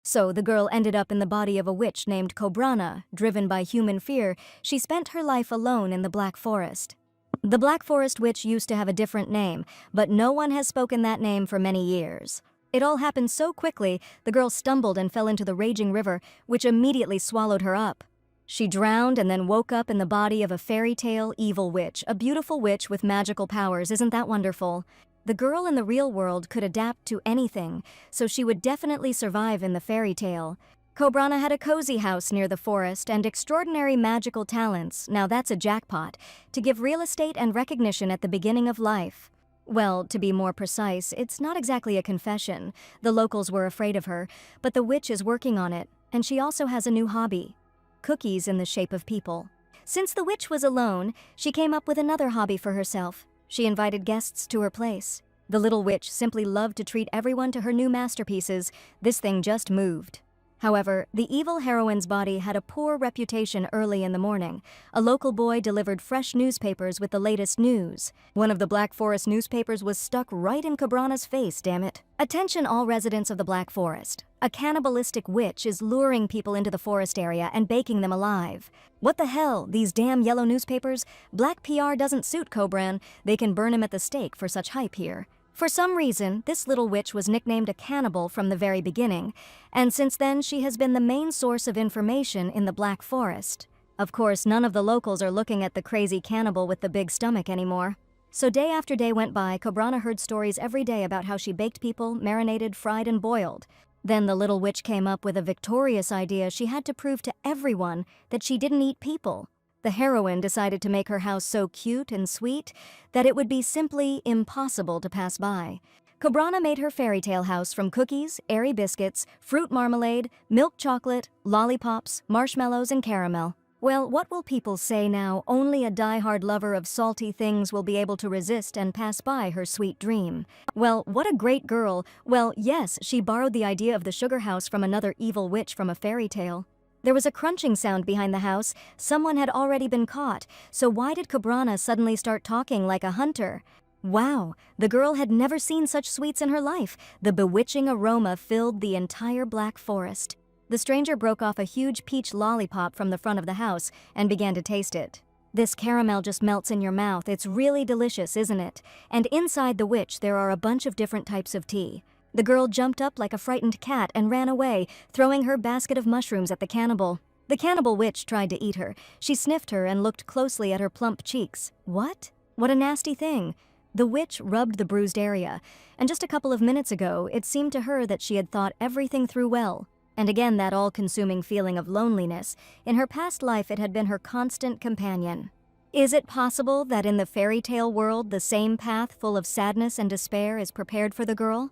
So the girl ended up in the body of a witch named Cobrana. Driven by human fear, she spent her life alone in the Black Forest. The Black Forest Witch used to have a different name, but no one has spoken that name for many years. It all happened so quickly, the girl stumbled and fell into the raging river, which immediately swallowed her up. She drowned and then woke up in the body of a fairy tale evil witch, a beautiful witch with magical powers. Isn't that wonderful? The girl in the real world could adapt to anything, so she would definitely survive in the fairy tale. Cobrana had a cozy house near the forest and extraordinary magical talents, now that's a jackpot, to give real estate and recognition at the beginning of life. Well, to be more precise, it's not exactly a confession. The locals were afraid of her, but the witch is working on it, and she also has a new hobby: cookies in the shape of people. Since the witch was alone, she came up with another hobby for herself. She invited guests to her place. The little witch simply loved to treat everyone to her new masterpieces. This thing just moved. However, the evil heroine's body had a poor reputation early in the morning. A local boy delivered fresh newspapers with the latest news. One of the Black Forest newspapers was stuck right in Cobrana's face, damn it. Attention all residents of the Black Forest. A cannibalistic witch is luring people into the forest area and baking them alive. What the hell, these damn yellow newspapers? Black PR doesn't suit Cobran. They can burn him at the stake for such hype here. For some reason, this little witch was nicknamed a cannibal from the very beginning, and since then she has been the main source of information in the Black Forest. Of course, none of the locals are looking at the crazy cannibal with the big stomach anymore. So day after day went by, Cobrana heard stories every day about how she baked people, marinated, fried, and boiled. Then the little witch came up with a victorious idea. She had to prove to everyone that she didn't eat people. The heroine decided to make her house so cute and sweet that it would be simply impossible to pass by. Cobrana made her fairy tale house from cookies, airy biscuits, fruit marmalade, milk chocolate, lollipops, marshmallows, and caramel. Well, what will people say now? Only a die-hard lover of salty things will be able to resist and pass by her sweet dream. Well, what a great girl. Well, yes, she borrowed the idea of the sugar house from another evil witch from a fairy tale. There was a crunching sound behind the house. Someone had already been caught, so why did Cobrana suddenly start talking like a hunter? Wow, the girl had never seen such sweets in her life. The bewitching aroma filled the entire Black Forest. The stranger broke off a huge peach lollipop from the front of the house and began to taste it. This caramel just melts in your mouth. It's really delicious, isn't it? And inside the witch there are a bunch of different types of tea. The girl jumped up like a frightened cat and ran away, throwing her basket of mushrooms at the cannibal. The cannibal witch tried to eat her. She sniffed her and looked closely at her plump cheeks. What? What a nasty thing. The witch rubbed the bruised area, and just a couple of minutes ago, it seemed to her that she had thought everything through well. And again, that all-consuming feeling of loneliness. In her past life, it had been her constant companion. Is it possible that in the fairy tale world, the same path full of sadness and despair is prepared for the girl?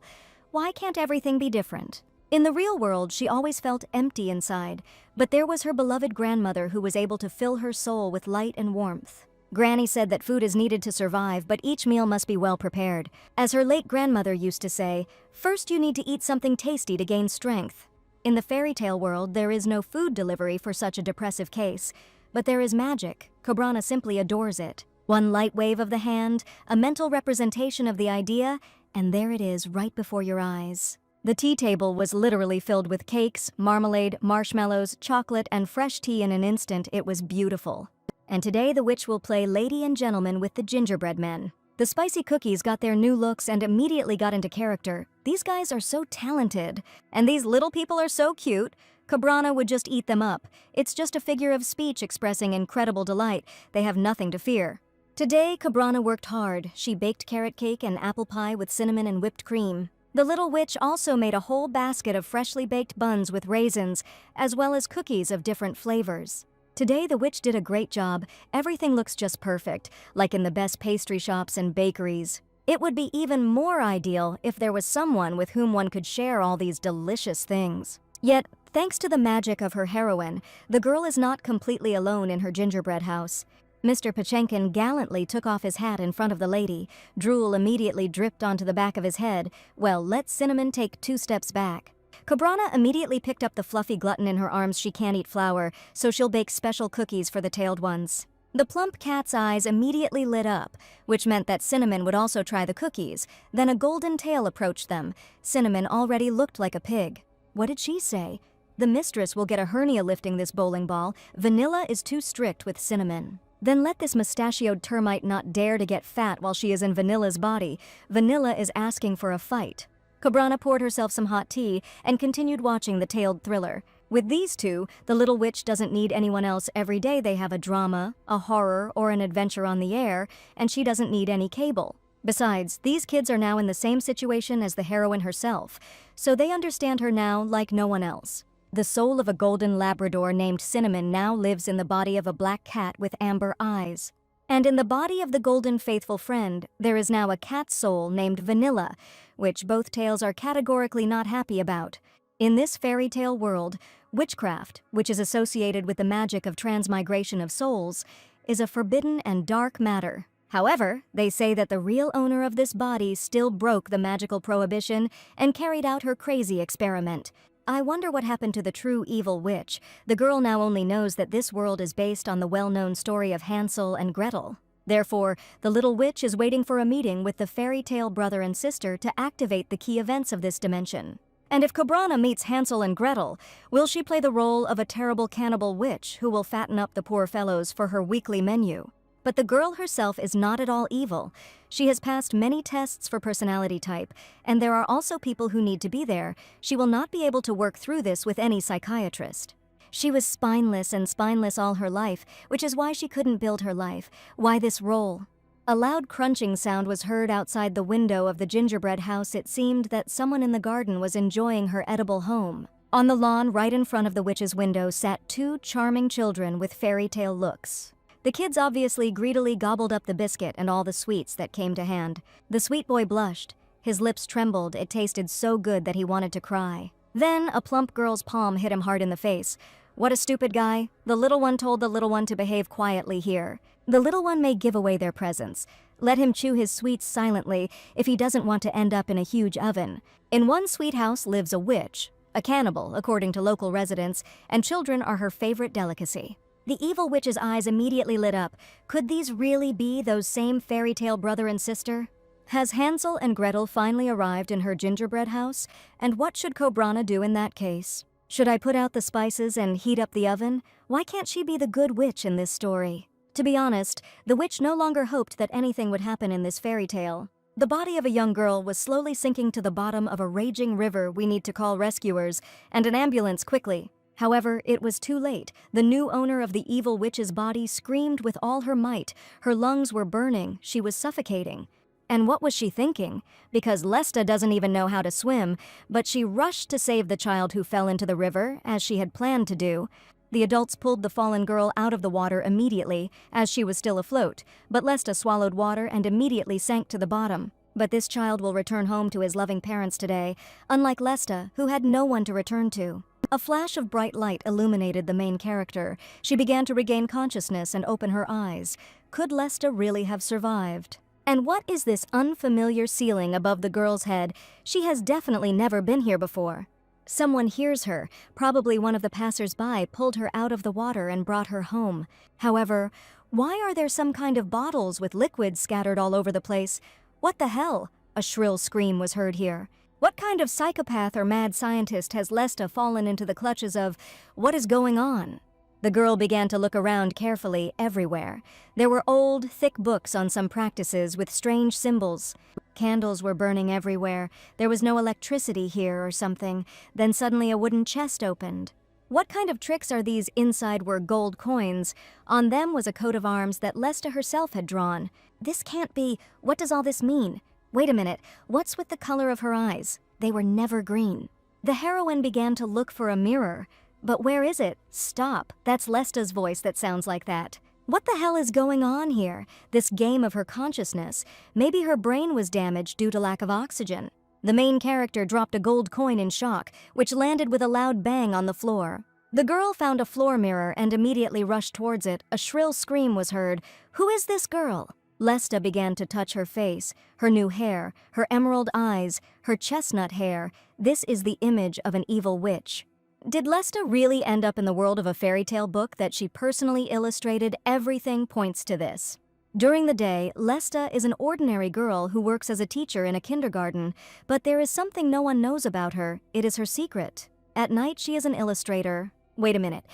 Why can't everything be different? In the real world, she always felt empty inside, but there was her beloved grandmother who was able to fill her soul with light and warmth. Granny said that food is needed to survive, but each meal must be well prepared. As her late grandmother used to say, first you need to eat something tasty to gain strength. In the fairy tale world, there is no food delivery for such a depressive case, but there is magic. Cobrana simply adores it. One light wave of the hand, a mental representation of the idea, and there it is right before your eyes. The tea table was literally filled with cakes, marmalade, marshmallows, chocolate, and fresh tea in an instant. It was beautiful. And today the witch will play lady and gentleman with the gingerbread men. The spicy cookies got their new looks and immediately got into character. These guys are so talented. And these little people are so cute. Cobrana would just eat them up. It's just a figure of speech expressing incredible delight. They have nothing to fear. Today, Cobrana worked hard. She baked carrot cake and apple pie with cinnamon and whipped cream. The little witch also made a whole basket of freshly baked buns with raisins, as well as cookies of different flavors. Today, the witch did a great job. Everything looks just perfect, like in the best pastry shops and bakeries. It would be even more ideal if there was someone with whom one could share all these delicious things. Yet, thanks to the magic of her heroine, the girl is not completely alone in her gingerbread house. Mr. Pachenkin gallantly took off his hat in front of the lady. Drool immediately dripped onto the back of his head. Well, let Cinnamon take 2 steps back. Cobrana immediately picked up the fluffy glutton in her arms. She can't eat flour, so she'll bake special cookies for the tailed ones. The plump cat's eyes immediately lit up, which meant that Cinnamon would also try the cookies. Then a golden tail approached them. Cinnamon already looked like a pig. What did she say? The mistress will get a hernia lifting this bowling ball. Vanilla is too strict with Cinnamon. Then let this mustachioed termite not dare to get fat while she is in Vanilla's body. Vanilla is asking for a fight. Cobrana poured herself some hot tea and continued watching the tailed thriller. With these two, the little witch doesn't need anyone else. Every day they have a drama, a horror, or an adventure on the air, and she doesn't need any cable. Besides, these kids are now in the same situation as the heroine herself, so they understand her now like no one else. The soul of a golden Labrador named Cinnamon now lives in the body of a black cat with amber eyes. And in the body of the golden faithful friend, there is now a cat soul named Vanilla, which both tales are categorically not happy about. In this fairy tale world, witchcraft, which is associated with the magic of transmigration of souls, is a forbidden and dark matter. However, they say that the real owner of this body still broke the magical prohibition and carried out her crazy experiment. I wonder what happened to the true evil witch. The girl now only knows that this world is based on the well-known story of Hansel and Gretel. Therefore, the little witch is waiting for a meeting with the fairy tale brother and sister to activate the key events of this dimension. And if Cobrana meets Hansel and Gretel, will she play the role of a terrible cannibal witch who will fatten up the poor fellows for her weekly menu? But the girl herself is not at all evil. She has passed many tests for personality type, and there are also people who need to be there. She will not be able to work through this with any psychiatrist. She was spineless all her life, which is why she couldn't build her life. Why this role? A loud crunching sound was heard outside the window of the gingerbread house. It seemed that someone in the garden was enjoying her edible home. On the lawn right in front of the witch's window sat two charming children with fairy tale looks. The kids obviously greedily gobbled up the biscuit and all the sweets that came to hand. The sweet boy blushed. His lips trembled. It tasted so good that he wanted to cry. Then a plump girl's palm hit him hard in the face. What a stupid guy. The little one told the little one to behave quietly here. The little one may give away their presents. Let him chew his sweets silently if he doesn't want to end up in a huge oven. In one sweet house lives a witch, a cannibal, according to local residents, and children are her favorite delicacy. The evil witch's eyes immediately lit up. Could these really be those same fairy tale brother and sister? Has Hansel and Gretel finally arrived in her gingerbread house? And what should Cobrana do in that case? Should I put out the spices and heat up the oven? Why can't she be the good witch in this story? To be honest, the witch no longer hoped that anything would happen in this fairy tale. The body of a young girl was slowly sinking to the bottom of a raging river. We need to call rescuers and an ambulance quickly. However, it was too late. The new owner of the evil witch's body screamed with all her might. Her lungs were burning. She was suffocating. And what was she thinking? Because Lesta doesn't even know how to swim, but she rushed to save the child who fell into the river, as she had planned to do. The adults pulled the fallen girl out of the water immediately, as she was still afloat, but Lesta swallowed water and immediately sank to the bottom. But this child will return home to his loving parents today, unlike Lesta, who had no one to return to. A flash of bright light illuminated the main character. She began to regain consciousness and open her eyes. Could Lesta really have survived? And what is this unfamiliar ceiling above the girl's head? She has definitely never been here before. Someone hears her. Probably one of the passers-by pulled her out of the water and brought her home. However, why are there some kind of bottles with liquids scattered all over the place? What the hell? A shrill scream was heard here. What kind of psychopath or mad scientist has Lesta fallen into the clutches of? What is going on? The girl began to look around carefully everywhere. There were old, thick books on some practices with strange symbols. Candles were burning everywhere. There was no electricity here or something. Then suddenly a wooden chest opened. What kind of tricks are these? Inside were gold coins. On them was a coat of arms that Lesta herself had drawn. This can't be. What does all this mean? Wait a minute, what's with the color of her eyes? They were never green. The heroine began to look for a mirror. But where is it? Stop. That's Lesta's voice that sounds like that. What the hell is going on here? This game of her consciousness. Maybe her brain was damaged due to lack of oxygen. The main character dropped a gold coin in shock, which landed with a loud bang on the floor. The girl found a floor mirror and immediately rushed towards it. A shrill scream was heard. Who is this girl? Lesta began to touch her face, her new hair, her emerald eyes, her chestnut hair. This is the image of an evil witch. Did Lesta really end up in the world of a fairy tale book that she personally illustrated? Everything points to this. During the day, Lesta is an ordinary girl who works as a teacher in a kindergarten, but there is something no one knows about her. It is her secret. At night, she is an illustrator. Wait a minute.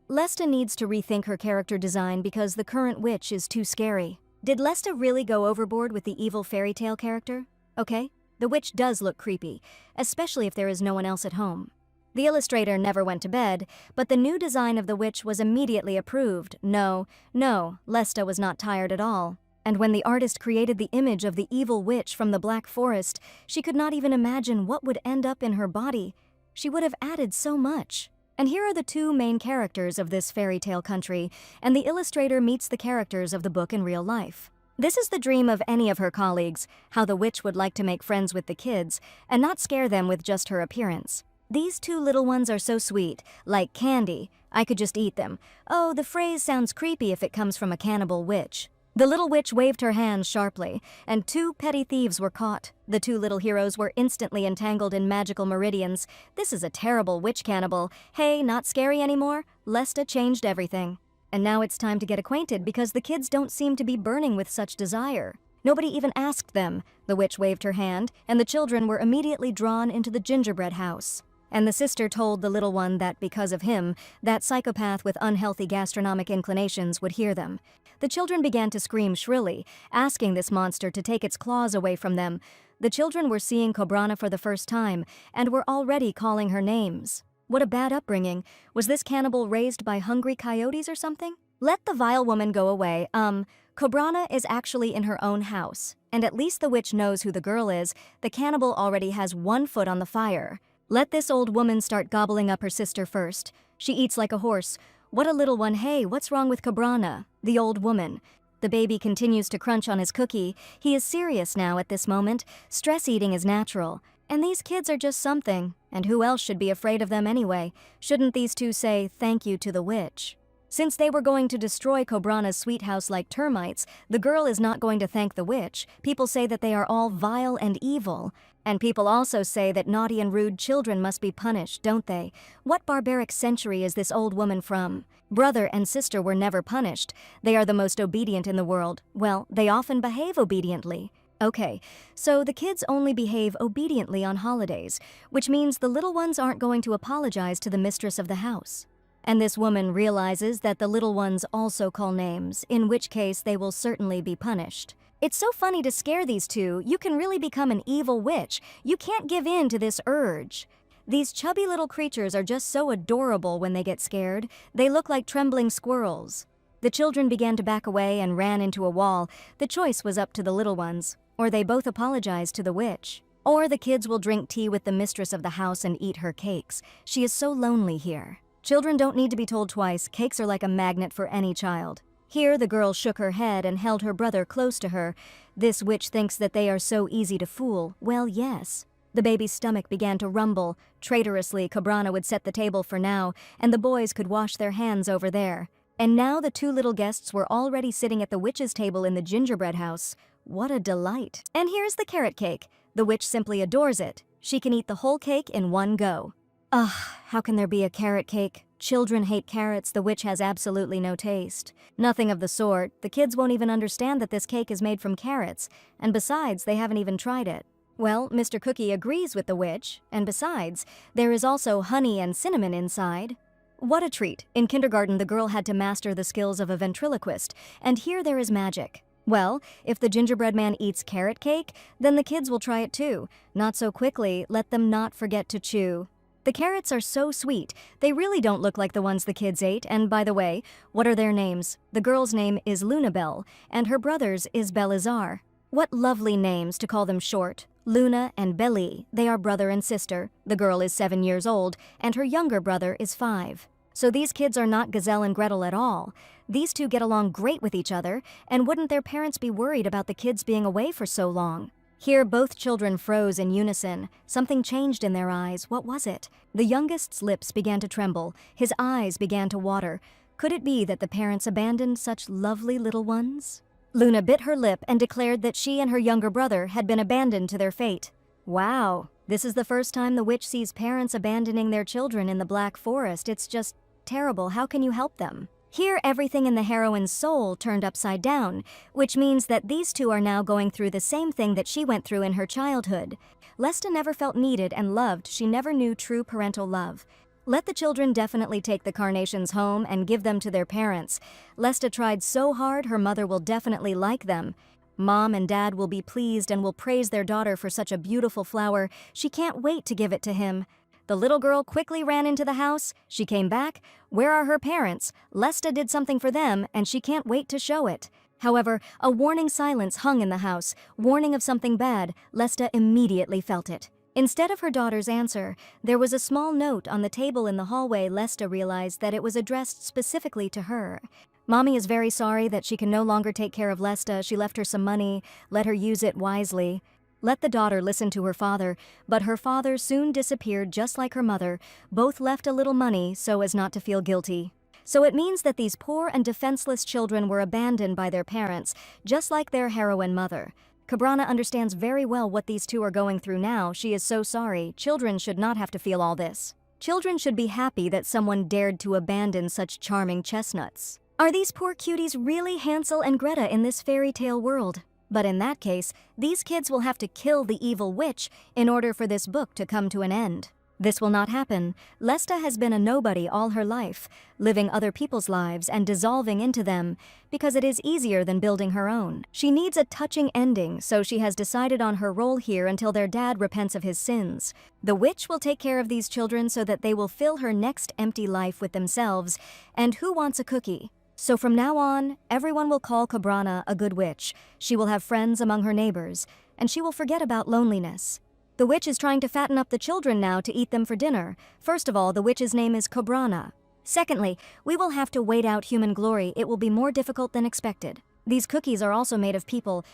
Lesta needs to rethink her character design because the current witch is too scary. Did Lesta really go overboard with the evil fairy tale character? Okay, the witch does look creepy, especially if there is no one else at home. The illustrator never went to bed, but the new design of the witch was immediately approved. No, Lesta was not tired at all. And when the artist created the image of the evil witch from the Black Forest, she could not even imagine what would end up in her body. She would have added so much. And here are the two main characters of this fairy tale country, and the illustrator meets the characters of the book in real life. This is the dream of any of her colleagues, how the witch would like to make friends with the kids and not scare them with just her appearance. These two little ones are so sweet, like candy. I could just eat them. Oh, the phrase sounds creepy if it comes from a cannibal witch. The little witch waved her hands sharply, and two petty thieves were caught. The two little heroes were instantly entangled in magical meridians. This is a terrible witch cannibal. Hey, not scary anymore? Lesta changed everything. And now it's time to get acquainted because the kids don't seem to be burning with such desire. Nobody even asked them. The witch waved her hand, and the children were immediately drawn into the gingerbread house. And the sister told the little one that because of him, that psychopath with unhealthy gastronomic inclinations would hear them. The children began to scream shrilly, asking this monster to take its claws away from them. The children were seeing Cobrana for the first time, and were already calling her names. What a bad upbringing. Was this cannibal raised by hungry coyotes or something? Let the vile woman go away. Cobrana is actually in her own house, and at least the witch knows who the girl is. The cannibal already has one foot on the fire. Let this old woman start gobbling up her sister first. She eats like a horse. What a little one. Hey, what's wrong with Cobrana? The old woman. The baby continues to crunch on his cookie. He is serious now at this moment. Stress eating is natural. And these kids are just something. And who else should be afraid of them anyway? Shouldn't these two say thank you to the witch? Since they were going to destroy Cobrana's sweet house like termites, the girl is not going to thank the witch. People say that they are all vile and evil. And people also say that naughty and rude children must be punished, don't they? What barbaric century is this old woman from? Brother and sister were never punished. They are the most obedient in the world. Well, they often behave obediently. Okay, so the kids only behave obediently on holidays, which means the little ones aren't going to apologize to the mistress of the house. And this woman realizes that the little ones also call names, in which case they will certainly be punished. It's so funny to scare these two. You can really become an evil witch. You can't give in to this urge. These chubby little creatures are just so adorable when they get scared. They look like trembling squirrels. The children began to back away and ran into a wall. The choice was up to the little ones. Or they both apologize to the witch. Or the kids will drink tea with the mistress of the house and eat her cakes. She is so lonely here. Children don't need to be told twice. Cakes are like a magnet for any child. Here the girl shook her head and held her brother close to her. This witch thinks that they are so easy to fool. Well, yes. The baby's stomach began to rumble. Traitorously, Cobrana would set the table for now, and the boys could wash their hands over there. And now the two little guests were already sitting at the witch's table in the gingerbread house. What a delight. And here's the carrot cake. The witch simply adores it. She can eat the whole cake in one go. Ugh, how can there be a carrot cake? Children hate carrots. The witch has absolutely no taste. Nothing of the sort. The kids won't even understand that this cake is made from carrots. And besides, they haven't even tried it. Well, Mr. Cookie agrees with the witch. And besides, there is also honey and cinnamon inside. What a treat. In kindergarten, the girl had to master the skills of a ventriloquist. And here there is magic. Well, if the gingerbread man eats carrot cake, then the kids will try it too. Not so quickly. Let them not forget to chew. The carrots are so sweet. They really don't look like the ones the kids ate. And by the way, what are their names? The girl's name is Lunabelle, and her brother's is Belizar. What lovely names to call them short. Luna and Belly. They are brother and sister. The girl is 7 years old, and her younger brother is 5. So these kids are not Gazelle and Gretel at all. These two get along great with each other, and wouldn't their parents be worried about the kids being away for so long? Here, both children froze in unison. Something changed in their eyes. What was it? The youngest's lips began to tremble. His eyes began to water. Could it be that the parents abandoned such lovely little ones? Luna bit her lip and declared that she and her younger brother had been abandoned to their fate. Wow, this is the first time the witch sees parents abandoning their children in the Black Forest. It's just terrible. How can you help them? Here, everything in the heroine's soul turned upside down, which means that these two are now going through the same thing that she went through in her childhood. Lesta never felt needed and loved. She never knew true parental love. Let the children definitely take the carnations home and give them to their parents. Lesta tried so hard, her mother will definitely like them. Mom and Dad will be pleased and will praise their daughter for such a beautiful flower. She can't wait to give it to him. The little girl quickly ran into the house. She came back. Where are her parents? Lesta did something for them, and she can't wait to show it. However, a warning silence hung in the house, warning of something bad. Lesta immediately felt it. Instead of her daughter's answer, there was a small note on the table in the hallway. Lesta realized that it was addressed specifically to her. Mommy is very sorry that she can no longer take care of Lesta. She left her some money. Let her use it wisely. Let the daughter listen to her father, but her father soon disappeared just like her mother. Both left a little money so as not to feel guilty. So it means that these poor and defenseless children were abandoned by their parents, just like their heroine mother. Cobrana understands very well what these two are going through now. She is so sorry. Children should not have to feel all this. Children should be happy that someone dared to abandon such charming chestnuts. Are these poor cuties really Hansel and Gretel in this fairy tale world? But in that case, these kids will have to kill the evil witch in order for this book to come to an end. This will not happen. Lesta has been a nobody all her life, living other people's lives and dissolving into them, because it is easier than building her own. She needs a touching ending, so she has decided on her role here until their dad repents of his sins. The witch will take care of these children so that they will fill her next empty life with themselves. And who wants a cookie? So from now on, everyone will call Cobrana a good witch. She will have friends among her neighbors, and she will forget about loneliness. The witch is trying to fatten up the children now to eat them for dinner. First of all, the witch's name is Cobrana. Secondly, we will have to wait out human glory. It will be more difficult than expected. These cookies are also made of people.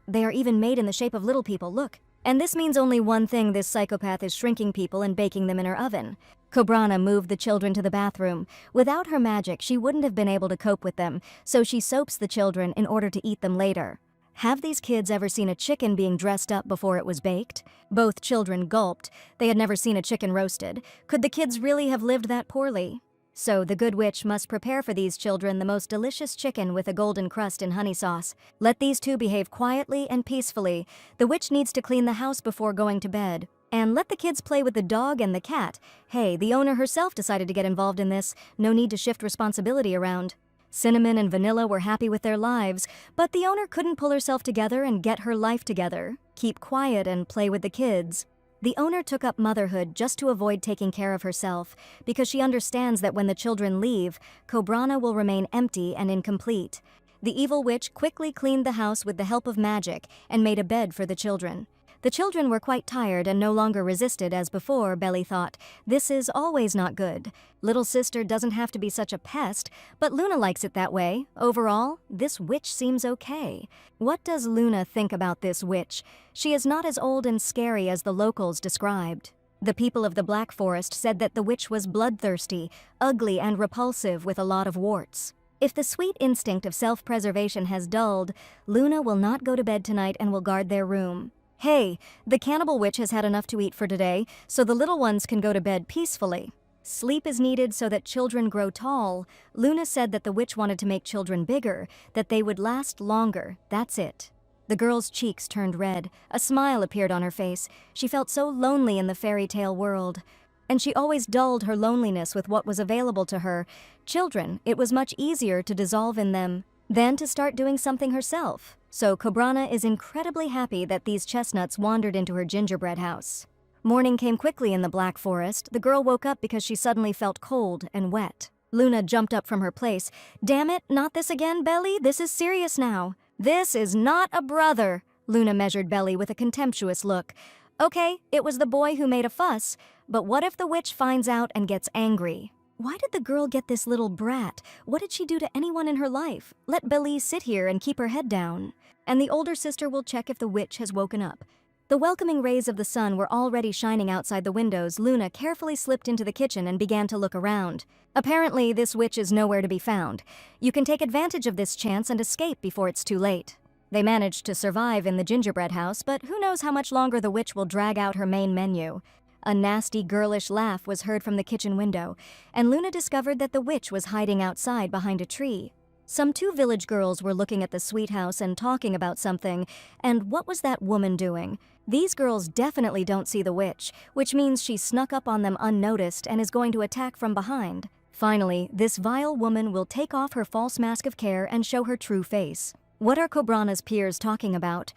They are even made in the shape of little people, look. And this means only one thing: this psychopath is shrinking people and baking them in her oven. Cobrana moved the children to the bathroom. Without her magic, she wouldn't have been able to cope with them, so she soaps the children in order to eat them later. Have these kids ever seen a chicken being dressed up before it was baked? Both children gulped. They had never seen a chicken roasted. Could the kids really have lived that poorly? So the good witch must prepare for these children the most delicious chicken with a golden crust and honey sauce. Let these two behave quietly and peacefully. The witch needs to clean the house before going to bed. And let the kids play with the dog and the cat. Hey, the owner herself decided to get involved in this. No need to shift responsibility around. Cinnamon and Vanilla were happy with their lives, but the owner couldn't pull herself together and get her life together. Keep quiet and play with the kids. The owner took up motherhood just to avoid taking care of herself, because she understands that when the children leave, Cobrana will remain empty and incomplete. The evil witch quickly cleaned the house with the help of magic and made a bed for the children. The children were quite tired and no longer resisted as before. Belly thought, this is always not good. Little sister doesn't have to be such a pest, but Luna likes it that way. Overall, this witch seems okay. What does Luna think about this witch? She is not as old and scary as the locals described. The people of the Black Forest said that the witch was bloodthirsty, ugly and repulsive with a lot of warts. If the sweet instinct of self-preservation has dulled, Luna will not go to bed tonight and will guard their room. Hey, the cannibal witch has had enough to eat for today, so the little ones can go to bed peacefully. Sleep is needed so that children grow tall. Luna said that the witch wanted to make children bigger, that they would last longer. That's it. The girl's cheeks turned red. A smile appeared on her face. She felt so lonely in the fairy tale world. And she always dulled her loneliness with what was available to her. Children, it was much easier to dissolve in them than to start doing something herself. So Cobrana is incredibly happy that these chestnuts wandered into her gingerbread house. Morning came quickly in the Black Forest. The girl woke up because she suddenly felt cold and wet. Luna jumped up from her place. Damn it, not this again, Belly? This is serious now. This is not a brother. Luna measured Belly with a contemptuous look. Okay, it was the boy who made a fuss, but what if the witch finds out and gets angry? Why did the girl get this little brat? What did she do to anyone in her life? Let Belly sit here and keep her head down. And the older sister will check if the witch has woken up. The welcoming rays of the sun were already shining outside the windows. Luna carefully slipped into the kitchen and began to look around. Apparently, this witch is nowhere to be found. You can take advantage of this chance and escape before it's too late. They managed to survive in the gingerbread house, but who knows how much longer the witch will drag out her main menu. A nasty, girlish laugh was heard from the kitchen window, and Luna discovered that the witch was hiding outside behind a tree. Some two village girls were looking at the sweet house and talking about something, and what was that woman doing? These girls definitely don't see the witch, which means she snuck up on them unnoticed and is going to attack from behind. Finally, this vile woman will take off her false mask of care and show her true face. What are Cobrana's peers talking about?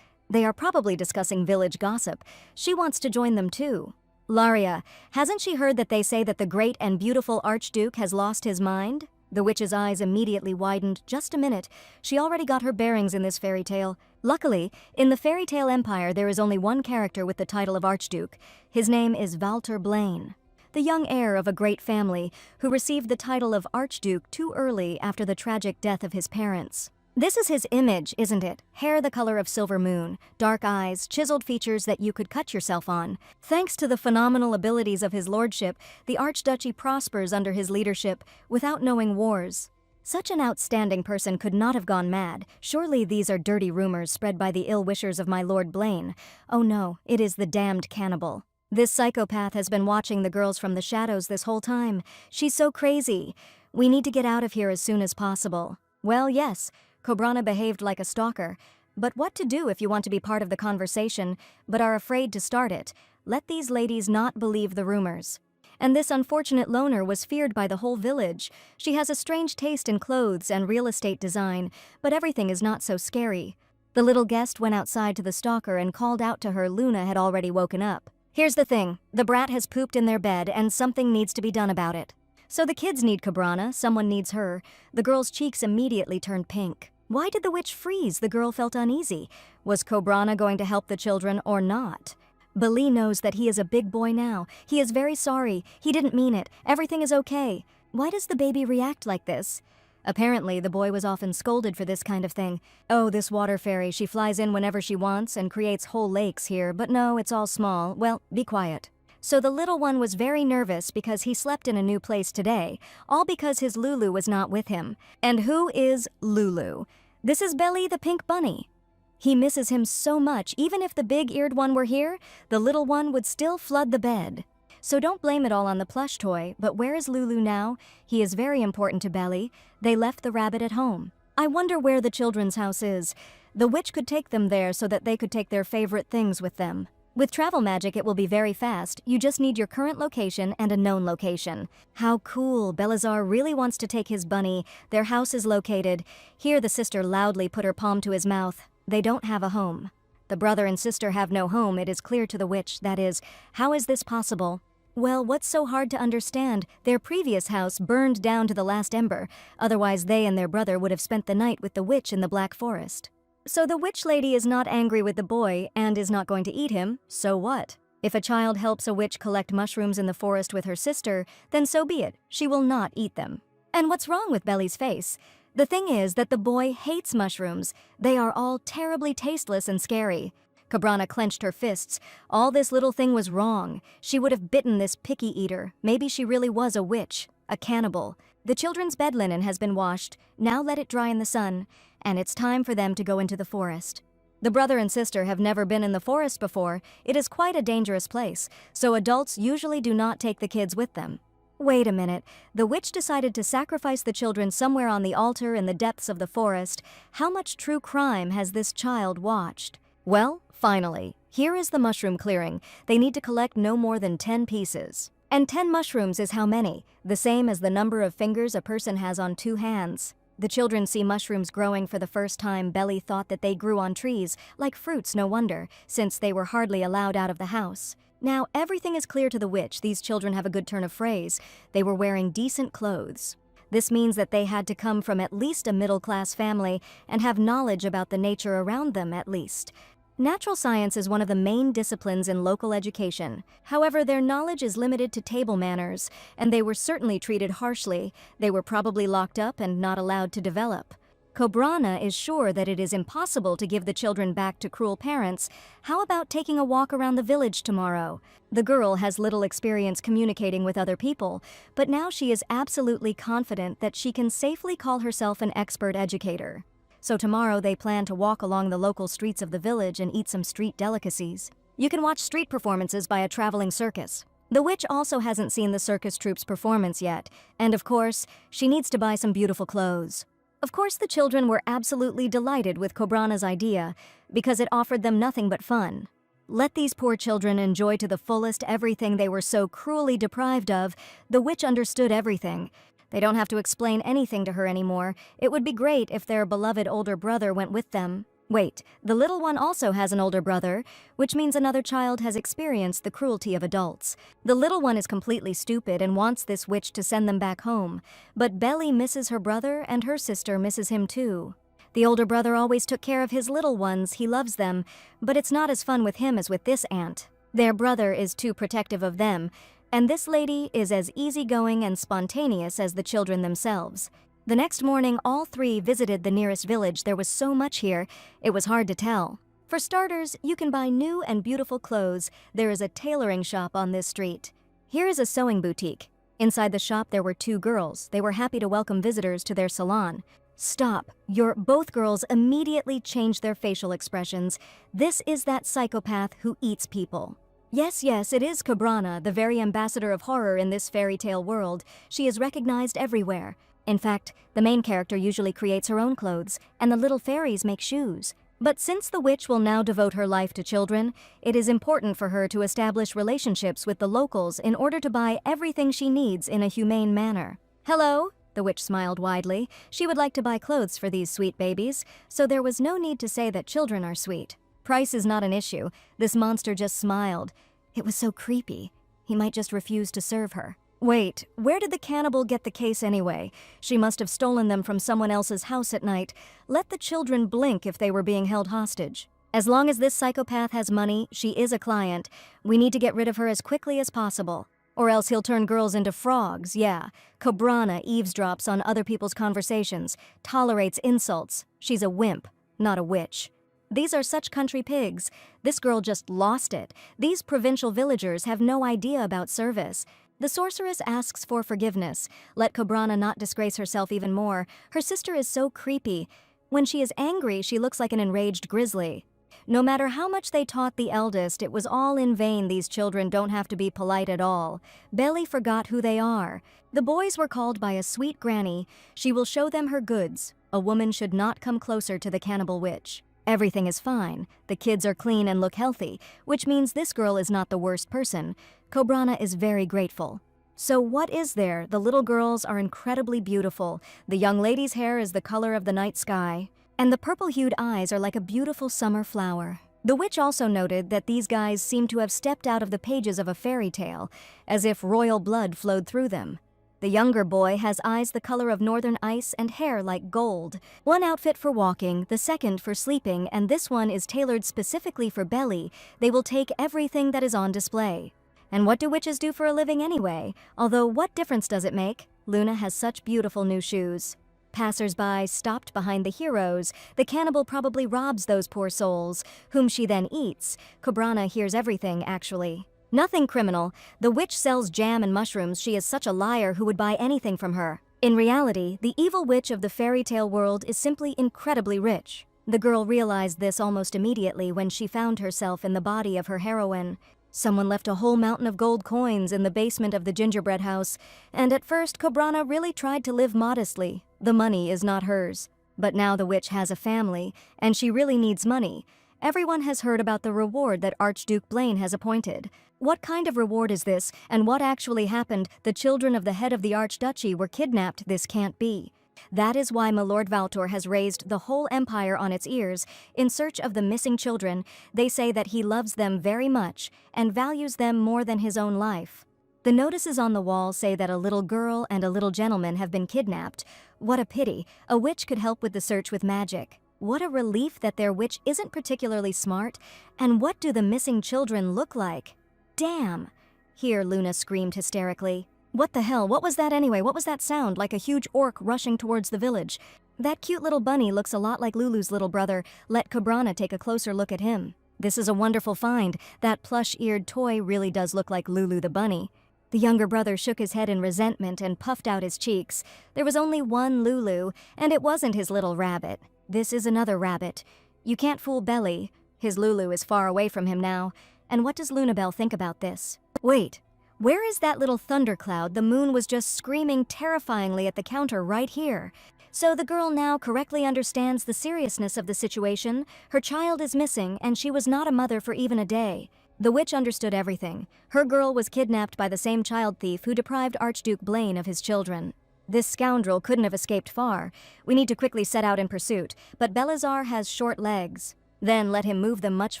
They are probably discussing village gossip. She wants to join them too. Laria, hasn't she heard that they say that the great and beautiful Archduke has lost his mind? The witch's eyes immediately widened. Just a minute. She already got her bearings in this fairy tale. Luckily, in the fairy tale empire there is only one character with the title of Archduke. His name is Walter Blaine, the young heir of a great family who received the title of Archduke too early after the tragic death of his parents. This is his image, isn't it? Hair the color of silver moon, dark eyes, chiseled features that you could cut yourself on. Thanks to the phenomenal abilities of his lordship, the archduchy prospers under his leadership without knowing wars. Such an outstanding person could not have gone mad. Surely these are dirty rumors spread by the ill-wishers of my Lord Blaine. Oh no, it is the damned cannibal. This psychopath has been watching the girls from the shadows this whole time. She's so crazy. We need to get out of here as soon as possible. Well, yes, Cobrana behaved like a stalker. But what to do if you want to be part of the conversation, but are afraid to start it? Let these ladies not believe the rumors. And this unfortunate loner was feared by the whole village. She has a strange taste in clothes and real estate design, but everything is not so scary. The little guest went outside to the stalker and called out to her Luna had already woken up. Here's the thing, the brat has pooped in their bed and something needs to be done about it. So the kids need Cobrana, someone needs her. The girl's cheeks immediately turned pink. Why did the witch freeze? The girl felt uneasy. Was Cobrana going to help the children or not? Beli knows that he is a big boy now. He is very sorry. He didn't mean it. Everything is okay. Why does the baby react like this? Apparently, the boy was often scolded for this kind of thing. Oh, this water fairy, she flies in whenever she wants and creates whole lakes here, but no, it's all small. Well, be quiet. So the little one was very nervous because he slept in a new place today, all because his Lulu was not with him. And who is Lulu? This is Beli the pink bunny. He misses him so much, even if the big-eared one were here, the little one would still flood the bed. So don't blame it all on the plush toy, but where is Lulu now? He is very important to Beli. They left the rabbit at home. I wonder where the children's house is. The witch could take them there so that they could take their favorite things with them. With travel magic, it will be very fast. You just need your current location and a known location. How cool. Belazar really wants to take his bunny. Their house is located. Here the sister loudly put her palm to his mouth. They don't have a home. The brother and sister have no home. It is clear to the witch. That is, how is this possible? Well, what's so hard to understand? Their previous house burned down to the last ember. Otherwise, they and their brother would have spent the night with the witch in the Black Forest. So the witch lady is not angry with the boy and is not going to eat him, so what? If a child helps a witch collect mushrooms in the forest with her sister, then so be it, she will not eat them. And what's wrong with Beli's face? The thing is that the boy hates mushrooms. They are all terribly tasteless and scary. Cobrana clenched her fists. All this little thing was wrong. She would have bitten this picky eater. Maybe she really was a witch, a cannibal. The children's bed linen has been washed. Now let it dry in the sun. And it's time for them to go into the forest. The brother and sister have never been in the forest before. It is quite a dangerous place, so adults usually do not take the kids with them. Wait a minute. The witch decided to sacrifice the children somewhere on the altar in the depths of the forest. How much true crime has this child watched? Well, finally, here is the mushroom clearing. They need to collect no more than 10 pieces. And 10 mushrooms is how many? The same as the number of fingers a person has on 2 hands. The children see mushrooms growing for the first time. Beli thought that they grew on trees, like fruits, no wonder, since they were hardly allowed out of the house. Now everything is clear to the witch. These children have a good turn of phrase. They were wearing decent clothes. This means that they had to come from at least a middle-class family and have knowledge about the nature around them at least. Natural science is one of the main disciplines in local education. However, their knowledge is limited to table manners, and they were certainly treated harshly. They were probably locked up and not allowed to develop. Cobrana is sure that it is impossible to give the children back to cruel parents. How about taking a walk around the village tomorrow? The girl has little experience communicating with other people, but now she is absolutely confident that she can safely call herself an expert educator. So tomorrow they plan to walk along the local streets of the village and eat some street delicacies. You can watch street performances by a traveling circus. The witch also hasn't seen the circus troupe's performance yet, and of course, she needs to buy some beautiful clothes. Of course, the children were absolutely delighted with Cobrana's idea because it offered them nothing but fun. Let these poor children enjoy to the fullest everything they were so cruelly deprived of. The witch understood everything. They don't have to explain anything to her anymore. It would be great if their beloved older brother went with them. Wait, the little one also has an older brother, which means another child has experienced the cruelty of adults. The little one is completely stupid and wants this witch to send them back home, but Belly misses her brother and her sister misses him too. The older brother always took care of his little ones, he loves them, but it's not as fun with him as with this aunt. Their brother is too protective of them, and this lady is as easygoing and spontaneous as the children themselves. The next morning, all three visited the nearest village. There was so much here, it was hard to tell. For starters, you can buy new and beautiful clothes. There is a tailoring shop on this street. Here is a sewing boutique. Inside the shop there were two girls. They were happy to welcome visitors to their salon. Stop. Both girls immediately changed their facial expressions. This is that psychopath who eats people. Yes, it is Cobrana, the very ambassador of horror in this fairy tale world. She is recognized everywhere. In fact, the main character usually creates her own clothes, and the little fairies make shoes. But since the witch will now devote her life to children, it is important for her to establish relationships with the locals in order to buy everything she needs in a humane manner. Hello? The witch smiled widely. She would like to buy clothes for these sweet babies, so there was no need to say that children are sweet. Price is not an issue. This monster just smiled. It was so creepy. He might just refuse to serve her. Wait, where did the cannibal get the case anyway? She must have stolen them from someone else's house at night. Let the children blink if they were being held hostage. As long as this psychopath has money, she is a client. We need to get rid of her as quickly as possible. Or else he'll turn girls into frogs, yeah. Cobrana eavesdrops on other people's conversations, tolerates insults. She's a wimp, not a witch. These are such country pigs. This girl just lost it. These provincial villagers have no idea about service. The sorceress asks for forgiveness. Let Cobrana not disgrace herself even more. Her sister is so creepy. When she is angry, she looks like an enraged grizzly. No matter how much they taught the eldest, it was all in vain. These children don't have to be polite at all. Belly forgot who they are. The boys were called by a sweet granny. She will show them her goods. A woman should not come closer to the cannibal witch. Everything is fine. The kids are clean and look healthy, which means this girl is not the worst person. Cobrana is very grateful. So what is there? The little girls are incredibly beautiful. The young lady's hair is the color of the night sky, and the purple-hued eyes are like a beautiful summer flower. The witch also noted that these guys seem to have stepped out of the pages of a fairy tale, as if royal blood flowed through them. The younger boy has eyes the color of northern ice and hair like gold. One outfit for walking, the second for sleeping, and this one is tailored specifically for Belly. They will take everything that is on display. And what do witches do for a living anyway? Although what difference does it make? Luna has such beautiful new shoes. Passers-by stopped behind the heroes. The cannibal probably robs those poor souls, whom she then eats. Cobrana hears everything, actually. Nothing criminal. The witch sells jam and mushrooms. She is such a liar. Who would buy anything from her? In reality, the evil witch of the fairy tale world is simply incredibly rich. The girl realized this almost immediately when she found herself in the body of her heroine. Someone left a whole mountain of gold coins in the basement of the gingerbread house, and at first Cobrana really tried to live modestly. The money is not hers. But now the witch has a family, and she really needs money. Everyone has heard about the reward that Archduke Blaine has appointed. What kind of reward is this, and what actually happened? The children of the head of the Archduchy were kidnapped. This can't be. That is why my Lord Valtor has raised the whole empire on its ears in search of the missing children. They say that he loves them very much and values them more than his own life. The notices on the wall say that a little girl and a little gentleman have been kidnapped. What a pity. A witch could help with the search with magic. What a relief that their witch isn't particularly smart. And what do the missing children look like? Damn! Here Luna screamed hysterically. What the hell? What was that anyway? What was that sound? Like a huge orc rushing towards the village. That cute little bunny looks a lot like Lulu's little brother. Let Cobrana take a closer look at him. This is a wonderful find. That plush-eared toy really does look like Lulu the bunny. The younger brother shook his head in resentment and puffed out his cheeks. There was only one Lulu, and it wasn't his little rabbit. This is another rabbit. You can't fool Belly. His Lulu is far away from him now. And what does Lunabelle think about this? Wait, Where is that little thundercloud? The moon was just screaming terrifyingly at the counter right here. So the girl now correctly understands the seriousness of the situation. Her child is missing, and she was not a mother for even a day. The witch understood everything. Her girl was kidnapped by the same child thief who deprived Archduke Blaine of his children. This scoundrel couldn't have escaped far. We need to quickly set out in pursuit, but Belazar has short legs. Then let him move them much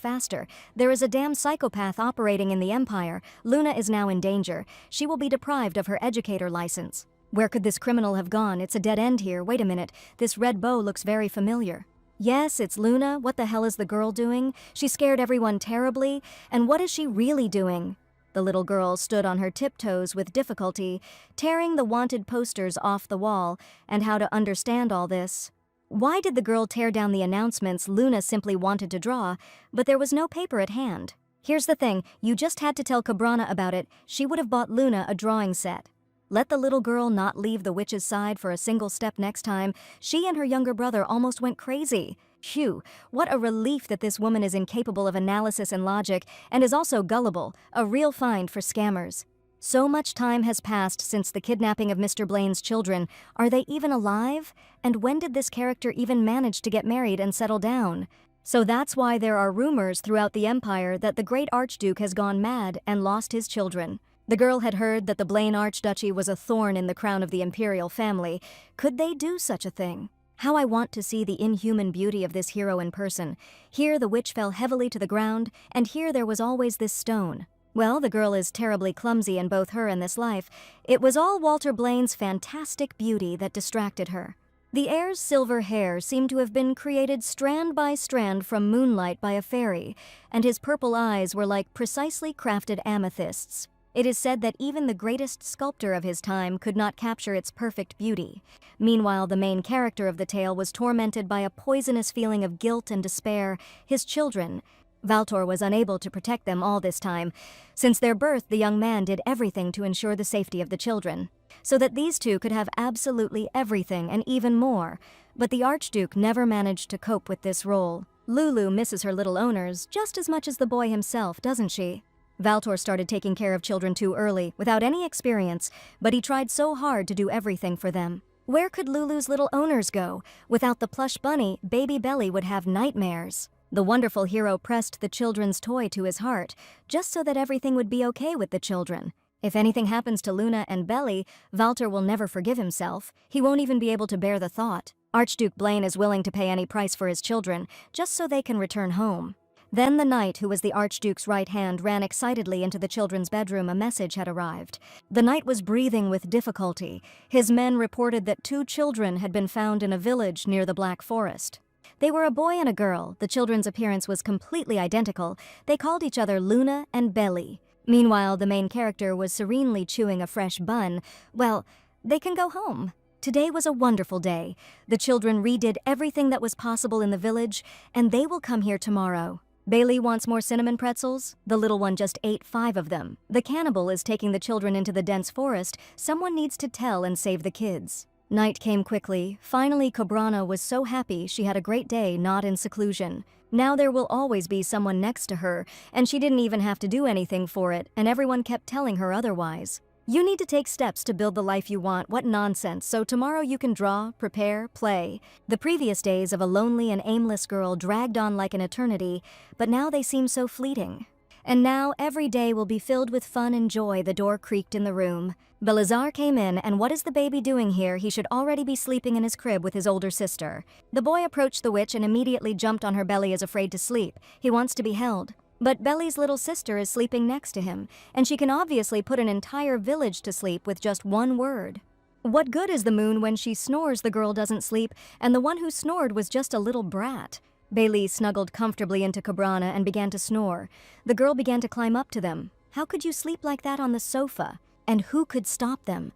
faster. There is a damn psychopath operating in the Empire. Luna is now in danger. She will be deprived of her educator license. Where could this criminal have gone? It's a dead end here. Wait a minute. This red bow looks very familiar. Yes, it's Luna. What the hell is the girl doing? She scared everyone terribly. And what is she really doing? The little girl stood on her tiptoes with difficulty, tearing the wanted posters off the wall. And how to understand all this? Why did the girl tear down the announcements Luna simply wanted to draw, but there was no paper at hand? Here's the thing, you just had to tell Cobrana about it. She would have bought Luna a drawing set. Let the little girl not leave the witch's side for a single step next time. She and her younger brother almost went crazy. Phew, what a relief that this woman is incapable of analysis and logic, and is also gullible, a real find for scammers. So much time has passed since the kidnapping of Mr. Blaine's children. Are they even alive? And when did this character even manage to get married and settle down? So that's why there are rumors throughout the Empire that the great Archduke has gone mad and lost his children. The girl had heard that the Blaine Archduchy was a thorn in the crown of the imperial family. Could they do such a thing? How I want to see the inhuman beauty of this hero in person. Here the witch fell heavily to the ground, and here there was always this stone. Well, the girl is terribly clumsy in both her and this life. It was all Walter Blaine's fantastic beauty that distracted her. The heir's silver hair seemed to have been created strand by strand from moonlight by a fairy, and his purple eyes were like precisely crafted amethysts. It is said that even the greatest sculptor of his time could not capture its perfect beauty. Meanwhile, the main character of the tale was tormented by a poisonous feeling of guilt and despair. His children. Valtor was unable to protect them all this time. Since their birth, the young man did everything to ensure the safety of the children, so that these two could have absolutely everything and even more. But the Archduke never managed to cope with this role. Lulu misses her little owners just as much as the boy himself, doesn't she? Valtor started taking care of children too early, without any experience, but he tried so hard to do everything for them. Where could Lulu's little owners go? Without the plush bunny, baby Belly would have nightmares. The wonderful hero pressed the children's toy to his heart, just so that everything would be okay with the children. If anything happens to Luna and Belly, Valtor will never forgive himself. He won't even be able to bear the thought. Archduke Blaine is willing to pay any price for his children, just so they can return home. Then the knight, who was the Archduke's right hand, ran excitedly into the children's bedroom. A message had arrived. The knight was breathing with difficulty. His men reported that 2 children had been found in a village near the Black Forest. They were a boy and a girl. The children's appearance was completely identical. They called each other Luna and Belly. Meanwhile, the main character was serenely chewing a fresh bun. Well, they can go home. Today was a wonderful day. The children redid everything that was possible in the village, and they will come here tomorrow. Bailey wants more cinnamon pretzels. The little one just ate 5 of them. The cannibal is taking the children into the dense forest. Someone needs to tell and save the kids. Night came quickly. Finally, Cobrana was so happy she had a great day not in seclusion. Now there will always be someone next to her, and she didn't even have to do anything for it, and everyone kept telling her otherwise. You need to take steps to build the life you want. What nonsense. So tomorrow you can draw, prepare, play. The previous days of a lonely and aimless girl dragged on like an eternity, but now they seem so fleeting. And now every day will be filled with fun and joy. The door creaked in the room. Belazar came in, and what is the baby doing here? He should already be sleeping in his crib with his older sister. The boy approached the witch and immediately jumped on her belly as afraid to sleep. He wants to be held. But Belly's little sister is sleeping next to him, and she can obviously put an entire village to sleep with just one word. What good is the moon when she snores? The girl doesn't sleep, and the one who snored was just a little brat. Bailey snuggled comfortably into Cobrana and began to snore. The girl began to climb up to them. How could you sleep like that on the sofa? And who could stop them?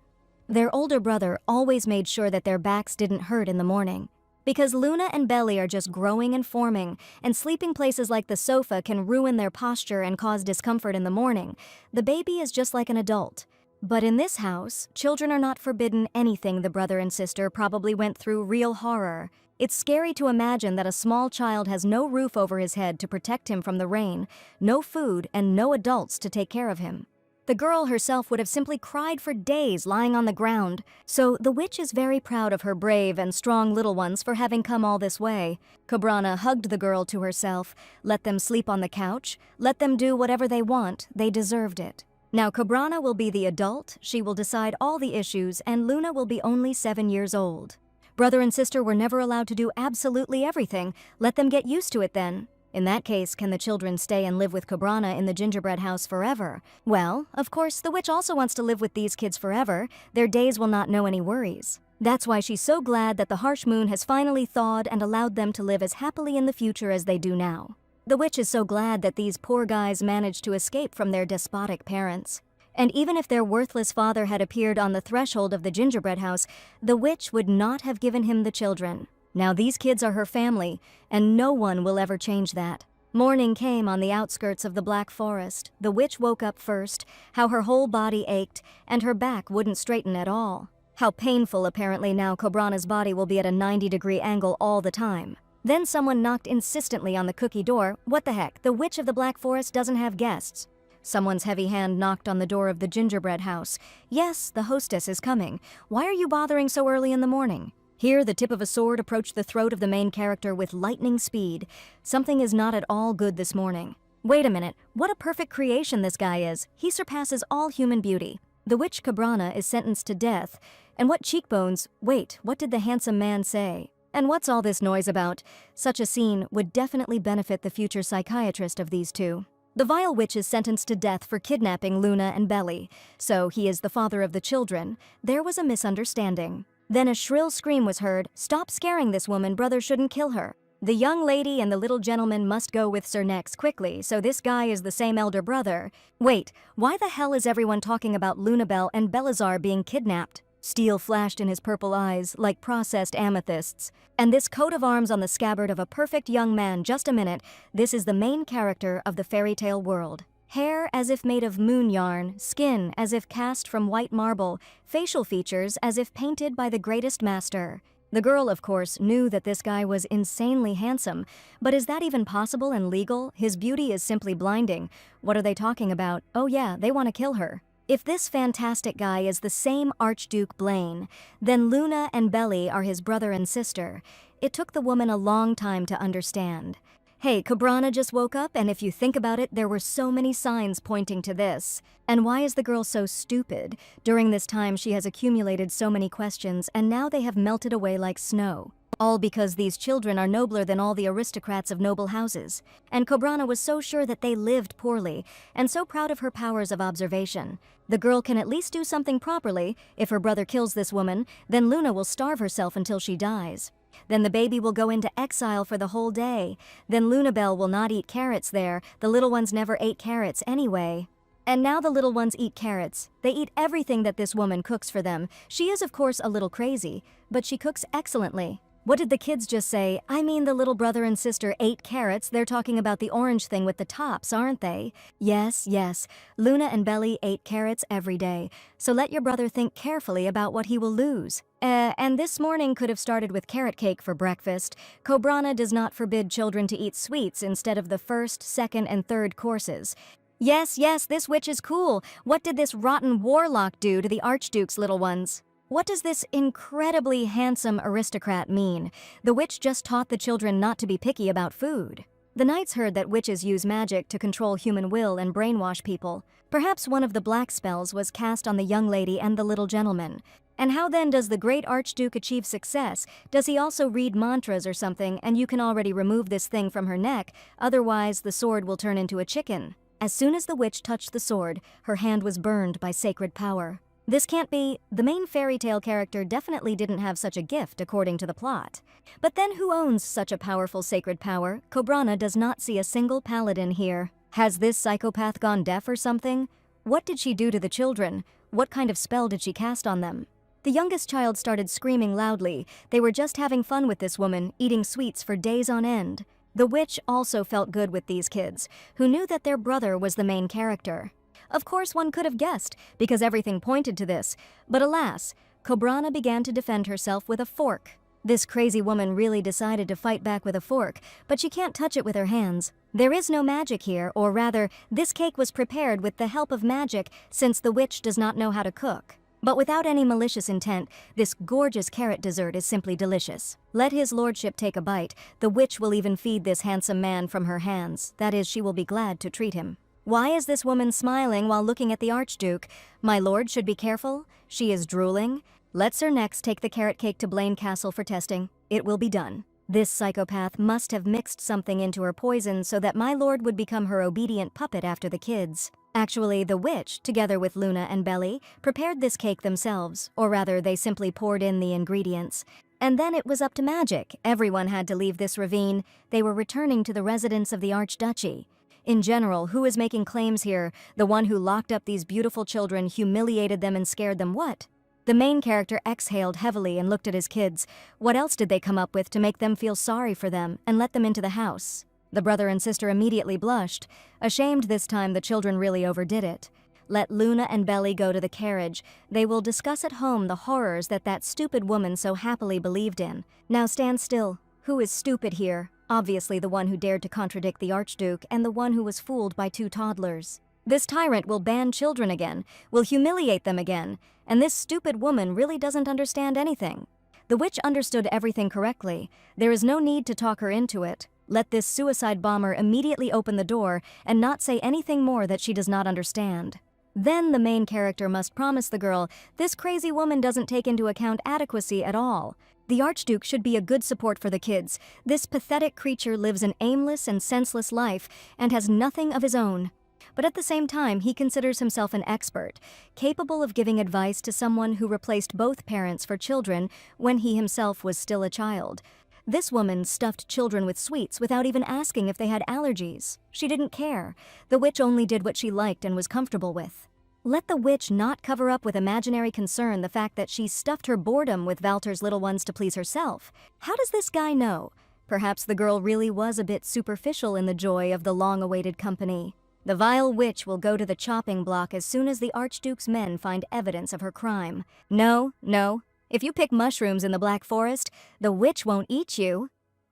Their older brother always made sure that their backs didn't hurt in the morning. Because Luna and Belly are just growing and forming, and sleeping places like the sofa can ruin their posture and cause discomfort in the morning, the baby is just like an adult. But in this house, children are not forbidden anything. The brother and sister probably went through real horror. It's scary to imagine that a small child has no roof over his head to protect him from the rain, no food, and no adults to take care of him. The girl herself would have simply cried for days lying on the ground. So the witch is very proud of her brave and strong little ones for having come all this way. Cobrana hugged the girl to herself, let them sleep on the couch, let them do whatever they want, they deserved it. Now Cobrana will be the adult, she will decide all the issues, and Luna will be only 7 years old. Brother and sister were never allowed to do absolutely everything. Let them get used to it then. In that case, can the children stay and live with Cobrana in the gingerbread house forever? Well, of course, the witch also wants to live with these kids forever. Their days will not know any worries. That's why she's so glad that the harsh moon has finally thawed and allowed them to live as happily in the future as they do now. The witch is so glad that these poor guys managed to escape from their despotic parents. And even if their worthless father had appeared on the threshold of the gingerbread house, the witch would not have given him the children. Now these kids are her family, and no one will ever change that. Morning came on the outskirts of the Black Forest. The witch woke up first, how her whole body ached, and her back wouldn't straighten at all. How painful apparently now Cobrana's body will be at a 90-degree angle all the time. Then someone knocked insistently on the cookie door. What the heck, the witch of the Black Forest doesn't have guests. Someone's heavy hand knocked on the door of the gingerbread house. Yes, the hostess is coming. Why are you bothering so early in the morning? Here, the tip of a sword approached the throat of the main character with lightning speed. Something is not at all good this morning. Wait a minute, what a perfect creation this guy is. He surpasses all human beauty. The witch Cobrana is sentenced to death. And what cheekbones, wait, what did the handsome man say? And what's all this noise about? Such a scene would definitely benefit the future psychiatrist of these two. The vile witch is sentenced to death for kidnapping Luna and Belly. So he is the father of the children. There was a misunderstanding. Then a shrill scream was heard. Stop scaring this woman, brother shouldn't kill her. The young lady and the little gentleman must go with Sir Nex quickly, so this guy is the same elder brother. Wait, why the hell is everyone talking about Lunabelle and Belazar being kidnapped? Steel flashed in his purple eyes, like processed amethysts. And this coat of arms on the scabbard of a perfect young man, just a minute, this is the main character of the fairy tale world. Hair as if made of moon yarn, skin as if cast from white marble, facial features as if painted by the greatest master. The girl, of course, knew that this guy was insanely handsome, but is that even possible and legal? His beauty is simply blinding. What are they talking about? Oh yeah, they want to kill her. If this fantastic guy is the same Archduke Blaine, then Luna and Belly are his brother and sister. It took the woman a long time to understand. Hey, Cobrana just woke up, and if you think about it, there were so many signs pointing to this. And why is the girl so stupid? During this time, she has accumulated so many questions, and now they have melted away like snow. All because these children are nobler than all the aristocrats of noble houses. And Cobrana was so sure that they lived poorly, and so proud of her powers of observation. The girl can at least do something properly. If her brother kills this woman, then Luna will starve herself until she dies. Then the baby will go into exile for the whole day. Then Lunabelle will not eat carrots there. The little ones never ate carrots anyway. And now the little ones eat carrots. They eat everything that this woman cooks for them. She is, of course, a little crazy, but she cooks excellently. What did the kids just say? I mean, the little brother and sister ate carrots. They're talking about the orange thing with the tops, aren't they? Yes, yes. Luna and Belly ate carrots every day. So let your brother think carefully about what he will lose. And this morning could have started with carrot cake for breakfast. Cobrana does not forbid children to eat sweets instead of the first, second, and third courses. Yes, yes, this witch is cool. What did this rotten warlock do to the Archduke's little ones? What does this incredibly handsome aristocrat mean? The witch just taught the children not to be picky about food. The knights heard that witches use magic to control human will and brainwash people. Perhaps one of the black spells was cast on the young lady and the little gentleman. And how then does the great Archduke achieve success? Does he also read mantras or something, and you can already remove this thing from her neck, otherwise the sword will turn into a chicken? As soon as the witch touched the sword, her hand was burned by sacred power. This can't be. The main fairy tale character definitely didn't have such a gift according to the plot. But then who owns such a powerful sacred power? Cobrana does not see a single paladin here. Has this psychopath gone deaf or something? What did she do to the children? What kind of spell did she cast on them? The youngest child started screaming loudly. They were just having fun with this woman, eating sweets for days on end. The witch also felt good with these kids, who knew that their brother was the main character. Of course, one could have guessed, because everything pointed to this. But alas, Cobrana began to defend herself with a fork. This crazy woman really decided to fight back with a fork, but she can't touch it with her hands. There is no magic here, or rather, this cake was prepared with the help of magic since the witch does not know how to cook. But without any malicious intent, this gorgeous carrot dessert is simply delicious. Let his lordship take a bite. The witch will even feed this handsome man from her hands. That is, she will be glad to treat him. Why is this woman smiling while looking at the Archduke? My lord should be careful. She is drooling. Let Sir Next take the carrot cake to Blaine Castle for testing. It will be done. This psychopath must have mixed something into her poison so that my lord would become her obedient puppet after the kids. Actually, the witch, together with Luna and Belly, prepared this cake themselves, or rather they simply poured in the ingredients. And then it was up to magic. Everyone had to leave this ravine. They were returning to the residence of the Archduchy. In general, who is making claims here? The one who locked up these beautiful children, humiliated them and scared them what? The main character exhaled heavily and looked at his kids. What else did they come up with to make them feel sorry for them and let them into the house? The brother and sister immediately blushed. Ashamed this time, the children really overdid it. Let Luna and Belly go to the carriage. They will discuss at home the horrors that stupid woman so happily believed in. Now stand still. Who is stupid here? Obviously the one who dared to contradict the Archduke and the one who was fooled by 2 toddlers. This tyrant will ban children again, will humiliate them again, and this stupid woman really doesn't understand anything. The witch understood everything correctly. There is no need to talk her into it. Let this suicide bomber immediately open the door and not say anything more that she does not understand. Then the main character must promise the girl, this crazy woman doesn't take into account adequacy at all. The Archduke should be a good support for the kids. This pathetic creature lives an aimless and senseless life and has nothing of his own. But at the same time, he considers himself an expert, capable of giving advice to someone who replaced both parents for children when he himself was still a child. This woman stuffed children with sweets without even asking if they had allergies. She didn't care. The witch only did what she liked and was comfortable with. Let the witch not cover up with imaginary concern the fact that she stuffed her boredom with Walter's little ones to please herself. How does this guy know? Perhaps the girl really was a bit superficial in the joy of the long-awaited company. The vile witch will go to the chopping block as soon as the Archduke's men find evidence of her crime. No, no. If you pick mushrooms in the Black Forest, the witch won't eat you.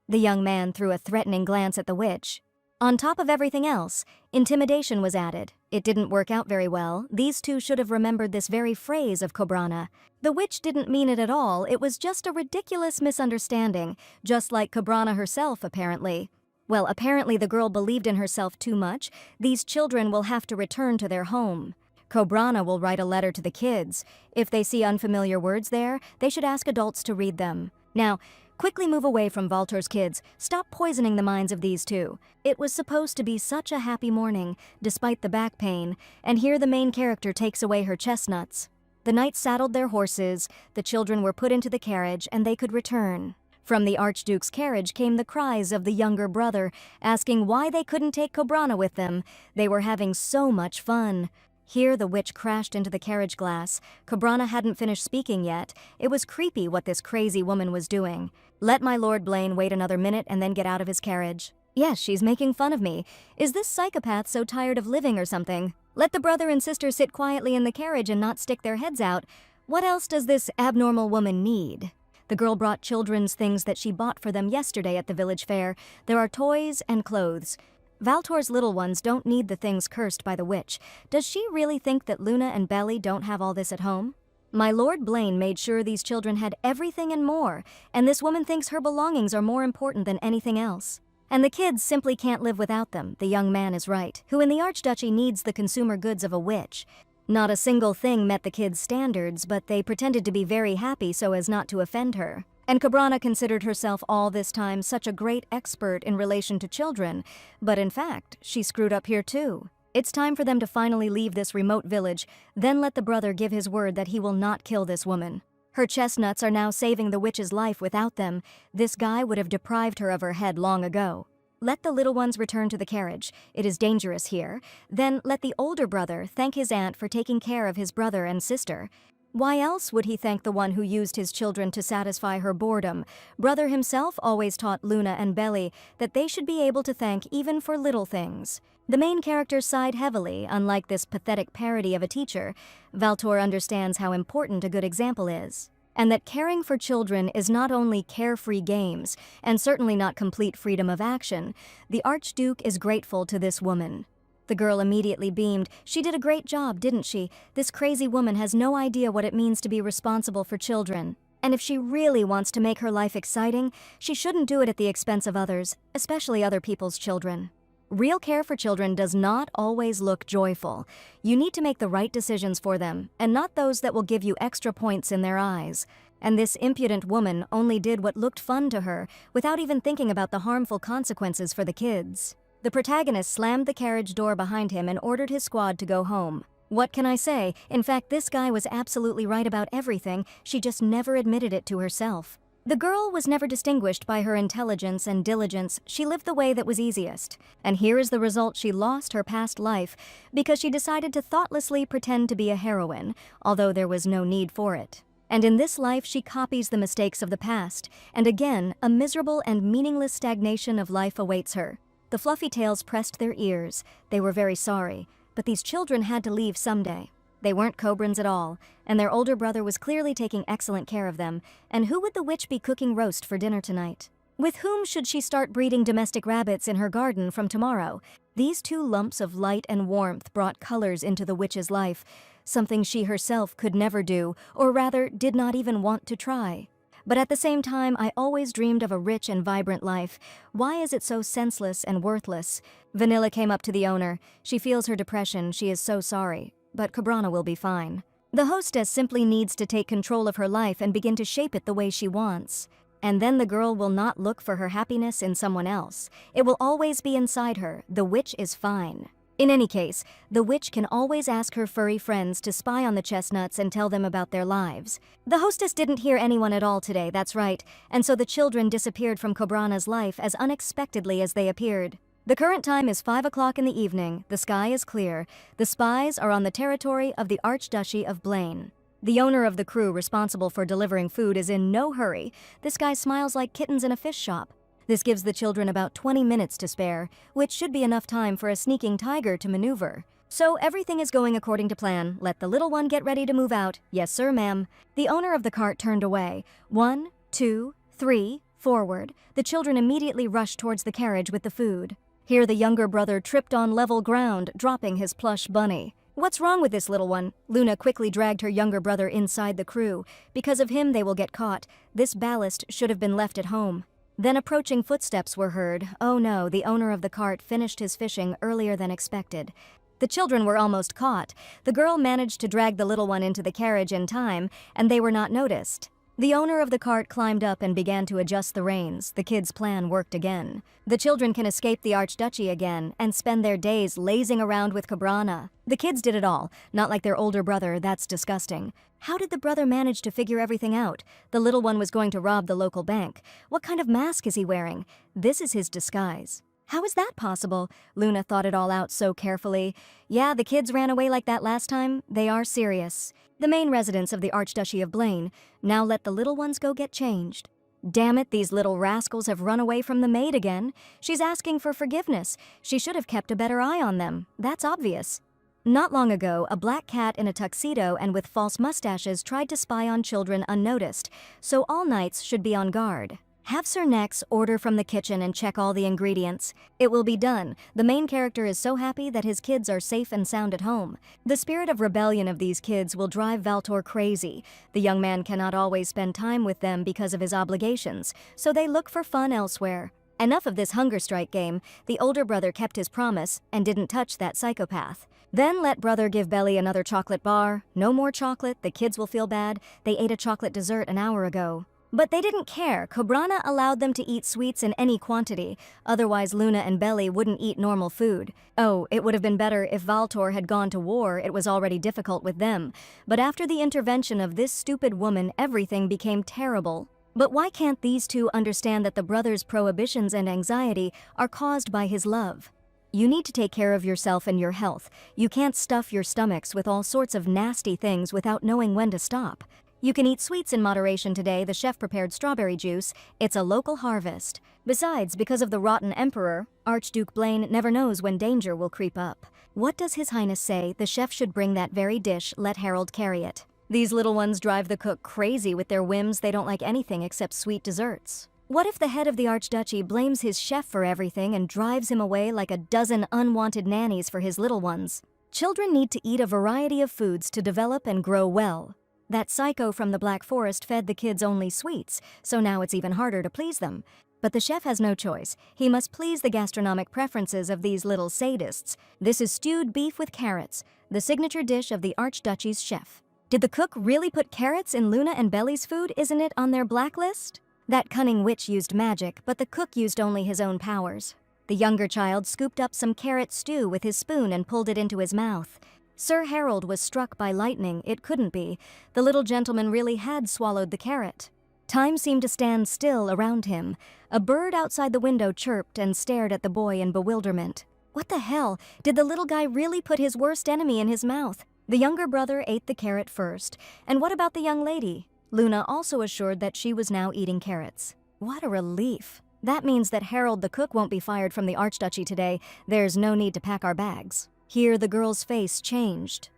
The young man threw a threatening glance at the witch. On top of everything else, intimidation was added. It didn't work out very well. These two should have remembered this very phrase of Cobrana. The witch didn't mean it at all. It was just a ridiculous misunderstanding, just like Cobrana herself, apparently. Well, apparently the girl believed in herself too much. These children will have to return to their home. Cobrana will write a letter to the kids. If they see unfamiliar words there, they should ask adults to read them. Now, quickly move away from Walter's kids. Stop poisoning the minds of these two. It was supposed to be such a happy morning, despite the back pain, and here the main character takes away her chestnuts. The knights saddled their horses, the children were put into the carriage, and they could return. From the Archduke's carriage came the cries of the younger brother, asking why they couldn't take Cobrana with them. They were having so much fun. Here the witch crashed into the carriage glass. Cobrana hadn't finished speaking yet. It was creepy what this crazy woman was doing. Let my Lord Blaine wait another minute and then get out of his carriage. Yes, she's making fun of me. Is this psychopath so tired of living or something? Let the brother and sister sit quietly in the carriage and not stick their heads out. What else does this abnormal woman need? The girl brought children's things that she bought for them yesterday at the village fair. There are toys and clothes. Valtor's little ones don't need the things cursed by the witch. Does she really think that Luna and Belly don't have all this at home? My Lord Blaine made sure these children had everything and more, and this woman thinks her belongings are more important than anything else. And the kids simply can't live without them. The young man is right, who in the Archduchy needs the consumer goods of a witch. Not a single thing met the kids' standards, but they pretended to be very happy so as not to offend her. And Cobrana considered herself all this time such a great expert in relation to children, but in fact, she screwed up here too. It's time for them to finally leave this remote village, then let the brother give his word that he will not kill this woman. Her chestnuts are now saving the witch's life without them. This guy would have deprived her of her head long ago. Let the little ones return to the carriage. It is dangerous here. Then let the older brother thank his aunt for taking care of his brother and sister. Why else would he thank the one who used his children to satisfy her boredom? Brother himself always taught Luna and Belly that they should be able to thank even for little things. The main character sighed heavily, unlike this pathetic parody of a teacher. Valtor understands how important a good example is. and that caring for children is not only carefree games, and certainly not complete freedom of action. The Archduke is grateful to this woman. The girl immediately beamed. She did a great job, didn't she? This crazy woman has no idea what it means to be responsible for children. And if she really wants to make her life exciting, she shouldn't do it at the expense of others, especially other people's children. Real care for children does not always look joyful. You need to make the right decisions for them, and not those that will give you extra points in their eyes. And this impudent woman only did what looked fun to her, without even thinking about the harmful consequences for the kids. The protagonist slammed the carriage door behind him and ordered his squad to go home. What can I say? In fact, this guy was absolutely right about everything, she just never admitted it to herself. The girl was never distinguished by her intelligence and diligence. She lived the way that was easiest. And here is the result: she lost her past life because she decided to thoughtlessly pretend to be a heroine, although there was no need for it. And in this life, she copies the mistakes of the past, and again, a miserable and meaningless stagnation of life awaits her. The fluffy tails pressed their ears. They were very sorry, but these children had to leave someday. They weren't Cobrans at all, and their older brother was clearly taking excellent care of them. And who would the witch be cooking roast for dinner tonight? With whom should she start breeding domestic rabbits in her garden from tomorrow? These two lumps of light and warmth brought colors into the witch's life, something she herself could never do, or rather, did not even want to try. But at the same time, I always dreamed of a rich and vibrant life. Why is it so senseless and worthless? Vanilla came up to the owner. She feels her depression. She is so sorry. But Cobrana will be fine. The hostess simply needs to take control of her life and begin to shape it the way she wants. And then the girl will not look for her happiness in someone else. It will always be inside her. The witch is fine. In any case, the witch can always ask her furry friends to spy on the chestnuts and tell them about their lives. The hostess didn't hear anyone at all today, that's right, and so the children disappeared from Cobrana's life as unexpectedly as they appeared. The current time is 5 o'clock in the evening. The sky is clear. The spies are on the territory of the Archduchy of Blaine. The owner of the crew responsible for delivering food is in no hurry. This guy smiles like kittens in a fish shop. This gives the children about 20 minutes to spare, which should be enough time for a sneaking tiger to maneuver. So everything is going according to plan. Let the little one get ready to move out. Yes, sir, ma'am. The owner of the cart turned away. 1, 2, 3, forward. The children immediately rushed towards the carriage with the food. Here the younger brother tripped on level ground, dropping his plush bunny. What's wrong with this little one? Luna quickly dragged her younger brother inside the crew. Because of him, they will get caught. This ballast should have been left at home. Then approaching footsteps were heard. Oh no, the owner of the cart finished his fishing earlier than expected. The children were almost caught. The girl managed to drag the little one into the carriage in time, and they were not noticed. The owner of the cart climbed up and began to adjust the reins. The kids' plan worked again. The children can escape the Archduchy again and spend their days lazing around with Cobrana. The kids did it all, not like their older brother. That's disgusting. How did the brother manage to figure everything out? The little one was going to rob the local bank. What kind of mask is he wearing? This is his disguise. How is that possible? Luna thought it all out so carefully. Yeah, the kids ran away like that last time. They are serious. The main residents of the Archduchy of Blaine. Now let the little ones go get changed. Damn it, these little rascals have run away from the maid again. She's asking for forgiveness. She should have kept a better eye on them. That's obvious. Not long ago, a black cat in a tuxedo and with false mustaches tried to spy on children unnoticed, so all knights should be on guard. Have Sir Nex order from the kitchen and check all the ingredients. It will be done. The main character is so happy that his kids are safe and sound at home. The spirit of rebellion of these kids will drive Valtor crazy. The young man cannot always spend time with them because of his obligations, so they look for fun elsewhere. Enough of this hunger strike game. The older brother kept his promise and didn't touch that psychopath. Then let brother give Belly another chocolate bar. No more chocolate, the kids will feel bad. They ate a chocolate dessert an hour ago. But they didn't care. Cobrana allowed them to eat sweets in any quantity. Otherwise, Luna and Belly wouldn't eat normal food. Oh, it would have been better if Valtor had gone to war. It was already difficult with them. But after the intervention of this stupid woman, everything became terrible. But why can't these two understand that the brother's prohibitions and anxiety are caused by his love? You need to take care of yourself and your health. You can't stuff your stomachs with all sorts of nasty things without knowing when to stop. You can eat sweets in moderation today. The chef prepared strawberry juice. It's a local harvest. Besides, because of the rotten emperor, Archduke Blaine never knows when danger will creep up. What does His Highness say? The chef should bring that very dish. Let Harold carry it. These little ones drive the cook crazy with their whims. They don't like anything except sweet desserts. What if the head of the archduchy blames his chef for everything and drives him away like a dozen unwanted nannies for his little ones? Children need to eat a variety of foods to develop and grow well. That psycho from the Black Forest fed the kids only sweets, so now it's even harder to please them. But the chef has no choice. He must please the gastronomic preferences of these little sadists. This is stewed beef with carrots, the signature dish of the archduchy's chef. Did the cook really put carrots in Luna and Belly's food? Isn't it on their blacklist? That cunning witch used magic, but the cook used only his own powers. The younger child scooped up some carrot stew with his spoon and pulled it into his mouth. Sir Harold was struck by lightning. It couldn't be. The little gentleman really had swallowed the carrot. Time seemed to stand still around him. A bird outside the window chirped and stared at the boy in bewilderment. What the hell? Did the little guy really put his worst enemy in his mouth? The younger brother ate the carrot first. And what about the young lady? Luna also assured that she was now eating carrots. What a relief. That means that Harold the cook won't be fired from the archduchy today. There's no need to pack our bags. Here the girl's face changed.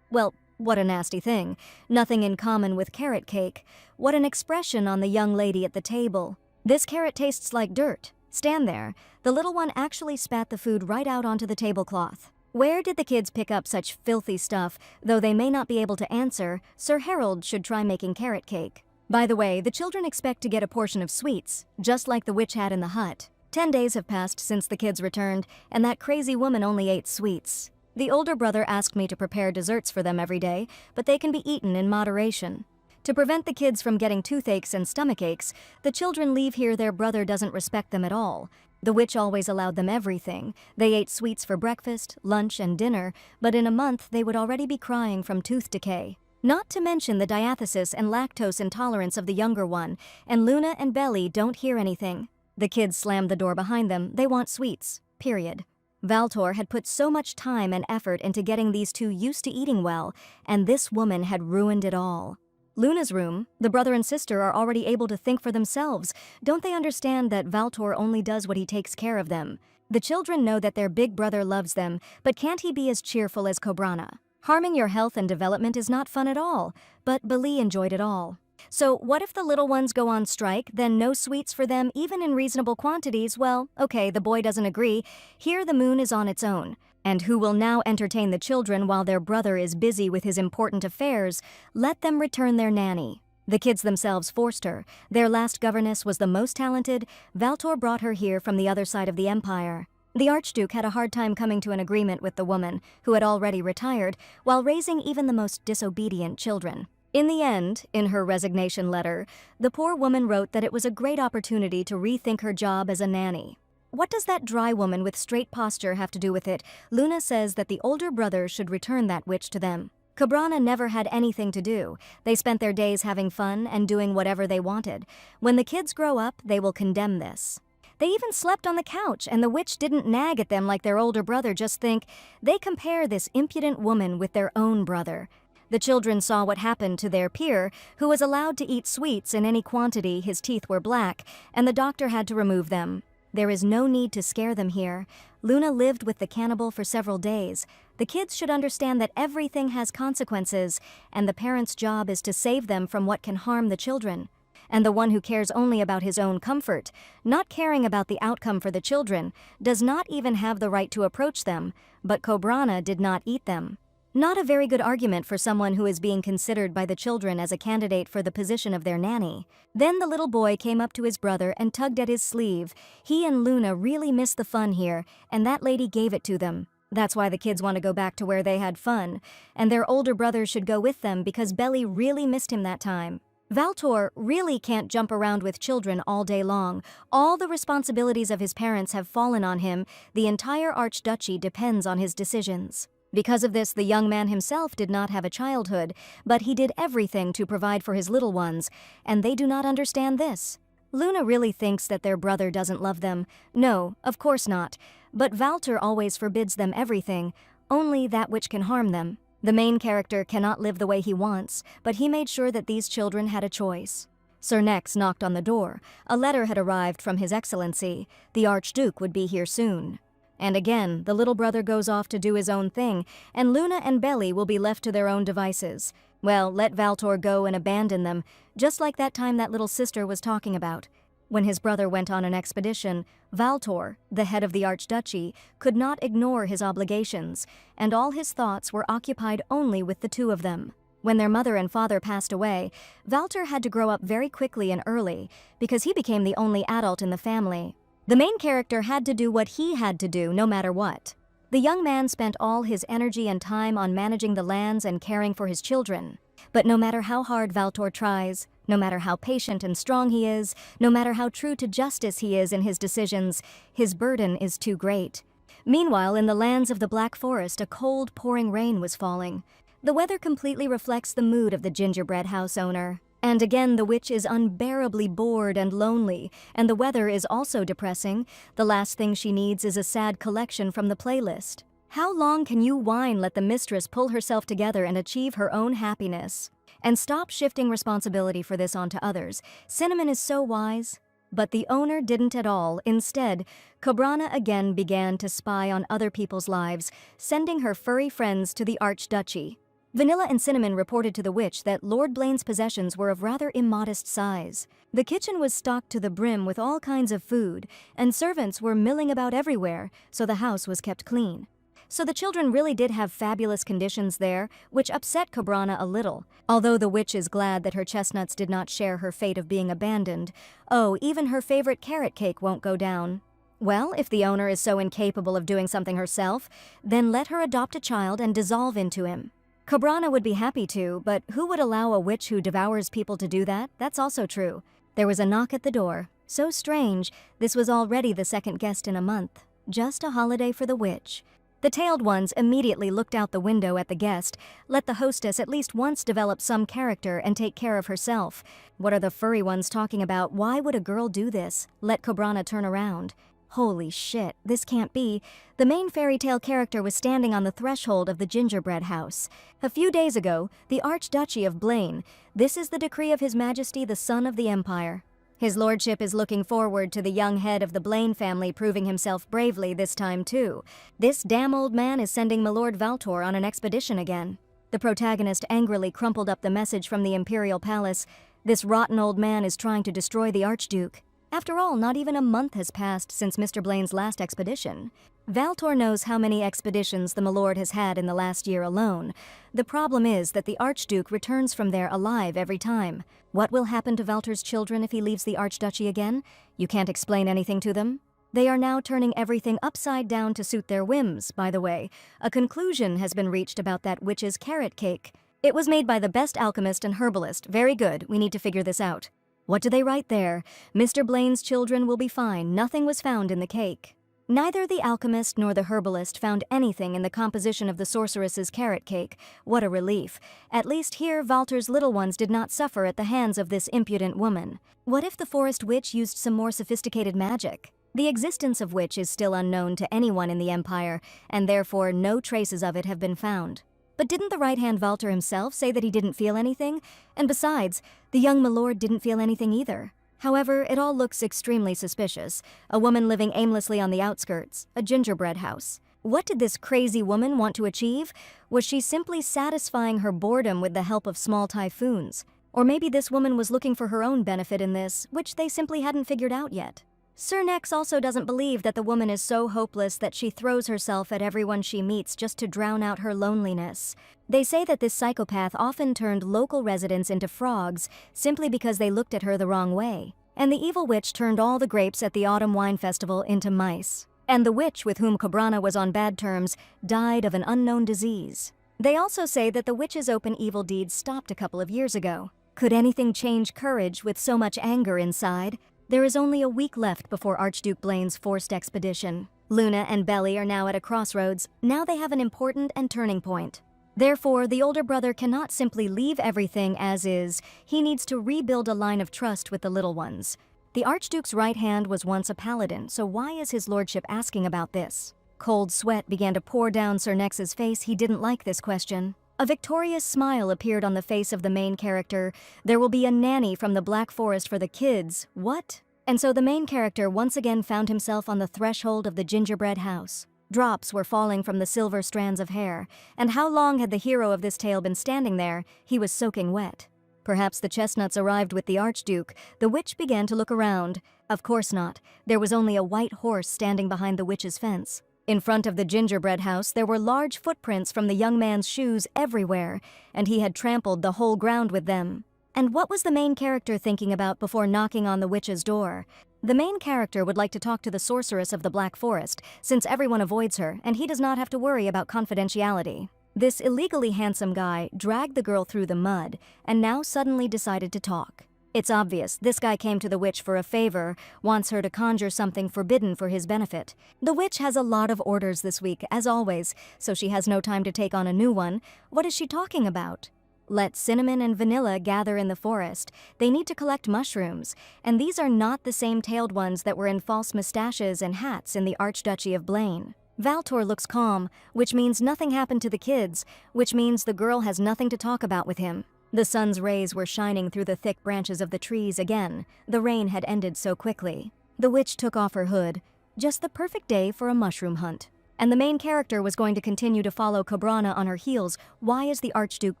Well, what a nasty thing. Nothing in common with carrot cake. What an expression on the young lady at the table. This carrot tastes like dirt. Stand there. The little one actually spat the food right out onto the tablecloth. Where did the kids pick up such filthy stuff? Though they may not be able to answer, Sir Harold should try making carrot cake. By the way, the children expect to get a portion of sweets, just like the witch had in the hut. 10 days have passed since the kids returned, and that crazy woman only ate sweets. The older brother asked me to prepare desserts for them every day, but they can be eaten in moderation. To prevent the kids from getting toothaches and stomachaches, the children leave here. Their brother doesn't respect them at all. The witch always allowed them everything. They ate sweets for breakfast, lunch, and dinner, but in a month they would already be crying from tooth decay. Not to mention the diathesis and lactose intolerance of the younger one, and Luna and Belly don't hear anything. The kids slammed the door behind them. They want sweets. Period. Valtor had put so much time and effort into getting these two used to eating well, and this woman had ruined it all. Luna's room, the brother and sister are already able to think for themselves. Don't they understand that Valtor only does what he takes care of them? The children know that their big brother loves them, but can't he be as cheerful as Cobrana? Harming your health and development is not fun at all, but Bali enjoyed it all. So what if the little ones go on strike, then no sweets for them even in reasonable quantities? Well, okay, the boy doesn't agree. Here the moon is on its own. And who will now entertain the children while their brother is busy with his important affairs? Let them return their nanny. The kids themselves forced her. Their last governess was the most talented. Valtor brought her here from the other side of the empire. The Archduke had a hard time coming to an agreement with the woman, who had already retired, while raising even the most disobedient children. In the end, in her resignation letter, the poor woman wrote that it was a great opportunity to rethink her job as a nanny. What does that dry woman with straight posture have to do with it? Luna says that the older brother should return that witch to them. Cobrana never had anything to do. They spent their days having fun and doing whatever they wanted. When the kids grow up, they will condemn this. They even slept on the couch, and the witch didn't nag at them like their older brother. Just think, they compare this impudent woman with their own brother. The children saw what happened to their peer, who was allowed to eat sweets in any quantity. His teeth were black, and the doctor had to remove them. There is no need to scare them here. Luna lived with the cannibal for several days. The kids should understand that everything has consequences, and the parent's job is to save them from what can harm the children. And the one who cares only about his own comfort, not caring about the outcome for the children, does not even have the right to approach them, but Cobrana did not eat them. Not a very good argument for someone who is being considered by the children as a candidate for the position of their nanny. Then the little boy came up to his brother and tugged at his sleeve. He and Luna really missed the fun here, and that lady gave it to them. That's why the kids want to go back to where they had fun, and their older brother should go with them because Belly really missed him that time. Valtor really can't jump around with children all day long. All the responsibilities of his parents have fallen on him. The entire archduchy depends on his decisions. Because of this, the young man himself did not have a childhood, but he did everything to provide for his little ones, and they do not understand this. Luna really thinks that their brother doesn't love them. No, of course not. But Valtor always forbids them everything, only that which can harm them. The main character cannot live the way he wants, but he made sure that these children had a choice. Sir Nex knocked on the door. A letter had arrived from His Excellency. The Archduke would be here soon. And again, the little brother goes off to do his own thing, and Luna and Belly will be left to their own devices. Well, let Valtor go and abandon them, just like that time that little sister was talking about. When his brother went on an expedition, Valtor, the head of the Archduchy, could not ignore his obligations, and all his thoughts were occupied only with the two of them. When their mother and father passed away, Valtor had to grow up very quickly and early, because he became the only adult in the family. The main character had to do what he had to do, no matter what. The young man spent all his energy and time on managing the lands and caring for his children. But no matter how hard Valtor tries, no matter how patient and strong he is, no matter how true to justice he is in his decisions, his burden is too great. Meanwhile, in the lands of the Black Forest, a cold, pouring rain was falling. The weather completely reflects the mood of the gingerbread house owner. And again, the witch is unbearably bored and lonely, and the weather is also depressing. The last thing she needs is a sad collection from the playlist. How long can you whine? Let the mistress pull herself together and achieve her own happiness. And stop shifting responsibility for this onto others. Cinnamon is so wise. But the owner didn't at all. Instead, Cobrana again began to spy on other people's lives, sending her furry friends to the Archduchy. Vanilla and Cinnamon reported to the witch that Lord Blaine's possessions were of rather immodest size. The kitchen was stocked to the brim with all kinds of food, and servants were milling about everywhere, so the house was kept clean. So the children really did have fabulous conditions there, which upset Cobrana a little. Although the witch is glad that her chestnuts did not share her fate of being abandoned. Oh, even her favorite carrot cake won't go down. Well, if the owner is so incapable of doing something herself, then let her adopt a child and dissolve into him. Cobrana would be happy to, but who would allow a witch who devours people to do that? That's also true. There was a knock at the door. So strange, this was already the second guest in a month. Just a holiday for the witch. The tailed ones immediately looked out the window at the guest. Let the hostess at least once develop some character and take care of herself. What are the furry ones talking about? Why would a girl do this? Let Cobrana turn around. Holy shit, this can't be. The main fairy tale character was standing on the threshold of the gingerbread house. A few days ago, the Archduchy of Blaine. This is the decree of His Majesty, the Son of the Empire. His lordship is looking forward to the young head of the Blaine family proving himself bravely this time too. This damn old man is sending Milord Valtor on an expedition again. The protagonist angrily crumpled up the message from the Imperial Palace. This rotten old man is trying to destroy the Archduke. After all, not even a month has passed since Mr. Blaine's last expedition. Valtor knows how many expeditions the Milord has had in the last year alone. The problem is that the Archduke returns from there alive every time. What will happen to Valtor's children if he leaves the Archduchy again? You can't explain anything to them? They are now turning everything upside down to suit their whims, by the way. A conclusion has been reached about that witch's carrot cake. It was made by the best alchemist and herbalist. Very good, we need to figure this out. What do they write there? Mr. Blaine's children will be fine. Nothing was found in the cake. Neither the alchemist nor the herbalist found anything in the composition of the sorceress's carrot cake. What a relief. At least here, Valtor's little ones did not suffer at the hands of this impudent woman. What if the forest witch used some more sophisticated magic? The existence of which is still unknown to anyone in the Empire, and therefore no traces of it have been found. But didn't the right-hand Valtor himself say that he didn't feel anything? And besides, the young milord didn't feel anything either. However, it all looks extremely suspicious. A woman living aimlessly on the outskirts, a gingerbread house. What did this crazy woman want to achieve? Was she simply satisfying her boredom with the help of small typhoons? Or maybe this woman was looking for her own benefit in this, which they simply hadn't figured out yet. Sir Nex also doesn't believe that the woman is so hopeless that she throws herself at everyone she meets just to drown out her loneliness. They say that this psychopath often turned local residents into frogs simply because they looked at her the wrong way. And the evil witch turned all the grapes at the Autumn Wine Festival into mice. And the witch with whom Cobrana was on bad terms died of an unknown disease. They also say that the witch's open evil deeds stopped a couple of years ago. Could anything change courage with so much anger inside? There is only a week left before Archduke Blaine's forced expedition. Luna and Belly are now at a crossroads. Now they have an important and turning point. Therefore, the older brother cannot simply leave everything as is. He needs to rebuild a line of trust with the little ones. The Archduke's right hand was once a paladin, so why is his lordship asking about this? Cold sweat began to pour down Sir Nex's face. He didn't like this question. A victorious smile appeared on the face of the main character. There will be a nanny from the Black Forest for the kids. What? And so the main character once again found himself on the threshold of the gingerbread house. Drops were falling from the silver strands of hair, and how long had the hero of this tale been standing there? He was soaking wet. Perhaps the chestnuts arrived with the Archduke. The witch began to look around. Of course not. There was only a white horse standing behind the witch's fence. In front of the gingerbread house, there were large footprints from the young man's shoes everywhere, and he had trampled the whole ground with them. And what was the main character thinking about before knocking on the witch's door? The main character would like to talk to the sorceress of the Black Forest, since everyone avoids her, and he does not have to worry about confidentiality. This illegally handsome guy dragged the girl through the mud, and now suddenly decided to talk. It's obvious, this guy came to the witch for a favor, wants her to conjure something forbidden for his benefit. The witch has a lot of orders this week, as always, so she has no time to take on a new one. What is she talking about? Let Cinnamon and Vanilla gather in the forest. They need to collect mushrooms, and these are not the same tailed ones that were in false mustaches and hats in the Archduchy of Blaine. Valtor looks calm, which means nothing happened to the kids, which means the girl has nothing to talk about with him. The sun's rays were shining through the thick branches of the trees again. The rain had ended so quickly. The witch took off her hood. Just the perfect day for a mushroom hunt. And the main character was going to continue to follow Cobrana on her heels. Why is the Archduke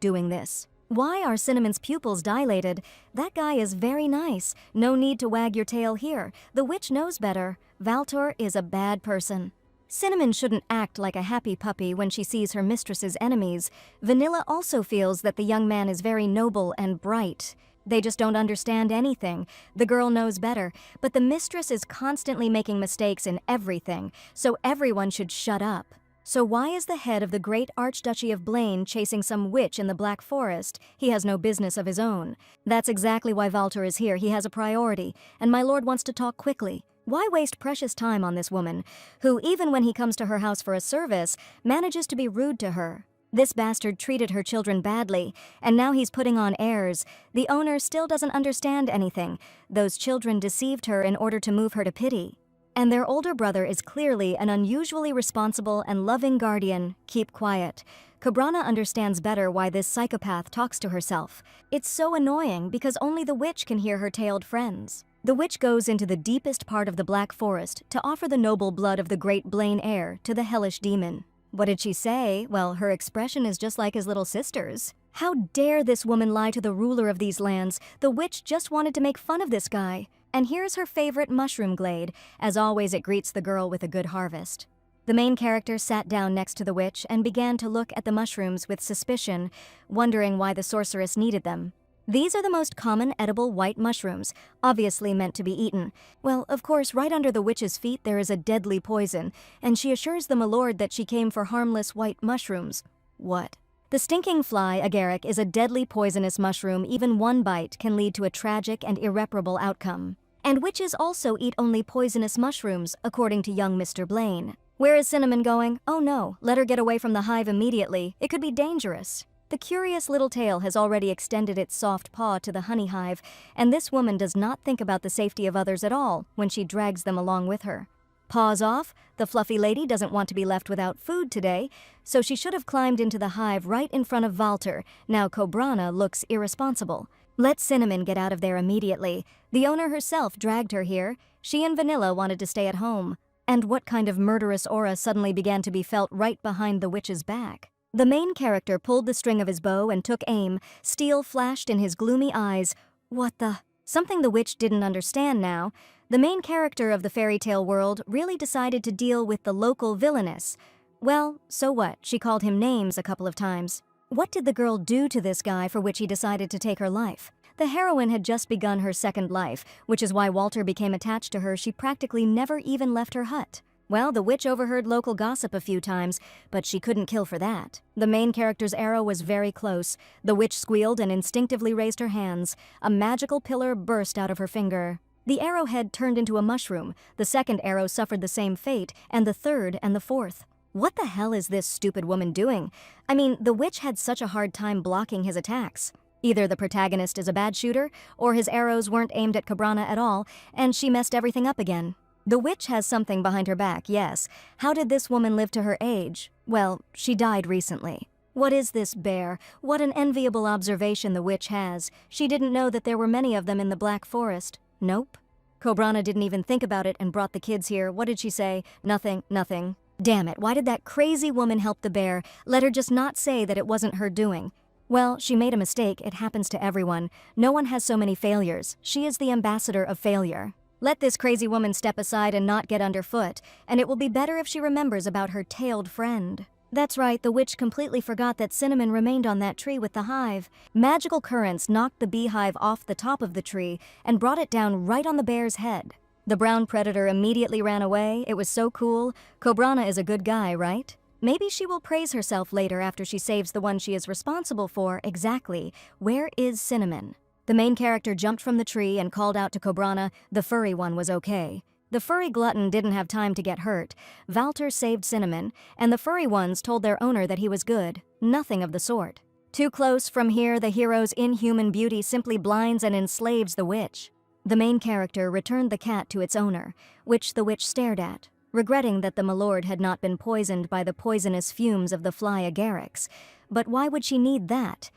doing this? Why are Cinnamon's pupils dilated? That guy is very nice. No need to wag your tail here. The witch knows better. Valtor is a bad person. Cinnamon shouldn't act like a happy puppy when she sees her mistress's enemies. Vanilla also feels that the young man is very noble and bright. They just don't understand anything. The girl knows better, but the mistress is constantly making mistakes in everything, so everyone should shut up. So why is the head of the great Archduchy of Blaine chasing some witch in the Black Forest? He has no business of his own. That's exactly why Valtor is here. He has a priority, and my lord wants to talk quickly. Why waste precious time on this woman, who, even when he comes to her house for a service, manages to be rude to her? This bastard treated her children badly, and now he's putting on airs. The owner still doesn't understand anything. Those children deceived her in order to move her to pity. And their older brother is clearly an unusually responsible and loving guardian. Keep quiet. Cobrana understands better why this psychopath talks to herself. It's so annoying because only the witch can hear her tailed friends. The witch goes into the deepest part of the Black Forest to offer the noble blood of the great Blaine heir to the hellish demon. What did she say? Well, her expression is just like his little sister's. How dare this woman lie to the ruler of these lands? The witch just wanted to make fun of this guy. And here's her favorite mushroom glade. As always, it greets the girl with a good harvest. The main character sat down next to the witch and began to look at the mushrooms with suspicion, wondering why the sorceress needed them. These are the most common edible white mushrooms, obviously meant to be eaten. Well, of course, right under the witch's feet there is a deadly poison, and she assures the milord that she came for harmless white mushrooms. What? The stinking fly agaric is a deadly poisonous mushroom. Even one bite can lead to a tragic and irreparable outcome. And witches also eat only poisonous mushrooms, according to young Mr. Blaine. Where is Cinnamon going? Oh no, let her get away from the hive immediately. It could be dangerous. The curious little tail has already extended its soft paw to the honey hive, and this woman does not think about the safety of others at all when she drags them along with her. Paws off, the fluffy lady doesn't want to be left without food today, so she should have climbed into the hive right in front of Valtor. Now Cobrana looks irresponsible. Let Cinnamon get out of there immediately. The owner herself dragged her here. She and Vanilla wanted to stay at home. And what kind of murderous aura suddenly began to be felt right behind the witch's back? The main character pulled the string of his bow and took aim. Steel flashed in his gloomy eyes. What the? Something the witch didn't understand now. The main character of the fairy tale world really decided to deal with the local villainess. Well, so what? She called him names a couple of times. What did the girl do to this guy for which he decided to take her life? The heroine had just begun her second life, which is why Walter became attached to her. She practically never even left her hut. Well, the witch overheard local gossip a few times, but she couldn't kill for that. The main character's arrow was very close. The witch squealed and instinctively raised her hands. A magical pillar burst out of her finger. The arrowhead turned into a mushroom. The second arrow suffered the same fate, and the third and the fourth. What the hell is this stupid woman doing? I mean, the witch had such a hard time blocking his attacks. Either the protagonist is a bad shooter, or his arrows weren't aimed at Cobrana at all, and she messed everything up again. The witch has something behind her back, yes. How did this woman live to her age? Well, she died recently. What is this bear? What an enviable observation the witch has. She didn't know that there were many of them in the Black Forest. Nope. Cobrana didn't even think about it and brought the kids here. What did she say? Nothing, nothing. Damn it, why did that crazy woman help the bear? Let her just not say that it wasn't her doing. Well, she made a mistake. It happens to everyone. No one has so many failures. She is the ambassador of failure. Let this crazy woman step aside and not get underfoot, and it will be better if she remembers about her tailed friend. That's right, the witch completely forgot that Cinnamon remained on that tree with the hive. Magical currents knocked the beehive off the top of the tree and brought it down right on the bear's head. The brown predator immediately ran away. It was so cool. Cobrana is a good guy, right? Maybe she will praise herself later after she saves the one she is responsible for. Exactly. Where is Cinnamon? The main character jumped from the tree and called out to Cobrana the furry one was okay. The furry glutton didn't have time to get hurt. Valter saved Cinnamon, and the furry ones told their owner that he was good. Nothing of the sort. Too close from here, the hero's inhuman beauty simply blinds and enslaves the witch. The main character returned the cat to its owner, which the witch stared at, regretting that the milord had not been poisoned by the poisonous fumes of the fly agarics. But why would she need that?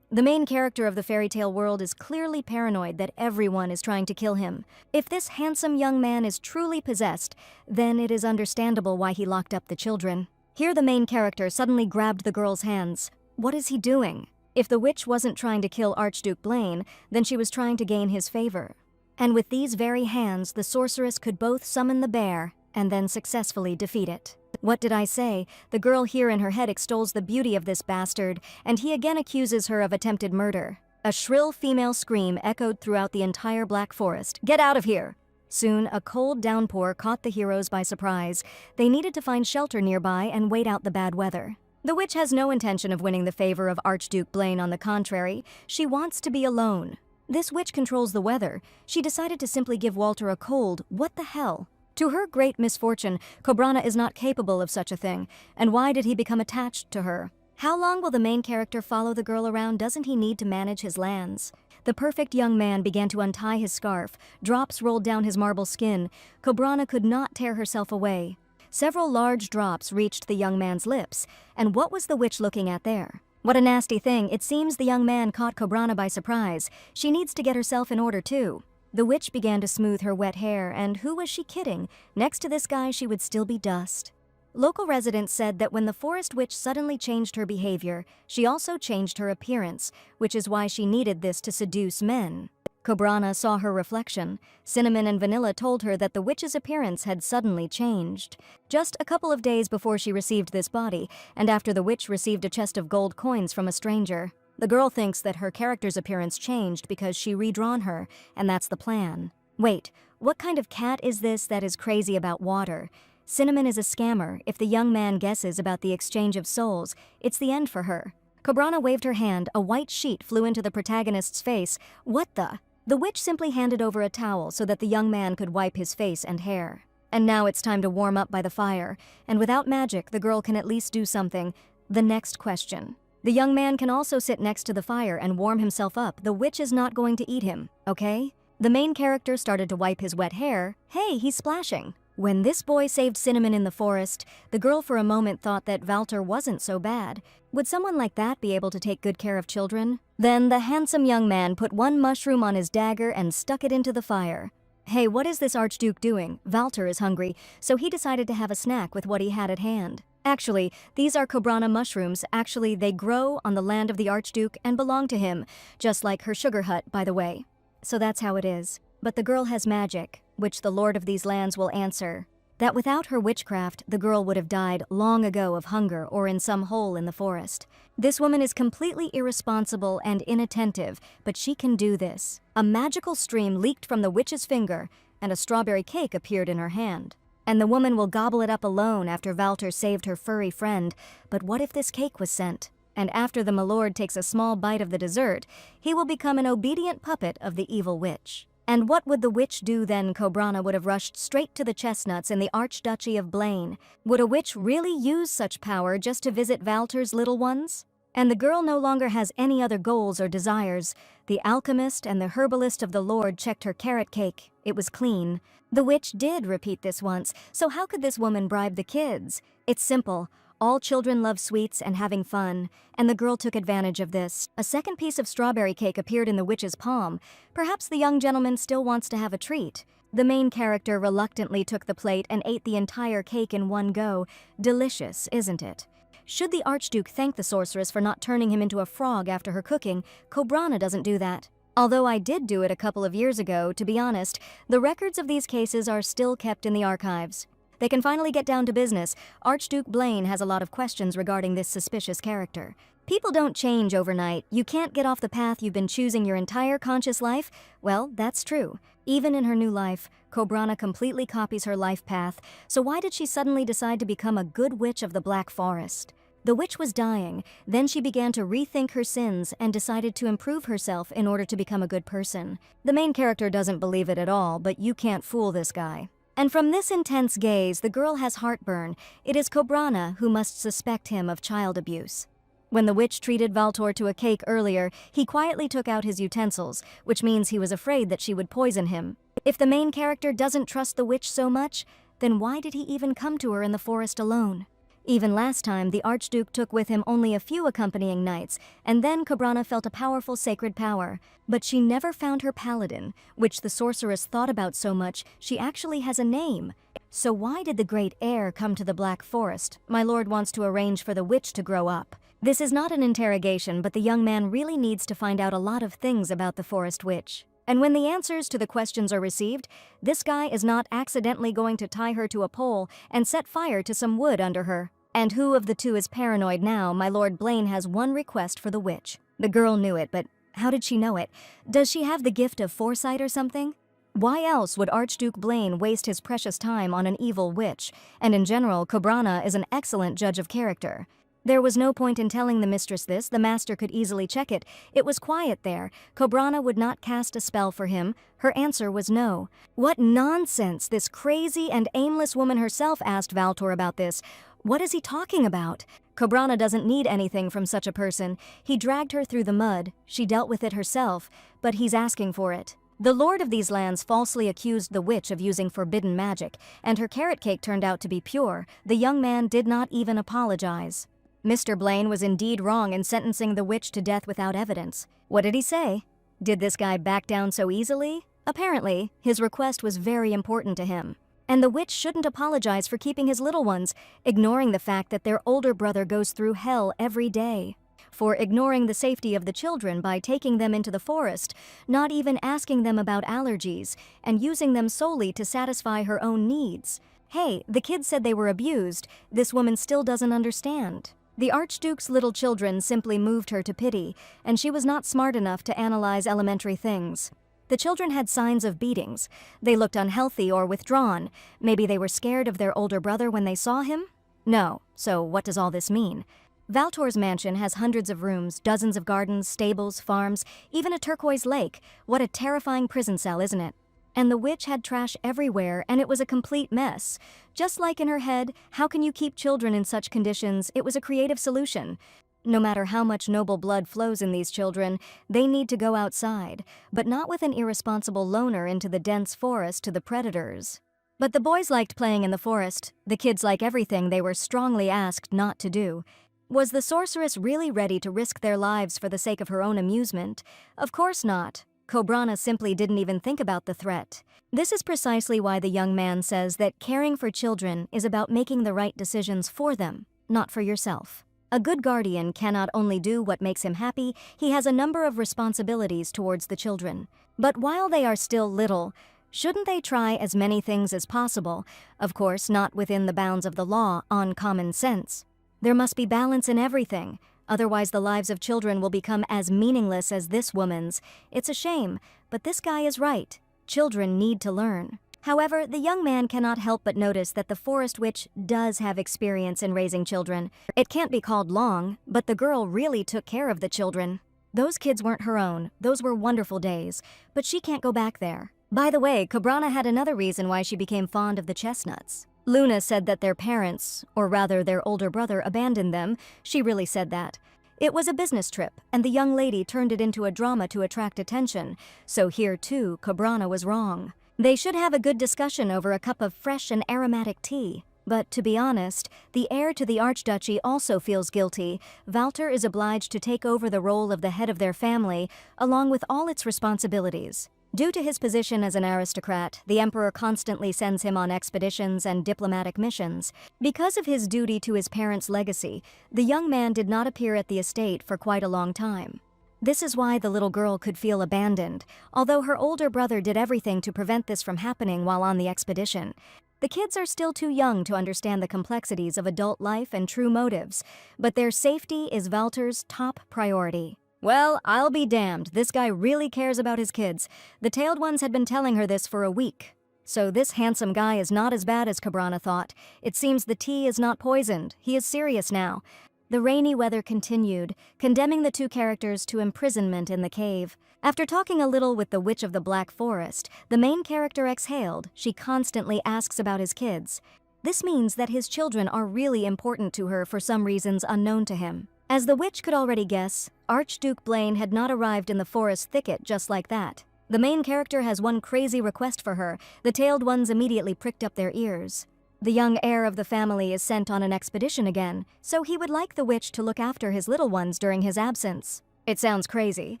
The main character of the fairy tale world is clearly paranoid that everyone is trying to kill him. If this handsome young man is truly possessed, then it is understandable why he locked up the children. Here the main character suddenly grabbed the girl's hands. What is he doing? If the witch wasn't trying to kill Archduke Blaine, then she was trying to gain his favor. And with these very hands, the sorceress could both summon the bear and then successfully defeat it. What did I say? The girl here in her head extols the beauty of this bastard, and he again accuses her of attempted murder. A shrill female scream echoed throughout the entire Black Forest. Get out of here! Soon, a cold downpour caught the heroes by surprise. They needed to find shelter nearby and wait out the bad weather. The witch has no intention of winning the favor of Archduke Blaine. On the contrary, she wants to be alone. This witch controls the weather. She decided to simply give Walter a cold. What the hell? To her great misfortune, Cobrana is not capable of such a thing. And why did he become attached to her? How long will the main character follow the girl around? Doesn't he need to manage his lands? The perfect young man began to untie his scarf. Drops rolled down his marble skin. Cobrana could not tear herself away. Several large drops reached the young man's lips. And what was the witch looking at there? What a nasty thing. It seems the young man caught Cobrana by surprise. She needs to get herself in order too. The witch began to smooth her wet hair, and who was she kidding? Next to this guy, she would still be dust. Local residents said that when the forest witch suddenly changed her behavior, she also changed her appearance, which is why she needed this to seduce men. Cobrana saw her reflection. Cinnamon and Vanilla told her that the witch's appearance had suddenly changed. Just a couple of days before she received this body, and after the witch received a chest of gold coins from a stranger. The girl thinks that her character's appearance changed because she redrawn her, and that's the plan. Wait, what kind of cat is this that is crazy about water? Cinnamon is a scammer. If the young man guesses about the exchange of souls, it's the end for her. Cobrana waved her hand. A white sheet flew into the protagonist's face. What the? The witch simply handed over a towel so that the young man could wipe his face and hair. And now it's time to warm up by the fire. And without magic, the girl can at least do something. The next question. The young man can also sit next to the fire and warm himself up. The witch is not going to eat him, okay? The main character started to wipe his wet hair. Hey, he's splashing. When this boy saved Cinnamon in the forest, the girl for a moment thought that Valter wasn't so bad. Would someone like that be able to take good care of children? Then the handsome young man put one mushroom on his dagger and stuck it into the fire. Hey, what is this Archduke doing? Valter is hungry, so he decided to have a snack with what he had at hand. Actually, these are Cobrana mushrooms. Actually, they grow on the land of the Archduke and belong to him, just like her sugar hut, by the way. So that's how it is. But the girl has magic, which the lord of these lands will answer. That without her witchcraft, the girl would have died long ago of hunger or in some hole in the forest. This woman is completely irresponsible and inattentive, but she can do this. A magical stream leaked from the witch's finger, and a strawberry cake appeared in her hand. And the woman will gobble it up alone after Valter saved her furry friend. But what if this cake was sent? And after the milord takes a small bite of the dessert, he will become an obedient puppet of the evil witch. And what would the witch do then? Cobrana would have rushed straight to the chestnuts in the Archduchy of Blaine. Would a witch really use such power just to visit Valter's little ones? And the girl no longer has any other goals or desires. The alchemist and the herbalist of the Lord checked her carrot cake. It was clean. The witch did repeat this once, so how could this woman bribe the kids? It's simple. All children love sweets and having fun, and the girl took advantage of this. A second piece of strawberry cake appeared in the witch's palm. Perhaps the young gentleman still wants to have a treat. The main character reluctantly took the plate and ate the entire cake in one go. Delicious, isn't it? Should the Archduke thank the sorceress for not turning him into a frog after her cooking, Cobrana doesn't do that. Although I did do it a couple of years ago, to be honest, the records of these cases are still kept in the archives. They can finally get down to business. Archduke Blaine has a lot of questions regarding this suspicious character. People don't change overnight. You can't get off the path you've been choosing your entire conscious life. Well, that's true. Even in her new life, Cobrana completely copies her life path, so why did she suddenly decide to become a good witch of the Black Forest? The witch was dying, then she began to rethink her sins and decided to improve herself in order to become a good person. The main character doesn't believe it at all, but you can't fool this guy. And from this intense gaze, the girl has heartburn. It is Cobrana who must suspect him of child abuse. When the witch treated Valtor to a cake earlier, he quietly took out his utensils, which means he was afraid that she would poison him. If the main character doesn't trust the witch so much, then why did he even come to her in the forest alone? Even last time, the Archduke took with him only a few accompanying knights, and then Cobrana felt a powerful sacred power. But she never found her paladin, which the sorceress thought about so much she actually has a name. So why did the great heir come to the Black Forest? My lord wants to arrange for the witch to grow up. This is not an interrogation, but the young man really needs to find out a lot of things about the forest witch. And when the answers to the questions are received, this guy is not accidentally going to tie her to a pole and set fire to some wood under her. And who of the two is paranoid now? My lord Blaine has one request for the witch. The girl knew it, but how did she know it? Does she have the gift of foresight or something? Why else would Archduke Blaine waste his precious time on an evil witch? And in general, Cobrana is an excellent judge of character. There was no point in telling the mistress this. The master could easily check it. It was quiet there. Cobrana would not cast a spell for him. Her answer was no. What nonsense! This crazy and aimless woman herself asked Valtor about this. What is he talking about? Cobrana doesn't need anything from such a person. He dragged her through the mud. She dealt with it herself, but he's asking for it. The lord of these lands falsely accused the witch of using forbidden magic, and her carrot cake turned out to be pure. The young man did not even apologize. Mr. Blaine was indeed wrong in sentencing the witch to death without evidence. What did he say? Did this guy back down so easily? Apparently, his request was very important to him. And the witch shouldn't apologize for keeping his little ones, ignoring the fact that their older brother goes through hell every day. For ignoring the safety of the children by taking them into the forest, not even asking them about allergies, and using them solely to satisfy her own needs. Hey, the kids said they were abused. This woman still doesn't understand. The Archduke's little children simply moved her to pity, and she was not smart enough to analyze elementary things. The children had signs of beatings. They looked unhealthy or withdrawn. Maybe they were scared of their older brother when they saw him? No. So what does all this mean? Valtor's mansion has hundreds of rooms, dozens of gardens, stables, farms, even a turquoise lake. What a terrifying prison cell, isn't it? And the witch had trash everywhere, and it was a complete mess. Just like in her head, how can you keep children in such conditions? It was a creative solution. No matter how much noble blood flows in these children, they need to go outside, but not with an irresponsible loner into the dense forest to the predators. But the boys liked playing in the forest. The kids like everything they were strongly asked not to do. Was the sorceress really ready to risk their lives for the sake of her own amusement? Of course not. Cobrana simply didn't even think about the threat. This is precisely why the young man says that caring for children is about making the right decisions for them, not for yourself. A good guardian cannot only do what makes him happy, he has a number of responsibilities towards the children. But while they are still little, shouldn't they try as many things as possible? Of course, not within the bounds of the law, on common sense. There must be balance in everything. Otherwise, the lives of children will become as meaningless as this woman's. It's a shame, but this guy is right. Children need to learn. However, the young man cannot help but notice that the forest witch does have experience in raising children. It can't be called long, but the girl really took care of the children. Those kids weren't her own. Those were wonderful days, but she can't go back there. By the way, Cobrana had another reason why she became fond of the chestnuts. Luna said that their parents, or rather their older brother, abandoned them. She really said that. It was a business trip, and the young lady turned it into a drama to attract attention. So here, too, Cobrana was wrong. They should have a good discussion over a cup of fresh and aromatic tea. But to be honest, the heir to the archduchy also feels guilty. Valtor is obliged to take over the role of the head of their family, along with all its responsibilities. Due to his position as an aristocrat, the emperor constantly sends him on expeditions and diplomatic missions. Because of his duty to his parents' legacy, the young man did not appear at the estate for quite a long time. This is why the little girl could feel abandoned, although her older brother did everything to prevent this from happening while on the expedition. The kids are still too young to understand the complexities of adult life and true motives, but their safety is Valter's top priority. Well, I'll be damned, this guy really cares about his kids. The tailed ones had been telling her this for a week. So this handsome guy is not as bad as Cabrana thought. It seems the tea is not poisoned. He is serious now. The rainy weather continued, condemning the two characters to imprisonment in the cave. After talking a little with the Witch of the Black Forest, the main character exhaled. She constantly asks about his kids. This means that his children are really important to her for some reasons unknown to him. As the witch could already guess, Archduke Blaine had not arrived in the forest thicket just like that. The main character has one crazy request for her. The tailed ones immediately pricked up their ears. The young heir of the family is sent on an expedition again, so he would like the witch to look after his little ones during his absence. It sounds crazy,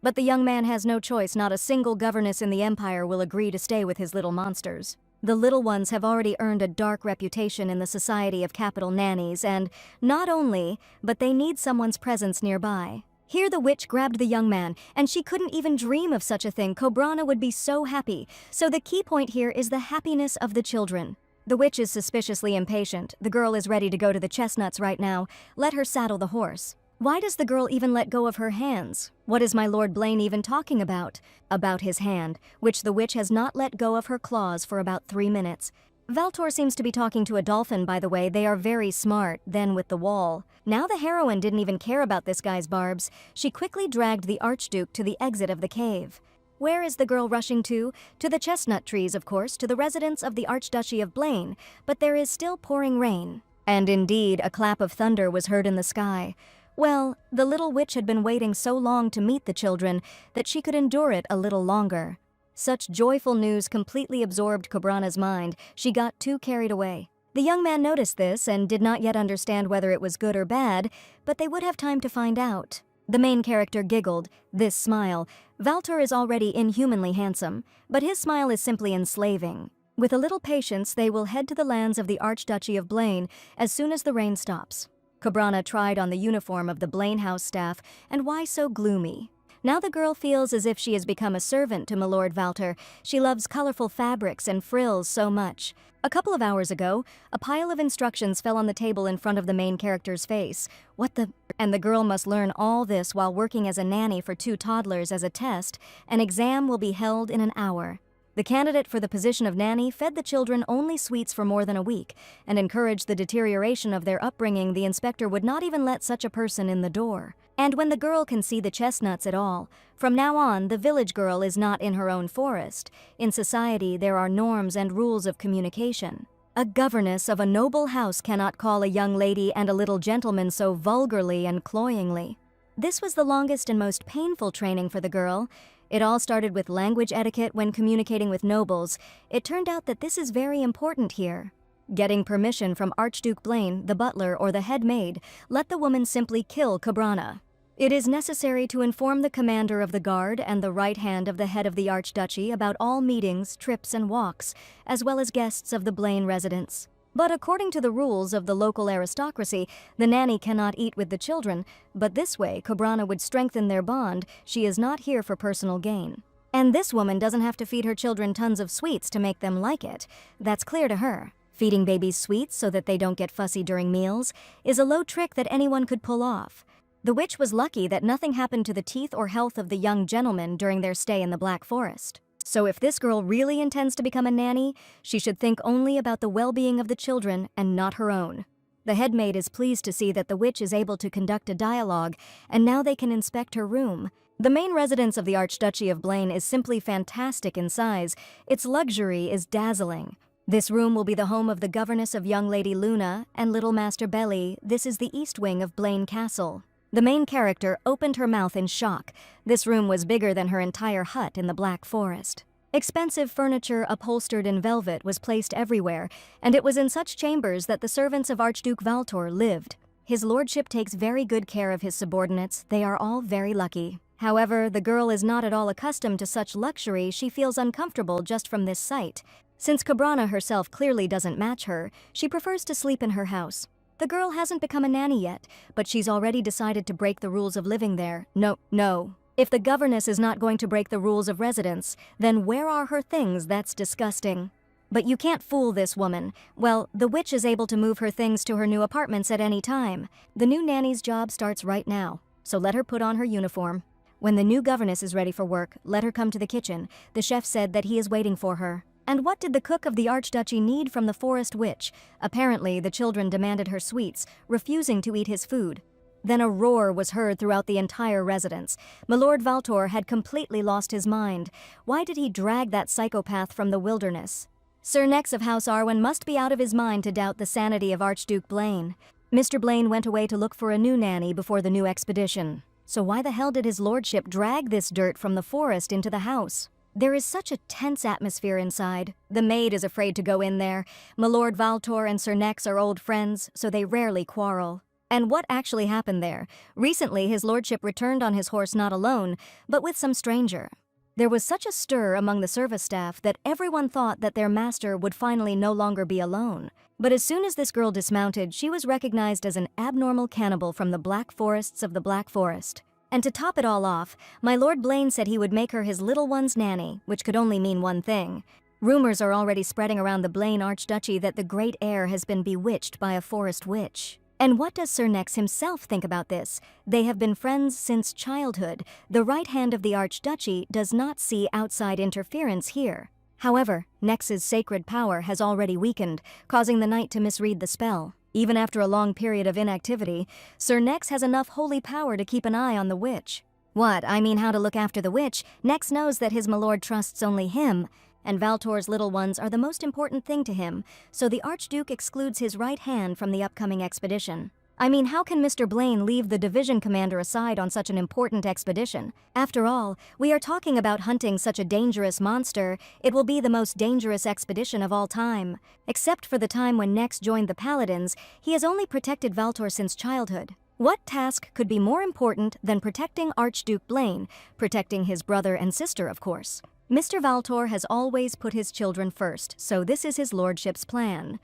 but the young man has no choice. Not a single governess in the empire will agree to stay with his little monsters. The little ones have already earned a dark reputation in the society of capital nannies, and not only, but they need someone's presence nearby. Here the witch grabbed the young man, and she couldn't even dream of such a thing. Cabrana would be so happy. So the key point here is the happiness of the children. The witch is suspiciously impatient. The girl is ready to go to the chestnuts right now. Let her saddle the horse. Why does the girl even let go of her hands? What is my Lord Blaine even talking about? About his hand, which the witch has not let go of her claws for about 3 minutes. Valtor seems to be talking to a dolphin, by the way. They are very smart, then with the wall. Now the heroine didn't even care about this guy's barbs. She quickly dragged the Archduke to the exit of the cave. Where is the girl rushing to? To the chestnut trees, of course, to the residence of the Archduchy of Blaine, but there is still pouring rain. And indeed, a clap of thunder was heard in the sky. Well, the little witch had been waiting so long to meet the children that she could endure it a little longer. Such joyful news completely absorbed Cabrana's mind. She got too carried away. The young man noticed this and did not yet understand whether it was good or bad, but they would have time to find out. The main character giggled. This smile. Valter is already inhumanly handsome, but his smile is simply enslaving. With a little patience, they will head to the lands of the Archduchy of Blaine as soon as the rain stops. Cabrana tried on the uniform of the Blaine house staff, and why so gloomy? Now the girl feels as if she has become a servant to Milord Valter. She loves colorful fabrics and frills so much. A couple of hours ago, a pile of instructions fell on the table in front of the main character's face. What the... And the girl must learn all this while working as a nanny for 2 toddlers as a test. An exam will be held in an hour. The candidate for the position of nanny fed the children only sweets for more than a week and encouraged the deterioration of their upbringing. The inspector would not even let such a person in the door. And when the girl can see the chestnuts at all, from now on, the village girl is not in her own forest. In society, there are norms and rules of communication. A governess of a noble house cannot call a young lady and a little gentleman so vulgarly and cloyingly. This was the longest and most painful training for the girl. It all started with language etiquette when communicating with nobles. It turned out that this is very important here. Getting permission from Archduke Blaine, the butler, or the head maid, let the woman simply kill Cabrana. It is necessary to inform the commander of the guard and the right hand of the head of the Archduchy about all meetings, trips, and walks, as well as guests of the Blaine residence. But according to the rules of the local aristocracy, the nanny cannot eat with the children, but this way Cabrana would strengthen their bond. She is not here for personal gain. And this woman doesn't have to feed her children tons of sweets to make them like it. That's clear to her. Feeding babies sweets so that they don't get fussy during meals is a low trick that anyone could pull off. The witch was lucky that nothing happened to the teeth or health of the young gentleman during their stay in the Black Forest. So if this girl really intends to become a nanny, she should think only about the well-being of the children and not her own. The head maid is pleased to see that the witch is able to conduct a dialogue, and now they can inspect her room. The main residence of the Archduchy of Blaine is simply fantastic in size. Its luxury is dazzling. This room will be the home of the governess of young Lady Luna and Little Master Belly. This is the east wing of Blaine Castle. The main character opened her mouth in shock. This room was bigger than her entire hut in the Black Forest. Expensive furniture upholstered in velvet was placed everywhere, and it was in such chambers that the servants of Archduke Valtor lived. His lordship takes very good care of his subordinates. They are all very lucky. However, the girl is not at all accustomed to such luxury. She feels uncomfortable just from this sight. Since Cobrana herself clearly doesn't match her, she prefers to sleep in her house. The girl hasn't become a nanny yet, but she's already decided to break the rules of living there. No. If the governess is not going to break the rules of residence, then where are her things? That's disgusting. But you can't fool this woman. Well, the witch is able to move her things to her new apartments at any time. The new nanny's job starts right now, so let her put on her uniform. When the new governess is ready for work, let her come to the kitchen. The chef said that he is waiting for her. And what did the cook of the Archduchy need from the forest witch? Apparently, the children demanded her sweets, refusing to eat his food. Then a roar was heard throughout the entire residence. Milord Valtor had completely lost his mind. Why did he drag that psychopath from the wilderness? Sir Nex of House Arwen must be out of his mind to doubt the sanity of Archduke Blaine. Mr. Blaine went away to look for a new nanny before the new expedition. So why the hell did his lordship drag this dirt from the forest into the house? There is such a tense atmosphere inside. The maid is afraid to go in there. Milord Valtor and Sir Nex are old friends, so they rarely quarrel. And what actually happened there? Recently, his lordship returned on his horse not alone, but with some stranger. There was such a stir among the service staff that everyone thought that their master would finally no longer be alone. But as soon as this girl dismounted, she was recognized as an abnormal cannibal from the Black Forests of the Black Forest. And to top it all off, my Lord Blaine said he would make her his little one's nanny, which could only mean one thing. Rumors are already spreading around the Blaine Archduchy that the great heir has been bewitched by a forest witch. And what does Sir Nex himself think about this? They have been friends since childhood. The right hand of the Archduchy does not see outside interference here. However, Nex's sacred power has already weakened, causing the knight to misread the spell. Even after a long period of inactivity, Sir Nex has enough holy power to keep an eye on the witch. What? I mean how to look after the witch. Nex knows that his milord trusts only him, and Valtor's little ones are the most important thing to him, so the Archduke excludes his right hand from the upcoming expedition. I mean, how can Mr. Blaine leave the division commander aside on such an important expedition? After all, we are talking about hunting such a dangerous monster. It will be the most dangerous expedition of all time. Except for the time when Nex joined the Paladins, he has only protected Valtor since childhood. What task could be more important than protecting Archduke Blaine, protecting his brother and sister, of course? Mr. Valtor has always put his children first, so this is his lordship's plan.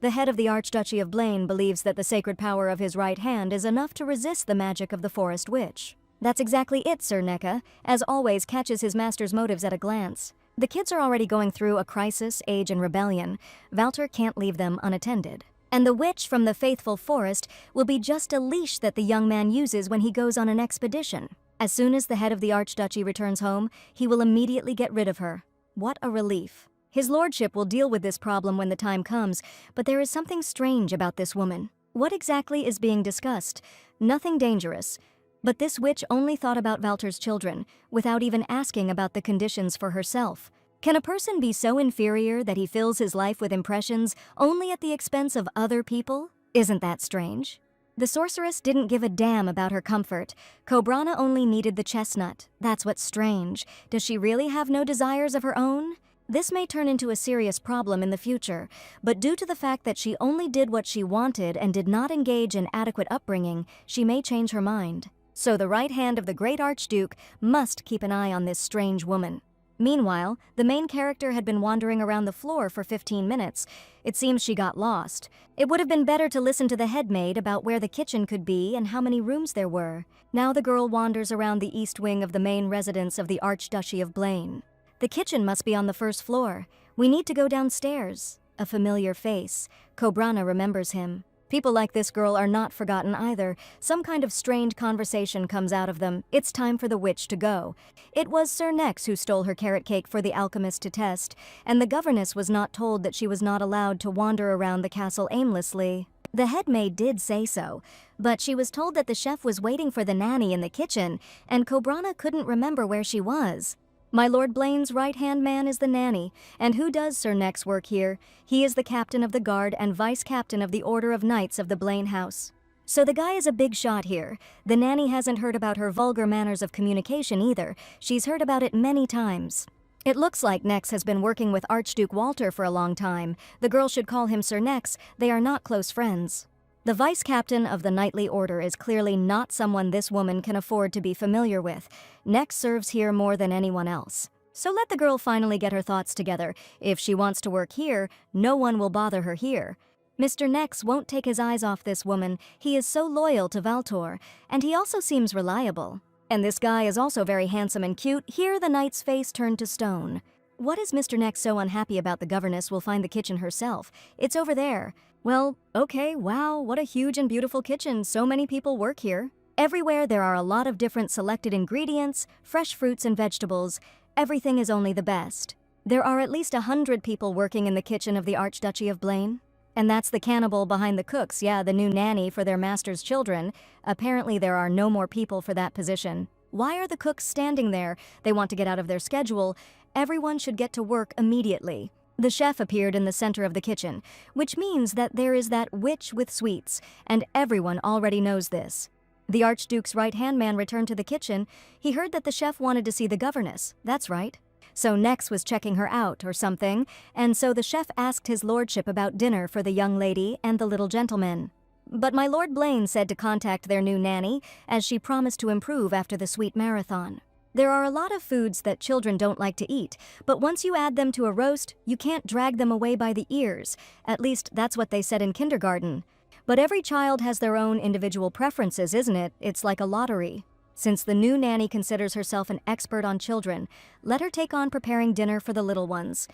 The head of the Archduchy of Blaine believes that the sacred power of his right hand is enough to resist the magic of the forest witch. That's exactly it, Sir Neca, as always catches his master's motives at a glance. The kids are already going through a crisis, age, and rebellion. Valtor can't leave them unattended. And the witch from the faithful forest will be just a leash that the young man uses when he goes on an expedition. As soon as the head of the Archduchy returns home, he will immediately get rid of her. What a relief. His lordship will deal with this problem when the time comes, but there is something strange about this woman. What exactly is being discussed? Nothing dangerous. But this witch only thought about Valtor's children, without even asking about the conditions for herself. Can a person be so inferior that he fills his life with impressions only at the expense of other people? Isn't that strange? The sorceress didn't give a damn about her comfort. Cobrana only needed the chestnut. That's what's strange. Does she really have no desires of her own? This may turn into a serious problem in the future, but due to the fact that she only did what she wanted and did not engage in adequate upbringing, she may change her mind. So the right hand of the great Archduke must keep an eye on this strange woman. Meanwhile, the main character had been wandering around the floor for 15 minutes. It seems she got lost. It would have been better to listen to the headmaid about where the kitchen could be and how many rooms there were. Now the girl wanders around the east wing of the main residence of the Archduchy of Blaine. The kitchen must be on the first floor. We need to go downstairs. A familiar face. Cobrana remembers him. People like this girl are not forgotten either. Some kind of strained conversation comes out of them. It's time for the witch to go. It was Sir Nex who stole her carrot cake for the alchemist to test, and the governess was not told that she was not allowed to wander around the castle aimlessly. The headmaid did say so, but she was told that the chef was waiting for the nanny in the kitchen, and Cobrana couldn't remember where she was. My Lord Blaine's right-hand man is the nanny, and who does Sir Nex work here? He is the captain of the guard and vice-captain of the Order of Knights of the Blaine House. So the guy is a big shot here. The nanny hasn't heard about her vulgar manners of communication either. She's heard about it many times. It looks like Nex has been working with Archduke Walter for a long time. The girl should call him Sir Nex. They are not close friends. The vice captain of the nightly order is clearly not someone this woman can afford to be familiar with. Nex serves here more than anyone else. So let the girl finally get her thoughts together. If she wants to work here, no one will bother her here. Mr. Nex won't take his eyes off this woman. He is so loyal to Valtor, and he also seems reliable. And this guy is also very handsome and cute. Here the knight's face turned to stone. What is Mr. Nex so unhappy about? The governess will find the kitchen herself. It's over there. Well, okay, wow, what a huge and beautiful kitchen. So many people work here. Everywhere there are a lot of different selected ingredients, fresh fruits and vegetables. Everything is only the best. There are at least 100 people working in the kitchen of the Archduchy of Blaine. And that's the cannibal behind the cooks, yeah, the new nanny for their master's children. Apparently there are no more people for that position. Why are the cooks standing there? They want to get out of their schedule. Everyone should get to work immediately. The chef appeared in the center of the kitchen, which means that there is that witch with sweets, and everyone already knows this. The Archduke's right-hand man returned to the kitchen. He heard that the chef wanted to see the governess. That's right. So Nex was checking her out or something, and so the chef asked his lordship about dinner for the young lady and the little gentleman. But my Lord Blaine said to contact their new nanny, as she promised to improve after the sweet marathon. There are a lot of foods that children don't like to eat, but once you add them to a roast, you can't drag them away by the ears. At least that's what they said in kindergarten. But every child has their own individual preferences, isn't it? It's like a lottery. Since the new nanny considers herself an expert on children, let her take on preparing dinner for the little ones.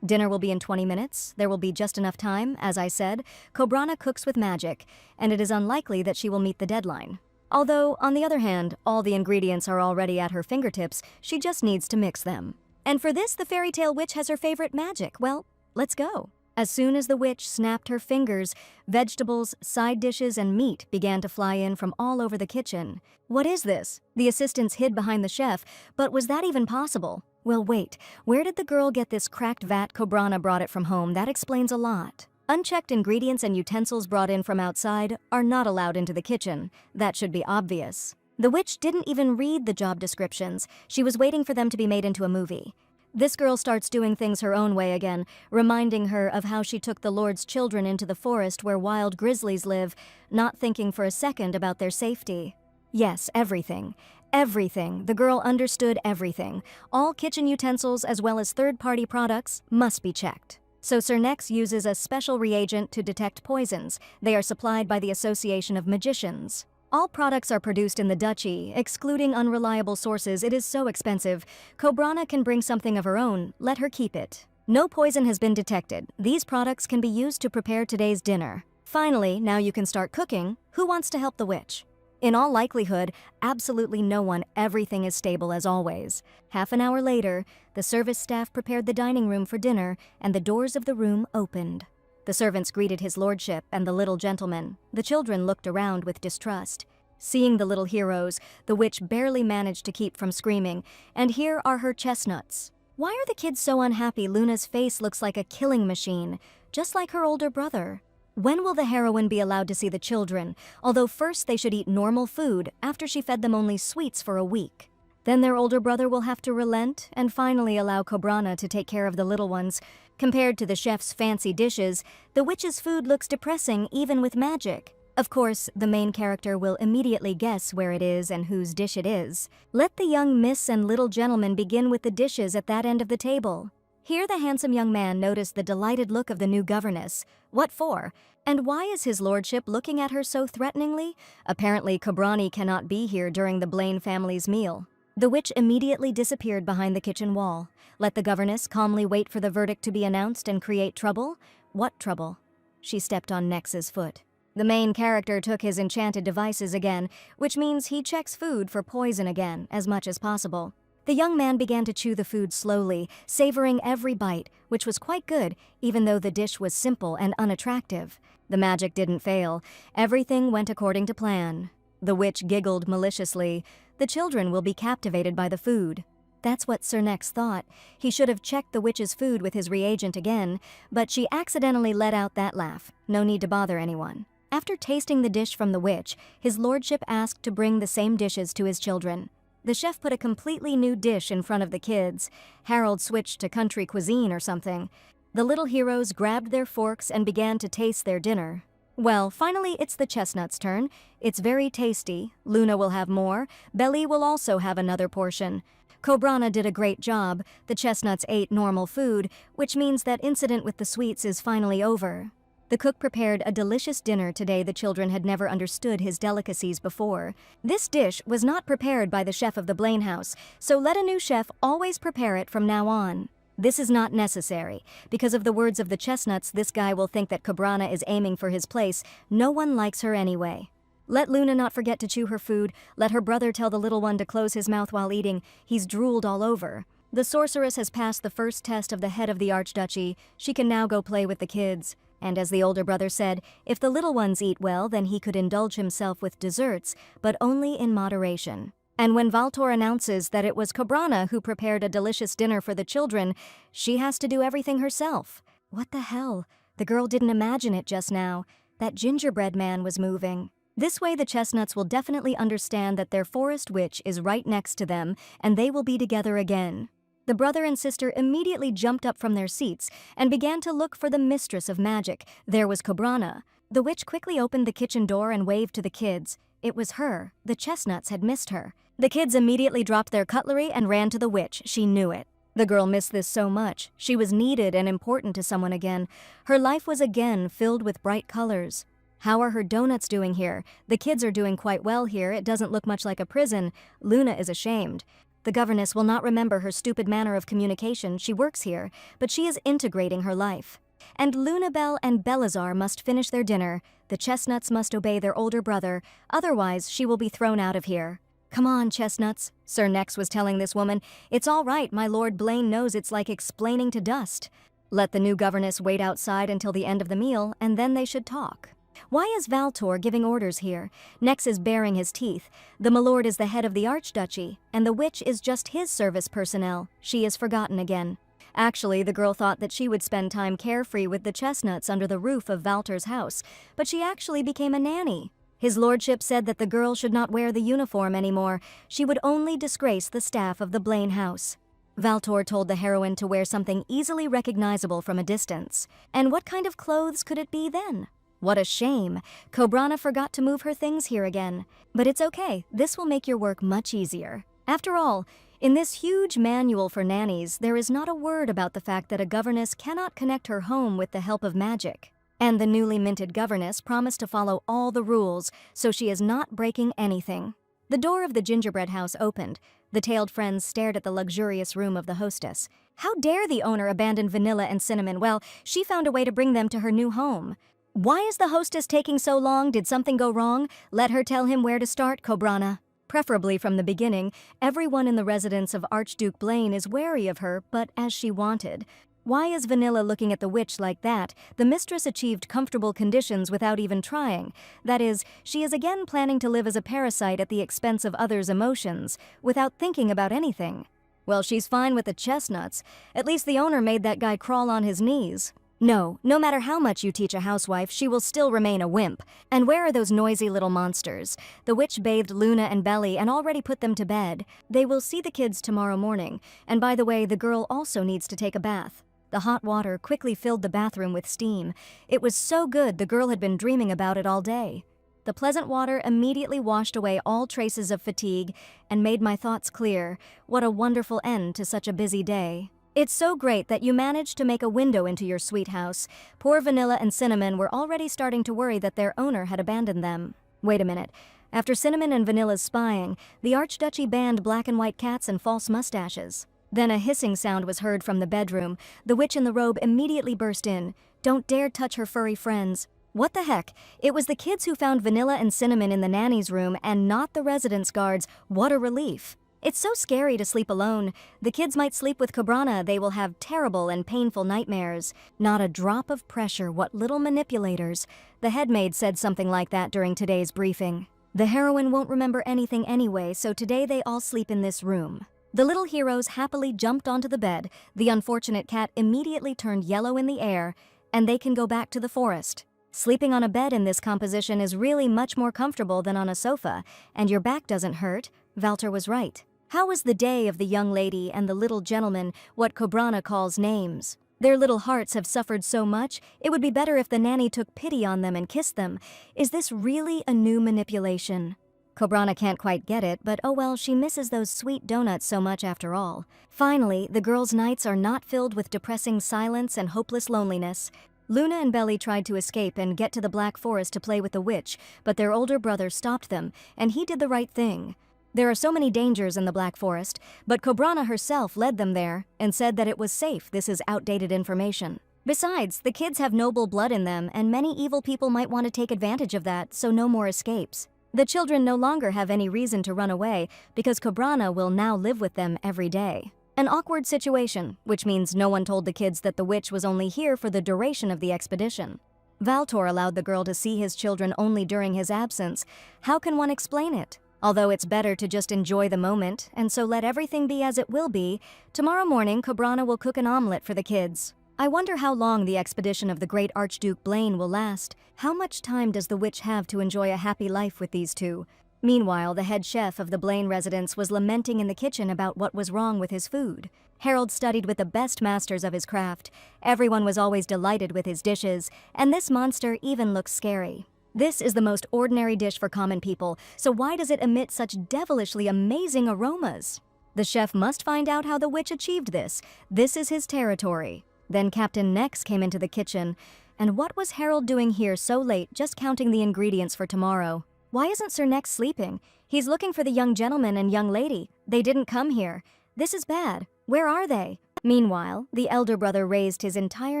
Dinner will be in 20 minutes. There will be just enough time. As I said, Cobrana cooks with magic, and it is unlikely that she will meet the deadline. Although, on the other hand, all the ingredients are already at her fingertips, she just needs to mix them. And for this, the fairy tale witch has her favorite magic. Well, let's go. As soon as the witch snapped her fingers, vegetables, side dishes, and meat began to fly in from all over the kitchen. What is this? The assistants hid behind the chef, but was that even possible? Well, wait, where did the girl get this cracked vat? Cobrana brought it from home. That explains a lot. Unchecked ingredients and utensils brought in from outside are not allowed into the kitchen. That should be obvious. The witch didn't even read the job descriptions. She was waiting for them to be made into a movie. This girl starts doing things her own way again, reminding her of how she took the Lord's children into the forest where wild grizzlies live, not thinking for a second about their safety. Yes, everything. Everything. The girl understood everything. All kitchen utensils as well as third-party products must be checked. So Sir Nex uses a special reagent to detect poisons. They are supplied by the Association of Magicians. All products are produced in the duchy, excluding unreliable sources. It is so expensive. Cobrana can bring something of her own. Let her keep it. No poison has been detected. These products can be used to prepare today's dinner. Finally, now you can start cooking. Who wants to help the witch? In all likelihood, absolutely no one. Everything is stable as always. Half an hour later, the service staff prepared the dining room for dinner, and the doors of the room opened. The servants greeted his lordship and the little gentleman. The children looked around with distrust. Seeing the little heroes, the witch barely managed to keep from screaming, and here are her chestnuts. Why are the kids so unhappy? Luna's face looks like a killing machine, just like her older brother. When will the heroine be allowed to see the children? Although first they should eat normal food after she fed them only sweets for a week. Then their older brother will have to relent and finally allow Cobrana to take care of the little ones. Compared to the chef's fancy dishes, the witch's food looks depressing even with magic. Of course, the main character will immediately guess where it is and whose dish it is. Let the young miss and little gentleman begin with the dishes at that end of the table. Here the handsome young man noticed the delighted look of the new governess. What for? And why is his lordship looking at her so threateningly? Apparently Cobrani cannot be here during the Blaine family's meal. The witch immediately disappeared behind the kitchen wall. Let the governess calmly wait for the verdict to be announced and create trouble? What trouble? She stepped on Nex's foot. The main character took his enchanted devices again, which means he checks food for poison again, as much as possible. The young man began to chew the food slowly, savoring every bite, which was quite good, even though the dish was simple and unattractive. The magic didn't fail. Everything went according to plan. The witch giggled maliciously. The children will be captivated by the food. That's what Sir Nex thought. He should have checked the witch's food with his reagent again, but she accidentally let out that laugh. No need to bother anyone. After tasting the dish from the witch, his lordship asked to bring the same dishes to his children. The chef put a completely new dish in front of the kids. Harold switched to country cuisine or something. The little heroes grabbed their forks and began to taste their dinner. Well, finally it's the chestnut's turn. It's very tasty. Luna will have more. Belly will also have another portion. Cobrana did a great job. The chestnuts ate normal food, which means that incident with the sweets is finally over. The cook prepared a delicious dinner today. The children had never understood his delicacies before. This dish was not prepared by the chef of the Blaine house, so let a new chef always prepare it from now on. This is not necessary. Because of the words of the chestnuts, this guy will think that Cobrana is aiming for his place. No one likes her anyway. Let Luna not forget to chew her food. Let her brother tell the little one to close his mouth while eating. He's drooled all over. The sorceress has passed the first test of the head of the archduchy. She can now go play with the kids. And as the older brother said, if the little ones eat well, then he could indulge himself with desserts, but only in moderation. And when Valtor announces that it was Cobrana who prepared a delicious dinner for the children, she has to do everything herself. What the hell? The girl didn't imagine it just now. That gingerbread man was moving. This way the chestnuts will definitely understand that their forest witch is right next to them, and they will be together again. The brother and sister immediately jumped up from their seats and began to look for the mistress of magic. There was Cobrana. The witch quickly opened the kitchen door and waved to the kids. It was her. The chestnuts had missed her. The kids immediately dropped their cutlery and ran to the witch. She knew it. The girl missed this so much. She was needed and important to someone again. Her life was again filled with bright colors. How are her donuts doing here? The kids are doing quite well here. It doesn't look much like a prison. Luna is ashamed. The governess will not remember her stupid manner of communication. She works here, but she is integrating her life. And Lunabelle and Belazar must finish their dinner. The chestnuts must obey their older brother, otherwise she will be thrown out of here. Come on, chestnuts, Sir Nex was telling this woman. It's all right, my Lord Blaine knows it's like explaining to dust. Let the new governess wait outside until the end of the meal, and then they should talk. Why is Valtor giving orders here? Nex is baring his teeth. The milord is the head of the archduchy, and the witch is just his service personnel. She is forgotten again. Actually, the girl thought that she would spend time carefree with the chestnuts under the roof of Valtor's house, but she actually became a nanny. His lordship said that the girl should not wear the uniform anymore. She would only disgrace the staff of the Blaine house. Valtor told the heroine to wear something easily recognizable from a distance. And what kind of clothes could it be then? What a shame. Cobrana forgot to move her things here again. But it's okay. This will make your work much easier. After all, in this huge manual for nannies, there is not a word about the fact that a governess cannot connect her home with the help of magic. And the newly minted governess promised to follow all the rules, so she is not breaking anything. The door of the gingerbread house opened. The tailed friends stared at the luxurious room of the hostess. How dare the owner abandon Vanilla and Cinnamon? Well, she found a way to bring them to her new home. Why is the hostess taking so long? Did something go wrong? Let her tell him where to start, Cobrana. Preferably from the beginning, everyone in the residence of Archduke Blaine is wary of her, but as she wanted. Why is Vanilla looking at the witch like that? The mistress achieved comfortable conditions without even trying. That is, she is again planning to live as a parasite at the expense of others' emotions, without thinking about anything. Well, she's fine with the chestnuts. At least the owner made that guy crawl on his knees. No matter how much you teach a housewife, she will still remain a wimp. And where are those noisy little monsters? The witch bathed Luna and Belly and already put them to bed. They will see the kids tomorrow morning. And by the way, the girl also needs to take a bath. The hot water quickly filled the bathroom with steam. It was so good the girl had been dreaming about it all day. The pleasant water immediately washed away all traces of fatigue and made my thoughts clear. What a wonderful end to such a busy day. It's so great that you managed to make a window into your sweet house. Poor Vanilla and Cinnamon were already starting to worry that their owner had abandoned them. Wait a minute. After Cinnamon and Vanilla's spying, the Archduchy banned black and white cats and false mustaches. Then a hissing sound was heard from the bedroom. The witch in the robe immediately burst in. Don't dare touch her furry friends. What the heck? It was the kids who found Vanilla and Cinnamon in the nanny's room and not the residence guards. What a relief. It's so scary to sleep alone. The kids might sleep with Cobrana. They will have terrible and painful nightmares. Not a drop of pressure. What little manipulators. The headmaid said something like that during today's briefing. The heroine won't remember anything anyway, so today they all sleep in this room. The little heroes happily jumped onto the bed. The unfortunate cat immediately turned yellow in the air, and they can go back to the forest. Sleeping on a bed in this composition is really much more comfortable than on a sofa, and your back doesn't hurt. Valtor was right. How was the day of the young lady and the little gentleman, what Cobrana calls names? Their little hearts have suffered so much, it would be better if the nanny took pity on them and kissed them. Is this really a new manipulation? Cobrana can't quite get it, but oh well, she misses those sweet donuts so much after all. Finally, the girls' nights are not filled with depressing silence and hopeless loneliness. Luna and Belly tried to escape and get to the Black Forest to play with the witch, but their older brother stopped them, and he did the right thing. There are so many dangers in the Black Forest, but Cobrana herself led them there and said that it was safe. This is outdated information. Besides, the kids have noble blood in them, and many evil people might want to take advantage of that, so no more escapes. The children no longer have any reason to run away because Cobrana will now live with them every day. An awkward situation, which means no one told the kids that the witch was only here for the duration of the expedition. Valtor allowed the girl to see his children only during his absence. How can one explain it? Although it's better to just enjoy the moment, and so let everything be as it will be, tomorrow morning Cobrana will cook an omelet for the kids. I wonder how long the expedition of the great Archduke Blaine will last. How much time does the witch have to enjoy a happy life with these two? Meanwhile, the head chef of the Blaine residence was lamenting in the kitchen about what was wrong with his food. Harold studied with the best masters of his craft. Everyone was always delighted with his dishes, and this monster even looks scary. This is the most ordinary dish for common people, so why does it emit such devilishly amazing aromas? The chef must find out how the witch achieved this. This is his territory. Then Captain Nex came into the kitchen. And what was Harold doing here so late, just counting the ingredients for tomorrow? Why isn't Sir Nex sleeping? He's looking for the young gentleman and young lady. They didn't come here. This is bad. Where are they? Meanwhile, the elder brother raised his entire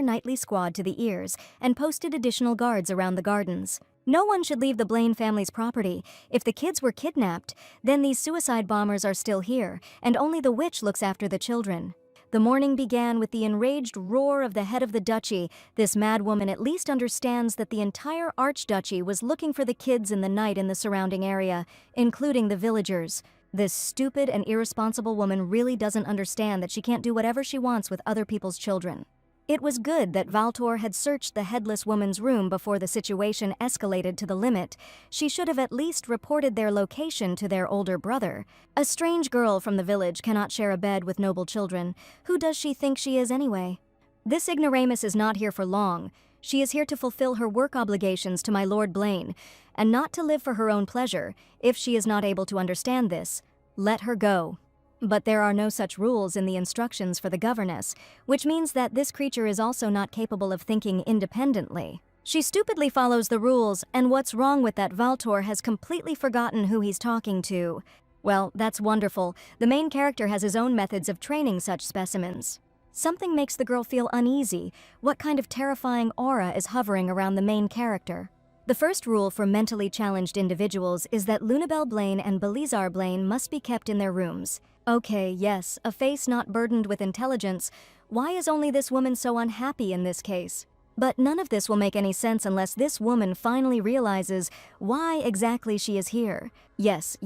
nightly squad to the ears and posted additional guards around the gardens. No one should leave the Blaine family's property. If the kids were kidnapped, then these suicide bombers are still here, and only the witch looks after the children. The morning began with the enraged roar of the head of the duchy. This mad woman at least understands that the entire archduchy was looking for the kids in the night in the surrounding area, including the villagers. This stupid and irresponsible woman really doesn't understand that she can't do whatever she wants with other people's children. It was good that Valtor had searched the headless woman's room before the situation escalated to the limit. She should have at least reported their location to their older brother. A strange girl from the village cannot share a bed with noble children. Who does she think she is anyway? This ignoramus is not here for long. She is here to fulfill her work obligations to my Lord Blaine, and not to live for her own pleasure. If she is not able to understand this, let her go. But there are no such rules in the instructions for the governess, which means that this creature is also not capable of thinking independently. She stupidly follows the rules, and what's wrong with that Valtor has completely forgotten who he's talking to. Well, that's wonderful. The main character has his own methods of training such specimens. Something makes the girl feel uneasy. What kind of terrifying aura is hovering around the main character? The first rule for mentally challenged individuals is that Lunabelle Blaine and Belizar Blaine must be kept in their rooms. Okay, yes, a face not burdened with intelligence. Why is only this woman so unhappy in this case? But none of this will make any sense unless this woman finally realizes why exactly she is here. Yes,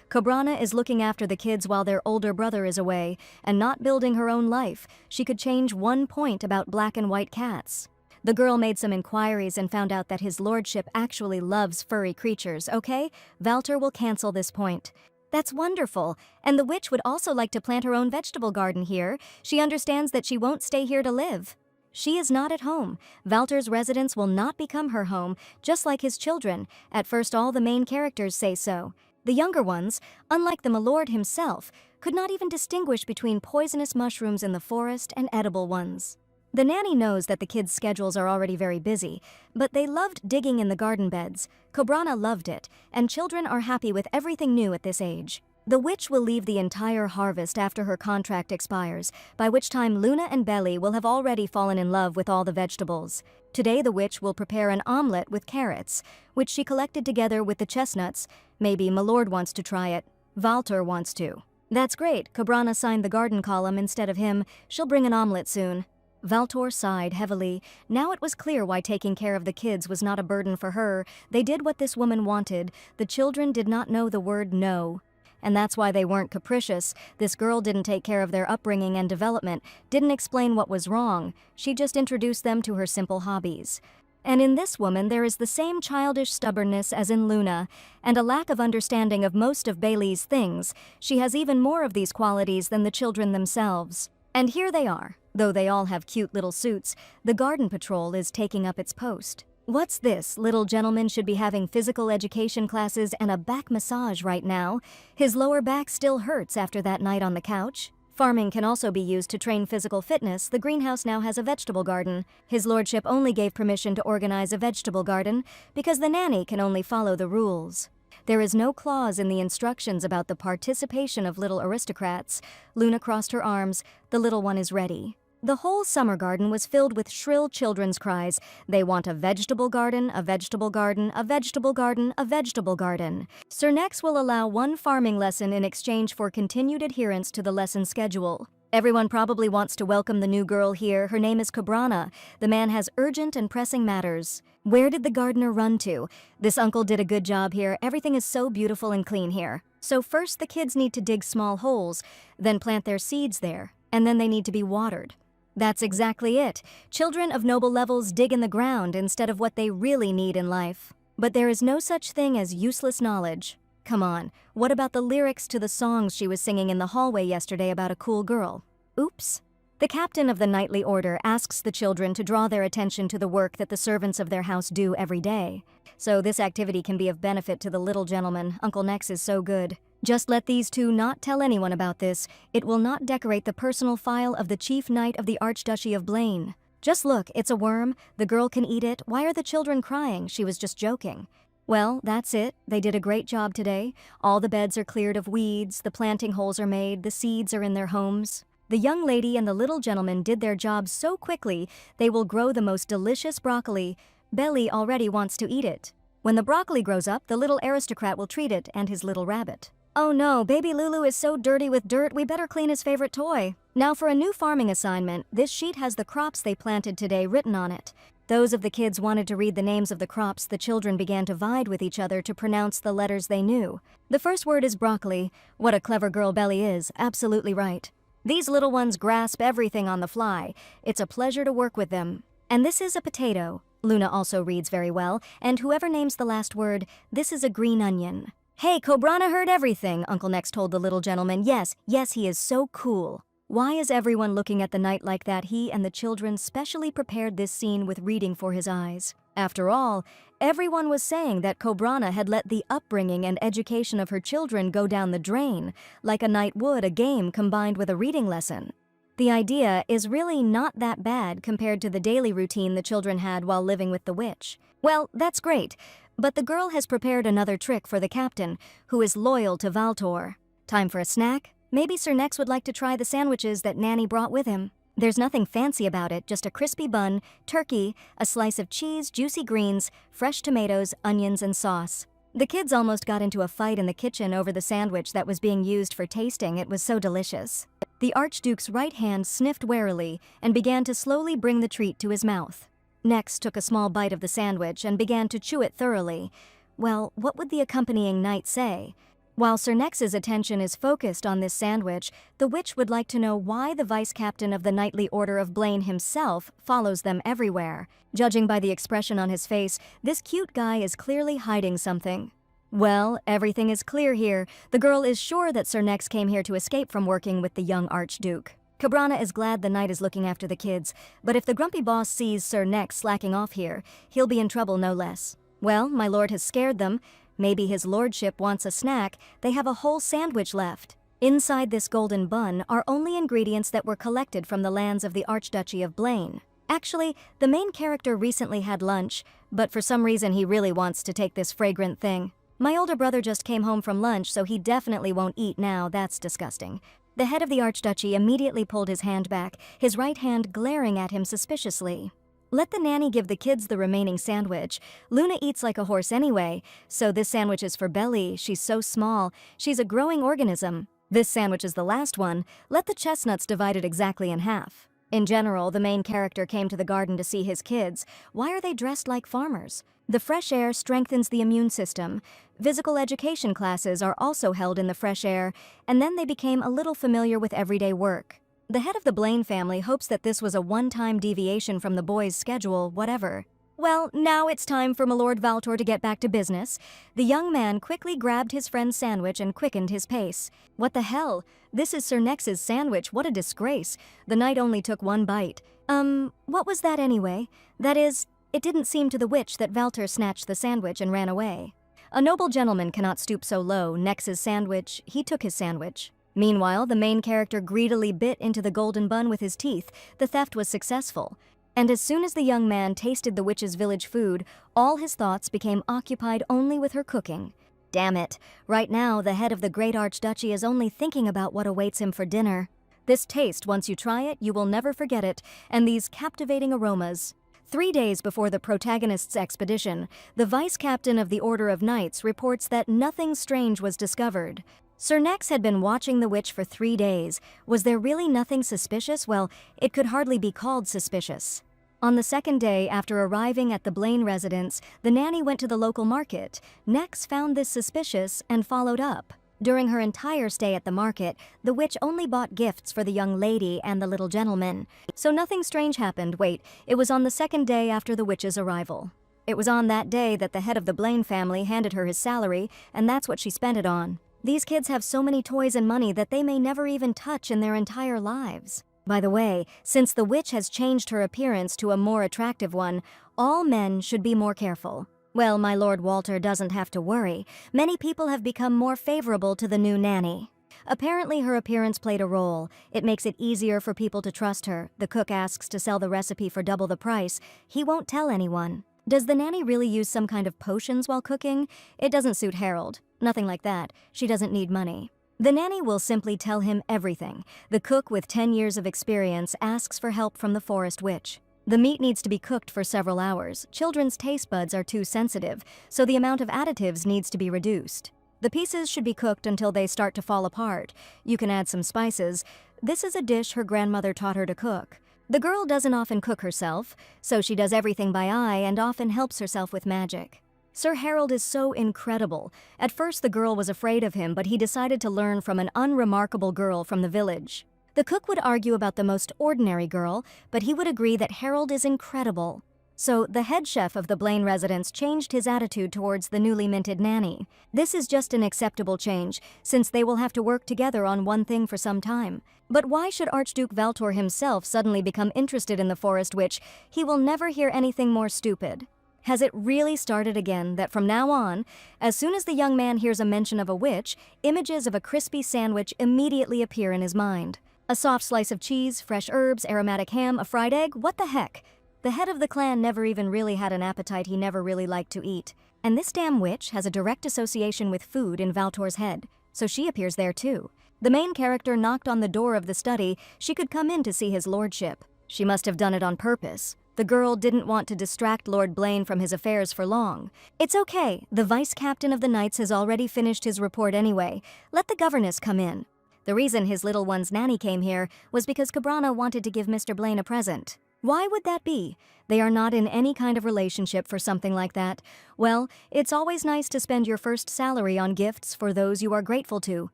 Cobrana is looking after the kids while their older brother is away, and not building her own life. She could change one point about black and white cats. The girl made some inquiries and found out that his lordship actually loves furry creatures, okay? Valtor will cancel this point. That's wonderful. And the witch would also like to plant her own vegetable garden here. She understands that she won't stay here to live. She is not at home. Valtor's residence will not become her home, just like his children. At first, all the main characters say so. The younger ones, unlike the milord himself, could not even distinguish between poisonous mushrooms in the forest and edible ones. The nanny knows that the kids' schedules are already very busy, but they loved digging in the garden beds. Cobrana loved it, and children are happy with everything new at this age. The witch will leave the entire harvest after her contract expires, by which time Luna and Belly will have already fallen in love with all the vegetables. Today the witch will prepare an omelet with carrots, which she collected together with the chestnuts. Maybe Milord wants to try it. Valtor wants to. That's great. Cobrana signed the garden column instead of him. She'll bring an omelet soon. Valtor sighed heavily. Now it was clear why taking care of the kids was not a burden for her. They did what this woman wanted. The children did not know the word no. And that's why they weren't capricious. This girl didn't take care of their upbringing and development, didn't explain what was wrong. She just introduced them to her simple hobbies. And in this woman there is the same childish stubbornness as in Luna, and a lack of understanding of most of Bailey's things. She has even more of these qualities than the children themselves. And here they are. Though they all have cute little suits, the garden patrol is taking up its post. What's this? Little gentleman should be having physical education classes and a back massage right now. His lower back still hurts after that night on the couch. Farming can also be used to train physical fitness. The greenhouse now has a vegetable garden. His lordship only gave permission to organize a vegetable garden because the nanny can only follow the rules. There is no clause in the instructions about the participation of little aristocrats. Luna crossed her arms. The little one is ready. The whole summer garden was filled with shrill children's cries. They want a vegetable garden, a vegetable garden, a vegetable garden, a vegetable garden. Sir Nex will allow one farming lesson in exchange for continued adherence to the lesson schedule. Everyone probably wants to welcome the new girl here. Her name is Cobrana. The man has urgent and pressing matters. Where did the gardener run to? This uncle did a good job here. Everything is so beautiful and clean here. So first the kids need to dig small holes, then plant their seeds there, and then they need to be watered. That's exactly it. Children of noble levels dig in the ground instead of what they really need in life. But there is no such thing as useless knowledge. Come on, what about the lyrics to the songs she was singing in the hallway yesterday about a cool girl? Oops. The captain of the knightly order asks the children to draw their attention to the work that the servants of their house do every day. So this activity can be of benefit to the little gentleman. Uncle Nex is so good. Just let these two not tell anyone about this. It will not decorate the personal file of the chief knight of the Archduchy of Blaine. Just look, it's a worm. The girl can eat it. Why are the children crying? She was just joking. Well, that's it. They did a great job today. All the beds are cleared of weeds, the planting holes are made, the seeds are in their homes. The young lady and the little gentleman did their job so quickly, they will grow the most delicious broccoli. Belly already wants to eat it. When the broccoli grows up, the little aristocrat will treat it and his little rabbit. Oh no, baby Lulu is so dirty with dirt, we better clean his favorite toy. Now for a new farming assignment, this sheet has the crops they planted today written on it. Those of the kids wanted to read the names of the crops. The children began to vie with each other to pronounce the letters they knew. The first word is broccoli. What a clever girl Belly is, absolutely right. These little ones grasp everything on the fly. It's a pleasure to work with them. And this is a potato. Luna also reads very well, and whoever names the last word, this is a green onion. Hey, Cobrana heard everything, Uncle Nex told the little gentleman. Yes, he is so cool. Why is everyone looking at the knight like that? He and the children specially prepared this scene with reading for his eyes. After all, everyone was saying that Cobrana had let the upbringing and education of her children go down the drain, like a knight would a game combined with a reading lesson. The idea is really not that bad compared to the daily routine the children had while living with the witch. Well, that's great. But the girl has prepared another trick for the captain, who is loyal to Valtor. Time for a snack? Maybe Sir Nex would like to try the sandwiches that Nanny brought with him. There's nothing fancy about it, just a crispy bun, turkey, a slice of cheese, juicy greens, fresh tomatoes, onions, and sauce. The kids almost got into a fight in the kitchen over the sandwich that was being used for tasting. It was so delicious. The Archduke's right hand sniffed warily and began to slowly bring the treat to his mouth. Nex took a small bite of the sandwich and began to chew it thoroughly. Well, what would the accompanying knight say? While Sir Nex's attention is focused on this sandwich, the witch would like to know why the vice-captain of the Knightly Order of Blaine himself follows them everywhere. Judging by the expression on his face, this cute guy is clearly hiding something. Well, everything is clear here. The girl is sure that Sir Nex came here to escape from working with the young Archduke. Cobrana is glad the knight is looking after the kids, but if the grumpy boss sees Sir Nex slacking off here, he'll be in trouble no less. Well, my lord has scared them. Maybe his lordship wants a snack. They have a whole sandwich left. Inside this golden bun are only ingredients that were collected from the lands of the Archduchy of Blaine. Actually, the main character recently had lunch, but for some reason he really wants to take this fragrant thing. My older brother just came home from lunch, so he definitely won't eat now. That's disgusting. The head of the Archduchy immediately pulled his hand back, his right hand glaring at him suspiciously. Let the nanny give the kids the remaining sandwich. Luna eats like a horse anyway, so this sandwich is for Belly. She's so small. She's a growing organism. This sandwich is the last one. Let the chestnuts divide it exactly in half. In general, the main character came to the garden to see his kids. Why are they dressed like farmers? The fresh air strengthens the immune system. Physical education classes are also held in the fresh air, and then they became a little familiar with everyday work. The head of the Blaine family hopes that this was a one-time deviation from the boys' schedule, whatever. Well, now it's time for my Lord Valtor to get back to business. The young man quickly grabbed his friend's sandwich and quickened his pace. What the hell? This is Sir Nex's sandwich, what a disgrace. The knight only took one bite. What was that anyway? That is, it didn't seem to the witch that Valtor snatched the sandwich and ran away. A noble gentleman cannot stoop so low. Nex's sandwich, he took his sandwich. Meanwhile, the main character greedily bit into the golden bun with his teeth. The theft was successful. And as soon as the young man tasted the witch's village food, all his thoughts became occupied only with her cooking. Damn it, right now the head of the great archduchy is only thinking about what awaits him for dinner. This taste, once you try it, you will never forget it, and these captivating aromas. 3 days before the protagonist's expedition, the vice captain of the Order of Knights reports that nothing strange was discovered. Sir Nex had been watching the witch for 3 days. Was there really nothing suspicious? Well, it could hardly be called suspicious. On the second day after arriving at the Blaine residence, the nanny went to the local market. Nex found this suspicious and followed up. During her entire stay at the market, the witch only bought gifts for the young lady and the little gentleman. So nothing strange happened. Wait, it was on the second day after the witch's arrival. It was on that day that the head of the Blaine family handed her his salary, and that's what she spent it on. These kids have so many toys and money that they may never even touch in their entire lives. By the way, since the witch has changed her appearance to a more attractive one, all men should be more careful. Well, my Lord Walter doesn't have to worry. Many people have become more favorable to the new nanny. Apparently her appearance played a role. It makes it easier for people to trust her. The cook asks to sell the recipe for double the price. He won't tell anyone. Does the nanny really use some kind of potions while cooking? It doesn't suit Harold. Nothing like that. She doesn't need money. The nanny will simply tell him everything. The cook with 10 years of experience asks for help from the forest witch. The meat needs to be cooked for several hours. Children's taste buds are too sensitive, so the amount of additives needs to be reduced. The pieces should be cooked until they start to fall apart. You can add some spices. This is a dish her grandmother taught her to cook. The girl doesn't often cook herself, so she does everything by eye and often helps herself with magic. Sir Harold is so incredible. At first the girl was afraid of him, but he decided to learn from an unremarkable girl from the village. The cook would argue about the most ordinary girl, but he would agree that Harold is incredible. So the head chef of the Blaine residence changed his attitude towards the newly minted nanny. This is just an acceptable change, since they will have to work together on one thing for some time. But why should Archduke Valtor himself suddenly become interested in the forest witch? He will never hear anything more stupid. Has it really started again that from now on, as soon as the young man hears a mention of a witch, images of a crispy sandwich immediately appear in his mind? A soft slice of cheese, fresh herbs, aromatic ham, a fried egg, what the heck? The head of the clan never even really had an appetite he never really liked to eat. And this damn witch has a direct association with food in Valtor's head, so she appears there too. The main character knocked on the door of the study. She could come in to see his lordship. She must have done it on purpose. The girl didn't want to distract Lord Blaine from his affairs for long. It's okay, the vice captain of the Knights has already finished his report anyway. Let the governess come in. The reason his little one's nanny came here was because Cabrana wanted to give Mr. Blaine a present. Why would that be? They are not in any kind of relationship for something like that. Well, it's always nice to spend your first salary on gifts for those you are grateful to.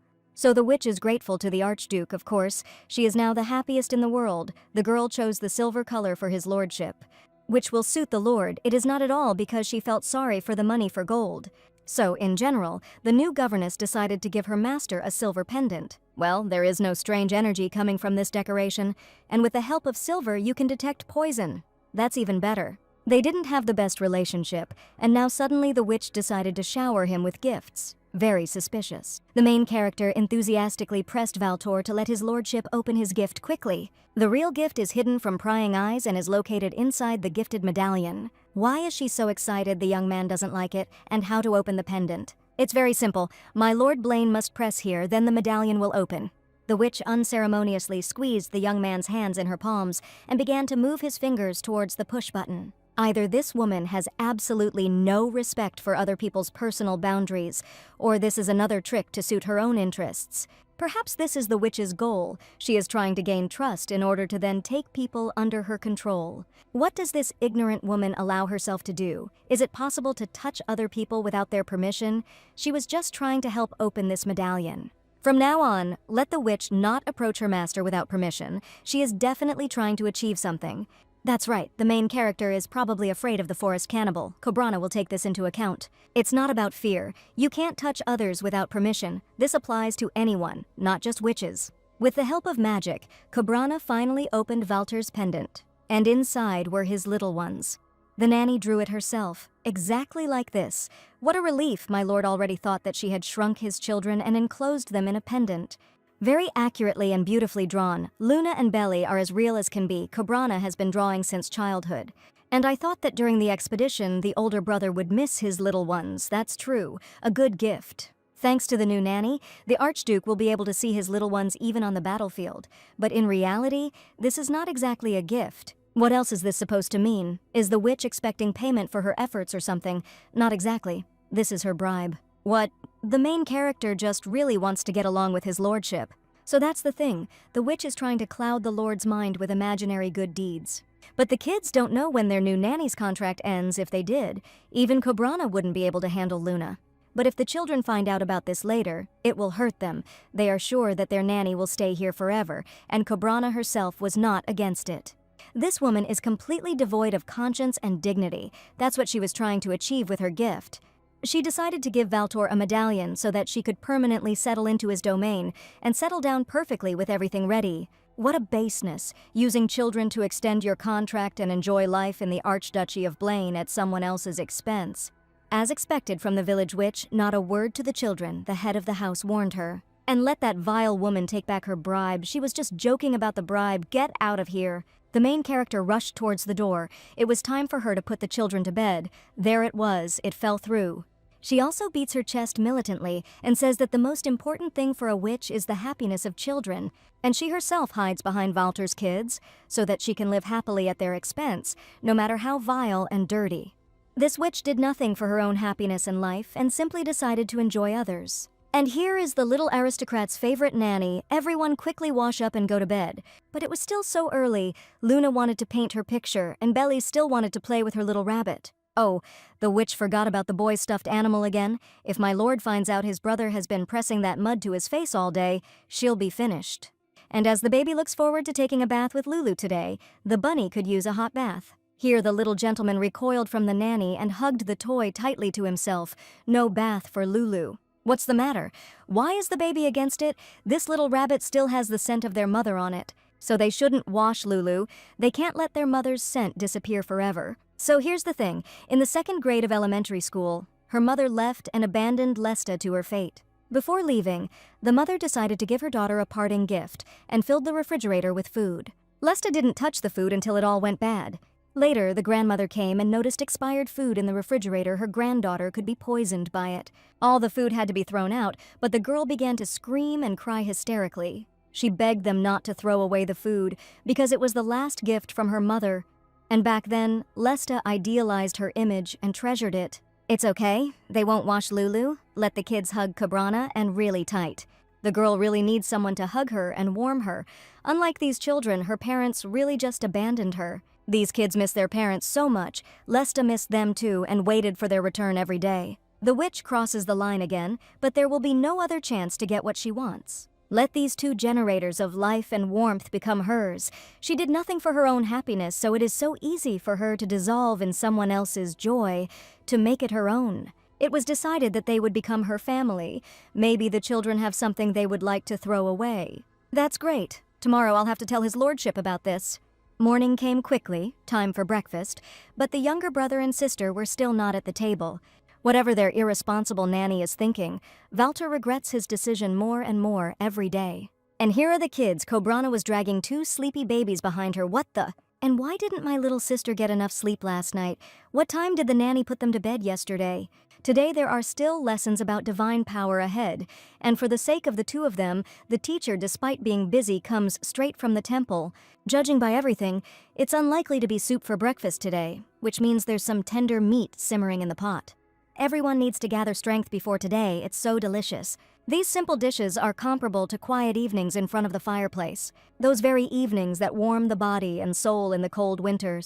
So the witch is grateful to the Archduke, of course. She is now the happiest in the world. The girl chose the silver color for his lordship, which will suit the lord. It is not at all because she felt sorry for the money for gold. So, in general, the new governess decided to give her master a silver pendant. Well, there is no strange energy coming from this decoration, and with the help of silver you can detect poison. That's even better. They didn't have the best relationship, and now suddenly the witch decided to shower him with gifts. Very suspicious. The main character enthusiastically pressed Valtor to let his lordship open his gift quickly. The real gift is hidden from prying eyes and is located inside the gifted medallion. Why is she so excited the young man doesn't like it, and how to open the pendant? It's very simple. My Lord Blaine must press here, then the medallion will open. The witch unceremoniously squeezed the young man's hands in her palms and began to move his fingers towards the push button. Either this woman has absolutely no respect for other people's personal boundaries, or this is another trick to suit her own interests. Perhaps this is the witch's goal. She is trying to gain trust in order to then take people under her control. What does this ignorant woman allow herself to do? Is it possible to touch other people without their permission? She was just trying to help open this medallion. From now on, let the witch not approach her master without permission. She is definitely trying to achieve something. That's right, the main character is probably afraid of the forest cannibal. Cobrana will take this into account. It's not about fear. You can't touch others without permission. This applies to anyone, not just witches. With the help of magic, Cobrana finally opened Valter's pendant, and inside were his little ones. The nanny drew it herself, exactly like this. What a relief, my lord already thought that she had shrunk his children and enclosed them in a pendant. Very accurately and beautifully drawn, Luna and Belly are as real as can be. Cobrana has been drawing since childhood. And I thought that during the expedition, the older brother would miss his little ones. That's true. A good gift. Thanks to the new nanny, the Archduke will be able to see his little ones even on the battlefield. But in reality, this is not exactly a gift. What else is this supposed to mean? Is the witch expecting payment for her efforts or something? Not exactly. This is her bribe. What? The main character just really wants to get along with his lordship. So that's the thing. The witch is trying to cloud the lord's mind with imaginary good deeds. But the kids don't know when their new nanny's contract ends. If they did, even Cobrana wouldn't be able to handle Luna. But if the children find out about this later, it will hurt them. They are sure that their nanny will stay here forever, and Cobrana herself was not against it. This woman is completely devoid of conscience and dignity. That's what she was trying to achieve with her gift. She decided to give Valtor a medallion so that she could permanently settle into his domain and settle down perfectly with everything ready. What a baseness, using children to extend your contract and enjoy life in the Archduchy of Blaine at someone else's expense. As expected from the village witch, not a word to the children, the head of the house warned her. And let that vile woman take back her bribe. She was just joking about the bribe. Get out of here. The main character rushed towards the door. It was time for her to put the children to bed. There it was. It fell through. She also beats her chest militantly and says that the most important thing for a witch is the happiness of children, and she herself hides behind Valter's kids so that she can live happily at their expense, no matter how vile and dirty. This witch did nothing for her own happiness in life and simply decided to enjoy others. And here is the little aristocrat's favorite nanny. Everyone quickly wash up and go to bed. But it was still so early. Luna wanted to paint her picture, and Belly still wanted to play with her little rabbit. Oh, the witch forgot about the boy's stuffed animal again. If my lord finds out his brother has been pressing that mud to his face all day, she'll be finished. And as the baby looks forward to taking a bath with Lulu today, the bunny could use a hot bath. Here the little gentleman recoiled from the nanny and hugged the toy tightly to himself. No bath for Lulu. What's the matter? Why is the baby against it? This little rabbit still has the scent of their mother on it. So they shouldn't wash Lulu. They can't let their mother's scent disappear forever. So here's the thing. In the 2nd grade of elementary school, her mother left and abandoned Lesta to her fate. Before leaving, the mother decided to give her daughter a parting gift and filled the refrigerator with food. Lesta didn't touch the food until it all went bad. Later, the grandmother came and noticed expired food in the refrigerator. Her granddaughter could be poisoned by it. All the food had to be thrown out, but the girl began to scream and cry hysterically. She begged them not to throw away the food because it was the last gift from her mother. And back then, Lesta idealized her image and treasured it. It's okay. They won't wash Lulu. Let the kids hug Cobrana, and really tight. The girl really needs someone to hug her and warm her. Unlike these children, her parents really just abandoned her. These kids miss their parents so much. Lesta missed them too and waited for their return every day. The witch crosses the line again, but there will be no other chance to get what she wants. Let these two generators of life and warmth become hers. She did nothing for her own happiness, so it is so easy for her to dissolve in someone else's joy, to make it her own. It was decided that they would become her family. Maybe the children have something they would like to throw away. That's great. Tomorrow I'll have to tell his lordship about this. Morning came quickly, time for breakfast, but the younger brother and sister were still not at the table. Whatever their irresponsible nanny is thinking, Valter regrets his decision more and more every day. And here are the kids. Cobrana was dragging 2 sleepy babies behind her. What the? And why didn't my little sister get enough sleep last night? What time did the nanny put them to bed yesterday? Today there are still lessons about divine power ahead, and for the sake of the 2 of them, the teacher, despite being busy, comes straight from the temple. Judging by everything, it's unlikely to be soup for breakfast today, which means there's some tender meat simmering in the pot. Everyone needs to gather strength before today. It's so delicious. These simple dishes are comparable to quiet evenings in front of the fireplace. Those very evenings that warm the body and soul in the cold winter.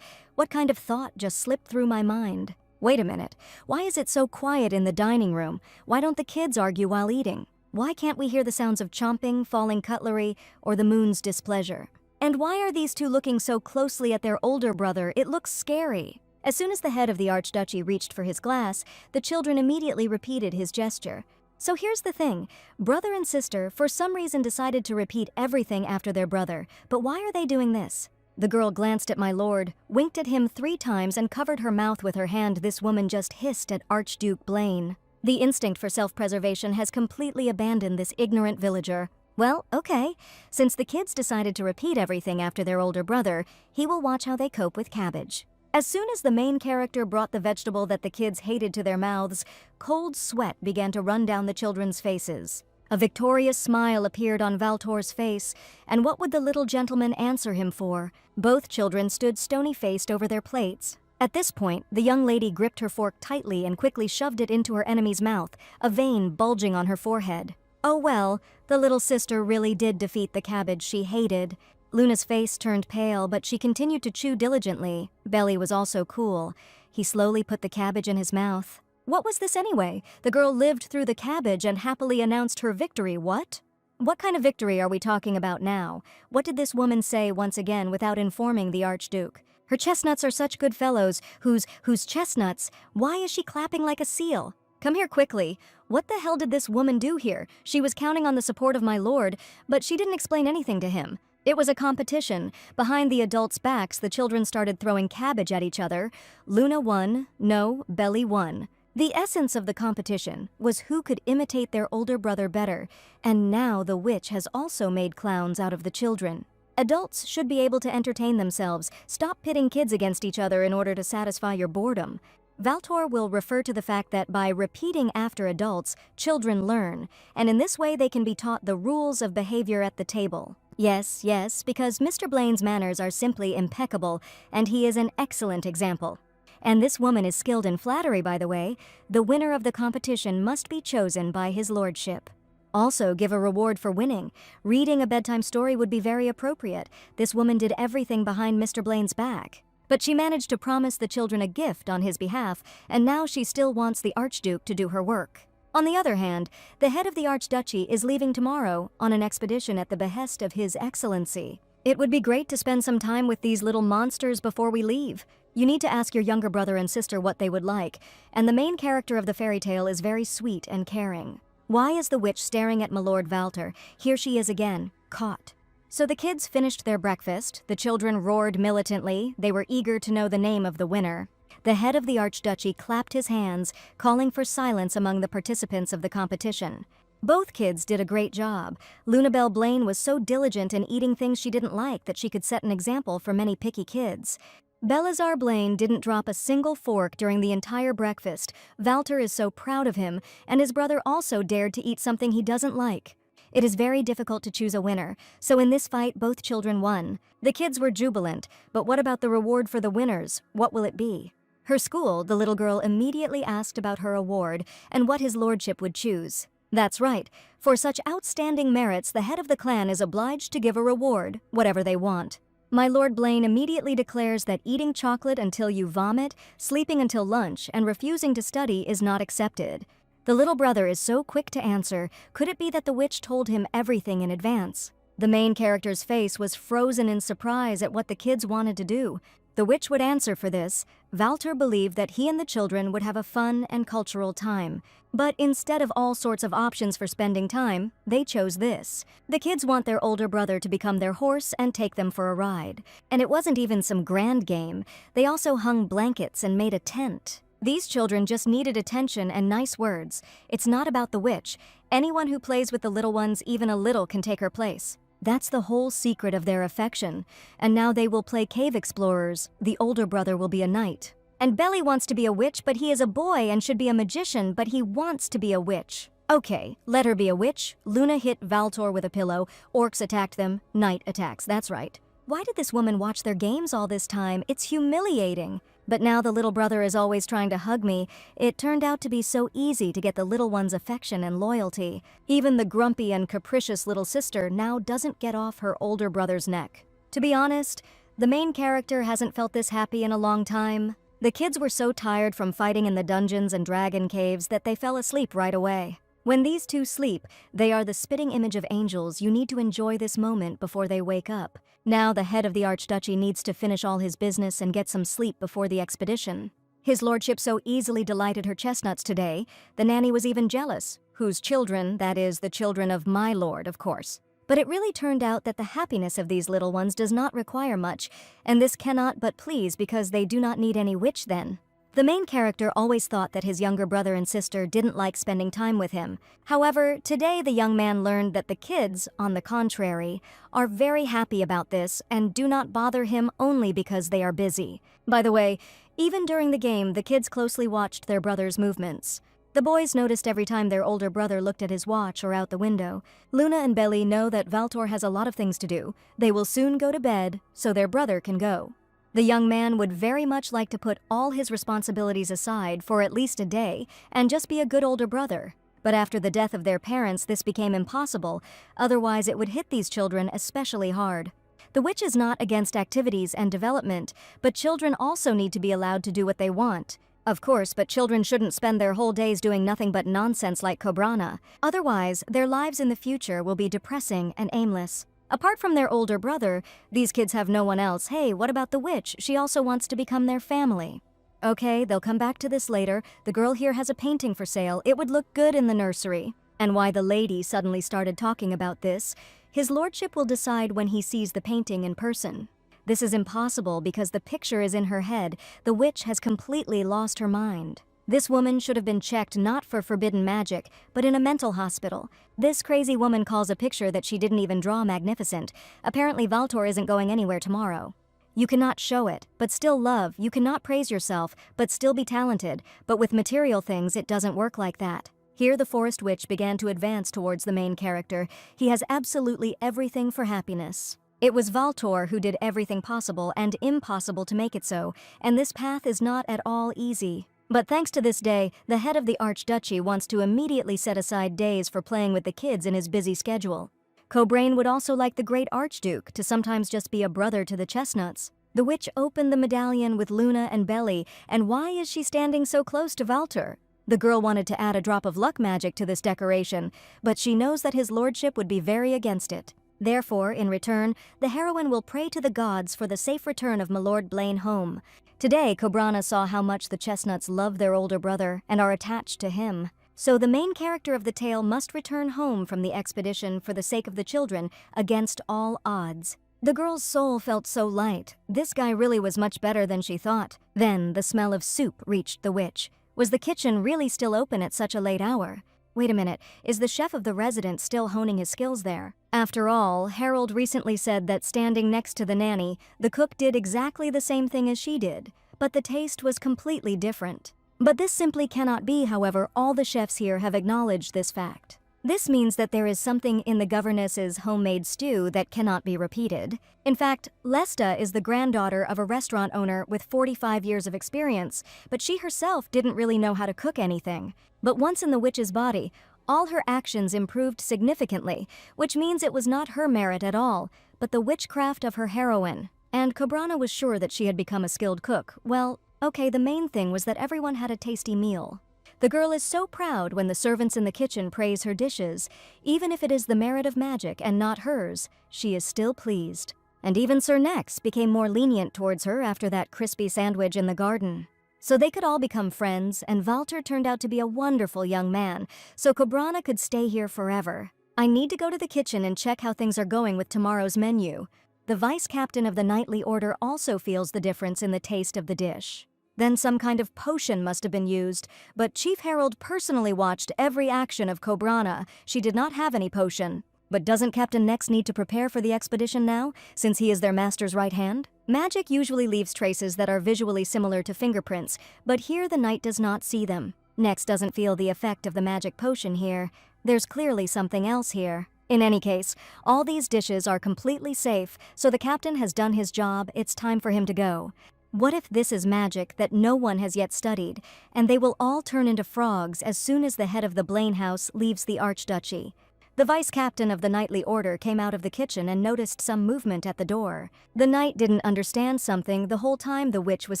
What kind of thought just slipped through my mind? Wait a minute. Why is it so quiet in the dining room? Why don't the kids argue while eating? Why can't we hear the sounds of chomping, falling cutlery, or the moon's displeasure? And why are these two looking so closely at their older brother? It looks scary. As soon as the head of the archduchy reached for his glass, the children immediately repeated his gesture. So here's the thing. Brother and sister, for some reason, decided to repeat everything after their brother. But why are they doing this? The girl glanced at my lord, winked at him 3 times, and covered her mouth with her hand. This woman just hissed at Archduke Blaine. The instinct for self-preservation has completely abandoned this ignorant villager. Well, okay. Since the kids decided to repeat everything after their older brother, he will watch how they cope with cabbage. As soon as the main character brought the vegetable that the kids hated to their mouths, cold sweat began to run down the children's faces. A victorious smile appeared on Valtor's face, and what would the little gentleman answer him for? Both children stood stony-faced over their plates. At this point, the young lady gripped her fork tightly and quickly shoved it into her enemy's mouth, a vein bulging on her forehead. Oh well, the little sister really did defeat the cabbage she hated. Luna's face turned pale, but she continued to chew diligently. Belly was also cool. He slowly put the cabbage in his mouth. What was this anyway? The girl lived through the cabbage and happily announced her victory. What? What kind of victory are we talking about now? What did this woman say once again without informing the Archduke? Her chestnuts are such good fellows. Whose chestnuts? Why is she clapping like a seal? Come here quickly. What the hell did this woman do here? She was counting on the support of my lord, but she didn't explain anything to him. It was a competition. Behind the adults' backs, the children started throwing cabbage at each other. Luna won. No, Belly won. The essence of the competition was who could imitate their older brother better, and now the witch has also made clowns out of the children. Adults should be able to entertain themselves. Stop pitting kids against each other in order to satisfy your boredom. Valtor will refer to the fact that by repeating after adults, children learn, and in this way they can be taught the rules of behavior at the table. Yes, because Mr. Blaine's manners are simply impeccable, and he is an excellent example. And this woman is skilled in flattery, by the way. The winner of the competition must be chosen by his lordship. Also, give a reward for winning. Reading a bedtime story would be very appropriate. This woman did everything behind Mr. Blaine's back. But she managed to promise the children a gift on his behalf, and now she still wants the Archduke to do her work. On the other hand, the head of the Archduchy is leaving tomorrow on an expedition at the behest of His Excellency. It would be great to spend some time with these little monsters before we leave. You need to ask your younger brother and sister what they would like, and the main character of the fairy tale is very sweet and caring. Why is the witch staring at my Lord Valtor? Here she is again, caught. So the kids finished their breakfast, the children roared militantly, they were eager to know the name of the winner. The head of the Archduchy clapped his hands, calling for silence among the participants of the competition. Both kids did a great job. Lunabelle Blaine was so diligent in eating things she didn't like that she could set an example for many picky kids. Belazar Blaine didn't drop a single fork during the entire breakfast. Valtor is so proud of him, and his brother also dared to eat something he doesn't like. It is very difficult to choose a winner, so in this fight both children won. The kids were jubilant, but what about the reward for the winners? What will it be? Her school, the little girl immediately asked about her award and what his lordship would choose. That's right. For such outstanding merits, the head of the clan is obliged to give a reward, whatever they want. My Lord Blaine immediately declares that eating chocolate until you vomit, sleeping until lunch, and refusing to study is not accepted. The little brother is so quick to answer. Could it be that the witch told him everything in advance? The main character's face was frozen in surprise at what the kids wanted to do. The witch would answer for this. Valtor believed that he and the children would have a fun and cultural time. But instead of all sorts of options for spending time, they chose this. The kids want their older brother to become their horse and take them for a ride. And it wasn't even some grand game. They also hung blankets and made a tent. These children just needed attention and nice words. It's not about the witch. Anyone who plays with the little ones even a little can take her place. That's the whole secret of their affection. And now they will play cave explorers. The older brother will be a knight. And Belly wants to be a witch, but he is a boy and should be a magician, but he wants to be a witch. Okay, let her be a witch. Luna hit Valtor with a pillow. Orcs attacked them. Knight attacks, that's right. Why did this woman watch their games all this time? It's humiliating. But now the little brother is always trying to hug me. It turned out to be so easy to get the little one's affection and loyalty. Even the grumpy and capricious little sister now doesn't get off her older brother's neck. To be honest, the main character hasn't felt this happy in a long time. The kids were so tired from fighting in the dungeons and dragon caves that they fell asleep right away. When these two sleep, they are the spitting image of angels. You need to enjoy this moment before they wake up. Now the head of the Archduchy needs to finish all his business and get some sleep before the expedition. His lordship so easily delighted her chestnuts today, the nanny was even jealous. Whose children, that is, the children of my lord, of course. But it really turned out that the happiness of these little ones does not require much, and this cannot but please because they do not need any witch then. The main character always thought that his younger brother and sister didn't like spending time with him. However, today the young man learned that the kids, on the contrary, are very happy about this and do not bother him only because they are busy. By the way, even during the game, the kids closely watched their brother's movements. The boys noticed every time their older brother looked at his watch or out the window. Luna and Belly know that Valtor has a lot of things to do. They will soon go to bed, so their brother can go. The young man would very much like to put all his responsibilities aside for at least a day and just be a good older brother. But after the death of their parents, this became impossible, otherwise it would hit these children especially hard. The witch is not against activities and development, but children also need to be allowed to do what they want. Of course, but children shouldn't spend their whole days doing nothing but nonsense like Cobrana. Otherwise, their lives in the future will be depressing and aimless. Apart from their older brother, these kids have no one else. Hey, what about the witch? She also wants to become their family. Okay, they'll come back to this later. The girl here has a painting for sale. It would look good in the nursery. And why the lady suddenly started talking about this, his lordship will decide when he sees the painting in person. This is impossible because the picture is in her head. The witch has completely lost her mind. This woman should have been checked not for forbidden magic, but in a mental hospital. This crazy woman calls a picture that she didn't even draw magnificent. Apparently Valtor isn't going anywhere tomorrow. You cannot show it, but still love. You cannot praise yourself, but still be talented. But with material things, it doesn't work like that. Here the forest witch began to advance towards the main character. He has absolutely everything for happiness. It was Valtor who did everything possible and impossible to make it so, and this path is not at all easy. But thanks to this day, the head of the Archduchy wants to immediately set aside days for playing with the kids in his busy schedule. Cobrain would also like the great Archduke to sometimes just be a brother to the chestnuts. The witch opened the medallion with Luna and Belly, and why is she standing so close to Valtor? The girl wanted to add a drop of luck magic to this decoration, but she knows that his lordship would be very against it. Therefore, in return, the heroine will pray to the gods for the safe return of Milord Blaine home. Today, Cobrana saw how much the chestnuts love their older brother and are attached to him. So the main character of the tale must return home from the expedition for the sake of the children, against all odds. The girl's soul felt so light. This guy really was much better than she thought. Then the smell of soup reached the witch. Was the kitchen really still open at such a late hour? Wait a minute, is the chef of the residence still honing his skills there? After all, Harold recently said that standing next to the nanny, the cook did exactly the same thing as she did, but the taste was completely different. But this simply cannot be, however, all the chefs here have acknowledged this fact. This means that there is something in the governess's homemade stew that cannot be repeated. In fact, Lesta is the granddaughter of a restaurant owner with 45 years of experience, but she herself didn't really know how to cook anything. But once in the witch's body, all her actions improved significantly, which means it was not her merit at all, but the witchcraft of her heroine. And Cobrana was sure that she had become a skilled cook. Well, okay, the main thing was that everyone had a tasty meal. The girl is so proud when the servants in the kitchen praise her dishes. Even if it is the merit of magic and not hers, she is still pleased. And even Sir Nex became more lenient towards her after that crispy sandwich in the garden. So they could all become friends, and Valtor turned out to be a wonderful young man, so Cobrana could stay here forever. I need to go to the kitchen and check how things are going with tomorrow's menu. The vice captain of the knightly order also feels the difference in the taste of the dish. Then some kind of potion must have been used, but Chief Harold personally watched every action of Cobrana. She did not have any potion. But doesn't Captain Nex need to prepare for the expedition now, since he is their master's right hand? Magic usually leaves traces that are visually similar to fingerprints, but here the knight does not see them. Nex doesn't feel the effect of the magic potion here. There's clearly something else here. In any case, all these dishes are completely safe, so the captain has done his job. It's time for him to go. What if this is magic that no one has yet studied, and they will all turn into frogs as soon as the head of the Blaine house leaves the Archduchy? The vice-captain of the knightly order came out of the kitchen and noticed some movement at the door. The knight didn't understand something the whole time the witch was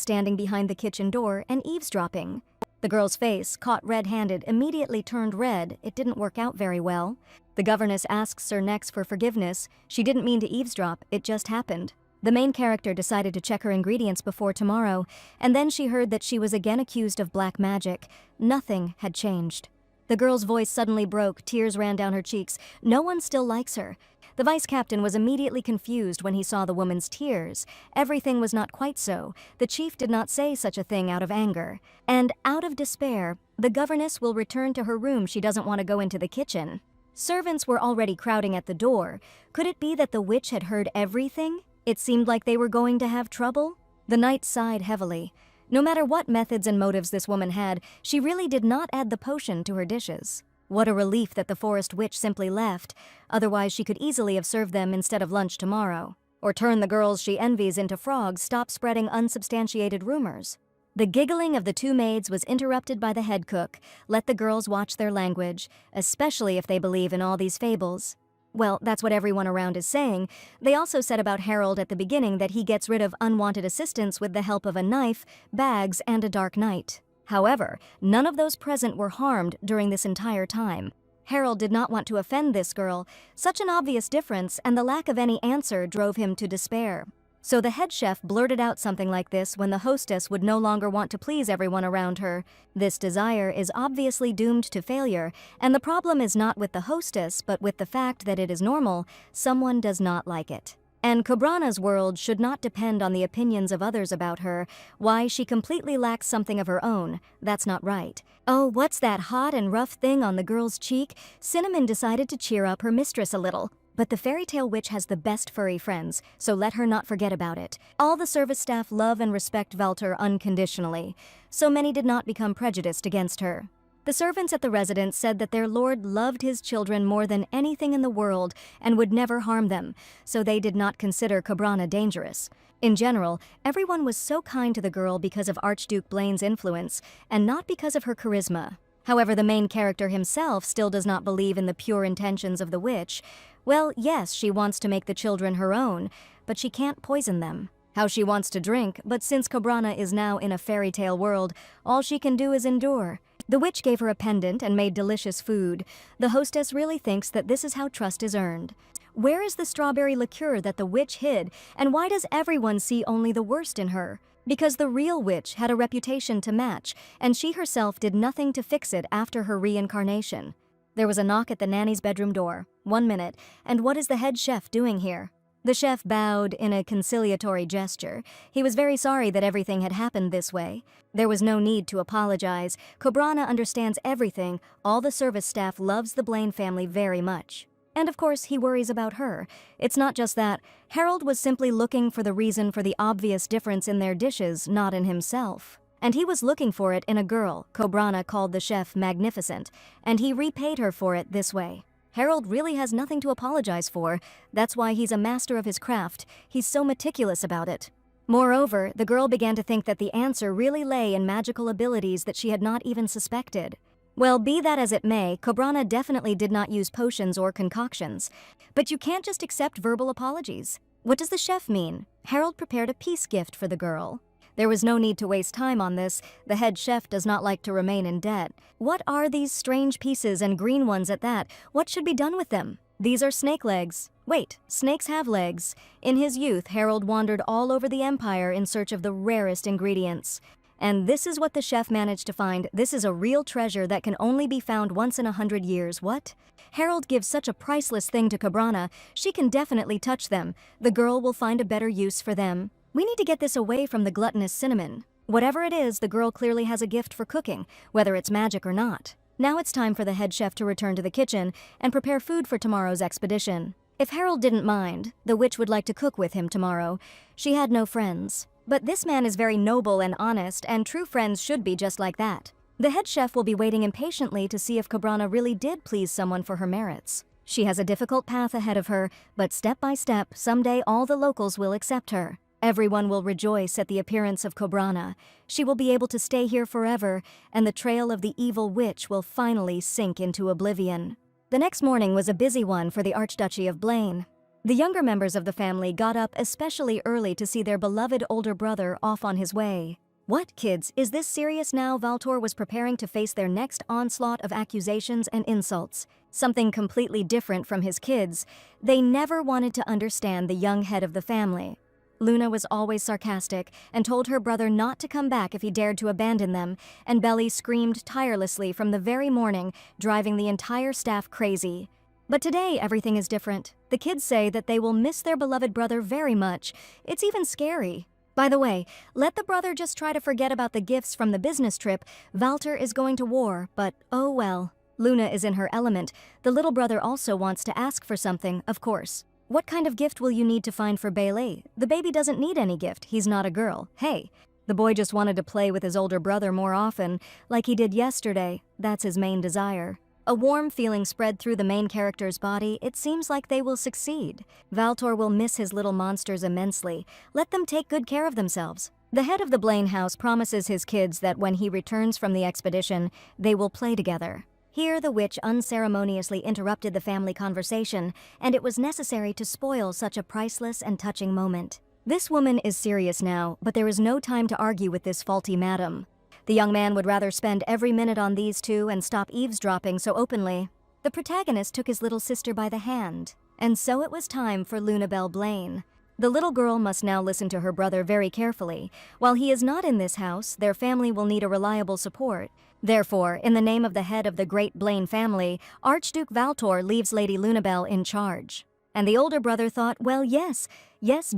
standing behind the kitchen door and eavesdropping. The girl's face, caught red-handed, immediately turned red. It didn't work out very well. The governess asks her next for forgiveness. She didn't mean to eavesdrop, it just happened. The main character decided to check her ingredients before tomorrow, and then she heard that she was again accused of black magic. Nothing had changed. The girl's voice suddenly broke, tears ran down her cheeks. No one still likes her. The vice captain was immediately confused when he saw the woman's tears. Everything was not quite so. The chief did not say such a thing out of anger. And out of despair, the governess will return to her room. She doesn't want to go into the kitchen. Servants were already crowding at the door. Could it be that the witch had heard everything? It seemed like they were going to have trouble. The knight sighed heavily. No matter what methods and motives this woman had, she really did not add the potion to her dishes. What a relief that the forest witch simply left. Otherwise, she could easily have served them instead of lunch tomorrow. Or turn the girls she envies into frogs, stop spreading unsubstantiated rumors. The giggling of the two maids was interrupted by the head cook. Let the girls watch their language, especially if they believe in all these fables. Well, that's what everyone around is saying. They also said about Harold at the beginning that he gets rid of unwanted assistants with the help of a knife, bags, and a dark night. However, none of those present were harmed during this entire time. Harold did not want to offend this girl. Such an obvious difference, and the lack of any answer drove him to despair. So the head chef blurted out something like this when the hostess would no longer want to please everyone around her. This desire is obviously doomed to failure, and the problem is not with the hostess, but with the fact that it is normal. Someone does not like it. And Cobrana's world should not depend on the opinions of others about her. Why, she completely lacks something of her own. That's not right. Oh, what's that hot and rough thing on the girl's cheek? Cinnamon decided to cheer up her mistress a little. But the fairy tale witch has the best furry friends, so let her not forget about it. All the service staff love and respect Velter unconditionally, so many did not become prejudiced against her. The servants at the residence said that their lord loved his children more than anything in the world and would never harm them, so they did not consider Cobrana dangerous. In general, everyone was so kind to the girl because of Archduke Blaine's influence, and not because of her charisma. However, the main character himself still does not believe in the pure intentions of the witch. Well, yes, she wants to make the children her own, but she can't poison them. How she wants to drink, but since Cobrana is now in a fairy tale world, all she can do is endure. The witch gave her a pendant and made delicious food. The hostess really thinks that this is how trust is earned. Where is the strawberry liqueur that the witch hid, and why does everyone see only the worst in her? Because the real witch had a reputation to match, and she herself did nothing to fix it after her reincarnation. There was a knock at the nanny's bedroom door. 1 minute, and what is the head chef doing here? The chef bowed in a conciliatory gesture. He was very sorry that everything had happened this way. There was no need to apologize. Cobrana understands everything. All the service staff loves the Blaine family very much. And of course, he worries about her. It's not just that. Harold was simply looking for the reason for the obvious difference in their dishes, not in himself. And he was looking for it in a girl. Cobrana called the chef magnificent, and he repaid her for it this way. Harold really has nothing to apologize for. That's why he's a master of his craft. He's so meticulous about it. Moreover, the girl began to think that the answer really lay in magical abilities that she had not even suspected. Well, be that as it may, Cobrana definitely did not use potions or concoctions. But you can't just accept verbal apologies. What does the chef mean? Harold prepared a peace gift for the girl. There was no need to waste time on this. The head chef does not like to remain in debt. What are these strange pieces, and green ones at that? What should be done with them? These are snake legs. Wait, snakes have legs. In his youth, Harold wandered all over the empire in search of the rarest ingredients. And this is what the chef managed to find. This is a real treasure that can only be found once in 100 years. What? Harold gives such a priceless thing to Cobrana. She can definitely touch them. The girl will find a better use for them. We need to get this away from the gluttonous Cinnamon. Whatever it is, the girl clearly has a gift for cooking, whether it's magic or not. Now it's time for the head chef to return to the kitchen and prepare food for tomorrow's expedition. If Harold didn't mind, the witch would like to cook with him tomorrow. She had no friends. But this man is very noble and honest, and true friends should be just like that. The head chef will be waiting impatiently to see if Cobrana really did please someone for her merits. She has a difficult path ahead of her, but step by step, someday all the locals will accept her. Everyone will rejoice at the appearance of Cobrana. She will be able to stay here forever, and the trail of the evil witch will finally sink into oblivion. The next morning was a busy one for the Archduchy of Blaine. The younger members of the family got up especially early to see their beloved older brother off on his way. What, kids? Is this serious now? Valtor was preparing to face their next onslaught of accusations and insults. Something completely different from his kids. They never wanted to understand the young head of the family. Luna was always sarcastic and told her brother not to come back if he dared to abandon them, and Belly screamed tirelessly from the very morning, driving the entire staff crazy. But today, everything is different. The kids say that they will miss their beloved brother very much. It's even scary. By the way, let the brother just try to forget about the gifts from the business trip. Valter is going to war, but oh well. Luna is in her element. The little brother also wants to ask for something, of course. What kind of gift will you need to find for Bailey? The baby doesn't need any gift. He's not a girl. Hey. The boy just wanted to play with his older brother more often, like he did yesterday. That's his main desire. A warm feeling spread through the main character's body. It seems like they will succeed. Valtor will miss his little monsters immensely. Let them take good care of themselves. The head of the Blaine house promises his kids that when he returns from the expedition, they will play together. Here, the witch unceremoniously interrupted the family conversation, and it was necessary to spoil such a priceless and touching moment. This woman is serious now, but there is no time to argue with this faulty madam. The young man would rather spend every minute on these two and stop eavesdropping so openly. The protagonist took his little sister by the hand, and so it was time for Lunabelle Blaine. The little girl must now listen to her brother very carefully. While he is not in this house, their family will need a reliable support. Therefore, in the name of the head of the great Blaine family, Archduke Valtor leaves Lady Lunabelle in charge. And the older brother thought, well, yes,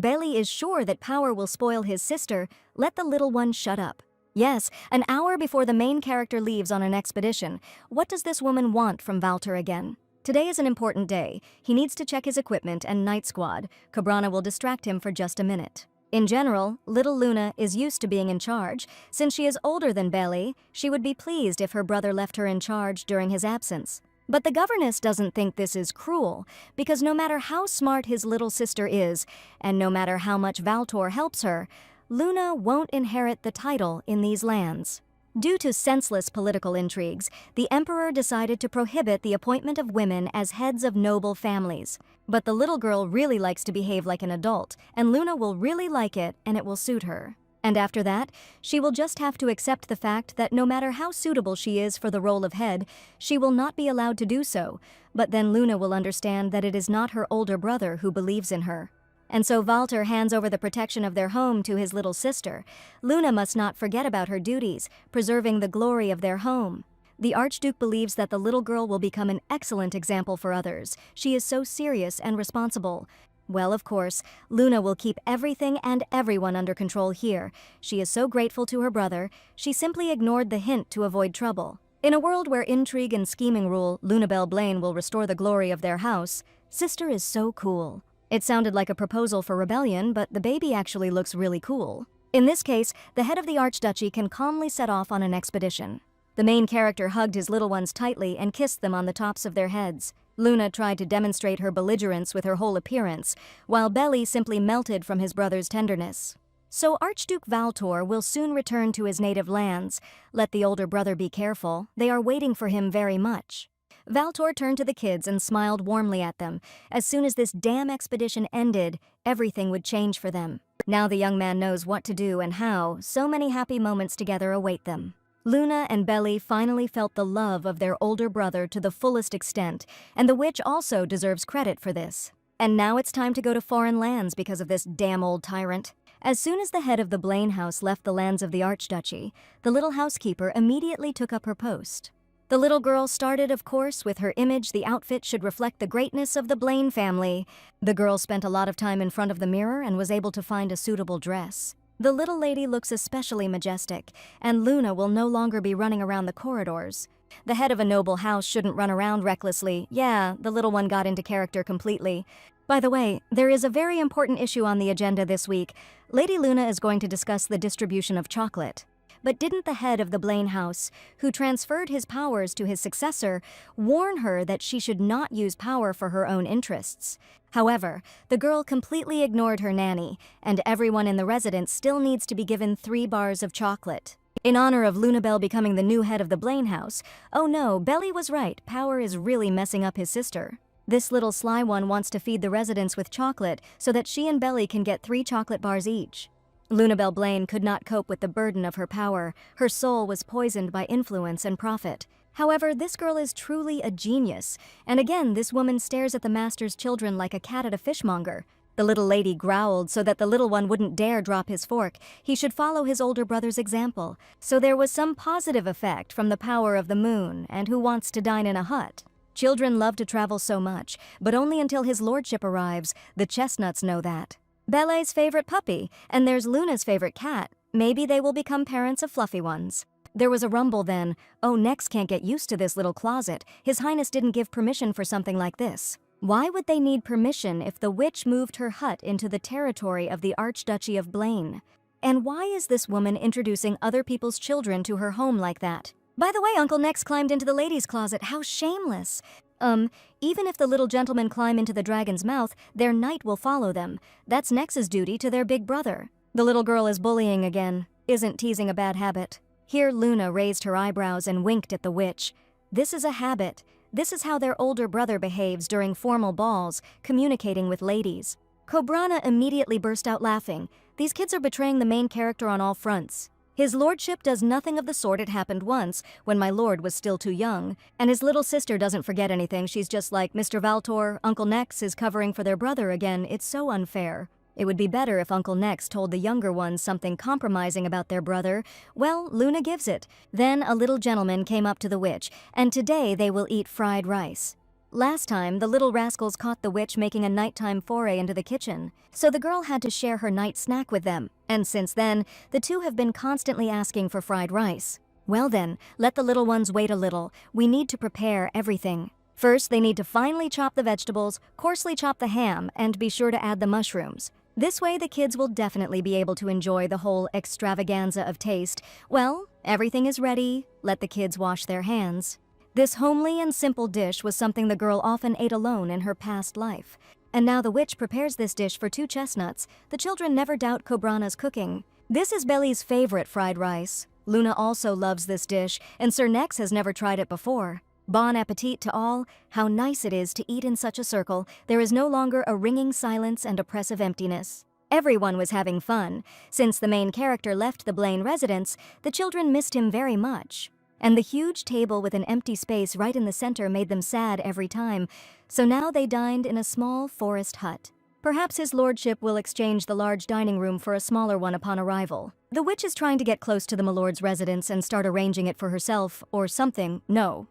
Bailey is sure that power will spoil his sister. Let the little one shut up. Yes, an hour before the main character leaves on an expedition. What does this woman want from Valtor again? Today is an important day. He needs to check his equipment and night squad. Cobrana will distract him for just a minute. In general, little Luna is used to being in charge. Since she is older than Belly, she would be pleased if her brother left her in charge during his absence. But the governess doesn't think this is cruel, because no matter how smart his little sister is, and no matter how much Valtor helps her, Luna won't inherit the title in these lands. Due to senseless political intrigues, the emperor decided to prohibit the appointment of women as heads of noble families. But the little girl really likes to behave like an adult, and Luna will really like it, and it will suit her. And after that, she will just have to accept the fact that no matter how suitable she is for the role of head, she will not be allowed to do so. But then Luna will understand that it is not her older brother who believes in her. And so Valter hands over the protection of their home to his little sister. Luna must not forget about her duties, preserving the glory of their home. The Archduke believes that the little girl will become an excellent example for others. She is so serious and responsible. Well, of course, Luna will keep everything and everyone under control here. She is so grateful to her brother, she simply ignored the hint to avoid trouble. In a world where intrigue and scheming rule, Lunabelle Blaine will restore the glory of their house. Sister is so cool. It sounded like a proposal for rebellion, but the baby actually looks really cool. In this case, the head of the Archduchy can calmly set off on an expedition. The main character hugged his little ones tightly and kissed them on the tops of their heads. Luna tried to demonstrate her belligerence with her whole appearance, while Belly simply melted from his brother's tenderness. So Archduke Valtor will soon return to his native lands. Let the older brother be careful. They are waiting for him very much. Valtor turned to the kids and smiled warmly at them. As soon as this damn expedition ended, everything would change for them. Now the young man knows what to do and how. So many happy moments together await them. Luna and Belly finally felt the love of their older brother to the fullest extent, and the witch also deserves credit for this. And now it's time to go to foreign lands because of this damn old tyrant. As soon as the head of the Blaine house left the lands of the Archduchy, the little housekeeper immediately took up her post. The little girl started, of course, with her image. The outfit should reflect the greatness of the Blaine family. The girl spent a lot of time in front of the mirror and was able to find a suitable dress. The little lady looks especially majestic, and Luna will no longer be running around the corridors. The head of a noble house shouldn't run around recklessly. Yeah, the little one got into character completely. By the way, there is a very important issue on the agenda this week. Lady Luna is going to discuss the distribution of chocolate. But didn't the head of the Blaine house, who transferred his powers to his successor, warn her that she should not use power for her own interests? However, the girl completely ignored her nanny, and everyone in the residence still needs to be given 3 bars of chocolate. In honor of Lunabelle becoming the new head of the Blaine house, oh no, Belly was right, power is really messing up his sister. This little sly one wants to feed the residents with chocolate so that she and Belly can get 3 chocolate bars each. Lunabelle Blaine could not cope with the burden of her power. Her soul was poisoned by influence and profit. However, this girl is truly a genius, and again this woman stares at the master's children like a cat at a fishmonger. The little lady growled so that the little one wouldn't dare drop his fork. He should follow his older brother's example. So there was some positive effect from the power of the moon, and who wants to dine in a hut? Children love to travel so much, but only until his lordship arrives. The chestnuts know that. Belle's favorite puppy, and there's Luna's favorite cat. Maybe they will become parents of fluffy ones. There was a rumble then. Oh, Nex can't get used to this little closet. His Highness didn't give permission for something like this. Why would they need permission if the witch moved her hut into the territory of the Archduchy of Blaine? And why is this woman introducing other people's children to her home like that? By the way, Uncle Nex climbed into the ladies' closet. How shameless. Even if the little gentlemen climb into the dragon's mouth, their knight will follow them. That's Nex's duty to their big brother. The little girl is bullying again. Isn't teasing a bad habit? Here Luna raised her eyebrows and winked at the witch. This is a habit. This is how their older brother behaves during formal balls, communicating with ladies. Cobrana immediately burst out laughing. These kids are betraying the main character on all fronts. His lordship does nothing of the sort. It happened once, when my lord was still too young, and his little sister doesn't forget anything. She's just like, Mr. Valtor, Uncle Nex is covering for their brother again. It's so unfair. It would be better if Uncle Nex told the younger ones something compromising about their brother. Well, Luna gives it. Then a little gentleman came up to the witch, and today they will eat fried rice. Last time, the little rascals caught the witch making a nighttime foray into the kitchen, so the girl had to share her night snack with them, and since then, the two have been constantly asking for fried rice. Well then, let the little ones wait a little. We need to prepare everything. First, they need to finely chop the vegetables, coarsely chop the ham, and be sure to add the mushrooms. This way, the kids will definitely be able to enjoy the whole extravaganza of taste. Well, everything is ready. Let the kids wash their hands. This homely and simple dish was something the girl often ate alone in her past life. And now the witch prepares this dish for 2 chestnuts. The children never doubt Cobrana's cooking. This is Belly's favorite fried rice. Luna also loves this dish, and Sir Nex has never tried it before. Bon appetit to all. How nice it is to eat in such a circle. There is no longer a ringing silence and oppressive emptiness. Everyone was having fun. Since the main character left the Blaine residence, the children missed him very much. And the huge table with an empty space right in the center made them sad every time. So now they dined in a small forest hut. Perhaps his lordship will exchange the large dining room for a smaller one upon arrival. The witch is trying to get close to the milord's residence and start arranging it for herself, or something. No.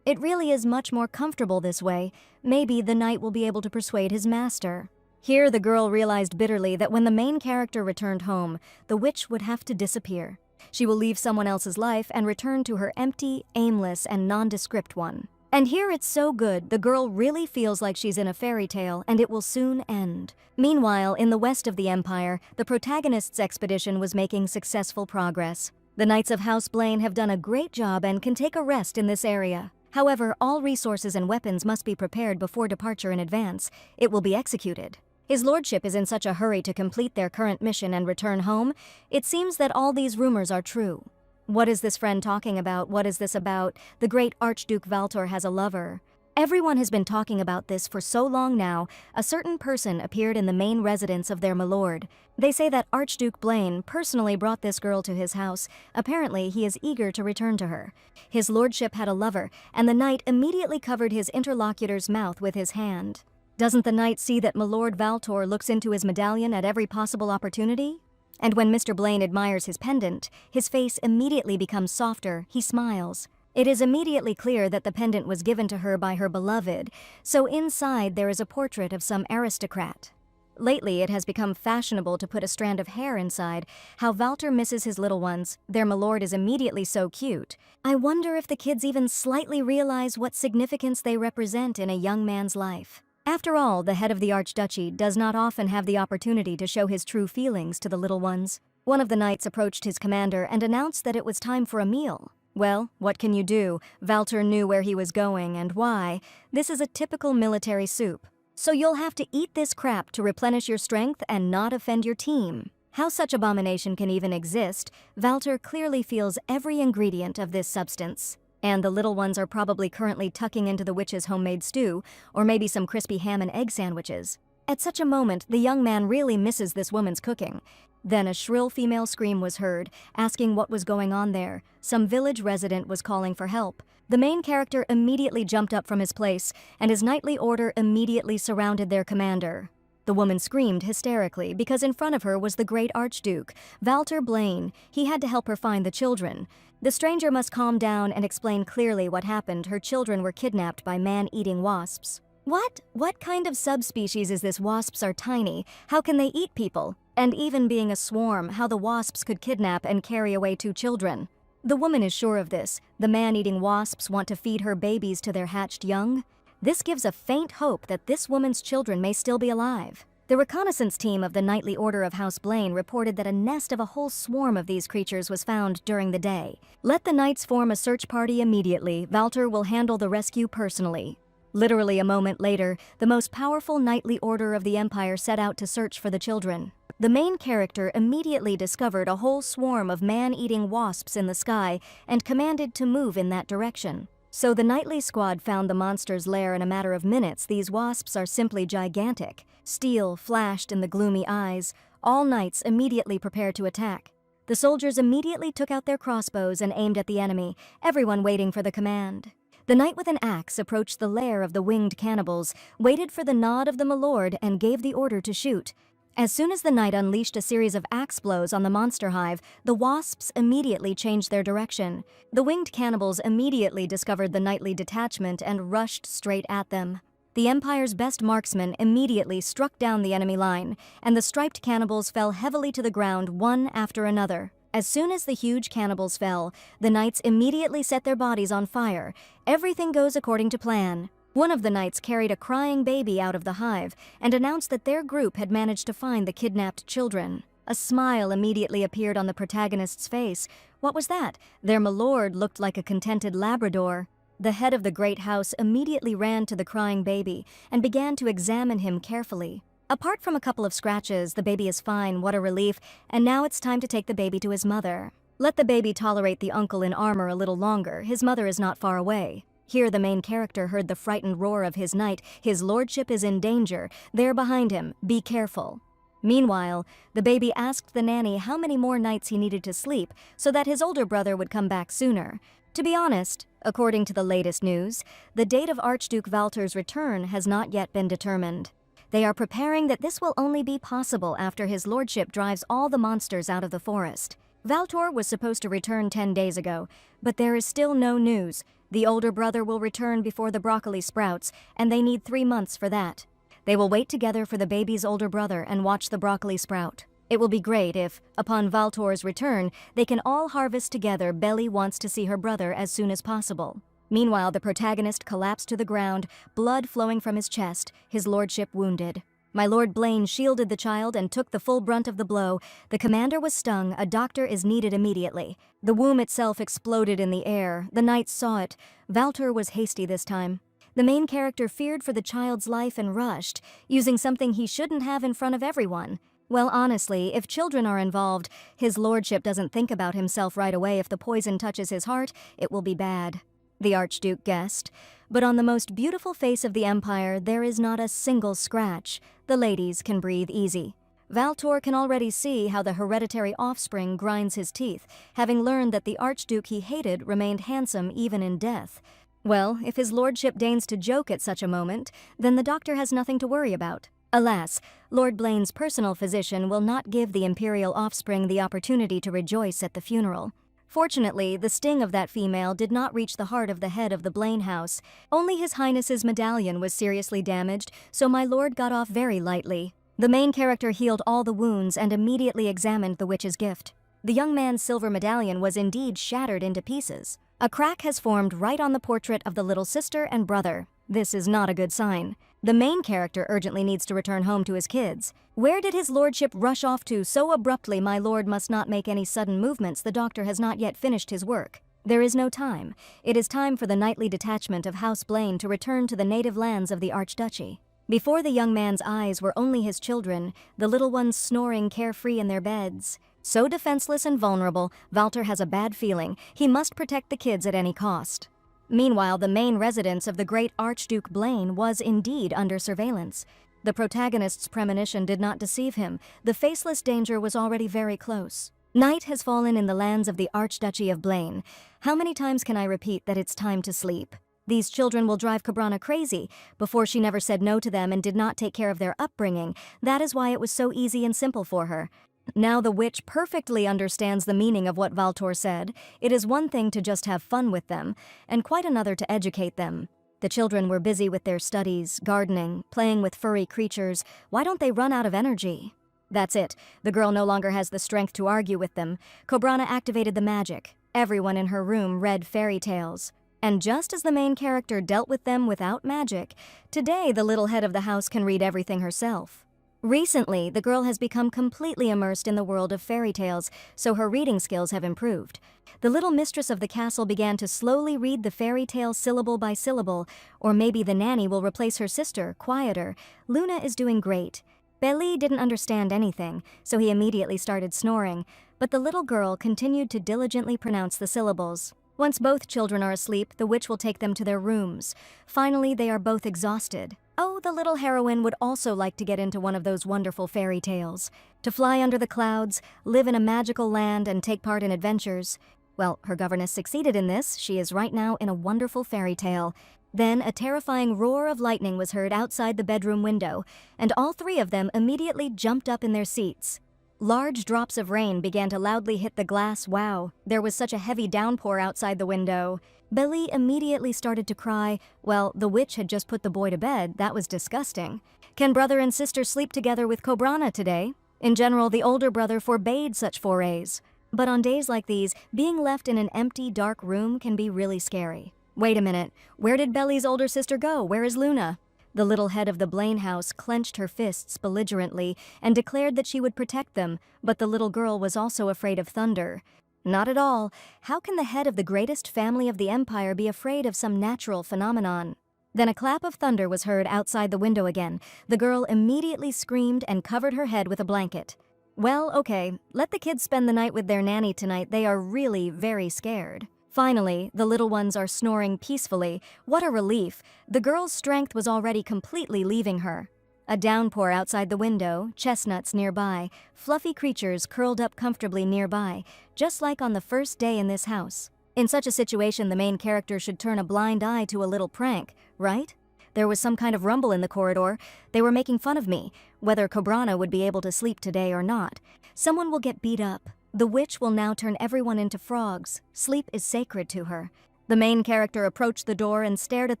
It really is much more comfortable this way. Maybe the knight will be able to persuade his master. Here the girl realized bitterly that when the main character returned home, the witch would have to disappear. She will leave someone else's life and return to her empty, aimless, and nondescript one. And here it's so good, the girl really feels like she's in a fairy tale, and it will soon end. Meanwhile, in the west of the Empire, the protagonist's expedition was making successful progress. The Knights of House Blaine have done a great job and can take a rest in this area. However, all resources and weapons must be prepared before departure in advance. It will be executed. His lordship is in such a hurry to complete their current mission and return home. It seems that all these rumors are true. What is this friend talking about? What is this about? The great Archduke Valtor has a lover. Everyone has been talking about this for so long now. A certain person appeared in the main residence of their milord. They say that Archduke Blaine personally brought this girl to his house. Apparently, he is eager to return to her. His lordship had a lover, and the knight immediately covered his interlocutor's mouth with his hand. Doesn't the knight see that Milord Valtor looks into his medallion at every possible opportunity? And when Mr. Blaine admires his pendant, his face immediately becomes softer. He smiles. It is immediately clear that the pendant was given to her by her beloved, so inside there is a portrait of some aristocrat. Lately, it has become fashionable to put a strand of hair inside. How Valtor misses his little ones. Their milord is immediately so cute. I wonder if the kids even slightly realize what significance they represent in a young man's life. After all, the head of the Archduchy does not often have the opportunity to show his true feelings to the little ones. One of the knights approached his commander and announced that it was time for a meal. Well, what can you do? Valtor knew where he was going and why. This is a typical military soup. So you'll have to eat this crap to replenish your strength and not offend your team. How such abomination can even exist, Valtor clearly feels every ingredient of this substance. And the little ones are probably currently tucking into the witch's homemade stew, or maybe some crispy ham and egg sandwiches. At such a moment, the young man really misses this woman's cooking. Then a shrill female scream was heard, asking what was going on there. Some village resident was calling for help. The main character immediately jumped up from his place, and his knightly order immediately surrounded their commander. The woman screamed hysterically because in front of her was the great Archduke, Walter Blaine. He had to help her find the children. The stranger must calm down and explain clearly what happened. Her children were kidnapped by man-eating wasps. What? What kind of subspecies is this? Wasps are tiny. How can they eat people? And even being a swarm, how the wasps could kidnap and carry away 2 children. The woman is sure of this. The man-eating wasps want to feed her babies to their hatched young. This gives a faint hope that this woman's children may still be alive. The reconnaissance team of the Knightly Order of House Blaine reported that a nest of a whole swarm of these creatures was found during the day. Let the knights form a search party immediately. Walter will handle the rescue personally. Literally a moment later, the most powerful knightly order of the Empire set out to search for the children. The main character immediately discovered a whole swarm of man-eating wasps in the sky and commanded to move in that direction. So the knightly squad found the monster's lair in a matter of minutes. These wasps are simply gigantic. Steel flashed in the gloomy eyes. All knights immediately prepared to attack. The soldiers immediately took out their crossbows and aimed at the enemy, everyone waiting for the command. The knight with an axe approached the lair of the winged cannibals, waited for the nod of the milord, and gave the order to shoot. As soon as the knight unleashed a series of axe blows on the monster hive, the wasps immediately changed their direction. The winged cannibals immediately discovered the knightly detachment and rushed straight at them. The Empire's best marksmen immediately struck down the enemy line, and the striped cannibals fell heavily to the ground one after another. As soon as the huge cannibals fell, the knights immediately set their bodies on fire. Everything goes according to plan. One of the knights carried a crying baby out of the hive and announced that their group had managed to find the kidnapped children. A smile immediately appeared on the protagonist's face. What was that? Their milord looked like a contented Labrador. The head of the great house immediately ran to the crying baby and began to examine him carefully. Apart from a couple of scratches, the baby is fine. What a relief. And now it's time to take the baby to his mother. Let the baby tolerate the uncle in armor a little longer. His mother is not far away. Here the main character heard the frightened roar of his knight. His lordship is in danger. They're behind him. Be careful. Meanwhile, the baby asked the nanny how many more nights he needed to sleep so that his older brother would come back sooner. To be honest, according to the latest news, the date of Archduke Walter's return has not yet been determined. They are preparing that this will only be possible after his lordship drives all the monsters out of the forest. Walter was supposed to return 10 days ago, but there is still no news. The older brother will return before the broccoli sprouts, and they need 3 months for that. They will wait together for the baby's older brother and watch the broccoli sprout. It will be great if, upon Walter's return, they can all harvest together. Belly wants to see her brother as soon as possible. Meanwhile, the protagonist collapsed to the ground, blood flowing from his chest, his lordship wounded. My Lord Blaine shielded the child and took the full brunt of the blow. The commander was stung. A doctor is needed immediately. The womb itself exploded in the air. The knights saw it. Walter was hasty this time. The main character feared for the child's life and rushed, using something he shouldn't have in front of everyone. Well, honestly, if children are involved, his lordship doesn't think about himself right away. If the poison touches his heart, it will be bad. The Archduke guessed. But on the most beautiful face of the Empire, there is not a single scratch. The ladies can breathe easy. Walter can already see how the hereditary offspring grinds his teeth, having learned that the Archduke he hated remained handsome even in death. Well, if his lordship deigns to joke at such a moment, then the doctor has nothing to worry about. Alas, Lord Blaine's personal physician will not give the imperial offspring the opportunity to rejoice at the funeral. Fortunately, the sting of that female did not reach the heart of the head of the Blaine house. Only His Highness's medallion was seriously damaged, so my lord got off very lightly. The main character healed all the wounds and immediately examined the witch's gift. The young man's silver medallion was indeed shattered into pieces. A crack has formed right on the portrait of the little sister and brother. This is not a good sign. The main character urgently needs to return home to his kids. Where did his lordship rush off to so abruptly? My lord must not make any sudden movements. The doctor has not yet finished his work. There is no time. It is time for the knightly detachment of House Blaine to return to the native lands of the Archduchy. Before the young man's eyes were only his children, the little ones snoring carefree in their beds. So defenseless and vulnerable, Walter has a bad feeling. He must protect the kids at any cost. Meanwhile, the main residence of the great Archduke Blaine was indeed under surveillance. The protagonist's premonition did not deceive him. The faceless danger was already very close. Night has fallen in the lands of the Archduchy of Blaine. How many times can I repeat that it's time to sleep? These children will drive Cobrana crazy. Before, she never said no to them and did not take care of their upbringing. That is why it was so easy and simple for her. Now the witch perfectly understands the meaning of what Valtor said. It is one thing to just have fun with them, and quite another to educate them. The children were busy with their studies, gardening, playing with furry creatures. Why don't they run out of energy? That's it. The girl no longer has the strength to argue with them. Cobrana activated the magic. Everyone in her room read fairy tales. And just as the main character dealt with them without magic, today the little head of the house can read everything herself. Recently, the girl has become completely immersed in the world of fairy tales, so her reading skills have improved. The little mistress of the castle began to slowly read the fairy tale syllable by syllable, or maybe the nanny will replace her sister, quieter. Luna is doing great. Belly didn't understand anything, so he immediately started snoring, but the little girl continued to diligently pronounce the syllables. Once both children are asleep, the witch will take them to their rooms. Finally, they are both exhausted. Oh, the little heroine would also like to get into one of those wonderful fairy tales. To fly under the clouds, live in a magical land, and take part in adventures. Well, her governess succeeded in this. She is right now in a wonderful fairy tale. Then a terrifying roar of lightning was heard outside the bedroom window, and all three of them immediately jumped up in their seats. Large drops of rain began to loudly hit the glass. Wow, there was such a heavy downpour outside the window. Belly immediately started to cry. Well, the witch had just put the boy to bed. That was disgusting. Can brother and sister sleep together with Cobrana today? In general, the older brother forbade such forays. But on days like these, being left in an empty, dark room can be really scary. Wait a minute. Where did Belly's older sister go? Where is Luna? The little head of the Blaine house clenched her fists belligerently and declared that she would protect them, but the little girl was also afraid of thunder. Not at all. How can the head of the greatest family of the empire be afraid of some natural phenomenon? Then a clap of thunder was heard outside the window again. The girl immediately screamed and covered her head with a blanket. Well, okay, let the kids spend the night with their nanny tonight. They are really very scared. Finally, the little ones are snoring peacefully. What a relief. The girl's strength was already completely leaving her. A downpour outside the window, chestnuts nearby, fluffy creatures curled up comfortably nearby, just like on the first day in this house. In such a situation, the main character should turn a blind eye to a little prank, right? There was some kind of rumble in the corridor. They were making fun of me, whether Cobrana would be able to sleep today or not. Someone will get beat up. The witch will now turn everyone into frogs. Sleep is sacred to her. The main character approached the door and stared at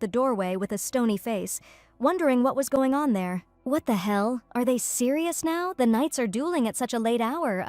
the doorway with a stony face, wondering what was going on there. What the hell? Are they serious now? The knights are dueling at such a late hour.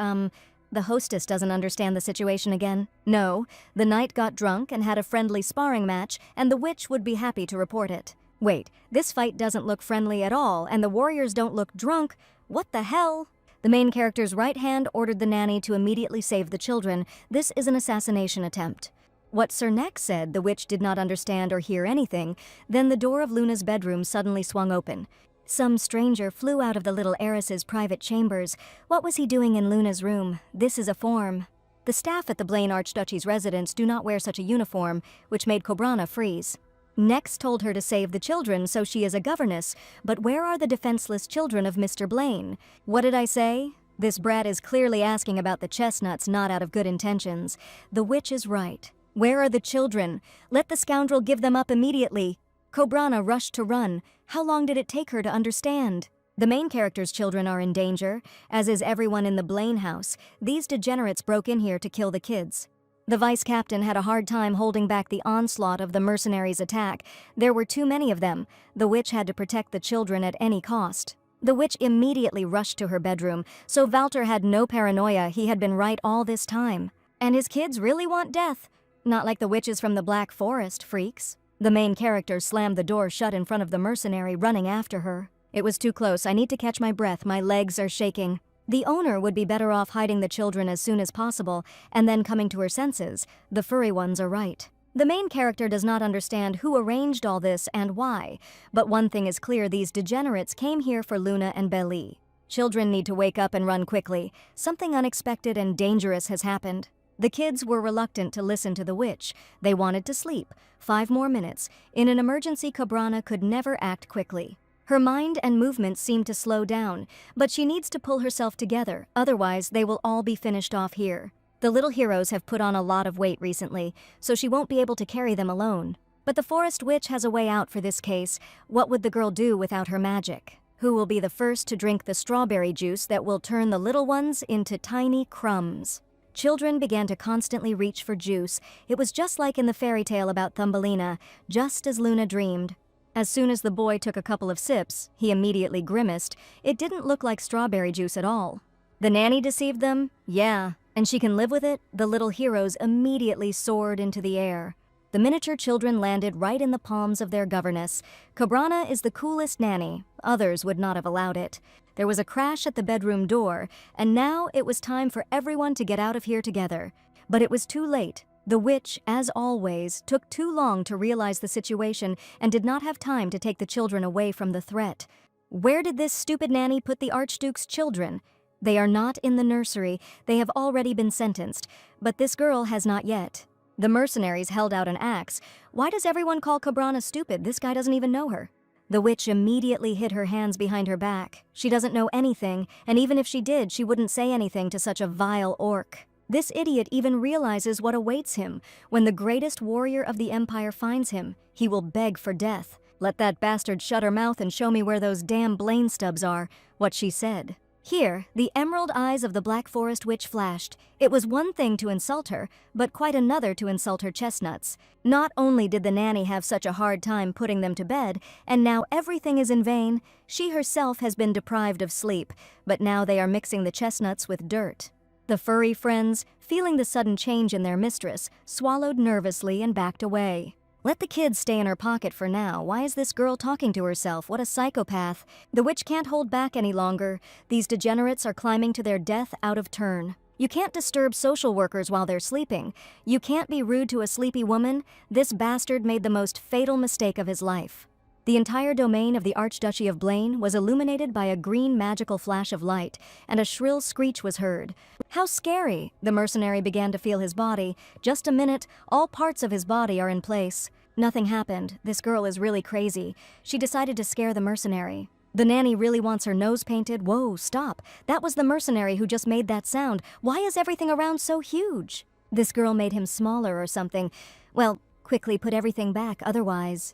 The hostess doesn't understand the situation again. No, the knight got drunk and had a friendly sparring match, and the witch would be happy to report it. Wait, this fight doesn't look friendly at all, and the warriors don't look drunk. What the hell? The main character's right hand ordered the nanny to immediately save the children. This is an assassination attempt. What Sir Neck said, the witch did not understand or hear anything. Then the door of Luna's bedroom suddenly swung open. Some stranger flew out of the little heiress's private chambers. What was he doing in Luna's room? This is a form. The staff at the Blaine Archduchy's residence do not wear such a uniform, which made Cobrana freeze. Next told her to save the children, so she is a governess. But where are the defenseless children of Mr. Blaine? What did I say? This brat is clearly asking about the chestnuts, not out of good intentions. The witch is right. Where are the children? Let the scoundrel give them up immediately. Cobrana rushed to run. How long did it take her to understand? The main character's children are in danger, as is everyone in the Blaine house. These degenerates broke in here to kill the kids. The vice-captain had a hard time holding back the onslaught of the mercenaries' attack. There were too many of them. The witch had to protect the children at any cost. The witch immediately rushed to her bedroom, so Valtor had no paranoia. He had been right all this time. And his kids really want death. Not like the witches from the Black Forest, freaks. The main character slammed the door shut in front of the mercenary, running after her. It was too close. I need to catch my breath. My legs are shaking. The owner would be better off hiding the children as soon as possible, and then coming to her senses. The furry ones are right. The main character does not understand who arranged all this and why, but one thing is clear: these degenerates came here for Luna and Belly. Children need to wake up and run quickly. Something unexpected and dangerous has happened. The kids were reluctant to listen to the witch. They wanted to sleep. 5 more minutes. In an emergency, Cobrana could never act quickly. Her mind and movements seem to slow down, but she needs to pull herself together, otherwise they will all be finished off here. The little heroes have put on a lot of weight recently, so she won't be able to carry them alone. But the forest witch has a way out for this case. What would the girl do without her magic? Who will be the first to drink the strawberry juice that will turn the little ones into tiny crumbs? Children began to constantly reach for juice. It was just like in the fairy tale about Thumbelina, just as Luna dreamed. As soon as the boy took a couple of sips, he immediately grimaced. It didn't look like strawberry juice at all. The nanny deceived them? Yeah. And she can live with it? The little heroes immediately soared into the air. The miniature children landed right in the palms of their governess. Cobrana is the coolest nanny. Others would not have allowed it. There was a crash at the bedroom door, and now it was time for everyone to get out of here together. But it was too late. The witch, as always, took too long to realize the situation and did not have time to take the children away from the threat. Where did this stupid nanny put the Archduke's children? They are not in the nursery. They have already been sentenced, but this girl has not yet. The mercenaries held out an axe. Why does everyone call Cobrana stupid? This guy doesn't even know her. The witch immediately hid her hands behind her back. She doesn't know anything, and even if she did, she wouldn't say anything to such a vile orc. This idiot even realizes what awaits him. When the greatest warrior of the Empire finds him, he will beg for death. Let that bastard shut her mouth and show me where those damn Blaine stubs are, what she said. Here, the emerald eyes of the Black Forest Witch flashed. It was one thing to insult her, but quite another to insult her chestnuts. Not only did the nanny have such a hard time putting them to bed, and now everything is in vain, she herself has been deprived of sleep, but now they are mixing the chestnuts with dirt. The furry friends, feeling the sudden change in their mistress, swallowed nervously and backed away. Let the kids stay in her pocket for now. Why is this girl talking to herself? What a psychopath. The witch can't hold back any longer. These degenerates are climbing to their death out of turn. You can't disturb social workers while they're sleeping. You can't be rude to a sleepy woman. This bastard made the most fatal mistake of his life. The entire domain of the Archduchy of Blaine was illuminated by a green magical flash of light, and a shrill screech was heard. How scary! The mercenary began to feel his body. Just a minute, all parts of his body are in place. Nothing happened. This girl is really crazy. She decided to scare the mercenary. The nanny really wants her nose painted. Whoa, stop. That was the mercenary who just made that sound. Why is everything around so huge? This girl made him smaller or something. Well, quickly put everything back, otherwise.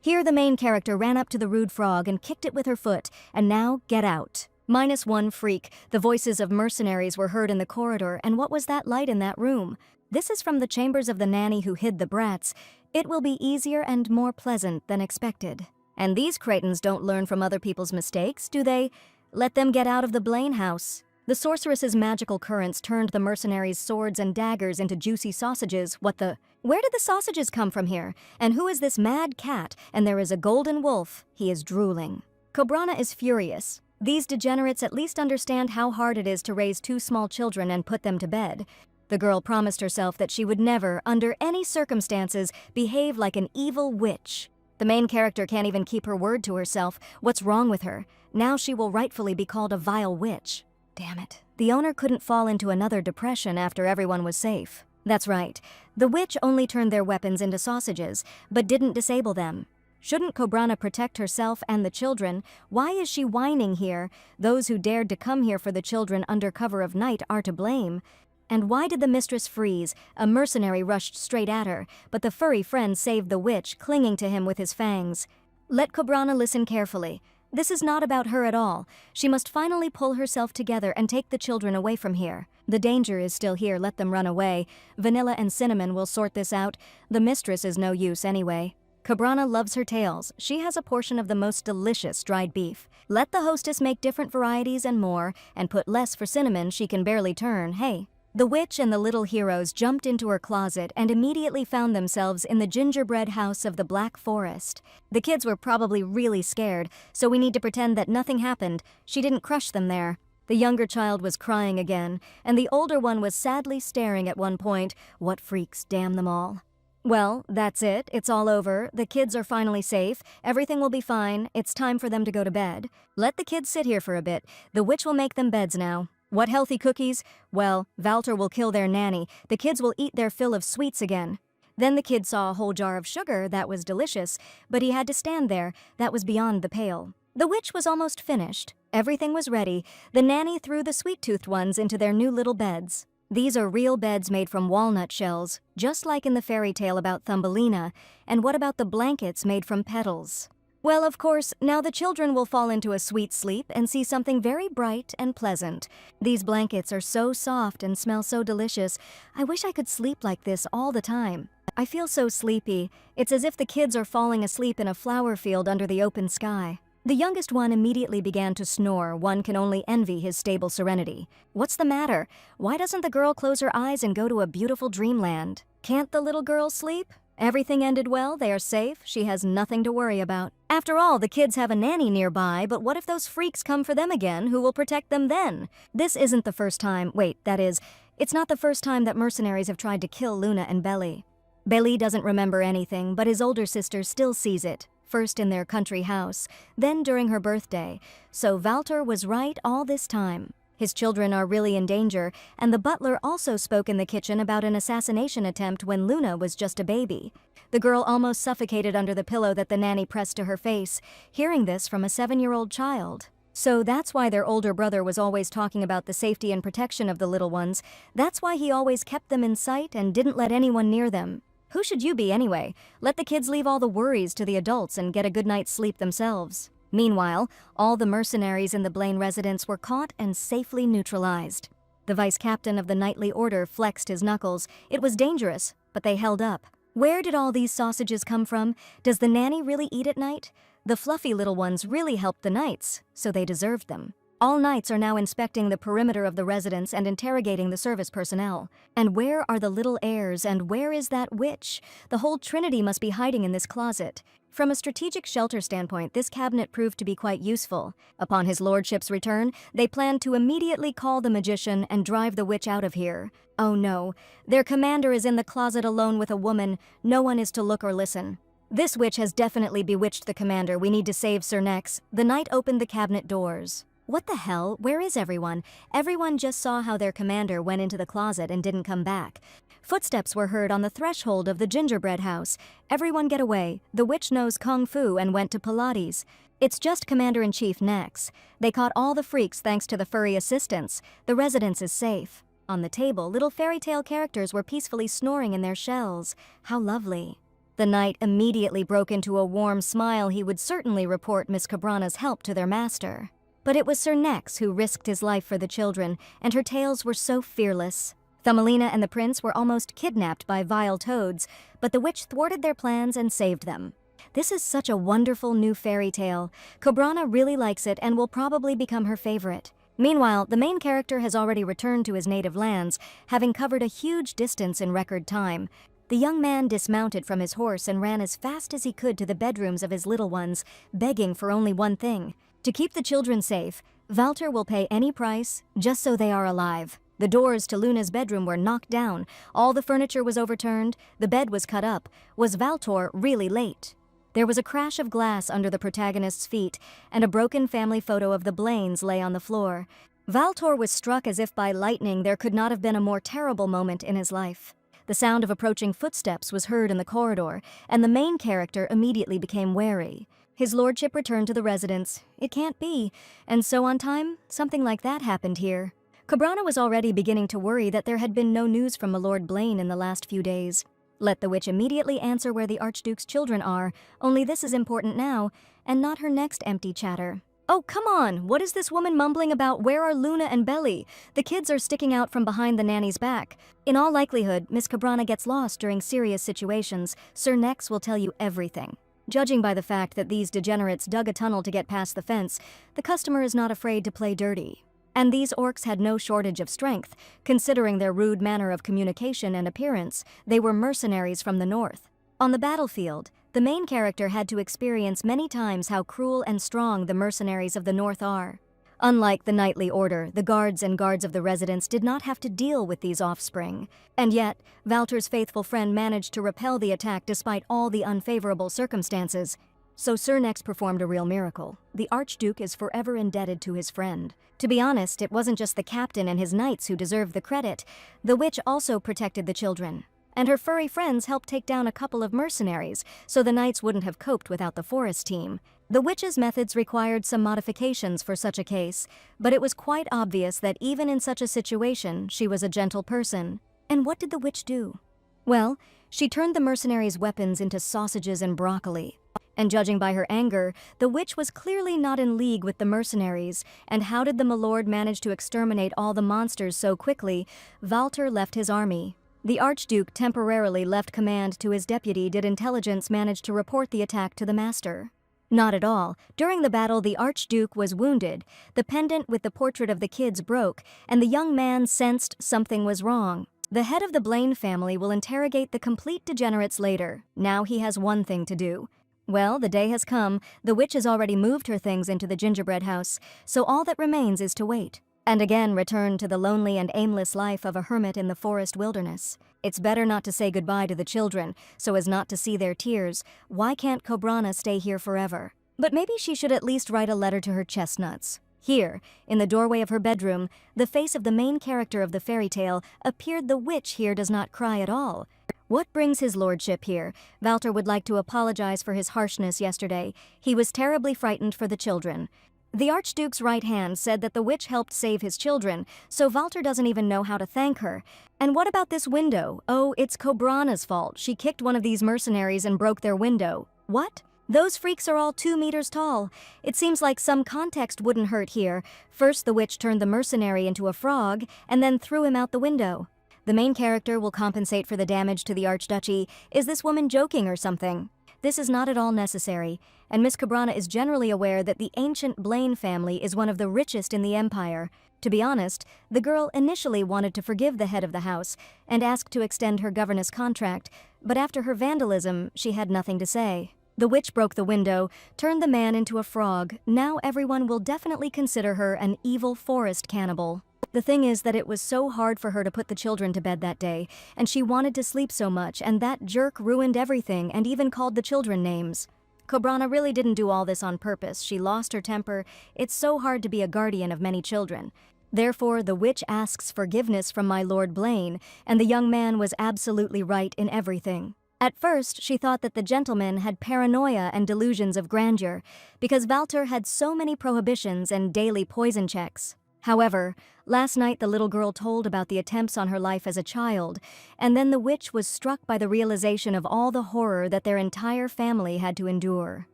Here the main character ran up to the rude frog and kicked it with her foot, and now get out. -1 freak. The voices of mercenaries were heard in the corridor, and what was that light in that room? This is from the chambers of the nanny who hid the brats. It will be easier and more pleasant than expected. And these cretins don't learn from other people's mistakes, do they? Let them get out of the Blaine house. The sorceress's magical currents turned the mercenaries' swords and daggers into juicy sausages. Where did the sausages come from here? And who is this mad cat? And there is a golden wolf. He is drooling. Cobrana is furious. These degenerates at least understand how hard it is to raise 2 small children and put them to bed. The girl promised herself that she would never, under any circumstances, behave like an evil witch. The main character can't even keep her word to herself. What's wrong with her? Now she will rightfully be called a vile witch. Damn it. The owner couldn't fall into another depression after everyone was safe. That's right. The witch only turned their weapons into sausages, but didn't disable them. Shouldn't Cobrana protect herself and the children? Why is she whining here? Those who dared to come here for the children under cover of night are to blame. And why did the mistress freeze? A mercenary rushed straight at her, but the furry friend saved the witch, clinging to him with his fangs. Let Cobrana listen carefully. This is not about her at all. She must finally pull herself together and take the children away from here. The danger is still here, let them run away. Vanilla and Cinnamon will sort this out. The mistress is no use anyway. Cobrana loves her tails. She has a portion of the most delicious dried beef. Let the hostess make different varieties and more, and put less for Cinnamon, she can barely turn, hey. The witch and the little heroes jumped into her closet and immediately found themselves in the gingerbread house of the Black Forest. The kids were probably really scared, so we need to pretend that nothing happened. She didn't crush them there. The younger child was crying again, and the older one was sadly staring at one point. What freaks, damn them all. Well, that's it. It's all over. The kids are finally safe. Everything will be fine. It's time for them to go to bed. Let the kids sit here for a bit. The witch will make them beds now. What healthy cookies? Well, Valter will kill their nanny. The kids will eat their fill of sweets again. Then the kid saw a whole jar of sugar that was delicious, but he had to stand there. That was beyond the pale. The witch was almost finished. Everything was ready. The nanny threw the sweet-toothed ones into their new little beds. These are real beds made from walnut shells, just like in the fairy tale about Thumbelina. And what about the blankets made from petals? Well, of course, now the children will fall into a sweet sleep and see something very bright and pleasant. These blankets are so soft and smell so delicious. I wish I could sleep like this all the time. I feel so sleepy. It's as if the kids are falling asleep in a flower field under the open sky. The youngest one immediately began to snore. One can only envy his stable serenity. What's the matter? Why doesn't the girl close her eyes and go to a beautiful dreamland? Can't the little girl sleep? Everything ended well, they are safe, she has nothing to worry about. After all, the kids have a nanny nearby, but what if those freaks come for them again? Who will protect them then? This isn't the first time, it's not the first time that mercenaries have tried to kill Luna and Belly. Belly doesn't remember anything, but his older sister still sees it. First in their country house, then during her birthday. So Valter was right all this time. His children are really in danger, and the butler also spoke in the kitchen about an assassination attempt when Luna was just a baby. The girl almost suffocated under the pillow that the nanny pressed to her face, hearing this from a 7-year-old child. So that's why their older brother was always talking about the safety and protection of the little ones. That's why he always kept them in sight and didn't let anyone near them. Who should you be anyway? Let the kids leave all the worries to the adults and get a good night's sleep themselves. Meanwhile, all the mercenaries in the Blaine residence were caught and safely neutralized. The vice captain of the Knightly Order flexed his knuckles. It was dangerous, but they held up. Where did all these sausages come from? Does the nanny really eat at night? The fluffy little ones really helped the knights, so they deserved them. All knights are now inspecting the perimeter of the residence and interrogating the service personnel. And where are the little heirs, and where is that witch? The whole trinity must be hiding in this closet. From a strategic shelter standpoint, this cabinet proved to be quite useful. Upon his lordship's return, they planned to immediately call the magician and drive the witch out of here. Oh no, their commander is in the closet alone with a woman. No one is to look or listen. This witch has definitely bewitched the commander. We need to save Sir Nex. The knight opened the cabinet doors. What the hell? Where is everyone? Everyone just saw how their commander went into the closet and didn't come back. Footsteps were heard on the threshold of the gingerbread house. Everyone get away. The witch knows Kung Fu and went to Pilates. It's just Commander-in-Chief Nex. They caught all the freaks thanks to the furry assistants. The residence is safe. On the table, little fairy tale characters were peacefully snoring in their shells. How lovely. The knight immediately broke into a warm smile. He would certainly report Miss Cabrana's help to their master. But it was Sir Nex who risked his life for the children, and her tales were so fearless. Thumbelina and the prince were almost kidnapped by vile toads, but the witch thwarted their plans and saved them. This is such a wonderful new fairy tale. Cabrana really likes it and will probably become her favorite. Meanwhile, the main character has already returned to his native lands, having covered a huge distance in record time. The young man dismounted from his horse and ran as fast as he could to the bedrooms of his little ones, begging for only one thing. To keep the children safe, Valter will pay any price just so they are alive. The doors to Luna's bedroom were knocked down, all the furniture was overturned, the bed was cut up. Was Valtor really late? There was a crash of glass under the protagonist's feet, and a broken family photo of the Blaines lay on the floor. Valtor was struck as if by lightning. There could not have been a more terrible moment in his life. The sound of approaching footsteps was heard in the corridor, and the main character immediately became wary. His lordship returned to the residence. It can't be. And so on time, something like that happened here. Cabrana was already beginning to worry that there had been no news from Milord Blaine in the last few days. Let the witch immediately answer where the Archduke's children are, only this is important now, and not her next empty chatter. Oh, come on! What is this woman mumbling about? Where are Luna and Belly? The kids are sticking out from behind the nanny's back. In all likelihood, Miss Cabrana gets lost during serious situations. Sir Nex will tell you everything. Judging by the fact that these degenerates dug a tunnel to get past the fence, the customer is not afraid to play dirty. And these orcs had no shortage of strength. Considering their rude manner of communication and appearance, they were mercenaries from the north. On the battlefield, the main character had to experience many times how cruel and strong the mercenaries of the north are. Unlike the Knightly Order, the guards and guards of the residence did not have to deal with these offspring. And yet, Valter's faithful friend managed to repel the attack despite all the unfavorable circumstances. So Sir Nex performed a real miracle. The Archduke is forever indebted to his friend. To be honest, it wasn't just the captain and his knights who deserved the credit. The witch also protected the children. and her furry friends helped take down a couple of mercenaries, so the knights wouldn't have coped without the forest team. The witch's methods required some modifications for such a case, but it was quite obvious that even in such a situation, she was a gentle person. And what did the witch do? Well, she turned the mercenaries' weapons into sausages and broccoli. And judging by her anger, the witch was clearly not in league with the mercenaries. And how did the milord manage to exterminate all the monsters so quickly? Walter left his army. The Archduke temporarily left command to his deputy. Did intelligence manage to report the attack to the master? Not at all. During the battle, the Archduke was wounded. The pendant with the portrait of the kids broke, and the young man sensed something was wrong. The head of the Blaine family will interrogate the complete degenerates later. Now he has one thing to do. Well, the day has come. The witch has already moved her things into the gingerbread house, so all that remains is to wait. And again return to the lonely and aimless life of a hermit in the forest wilderness. It's better not to say goodbye to the children, so as not to see their tears. Why can't Cobrana stay here forever? But maybe she should at least write a letter to her chestnuts. Here, in the doorway of her bedroom, the face of the main character of the fairy tale appeared. The witch here does not cry at all. What brings his lordship here? Walter would like to apologize for his harshness yesterday. He was terribly frightened for the children. The Archduke's right hand said that the witch helped save his children, so Walter doesn't even know how to thank her. And what about this window? Oh, it's Cobrana's fault. She kicked one of these mercenaries and broke their window. What? Those freaks are all 2 meters tall. It seems like some context wouldn't hurt here. First, the witch turned the mercenary into a frog, and then threw him out the window. The main character will compensate for the damage to the Archduchy. Is this woman joking or something? This is not at all necessary, and Miss Cobrana is generally aware that the ancient Blaine family is one of the richest in the empire. To be honest, the girl initially wanted to forgive the head of the house and ask to extend her governess contract, but after her vandalism, she had nothing to say. The witch broke the window, turned the man into a frog. Now everyone will definitely consider her an evil forest cannibal. The thing is that it was so hard for her to put the children to bed that day, and she wanted to sleep so much, and that jerk ruined everything and even called the children names. Cobrana really didn't do all this on purpose. She lost her temper. It's so hard to be a guardian of many children. Therefore, the witch asks forgiveness from my Lord Blaine, and the young man was absolutely right in everything. At first, she thought that the gentleman had paranoia and delusions of grandeur, because Walter had so many prohibitions and daily poison checks. However, last night the little girl told about the attempts on her life as a child, and then the witch was struck by the realization of all the horror that their entire family had to endure.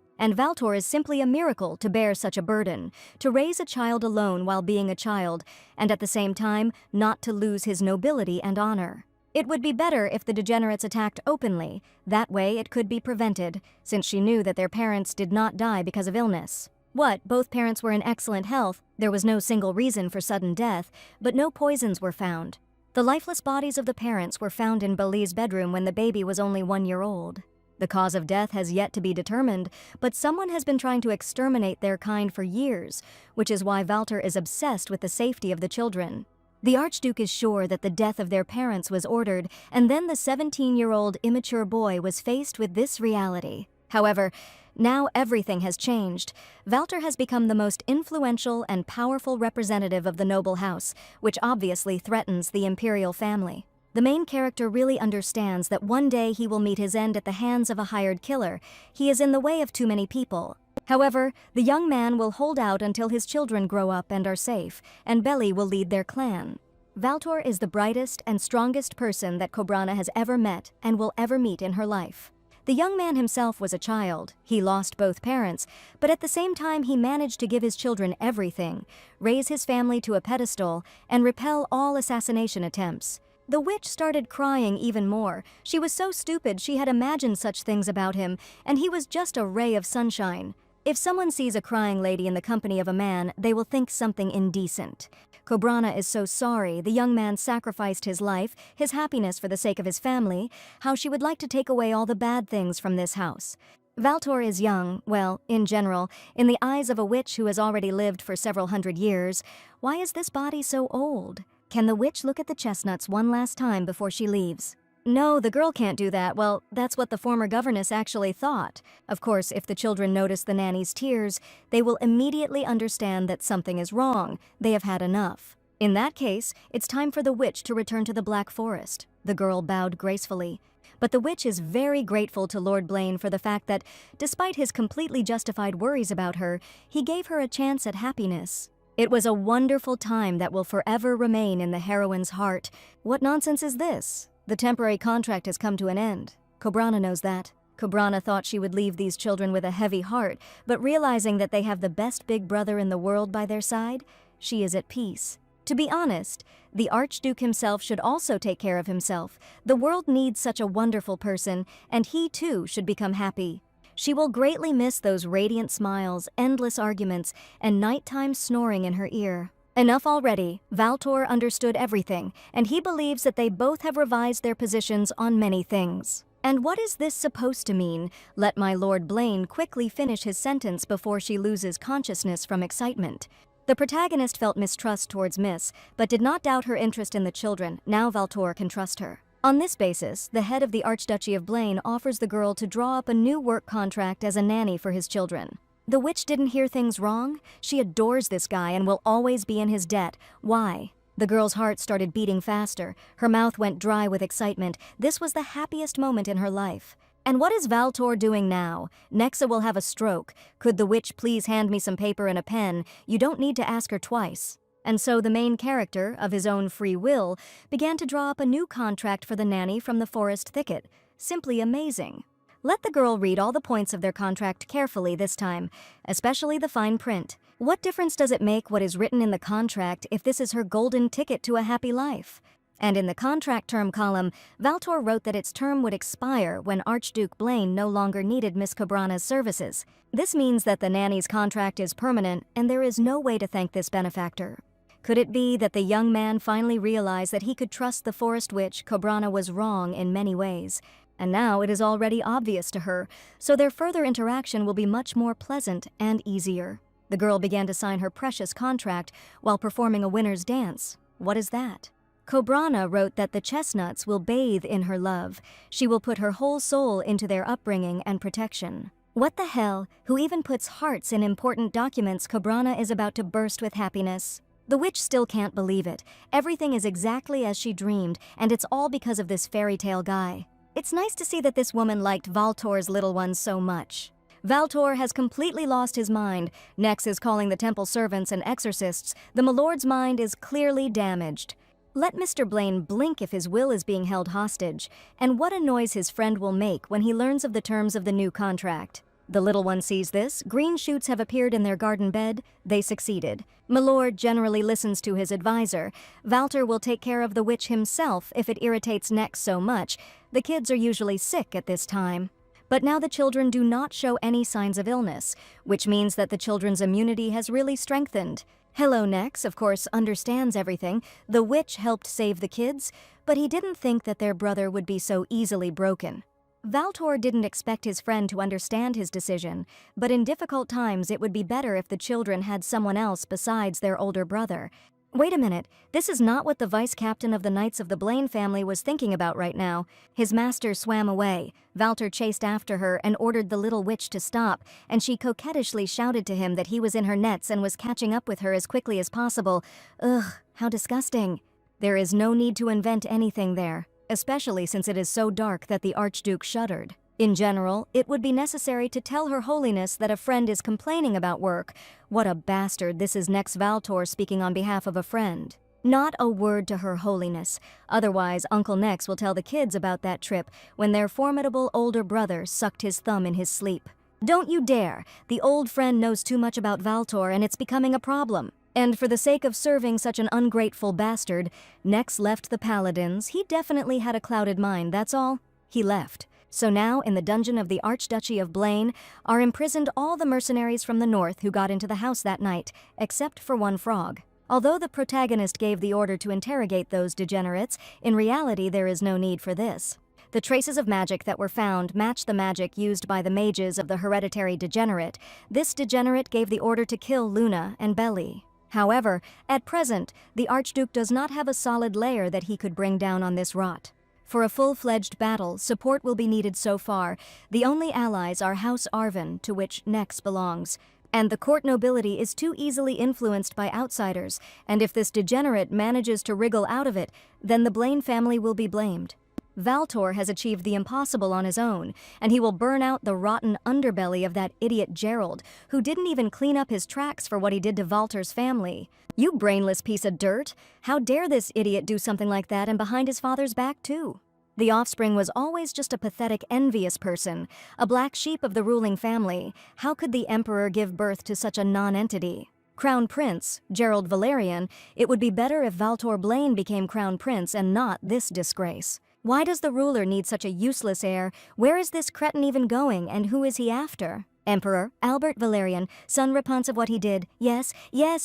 And Walter is simply a miracle to bear such a burden, to raise a child alone while being a child, and at the same time not to lose his nobility and honor. It would be better if the degenerates attacked openly. That way it could be prevented, since she knew that their parents did not die because of illness. What, both parents were in excellent health, there was no single reason for sudden death, but no poisons were found. The lifeless bodies of the parents were found in Beli's bedroom when the baby was only 1 year old. The cause of death has yet to be determined, but someone has been trying to exterminate their kind for years, which is why Walter is obsessed with the safety of the children. The Archduke is sure that the death of their parents was ordered, and then the 17-year-old immature boy was faced with this reality. However, now everything has changed. Walter has become the most influential and powerful representative of the noble house, which obviously threatens the imperial family. The main character really understands that one day he will meet his end at the hands of a hired killer. He is in the way of too many people. However, the young man will hold out until his children grow up and are safe, and Beli will lead their clan. Walter is the brightest and strongest person that Cobrana has ever met and will ever meet in her life. The young man himself was a child. He lost both parents, but at the same time he managed to give his children everything, raise his family to a pedestal, and repel all assassination attempts. The witch started crying even more. She was so stupid she had imagined such things about him, and he was just a ray of sunshine. If someone sees a crying lady in the company of a man, they will think something indecent. Cobrana is so sorry the young man sacrificed his life, his happiness for the sake of his family, how she would like to take away all the bad things from this house. Walter is young, well, in general, in the eyes of a witch who has already lived for several hundred years. Why is this body so old? Can the witch look at the chestnuts one last time before she leaves? No, the girl can't do that. Well, that's what the former governess actually thought. Of course, if the children notice the nanny's tears, they will immediately understand that something is wrong. They have had enough. In that case, it's time for the witch to return to the Black Forest. The girl bowed gracefully. But the witch is very grateful to Lord Blaine for the fact that, despite his completely justified worries about her, he gave her a chance at happiness. It was a wonderful time that will forever remain in the heroine's heart. What nonsense is this? The temporary contract has come to an end. Cobrana knows that. Cobrana thought she would leave these children with a heavy heart, but realizing that they have the best big brother in the world by their side, she is at peace. To be honest, the Archduke himself should also take care of himself. The world needs such a wonderful person, and he too should become happy. She will greatly miss those radiant smiles, endless arguments, and nighttime snoring in her ear. Enough already. Valtor understood everything, and he believes that they both have revised their positions on many things. And what is this supposed to mean? Let my Lord Blaine quickly finish his sentence before she loses consciousness from excitement. The protagonist felt mistrust towards Miss, but did not doubt her interest in the children. Now Valtor can trust her. On this basis, the head of the Archduchy of Blaine offers the girl to draw up a new work contract as a nanny for his children. The witch didn't hear things wrong. She adores this guy and will always be in his debt. Why? The girl's heart started beating faster. Her mouth went dry with excitement. This was the happiest moment in her life. And what is Valtor doing now? Nexa will have a stroke. Could the witch please hand me some paper and a pen? You don't need to ask her twice. And so the main character, of his own free will, began to draw up a new contract for the nanny from the forest thicket. Simply amazing. Let the girl read all the points of their contract carefully this time, especially the fine print. What difference does it make what is written in the contract if this is her golden ticket to a happy life? And in the contract term column, Valtor wrote that its term would expire when Archduke Blaine no longer needed Miss Cobrana's services. This means that the nanny's contract is permanent, and there is no way to thank this benefactor. Could it be that the young man finally realized that he could trust the forest witch? Cobrana was wrong in many ways, and now it is already obvious to her, so their further interaction will be much more pleasant and easier. The girl began to sign her precious contract while performing a winner's dance. What is that? Cobrana wrote that the chestnuts will bathe in her love. She will put her whole soul into their upbringing and protection. What the hell? Who even puts hearts in important documents? Cobrana is about to burst with happiness. The witch still can't believe it. Everything is exactly as she dreamed, and it's all because of this fairy tale guy. It's nice to see that this woman liked Valtor's little ones so much. Valtor has completely lost his mind. Nex is calling the temple servants and exorcists. The milord's mind is clearly damaged. Let Mr. Blaine blink if his will is being held hostage, and what a noise his friend will make when he learns of the terms of the new contract. The little one sees this. Green shoots have appeared in their garden bed. They succeeded. Milord generally listens to his advisor. Valtor will take care of the witch himself if it irritates Nex so much. The kids are usually sick at this time. But now the children do not show any signs of illness, which means that the children's immunity has really strengthened. Hello Nex, of course, understands everything. The witch helped save the kids, but he didn't think that their brother would be so easily broken. Valtor didn't expect his friend to understand his decision, but in difficult times it would be better if the children had someone else besides their older brother. Wait a minute, this is not what the vice-captain of the Knights of the Blaine family was thinking about right now. His master swam away. Valtor chased after her and ordered the little witch to stop, and she coquettishly shouted to him that he was in her nets and was catching up with her as quickly as possible. Ugh, how disgusting. There is no need to invent anything there, especially since it is so dark that the Archduke shuddered. In general, it would be necessary to tell Her Holiness that a friend is complaining about work. What a bastard, this is Nex Valtor speaking on behalf of a friend. Not a word to Her Holiness, otherwise Uncle Nex will tell the kids about that trip when their formidable older brother sucked his thumb in his sleep. Don't you dare! The old friend knows too much about Valtor and it's becoming a problem. And for the sake of serving such an ungrateful bastard, Nex left the Paladins. He definitely had a clouded mind, that's all. He left. So now, in the dungeon of the Archduchy of Blaine, are imprisoned all the mercenaries from the north who got into the house that night, except for one frog. Although the protagonist gave the order to interrogate those degenerates, in reality there is no need for this. The traces of magic that were found match the magic used by the mages of the hereditary degenerate. This degenerate gave the order to kill Luna and Belly. However, at present, the Archduke does not have a solid lair that he could bring down on this rot. For a full-fledged battle, support will be needed so far. The only allies are House Arvin, to which Nex belongs. And the court nobility is too easily influenced by outsiders, and if this degenerate manages to wriggle out of it, then the Blaine family will be blamed. Valtor has achieved the impossible on his own, and he will burn out the rotten underbelly of that idiot Gerald, who didn't even clean up his tracks for what he did to Valtor's family. You brainless piece of dirt! How dare this idiot do something like that and behind his father's back too? The offspring was always just a pathetic, envious person, a black sheep of the ruling family. How could the emperor give birth to such a non-entity? Crown Prince, Gerald Valerian, it would be better if Valtor Blaine became Crown Prince and not this disgrace. Why does the ruler need such a useless heir? Where is this cretin even going, and who is he after? Emperor Albert Valerian, son repents of what he did. Yes,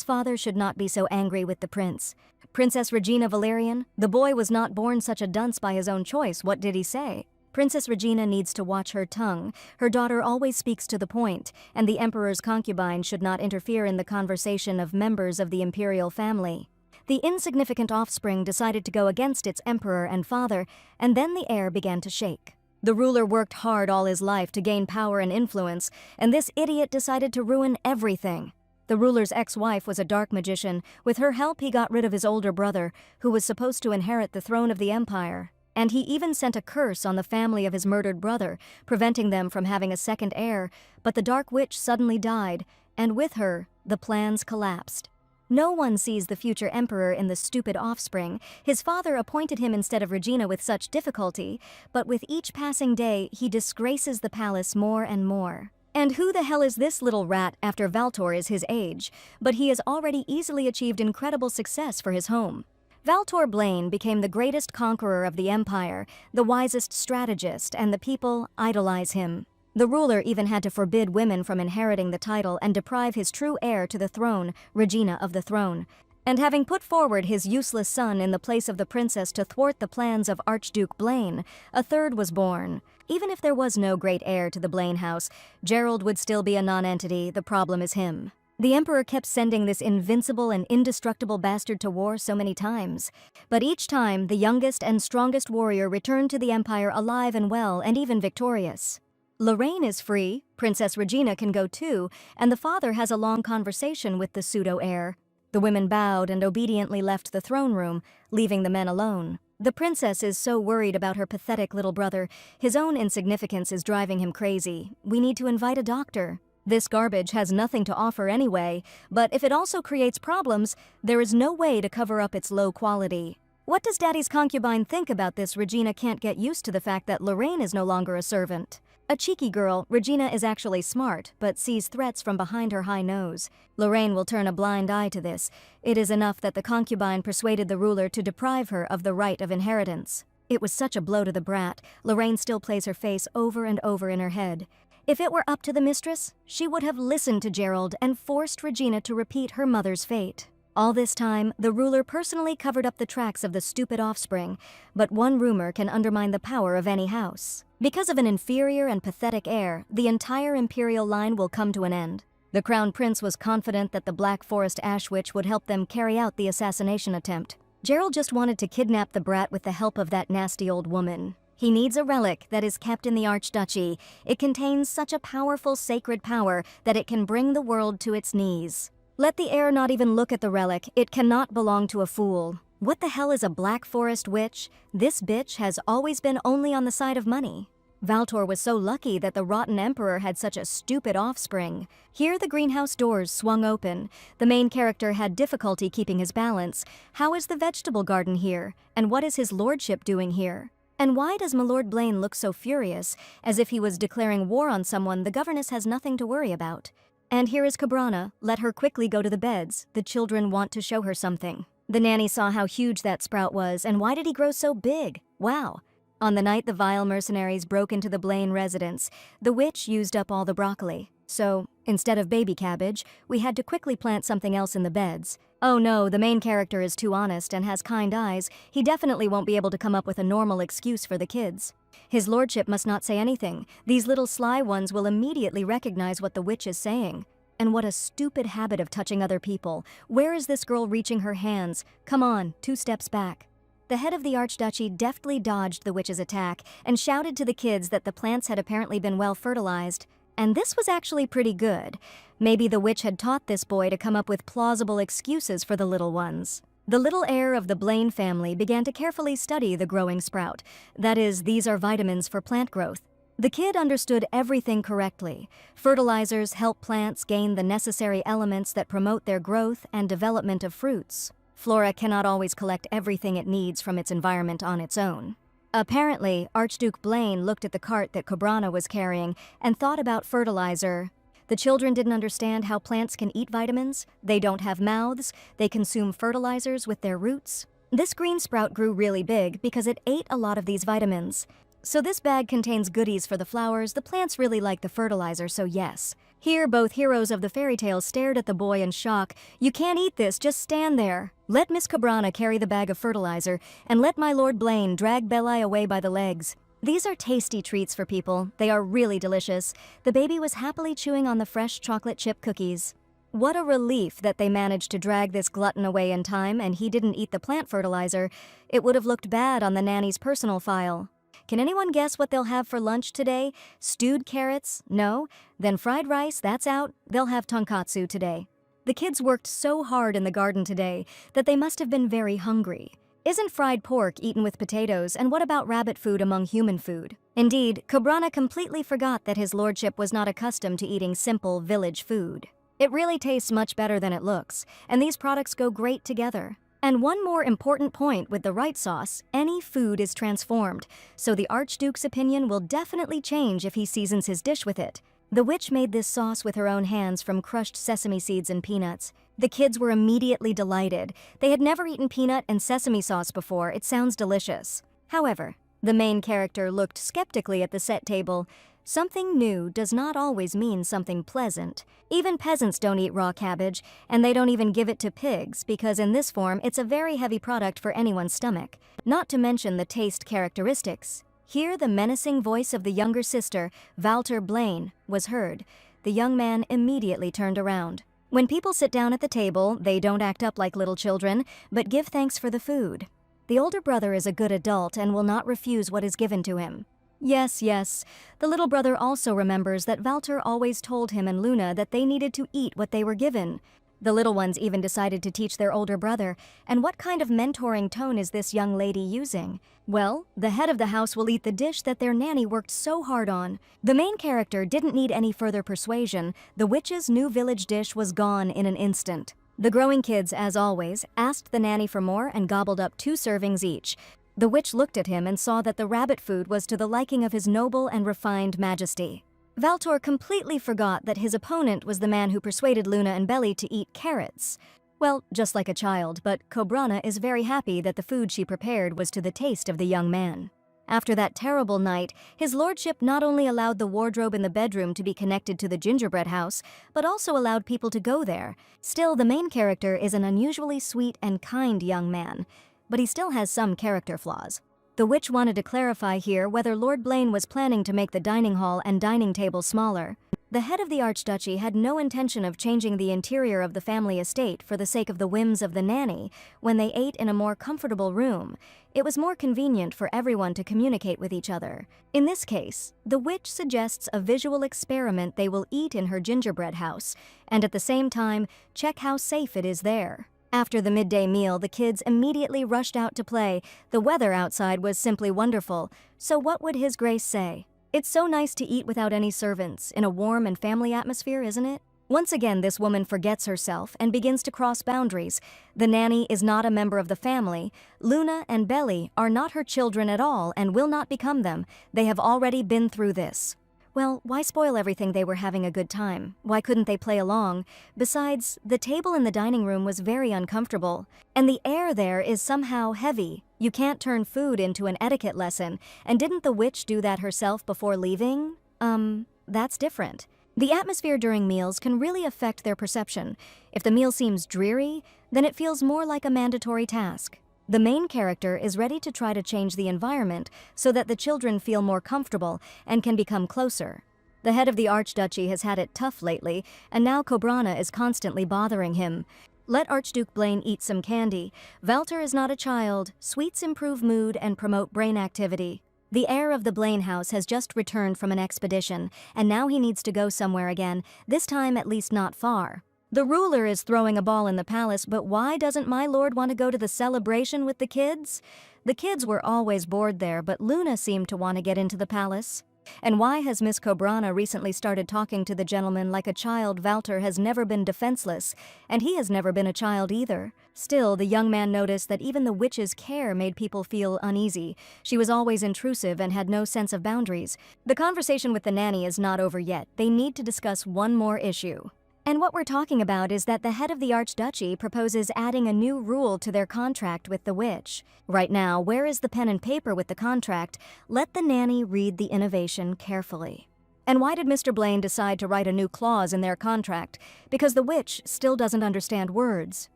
father should not be so angry with the prince. Princess Regina Valerian, the boy was not born such a dunce by his own choice. What did he say? Princess Regina needs to watch her tongue. Her daughter always speaks to the point, and the emperor's concubine should not interfere in the conversation of members of the imperial family. The insignificant offspring decided to go against its emperor and father, and then the air began to shake. The ruler worked hard all his life to gain power and influence, and this idiot decided to ruin everything. The ruler's ex-wife was a dark magician. With her help, he got rid of his older brother, who was supposed to inherit the throne of the empire. And he even sent a curse on the family of his murdered brother, preventing them from having a second heir. But the dark witch suddenly died, and with her, the plans collapsed. No one sees the future emperor in the stupid offspring. His father appointed him instead of Regina with such difficulty, but with each passing day, he disgraces the palace more and more. And who the hell is this little rat after Valtor is his age? But he has already easily achieved incredible success for his home. Valtor Blaine became the greatest conqueror of the empire, the wisest strategist, and the people idolize him. The ruler even had to forbid women from inheriting the title and deprive his true heir to the throne, Regina of the throne. And having put forward his useless son in the place of the princess to thwart the plans of Archduke Blaine, a third was born. Even if there was no great heir to the Blaine house, Gerald would still be a non-entity. The problem is him. The emperor kept sending this invincible and indestructible bastard to war so many times. But each time, the youngest and strongest warrior returned to the empire alive and well and even victorious. Lorraine is free, Princess Regina can go too, and the father has a long conversation with the pseudo-heir. The women bowed and obediently left the throne room, leaving the men alone. The princess is so worried about her pathetic little brother. His own insignificance is driving him crazy. We need to invite a doctor. This garbage has nothing to offer anyway, but if it also creates problems, there is no way to cover up its low quality. What does Daddy's concubine think about this? Regina can't get used to the fact that Lorraine is no longer a servant. A cheeky girl, Regina is actually smart, but sees threats from behind her high nose. Lorraine will turn a blind eye to this. It is enough that the concubine persuaded the ruler to deprive her of the right of inheritance. It was such a blow to the brat. Lorraine still plays her face over and over in her head. If it were up to the mistress, she would have listened to Gerald and forced Regina to repeat her mother's fate. All this time, the ruler personally covered up the tracks of the stupid offspring, but one rumor can undermine the power of any house. Because of an inferior and pathetic heir, the entire imperial line will come to an end. The crown prince was confident that the Black Forest Ash Witch would help them carry out the assassination attempt. Gerald just wanted to kidnap the brat with the help of that nasty old woman. He needs a relic that is kept in the Archduchy. It contains such a powerful sacred power that it can bring the world to its knees. Let the heir not even look at the relic. It cannot belong to a fool. What the hell is a Black Forest witch? This bitch has always been only on the side of money. Valtor was so lucky that the rotten emperor had such a stupid offspring. Here the greenhouse doors swung open. The main character had difficulty keeping his balance. How is the vegetable garden here? And what is his lordship doing here? And why does Milord Blaine look so furious, as if he was declaring war on someone the governess has nothing to worry about? And here is Cabrana. Let her quickly go to the beds. The children want to show her something. The nanny saw how huge that sprout was, and why did he grow so big? Wow. On the night the vile mercenaries broke into the Blaine residence, the witch used up all the broccoli. So, instead of baby cabbage, we had to quickly plant something else in the beds. Oh no, the main character is too honest and has kind eyes. He definitely won't be able to come up with a normal excuse for the kids. His lordship must not say anything. These little sly ones will immediately recognize what the witch is saying. And what a stupid habit of touching other people. Where is this girl reaching her hands? Come on, 2 steps back. The head of the Archduchy deftly dodged the witch's attack and shouted to the kids that the plants had apparently been well fertilized. and this was actually pretty good. Maybe the witch had taught this boy to come up with plausible excuses for the little ones. The little heir of the Blaine family began to carefully study the growing sprout. That is, these are vitamins for plant growth. The kid understood everything correctly. Fertilizers help plants gain the necessary elements that promote their growth and development of fruits. Flora cannot always collect everything it needs from its environment on its own. Apparently, Archduke Blaine looked at the cart that Cobrana was carrying and thought about fertilizer. The children didn't understand how plants can eat vitamins. They don't have mouths. They consume fertilizers with their roots. This green sprout grew really big because it ate a lot of these vitamins. So this bag contains goodies for the flowers. The plants really like the fertilizer, so yes. Here, both heroes of the fairy tale stared at the boy in shock. You can't eat this, just stand there. Let Miss Cobrana carry the bag of fertilizer, and let my Lord Blaine drag Belli away by the legs. These are tasty treats for people. They are really delicious. The baby was happily chewing on the fresh chocolate chip cookies. What a relief that they managed to drag this glutton away in time and he didn't eat the plant fertilizer. It would have looked bad on the nanny's personal file. Can anyone guess what they'll have for lunch today? Stewed carrots? No? Then fried rice, that's out. They'll have tonkatsu today. The kids worked so hard in the garden today that they must have been very hungry. Isn't fried pork eaten with potatoes, and what about rabbit food among human food? Indeed, Cobrana completely forgot that his lordship was not accustomed to eating simple village food. It really tastes much better than it looks, and these products go great together. And one more important point, with the right sauce, any food is transformed, so the Archduke's opinion will definitely change if he seasons his dish with it. The witch made this sauce with her own hands from crushed sesame seeds and peanuts. The kids were immediately delighted. They had never eaten peanut and sesame sauce before. It sounds delicious. However, the main character looked skeptically at the set table. Something new does not always mean something pleasant. Even peasants don't eat raw cabbage, and they don't even give it to pigs because in this form it's a very heavy product for anyone's stomach. Not to mention the taste characteristics. Here the menacing voice of the younger sister, Walter Blaine, was heard. The young man immediately turned around. When people sit down at the table, they don't act up like little children, but give thanks for the food. The older brother is a good adult and will not refuse what is given to him. Yes. The little brother also remembers that Walter always told him and Luna that they needed to eat what they were given. The little ones even decided to teach their older brother. And what kind of mentoring tone is this young lady using? Well, the head of the house will eat the dish that their nanny worked so hard on. The main character didn't need any further persuasion. The witch's new village dish was gone in an instant. The growing kids, as always, asked the nanny for more and gobbled up 2 servings each. The witch looked at him and saw that the rabbit food was to the liking of his noble and refined majesty. Valtor completely forgot that his opponent was the man who persuaded Luna and Belli to eat carrots. Well, just like a child, but Cobrana is very happy that the food she prepared was to the taste of the young man. After that terrible night, his lordship not only allowed the wardrobe in the bedroom to be connected to the gingerbread house, but also allowed people to go there. Still, the main character is an unusually sweet and kind young man, but he still has some character flaws. The witch wanted to clarify here whether Lord Blaine was planning to make the dining hall and dining table smaller. The head of the Archduchy had no intention of changing the interior of the family estate for the sake of the whims of the nanny when they ate in a more comfortable room. It was more convenient for everyone to communicate with each other. In this case, the witch suggests a visual experiment they will eat in her gingerbread house, and at the same time, check how safe it is there. After the midday meal, the kids immediately rushed out to play. The weather outside was simply wonderful. So what would His Grace say? It's so nice to eat without any servants, in a warm and family atmosphere, isn't it? Once again, this woman forgets herself and begins to cross boundaries. The nanny is not a member of the family. Luna and Belli are not her children at all and will not become them. They have already been through this. Well, why spoil everything? They were having a good time. Why couldn't they play along? Besides, the table in the dining room was very uncomfortable, and the air there is somehow heavy. You can't turn food into an etiquette lesson, and didn't the witch do that herself before leaving? That's different. The atmosphere during meals can really affect their perception. If the meal seems dreary, then it feels more like a mandatory task. The main character is ready to try to change the environment so that the children feel more comfortable and can become closer. The head of the Archduchy has had it tough lately, and now Cobrana is constantly bothering him. Let Archduke Blaine eat some candy. Walter is not a child. Sweets improve mood and promote brain activity. The heir of the Blaine house has just returned from an expedition, and now he needs to go somewhere again, this time at least not far. The ruler is throwing a ball in the palace, but why doesn't my lord want to go to the celebration with the kids? The kids were always bored there, but Luna seemed to want to get into the palace. And why has Miss Cobrana recently started talking to the gentleman like a child? Valter has never been defenseless, and he has never been a child either. Still, the young man noticed that even the witch's care made people feel uneasy. She was always intrusive and had no sense of boundaries. The conversation with the nanny is not over yet. They need to discuss one more issue. And what we're talking about is that the head of the Archduchy proposes adding a new rule to their contract with the witch. Right now, where is the pen and paper with the contract? Let the nanny read the innovation carefully. And why did Mr. Blaine decide to write a new clause in their contract? Because the witch still doesn't understand words.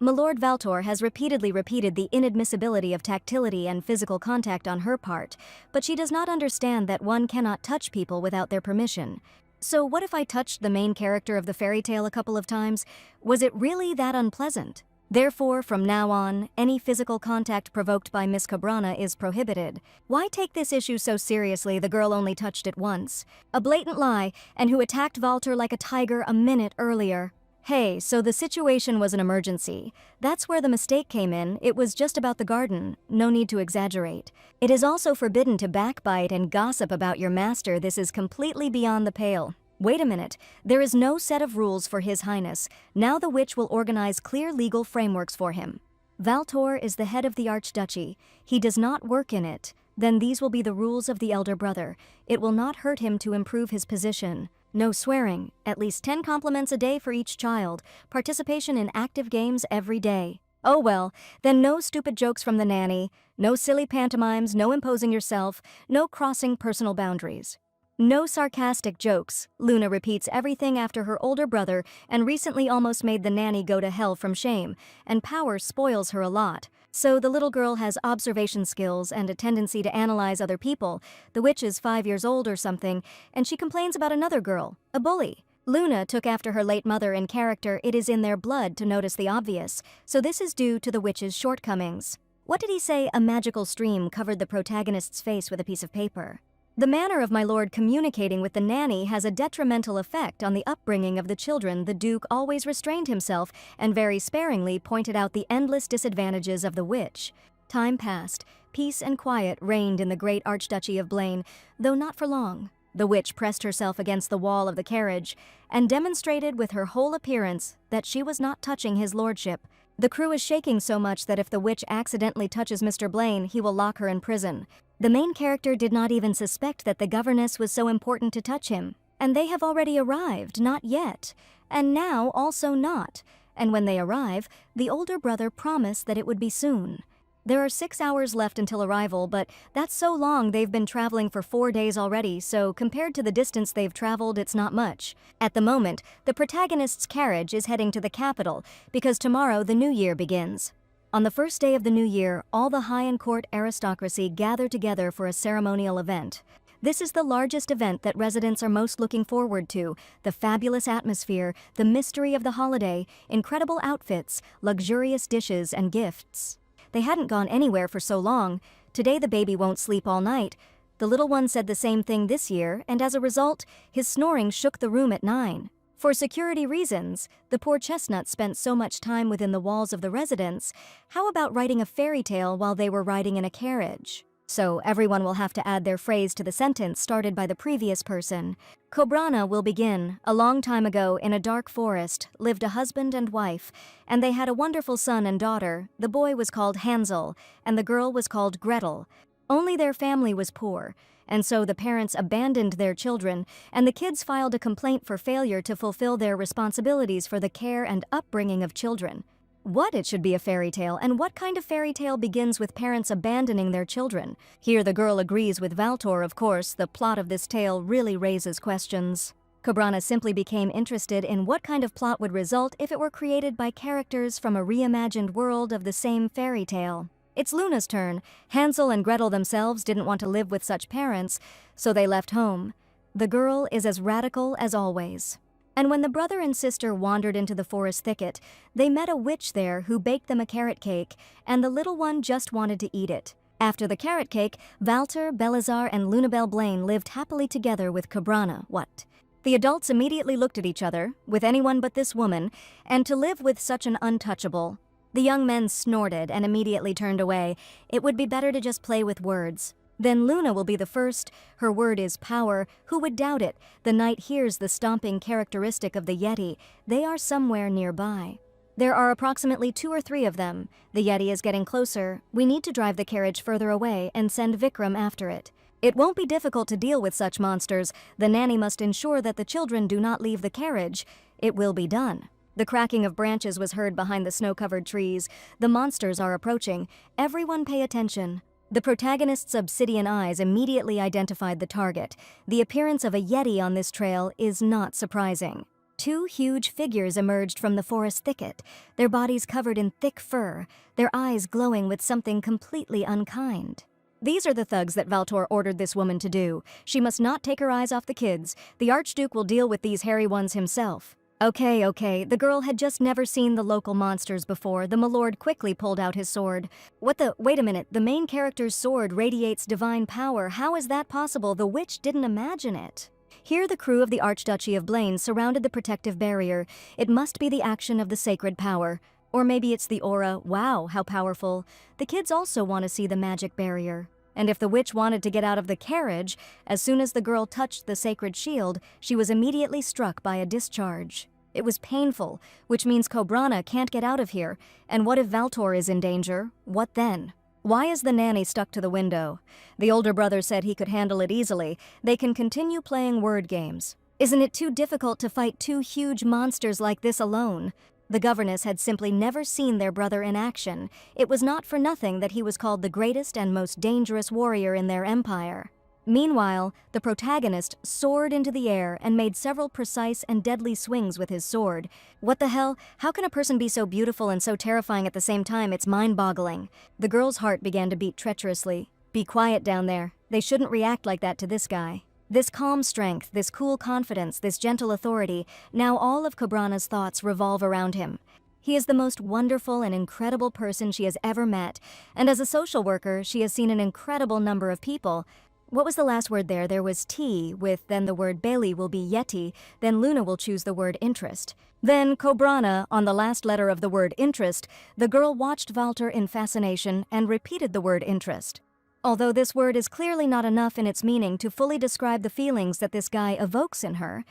Milord Valtor has repeatedly repeated the inadmissibility of tactility and physical contact on her part, but she does not understand that one cannot touch people without their permission. So what if I touched the main character of the fairy tale a couple of times? Was it really that unpleasant? Therefore, from now on, any physical contact provoked by Miss Cobrana is prohibited. Why take this issue so seriously? The girl only touched it once. A blatant lie, and who attacked Valter like a tiger a minute earlier. Hey, so the situation was an emergency. That's where the mistake came in. It was just about the garden. No need to exaggerate. It is also forbidden to backbite and gossip about your master. This is completely beyond the pale. Wait a minute. There is no set of rules for His Highness. Now the witch will organize clear legal frameworks for him. Valtor is the head of the Archduchy. He does not work in it. Then these will be the rules of the elder brother. It will not hurt him to improve his position. No swearing, at least 10 compliments a day for each child, participation in active games every day. Oh well, then no stupid jokes from the nanny, no silly pantomimes, no imposing yourself, no crossing personal boundaries. No sarcastic jokes. Luna repeats everything after her older brother and recently almost made the nanny go to hell from shame, and power spoils her a lot. So the little girl has observation skills and a tendency to analyze other people. The witch is 5 years old or something, and she complains about another girl, a bully. Luna took after her late mother in character. It is in their blood to notice the obvious, so this is due to the witch's shortcomings. What did he say? A magical stream covered the protagonist's face with a piece of paper. The manner of my lord communicating with the nanny has a detrimental effect on the upbringing of the children. The Duke always restrained himself and very sparingly pointed out the endless disadvantages of the witch. Time passed. Peace and quiet reigned in the great Archduchy of Blaine, though not for long. The witch pressed herself against the wall of the carriage and demonstrated with her whole appearance that she was not touching his lordship. The crew is shaking so much that if the witch accidentally touches Mr. Blaine, he will lock her in prison. The main character did not even suspect that the governess was so important to touch him. And they have already arrived, not yet. And now also not. And when they arrive, the older brother promised that it would be soon. There are 6 hours left until arrival, but that's so long. They've been traveling for 4 days already, so compared to the distance they've traveled, it's not much. At the moment, the protagonist's carriage is heading to the capital, because tomorrow the new year begins. On the first day of the new year, all the high and court aristocracy gather together for a ceremonial event. This is the largest event that residents are most looking forward to. The fabulous atmosphere, the mystery of the holiday, incredible outfits, luxurious dishes and gifts. They hadn't gone anywhere for so long. Today the baby won't sleep all night. The little one said the same thing this year, and as a result, his snoring shook the room at 9. For security reasons, the poor chestnut spent so much time within the walls of the residence. How about writing a fairy tale while they were riding in a carriage? So everyone will have to add their phrase to the sentence started by the previous person. Cobrana will begin. A long time ago, in a dark forest, lived a husband and wife, and they had a wonderful son and daughter. The boy was called Hansel, and the girl was called Gretel. Only their family was poor, and so the parents abandoned their children, and the kids filed a complaint for failure to fulfill their responsibilities for the care and upbringing of children. What? It should be a fairy tale, and what kind of fairy tale begins with parents abandoning their children? Here the girl agrees with Valtor, of course. The plot of this tale really raises questions. Cobrana simply became interested in what kind of plot would result if it were created by characters from a reimagined world of the same fairy tale. It's Luna's turn. Hansel and Gretel themselves didn't want to live with such parents, so they left home. The girl is as radical as always. And when the brother and sister wandered into the forest thicket, they met a witch there who baked them a carrot cake, and the little one just wanted to eat it. After the carrot cake, Valter, Belazar, and Lunabelle Blaine lived happily together with Cobrana. What? The adults immediately looked at each other, with anyone but this woman, and to live with such an untouchable. The young men snorted and immediately turned away. It would be better to just play with words. Then Luna will be the first. Her word is power. Who would doubt it? The knight hears the stomping characteristic of the Yeti. They are somewhere nearby. There are approximately 2 or 3 of them. The Yeti is getting closer. We need to drive the carriage further away and send Vikram after it. It won't be difficult to deal with such monsters. The nanny must ensure that the children do not leave the carriage. It will be done. The cracking of branches was heard behind the snow-covered trees. The monsters are approaching. Everyone pay attention. The protagonist's obsidian eyes immediately identified the target. The appearance of a Yeti on this trail is not surprising. 2 huge figures emerged from the forest thicket, their bodies covered in thick fur, their eyes glowing with something completely unkind. These are the thugs that Valtor ordered this woman to do. She must not take her eyes off the kids. The Archduke will deal with these hairy ones himself. Okay, the girl had just never seen the local monsters before. The milord quickly pulled out his sword. Wait a minute, the main character's sword radiates divine power. How is that possible? The witch didn't imagine it. Here the crew of the Archduchy of Blaine surrounded the protective barrier. It must be the action of the sacred power. Or maybe it's the aura. Wow, how powerful. The kids also want to see the magic barrier. And if the witch wanted to get out of the carriage, as soon as the girl touched the sacred shield, she was immediately struck by a discharge. It was painful, which means Cobrana can't get out of here. And what if Valtor is in danger? What then? Why is the nanny stuck to the window? The older brother said he could handle it easily. They can continue playing word games. Isn't it too difficult to fight 2 huge monsters like this alone? The governess had simply never seen their brother in action. It was not for nothing that he was called the greatest and most dangerous warrior in their empire. Meanwhile, the protagonist soared into the air and made several precise and deadly swings with his sword. What the hell? How can a person be so beautiful and so terrifying at the same time? It's mind-boggling. The girl's heart began to beat treacherously. Be quiet down there. They shouldn't react like that to this guy. This calm strength, this cool confidence, this gentle authority, now all of Cobrana's thoughts revolve around him. He is the most wonderful and incredible person she has ever met, and as a social worker, she has seen an incredible number of people. What was the last word there? There was T, with then the word Bailey will be Yeti, then Luna will choose the word interest. Then Cobrana, on the last letter of the word interest, the girl watched Valter in fascination and repeated the word interest. Although this word is clearly not enough in its meaning to fully describe the feelings that this guy evokes in her,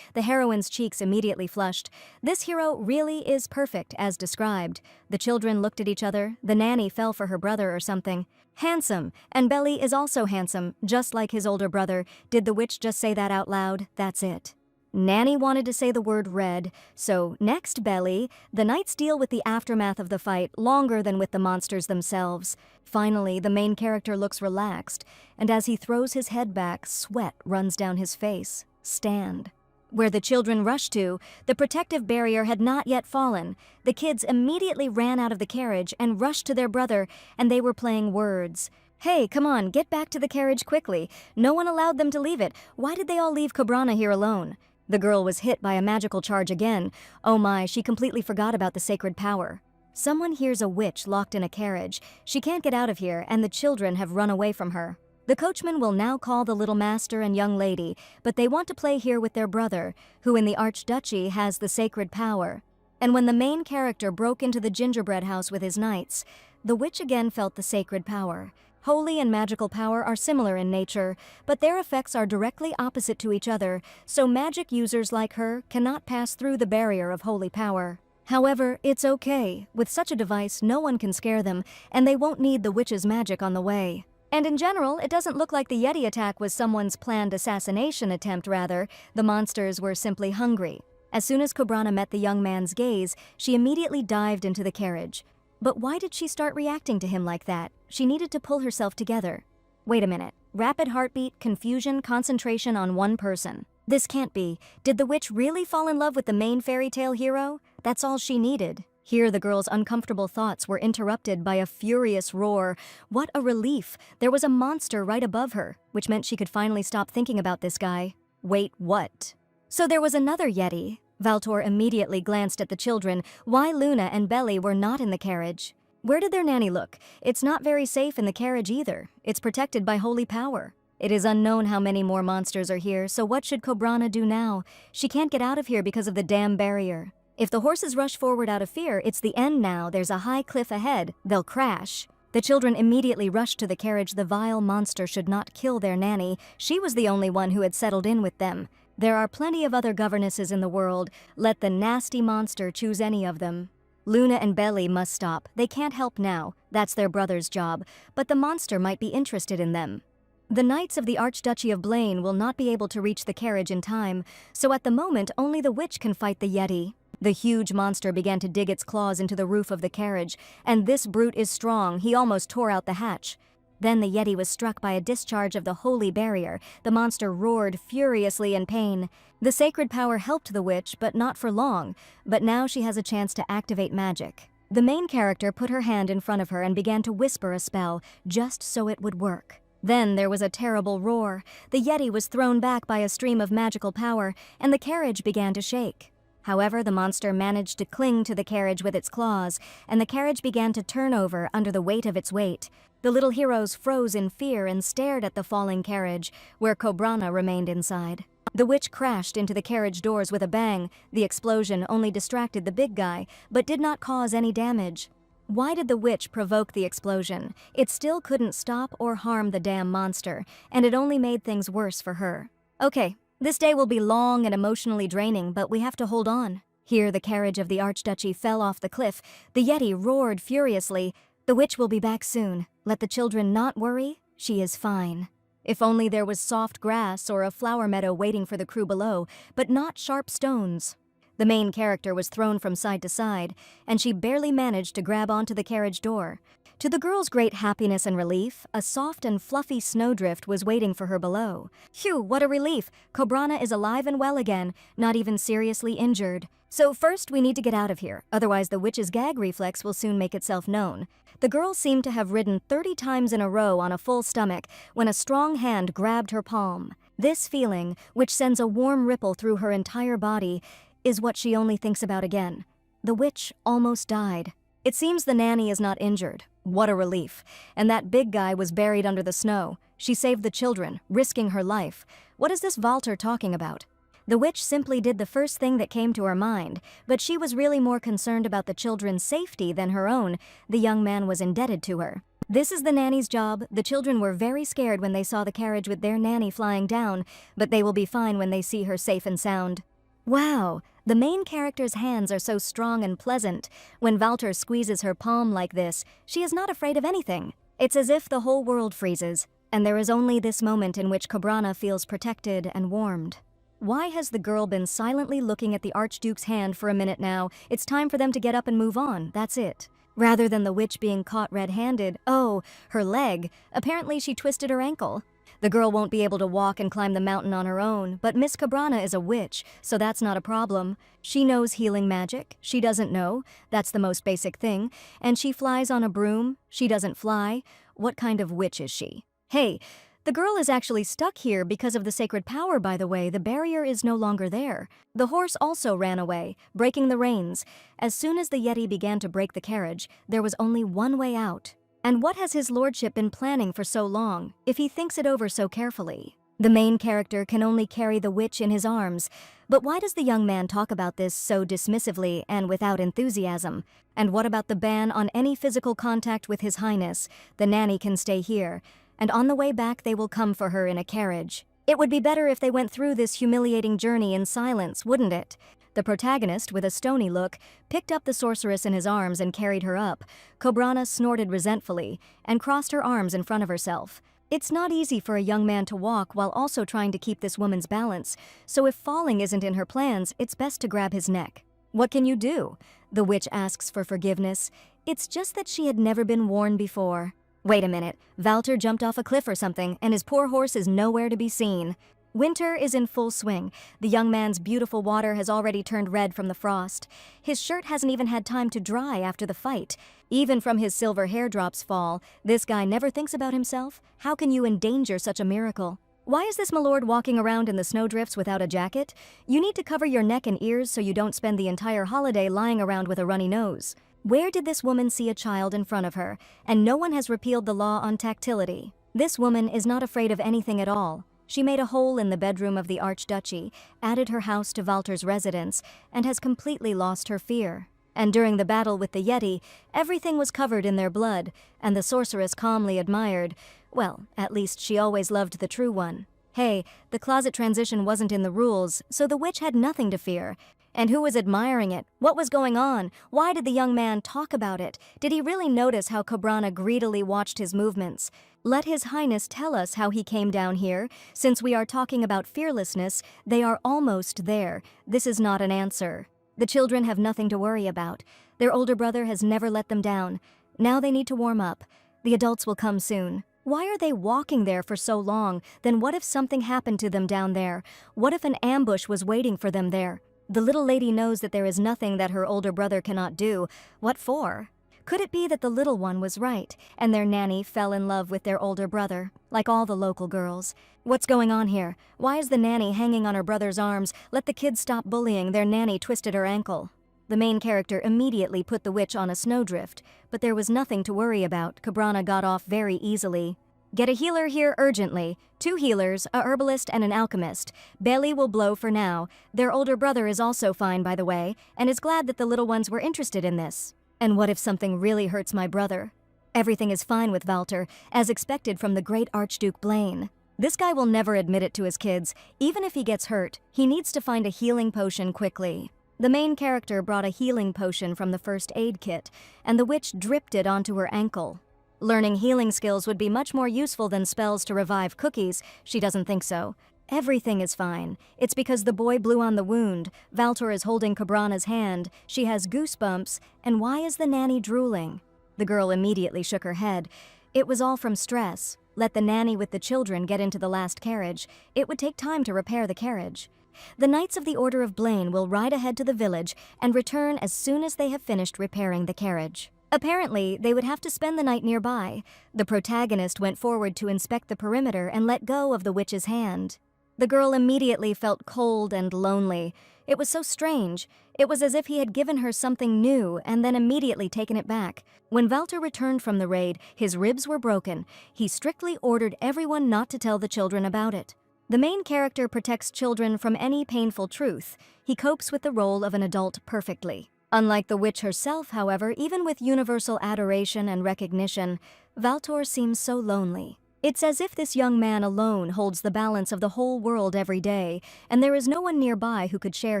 the heroine's cheeks immediately flushed. This hero really is perfect, as described. The children looked at each other. The nanny fell for her brother or something. Handsome, and Belly is also handsome, just like his older brother. Did the witch just say that out loud? That's it. Nanny wanted to say the word red, so next, Belly. The knights deal with the aftermath of the fight longer than with the monsters themselves. Finally, the main character looks relaxed, and as he throws his head back, sweat runs down his face. Stand. Where the children rushed to, the protective barrier had not yet fallen. The kids immediately ran out of the carriage and rushed to their brother, and they were playing words. Hey, come on, get back to the carriage quickly. No one allowed them to leave it. Why did they all leave Cobrana here alone? The girl was hit by a magical charge again. Oh my, she completely forgot about the sacred power. Someone hears a witch locked in a carriage. She can't get out of here, and the children have run away from her. The coachman will now call the little master and young lady, but they want to play here with their brother, who in the Archduchy has the sacred power. And when the main character broke into the gingerbread house with his knights, the witch again felt the sacred power. Holy and magical power are similar in nature, but their effects are directly opposite to each other, so magic users like her cannot pass through the barrier of holy power. However, it's okay. With such a device, no one can scare them, and they won't need the witch's magic on the way. And in general, it doesn't look like the Yeti attack was someone's planned assassination attempt, rather. The monsters were simply hungry. As soon as Cobrana met the young man's gaze, she immediately dived into the carriage. But why did she start reacting to him like that? She needed to pull herself together. Wait a minute. Rapid heartbeat, confusion, concentration on one person. This can't be. Did the witch really fall in love with the main fairy tale hero? That's all she needed. Here the girl's uncomfortable thoughts were interrupted by a furious roar. What a relief! There was a monster right above her, which meant she could finally stop thinking about this guy. Wait, what? So there was another Yeti. Valtor immediately glanced at the children. Why Luna and Belly were not in the carriage? Where did their nanny look? It's not very safe in the carriage either. It's protected by holy power. It is unknown how many more monsters are here, so what should Cobrana do now? She can't get out of here because of the damn barrier. If the horses rush forward out of fear, it's the end now. There's a high cliff ahead. They'll crash. The children immediately rushed to the carriage. The vile monster should not kill their nanny. She was the only one who had settled in with them. There are plenty of other governesses in the world. Let the nasty monster choose any of them. Luna and Belly must stop. They can't help now. That's their brother's job. But the monster might be interested in them. The Knights of the Archduchy of Blaine will not be able to reach the carriage in time, so at the moment only the witch can fight the Yeti. The huge monster began to dig its claws into the roof of the carriage, and this brute is strong. He almost tore out the hatch. Then the Yeti was struck by a discharge of the holy barrier. The monster roared furiously in pain. The sacred power helped the witch, but not for long. But now she has a chance to activate magic. The main character put her hand in front of her and began to whisper a spell, just so it would work. Then there was a terrible roar. The Yeti was thrown back by a stream of magical power, and the carriage began to shake. However, the monster managed to cling to the carriage with its claws, and the carriage began to turn over under the weight of its weight. The little heroes froze in fear and stared at the falling carriage, where Cobrana remained inside. The witch crashed into the carriage doors with a bang. The explosion only distracted the big guy, but did not cause any damage. Why did the witch provoke the explosion? It still couldn't stop or harm the damn monster, and it only made things worse for her. Okay, this day will be long and emotionally draining, but we have to hold on. Here the carriage of the Archduchy fell off the cliff. The Yeti roared furiously. The witch will be back soon. Let the children not worry. She is fine. If only there was soft grass or a flower meadow waiting for the crew below, but not sharp stones. The main character was thrown from side to side, and she barely managed to grab onto the carriage door. To the girl's great happiness and relief, a soft and fluffy snowdrift was waiting for her below. Phew, what a relief! Cobrana is alive and well again, not even seriously injured. So first we need to get out of here, otherwise the witch's gag reflex will soon make itself known. The girl seemed to have ridden 30 times in a row on a full stomach when a strong hand grabbed her palm. This feeling, which sends a warm ripple through her entire body, is what she only thinks about again. The witch almost died. It seems the nanny is not injured. What a relief. And that big guy was buried under the snow. She saved the children, risking her life. What is this Walter talking about? The witch simply did the first thing that came to her mind, but she was really more concerned about the children's safety than her own. The young man was indebted to her. This is the nanny's job. The children were very scared when they saw the carriage with their nanny flying down, but they will be fine when they see her safe and sound. Wow, the main character's hands are so strong and pleasant. When Walter squeezes her palm like this, she is not afraid of anything. It's as if the whole world freezes, and there is only this moment in which Cobrana feels protected and warmed. Why has the girl been silently looking at the Archduke's hand for a minute now? It's time for them to get up and move on, that's it. Rather than the witch being caught red-handed, oh, her leg. Apparently she twisted her ankle. The girl won't be able to walk and climb the mountain on her own, but Miss Cobrana is a witch, so that's not a problem. She knows healing magic. She doesn't know. That's the most basic thing. And she flies on a broom. She doesn't fly. What kind of witch is she? Hey, the girl is actually stuck here because of the sacred power, by the way. The barrier is no longer there. The horse also ran away, breaking the reins. As soon as the Yeti began to break the carriage, there was only one way out. And what has his lordship been planning for so long, if he thinks it over so carefully? The main character can only carry the witch in his arms. But why does the young man talk about this so dismissively and without enthusiasm? And what about the ban on any physical contact with His Highness? The nanny can stay here, and on the way back they will come for her in a carriage. It would be better if they went through this humiliating journey in silence, wouldn't it? The protagonist, with a stony look, picked up the sorceress in his arms and carried her up. Cobrana snorted resentfully and crossed her arms in front of herself. It's not easy for a young man to walk while also trying to keep this woman's balance, so if falling isn't in her plans, it's best to grab his neck. What can you do? The witch asks for forgiveness. It's just that she had never been warned before. Wait a minute, Walter jumped off a cliff or something, and his poor horse is nowhere to be seen. Winter is in full swing. The young man's beautiful water has already turned red from the frost. His shirt hasn't even had time to dry after the fight. Even from his silver hairdrops fall, this guy never thinks about himself. How can you endanger such a miracle? Why is this milord walking around in the snowdrifts without a jacket? You need to cover your neck and ears so you don't spend the entire holiday lying around with a runny nose. Where did this woman see a child in front of her? And no one has repealed the law on tactility. This woman is not afraid of anything at all. She made a hole in the bedroom of the Archduchy, added her house to Walter's residence, and has completely lost her fear. And during the battle with the Yeti, everything was covered in their blood, and the sorceress calmly admired, well, at least she always loved the true one. Hey, the closet transition wasn't in the rules, so the witch had nothing to fear. And who was admiring it? What was going on? Why did the young man talk about it? Did he really notice how Cobrana greedily watched his movements? Let His Highness tell us how he came down here. Since we are talking about fearlessness, they are almost there. This is not an answer. The children have nothing to worry about. Their older brother has never let them down. Now they need to warm up. The adults will come soon. Why are they walking there for so long? Then what if something happened to them down there? What if an ambush was waiting for them there? The little lady knows that there is nothing that her older brother cannot do. What for? Could it be that the little one was right, and their nanny fell in love with their older brother, like all the local girls? What's going on here? Why is the nanny hanging on her brother's arms? Let the kids stop bullying, their nanny twisted her ankle. The main character immediately put the witch on a snowdrift, but there was nothing to worry about. Cobrana got off very easily. Get a healer here urgently. 2 healers, a herbalist and an alchemist. Bailey will blow for now. Their older brother is also fine, by the way, and is glad that the little ones were interested in this. And what if something really hurts my brother? Everything is fine with Walter, as expected from the great Archduke Blaine. This guy will never admit it to his kids. Even if he gets hurt, he needs to find a healing potion quickly. The main character brought a healing potion from the first aid kit, and the witch dripped it onto her ankle. Learning healing skills would be much more useful than spells to revive cookies. She doesn't think so. Everything is fine. It's because the boy blew on the wound. Walter is holding Cobrana's hand. She has goosebumps. And why is the nanny drooling? The girl immediately shook her head. It was all from stress. Let the nanny with the children get into the last carriage. It would take time to repair the carriage. The Knights of the Order of Blaine will ride ahead to the village and return as soon as they have finished repairing the carriage. Apparently, they would have to spend the night nearby. The protagonist went forward to inspect the perimeter and let go of the witch's hand. The girl immediately felt cold and lonely. It was so strange. It was as if he had given her something new and then immediately taken it back. When Walter returned from the raid, his ribs were broken. He strictly ordered everyone not to tell the children about it. The main character protects children from any painful truth. He copes with the role of an adult perfectly. Unlike the witch herself, however, even with universal adoration and recognition, Walter seems so lonely. It's as if this young man alone holds the balance of the whole world every day, and there is no one nearby who could share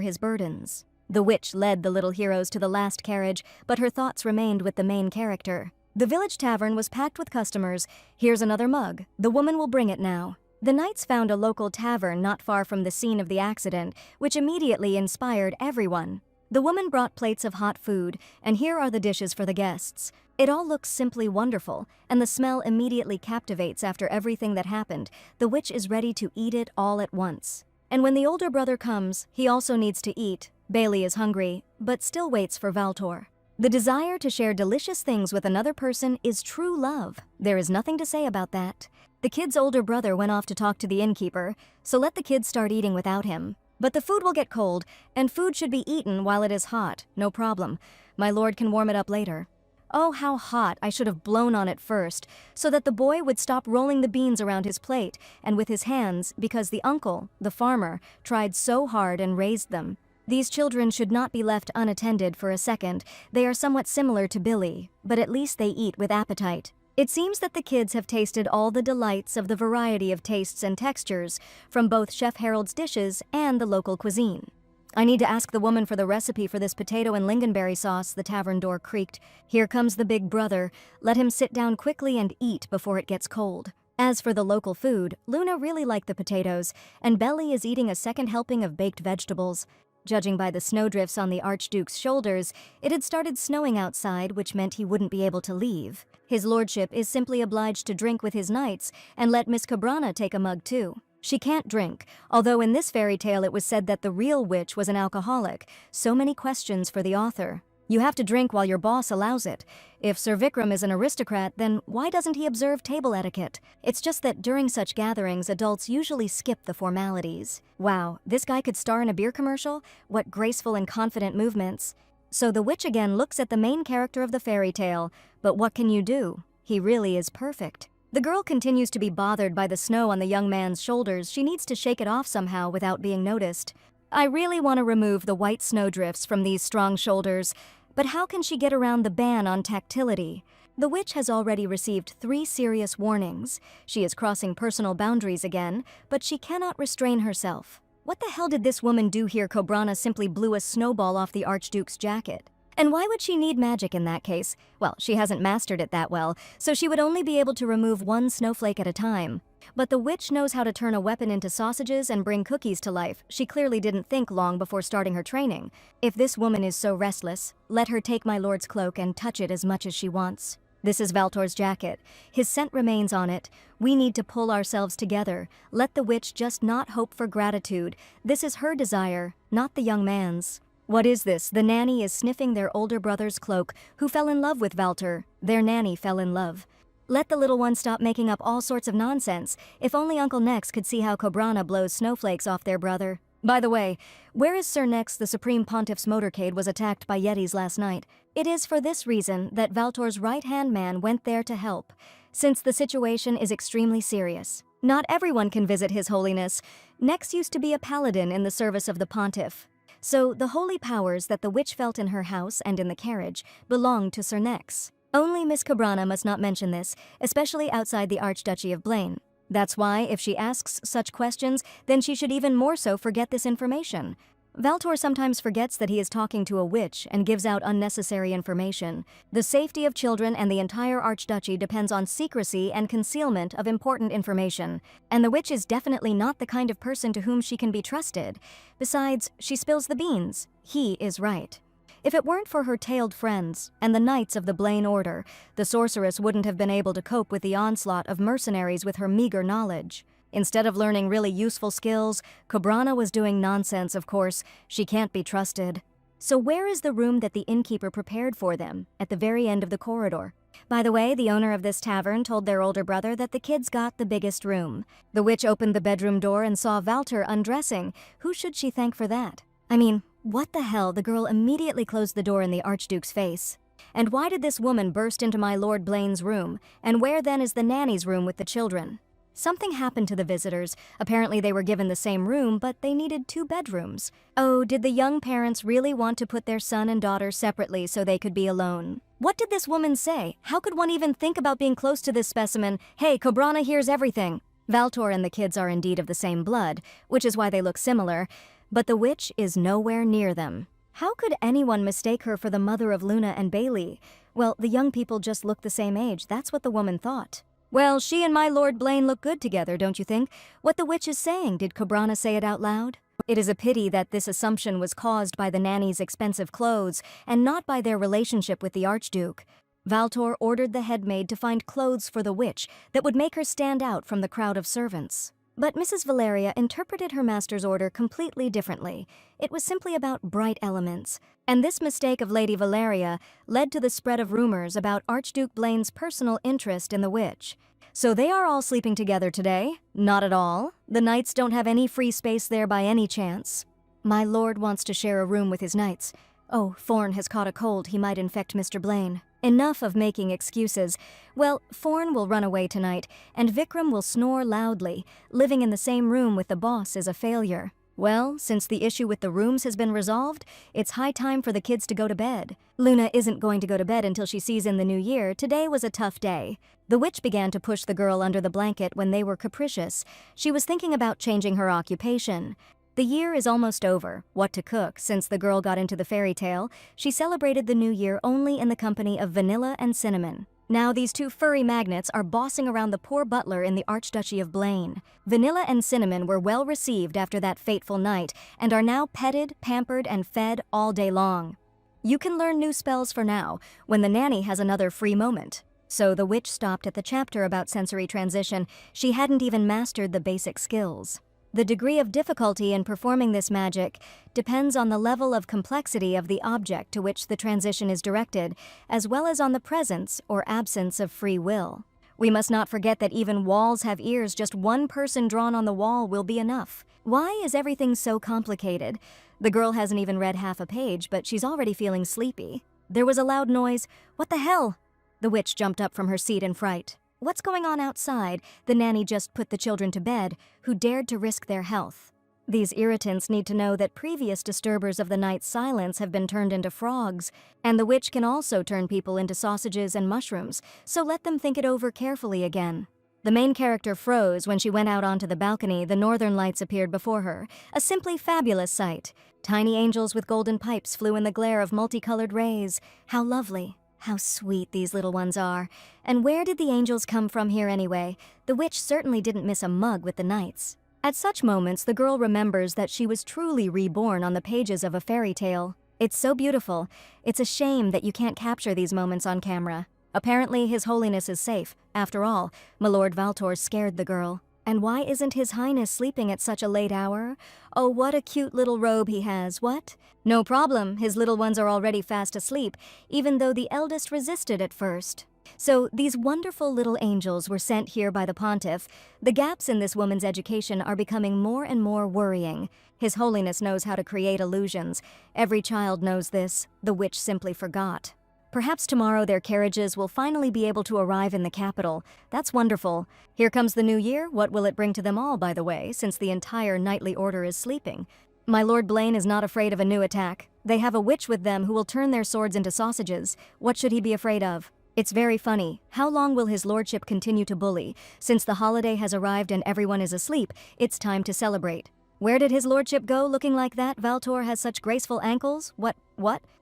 his burdens. The witch led the little heroes to the last carriage, but her thoughts remained with the main character. The village tavern was packed with customers. Here's another mug. The woman will bring it now. The knights found a local tavern not far from the scene of the accident, which immediately inspired everyone. The woman brought plates of hot food, and here are the dishes for the guests. It all looks simply wonderful, and the smell immediately captivates after everything that happened. The witch is ready to eat it all at once. And when the older brother comes, he also needs to eat. Bailey is hungry, but still waits for Walter. The desire to share delicious things with another person is true love. There is nothing to say about that. The kid's older brother went off to talk to the innkeeper, so let the kids start eating without him. But the food will get cold, and food should be eaten while it is hot. No problem. My lord can warm it up later. Oh, how hot! I should have blown on it first, so that the boy would stop rolling the beans around his plate, and with his hands, because the uncle, the farmer, tried so hard and raised them. These children should not be left unattended for a second. They are somewhat similar to Billy, but at least they eat with appetite. It seems that the kids have tasted all the delights of the variety of tastes and textures from both Chef Harold's dishes and the local cuisine. I need to ask the woman for the recipe for this potato and lingonberry sauce. The tavern door creaked. Here comes the big brother. Let him sit down quickly and eat before it gets cold. As for the local food, Luna really liked the potatoes, and Belly is eating a second helping of baked vegetables. Judging by the snowdrifts on the Archduke's shoulders, it had started snowing outside, which meant he wouldn't be able to leave. His lordship is simply obliged to drink with his knights and let Miss Cobrana take a mug too. She can't drink, although in this fairy tale it was said that the real witch was an alcoholic. So many questions for the author. You have to drink while your boss allows it. If Sir Vikram is an aristocrat, then why doesn't he observe table etiquette? It's just that during such gatherings, adults usually skip the formalities. Wow, this guy could star in a beer commercial? What graceful and confident movements. So the witch again looks at the main character of the fairy tale, but what can you do? He really is perfect. The girl continues to be bothered by the snow on the young man's shoulders. She needs to shake it off somehow without being noticed. I really want to remove the white snowdrifts from these strong shoulders, but how can she get around the ban on tactility? The witch has already received 3 serious warnings. She is crossing personal boundaries again, but she cannot restrain herself. What the hell did this woman do here? Cobrana simply blew a snowball off the Archduke's jacket. And why would she need magic in that case? Well, she hasn't mastered it that well, so she would only be able to remove 1 snowflake at a time. But the witch knows how to turn a weapon into sausages and bring cookies to life. She clearly didn't think long before starting her training. If this woman is so restless, let her take my lord's cloak and touch it as much as she wants. This is Valtor's jacket. His scent remains on it. We need to pull ourselves together. Let the witch just not hope for gratitude. This is her desire, not the young man's. What is this? The nanny is sniffing their older brother's cloak, who fell in love with Valtor. Their nanny fell in love. Let the little one stop making up all sorts of nonsense. If only Uncle Nex could see how Cobrana blows snowflakes off their brother. By the way, where is Sir Nex? The Supreme Pontiff's motorcade was attacked by Yetis last night. It is for this reason that Valtor's right-hand man went there to help, since the situation is extremely serious. Not everyone can visit His Holiness. Nex used to be a paladin in the service of the Pontiff. So the holy powers that the witch felt in her house and in the carriage belonged to Sir Nex. Only Miss Cobrana must not mention this, especially outside the Archduchy of Blaine. That's why, if she asks such questions, then she should even more so forget this information. Valtor sometimes forgets that he is talking to a witch and gives out unnecessary information. The safety of children and the entire Archduchy depends on secrecy and concealment of important information, and the witch is definitely not the kind of person to whom she can be trusted. Besides, she spills the beans. He is right. If it weren't for her tailed friends and the Knights of the Blaine Order, the sorceress wouldn't have been able to cope with the onslaught of mercenaries with her meager knowledge. Instead of learning really useful skills, Cobrana was doing nonsense, of course. She can't be trusted. So where is the room that the innkeeper prepared for them, at the very end of the corridor? By the way, the owner of this tavern told their older brother that the kids got the biggest room. The witch opened the bedroom door and saw Valtor undressing. Who should she thank for that? I mean, what the hell? The girl immediately closed the door in the Archduke's face. And why did this woman burst into my Lord Blaine's room? And where then is the nanny's room with the children? Something happened to the visitors. Apparently they were given the same room, but they needed 2 bedrooms. Oh, did the young parents really want to put their son and daughter separately so they could be alone? What did this woman say? How could one even think about being close to this specimen? Hey, Cobrana hears everything. Valtor and the kids are indeed of the same blood, which is why they look similar, but the witch is nowhere near them. How could anyone mistake her for the mother of Luna and Bailey? Well, the young people just look the same age. That's what the woman thought. Well, she and my Lord Blaine look good together, don't you think? What the witch is saying, did Cobrana say it out loud? It is a pity that this assumption was caused by the nanny's expensive clothes and not by their relationship with the Archduke. Valtor ordered the headmaid to find clothes for the witch that would make her stand out from the crowd of servants. But Mrs. Valeria interpreted her master's order completely differently. It was simply about bright elements. And this mistake of Lady Valeria led to the spread of rumors about Archduke Blaine's personal interest in the witch. So they are all sleeping together today? Not at all. The knights don't have any free space there by any chance. My lord wants to share a room with his knights. Oh, Thorn has caught a cold. He might infect Mr. Blaine. Enough of making excuses. Well, Thorn will run away tonight, and Vikram will snore loudly. Living in the same room with the boss is a failure. Well, since the issue with the rooms has been resolved, it's high time for the kids to go to bed. Luna isn't going to go to bed until she sees in the new year. Today was a tough day. The witch began to push the girl under the blanket when they were capricious. She was thinking about changing her occupation. The year is almost over. What to cook? Since the girl got into the fairy tale, she celebrated the new year only in the company of Vanilla and Cinnamon. Now these 2 furry maggots are bossing around the poor butler in the Archduchy of Blaine. Vanilla and Cinnamon were well received after that fateful night and are now petted, pampered, and fed all day long. You can learn new spells for now, when the nanny has another free moment. So the witch stopped at the chapter about sensory transition. She hadn't even mastered the basic skills. The degree of difficulty in performing this magic depends on the level of complexity of the object to which the transition is directed, as well as on the presence or absence of free will. We must not forget that even walls have ears. Just one person drawn on the wall will be enough. Why is everything so complicated? The girl hasn't even read half a page, but she's already feeling sleepy. There was a loud noise. What the hell? The witch jumped up from her seat in fright. What's going on outside? The nanny just put the children to bed, who dared to risk their health. These irritants need to know that previous disturbers of the night's silence have been turned into frogs, and the witch can also turn people into sausages and mushrooms, so let them think it over carefully again. The main character froze when she went out onto the balcony. The northern lights appeared before her, a simply fabulous sight. Tiny angels with golden pipes flew in the glare of multicolored rays. How lovely, how sweet these little ones are. And where did the angels come from here anyway? The witch certainly didn't miss a mug with the knights. At such moments, the girl remembers that she was truly reborn on the pages of a fairy tale. It's so beautiful. It's a shame that you can't capture these moments on camera. Apparently, His Holiness is safe. After all, Milord Valtor scared the girl. And why isn't His Highness sleeping at such a late hour? Oh, what a cute little robe he has, what? No problem, his little ones are already fast asleep, even though the eldest resisted at first. So these wonderful little angels were sent here by the pontiff. The gaps in this woman's education are becoming more and more worrying. His Holiness knows how to create illusions. Every child knows this. The witch simply forgot. Perhaps tomorrow their carriages will finally be able to arrive in the capital. That's wonderful. Here comes the new year. What will it bring to them all, by the way, since the entire knightly order is sleeping? My Lord Blaine is not afraid of a new attack. They have a witch with them who will turn their swords into sausages. What should he be afraid of? It's very funny. How long will his lordship continue to bully? Since the holiday has arrived and everyone is asleep, it's time to celebrate. Where did his lordship go looking like that? Valtor has such graceful ankles? What?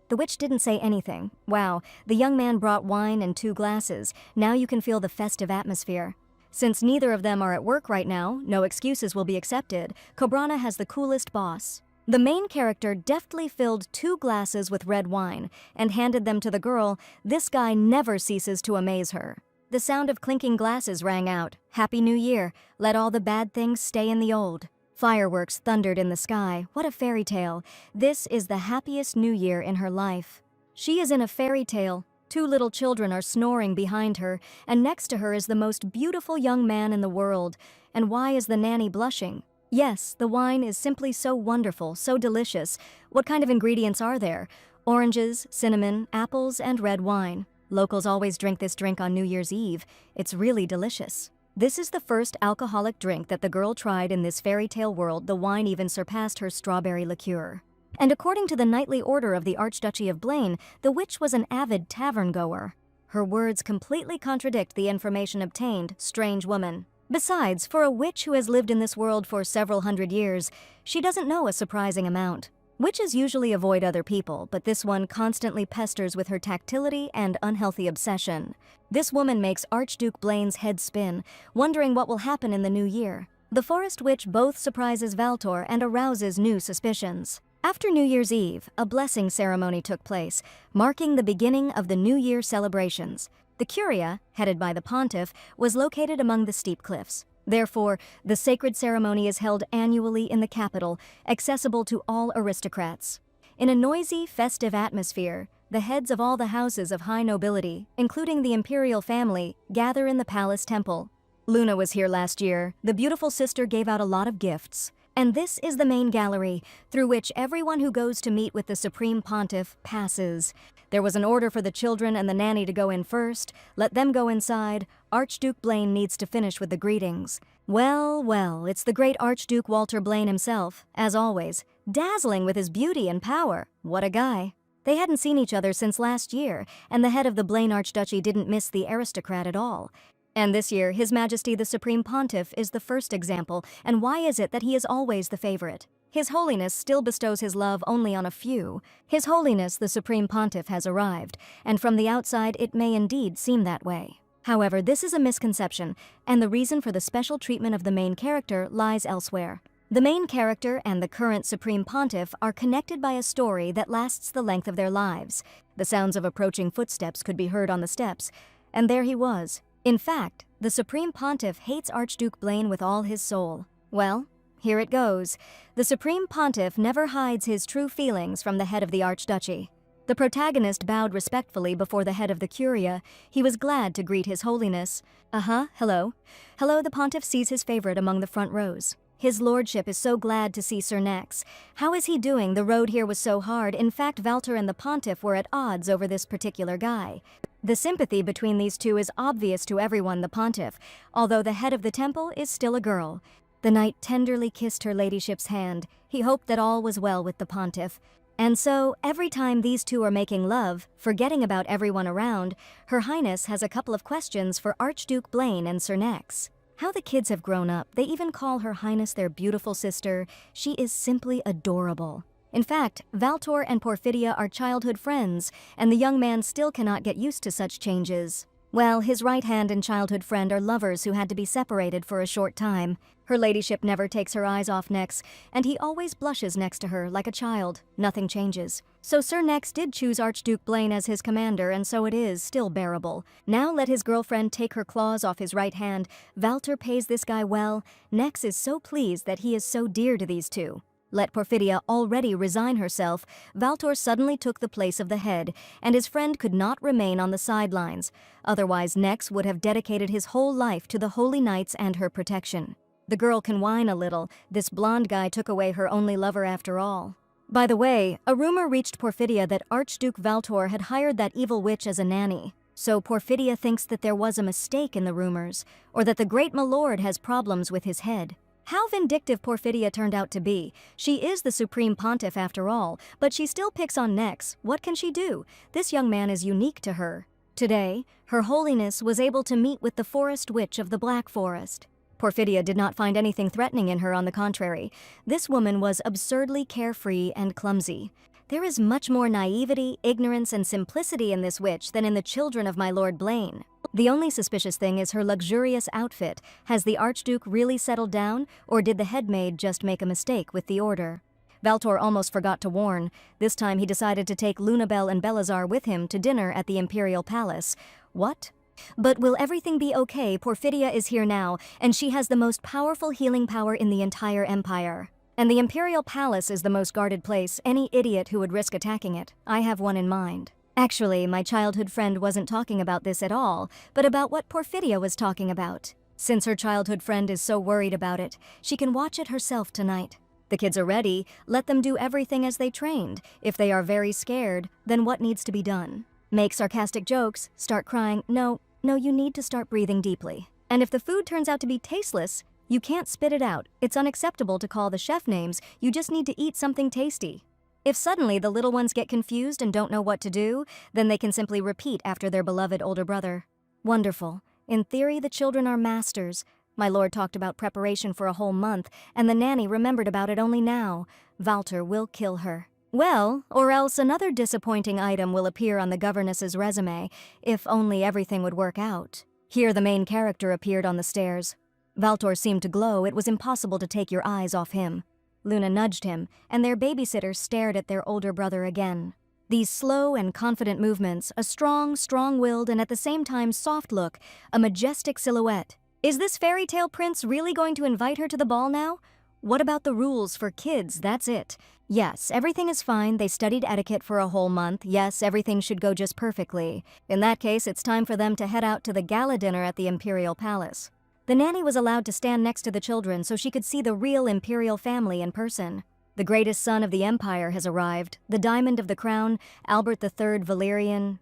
The witch didn't say anything. Wow, the young man brought wine and 2 glasses. Now you can feel the festive atmosphere. Since neither of them are at work right now, no excuses will be accepted. Cobrana has the coolest boss. The main character deftly filled 2 glasses with red wine and handed them to the girl. This guy never ceases to amaze her. The sound of clinking glasses rang out. Happy New Year. Let all the bad things stay in the old. Fireworks thundered in the sky. What a fairy tale. This is the happiest New Year in her life. She is in a fairy tale. 2 little children are snoring behind her, and next to her is the most beautiful young man in the world. And why is the nanny blushing? Yes, the wine is simply so wonderful, so delicious. What kind of ingredients are there? Oranges, cinnamon, apples, and red wine. Locals always drink this drink on New Year's Eve. It's really delicious. This is the first alcoholic drink that the girl tried in this fairy tale world. The wine even surpassed her strawberry liqueur. And according to the knightly order of the Archduchy of Blaine, the witch was an avid tavern-goer. Her words completely contradict the information obtained. Strange woman. Besides, for a witch who has lived in this world for several hundred years, she doesn't know a surprising amount. Witches usually avoid other people, but this one constantly pesters with her tactility and unhealthy obsession. This woman makes Archduke Blaine's head spin, wondering what will happen in the new year. The forest witch both surprises Valtor and arouses new suspicions. After New Year's Eve, a blessing ceremony took place, marking the beginning of the New Year celebrations. The Curia, headed by the pontiff, was located among the steep cliffs. Therefore, the sacred ceremony is held annually in the capital, accessible to all aristocrats. In a noisy, festive atmosphere, the heads of all the houses of high nobility, including the imperial family, gather in the palace temple. Luna was here last year. The beautiful sister gave out a lot of gifts. And this is the main gallery, through which everyone who goes to meet with the Supreme Pontiff passes. There was an order for the children and the nanny to go in first. Let them go inside. Archduke Blaine needs to finish with the greetings. Well, it's the great Archduke Walter Blaine himself, as always, dazzling with his beauty and power. What a guy. They hadn't seen each other since last year, and the head of the Blaine Archduchy didn't miss the aristocrat at all. And this year, His Majesty the Supreme Pontiff is the first example, and why is it that he is always the favorite? His Holiness still bestows his love only on a few. His Holiness the Supreme Pontiff has arrived, and from the outside it may indeed seem that way. However, this is a misconception, and the reason for the special treatment of the main character lies elsewhere. The main character and the current Supreme Pontiff are connected by a story that lasts the length of their lives. The sounds of approaching footsteps could be heard on the steps, and there he was. In fact, the Supreme Pontiff hates Archduke Blaine with all his soul. Well, here it goes. The Supreme Pontiff never hides his true feelings from the head of the Archduchy. The protagonist bowed respectfully before the head of the Curia. He was glad to greet His Holiness. Hello. Hello, the Pontiff sees his favorite among the front rows. His lordship is so glad to see Sir Nex. How is he doing? The road here was so hard. In fact, Valter and the pontiff were at odds over this particular guy. The sympathy between these two is obvious to everyone, the pontiff, although the head of the temple is still a girl. The knight tenderly kissed her ladyship's hand. He hoped that all was well with the pontiff. And so, every time these two are making love, forgetting about everyone around, Her Highness has a couple of questions for Archduke Blaine and Sir Nex. How the kids have grown up. They even call Her Highness their beautiful sister. She is simply adorable. In fact, Valtor and Porphydia are childhood friends, and the young man still cannot get used to such changes. Well, his right hand and childhood friend are lovers who had to be separated for a short time. Her ladyship never takes her eyes off Nex, and he always blushes next to her like a child. Nothing changes. So Sir Nex did choose Archduke Blaine as his commander, and so it is still bearable. Now let his girlfriend take her claws off his right hand. Valter pays this guy well. Nex is so pleased that he is so dear to these two. Let Porphydia already resign herself, Valtor suddenly took the place of the head, and his friend could not remain on the sidelines. Otherwise, Nex would have dedicated his whole life to the holy knights and her protection. The girl can whine a little. This blonde guy took away her only lover after all. By the way, a rumor reached Porphydia that Archduke Valtor had hired that evil witch as a nanny. So Porphydia thinks that there was a mistake in the rumors, or that the great milord has problems with his head. How vindictive Porphydia turned out to be. She is the supreme pontiff after all, but she still picks on Nex. What can she do? This young man is unique to her. Today, Her Holiness was able to meet with the forest witch of the Black Forest. Porphydia did not find anything threatening in her, on the contrary. This woman was absurdly carefree and clumsy. There is much more naivety, ignorance, and simplicity in this witch than in the children of my Lord Blaine. The only suspicious thing is her luxurious outfit. Has the Archduke really settled down, or did the headmaid just make a mistake with the order? Valtor almost forgot to warn. This time he decided to take Lunabelle and Belazar with him to dinner at the Imperial Palace. What? But will everything be okay? Porphydia is here now, and she has the most powerful healing power in the entire empire. And the Imperial Palace is the most guarded place. Any idiot who would risk attacking it. I have one in mind. Actually, my childhood friend wasn't talking about this at all, but about what Porphydia was talking about. Since her childhood friend is so worried about it, she can watch it herself tonight. The kids are ready. Let them do everything as they trained. If they are very scared, then what needs to be done? Make sarcastic jokes, start crying. No, you need to start breathing deeply. And if the food turns out to be tasteless, you can't spit it out. It's unacceptable to call the chef names. You just need to eat something tasty. If suddenly the little ones get confused and don't know what to do, then they can simply repeat after their beloved older brother. Wonderful. In theory, the children are masters. My lord talked about preparation for a whole month, and the nanny remembered about it only now. Valter will kill her. Well, or else another disappointing item will appear on the governess's resume, if only everything would work out. Here the main character appeared on the stairs. Valtor seemed to glow. It was impossible to take your eyes off him. Luna nudged him, and their babysitter stared at their older brother again. These slow and confident movements, a strong-willed and at the same time soft look, a majestic silhouette. Is this fairy tale prince really going to invite her to the ball now? What about the rules for kids? That's it. Yes, everything is fine. They studied etiquette for a whole month. Yes, everything should go just perfectly. In that case, it's time for them to head out to the gala dinner at the Imperial Palace. The nanny was allowed to stand next to the children so she could see the real imperial family in person. The greatest son of the empire has arrived, the diamond of the crown, Albert III Valerian.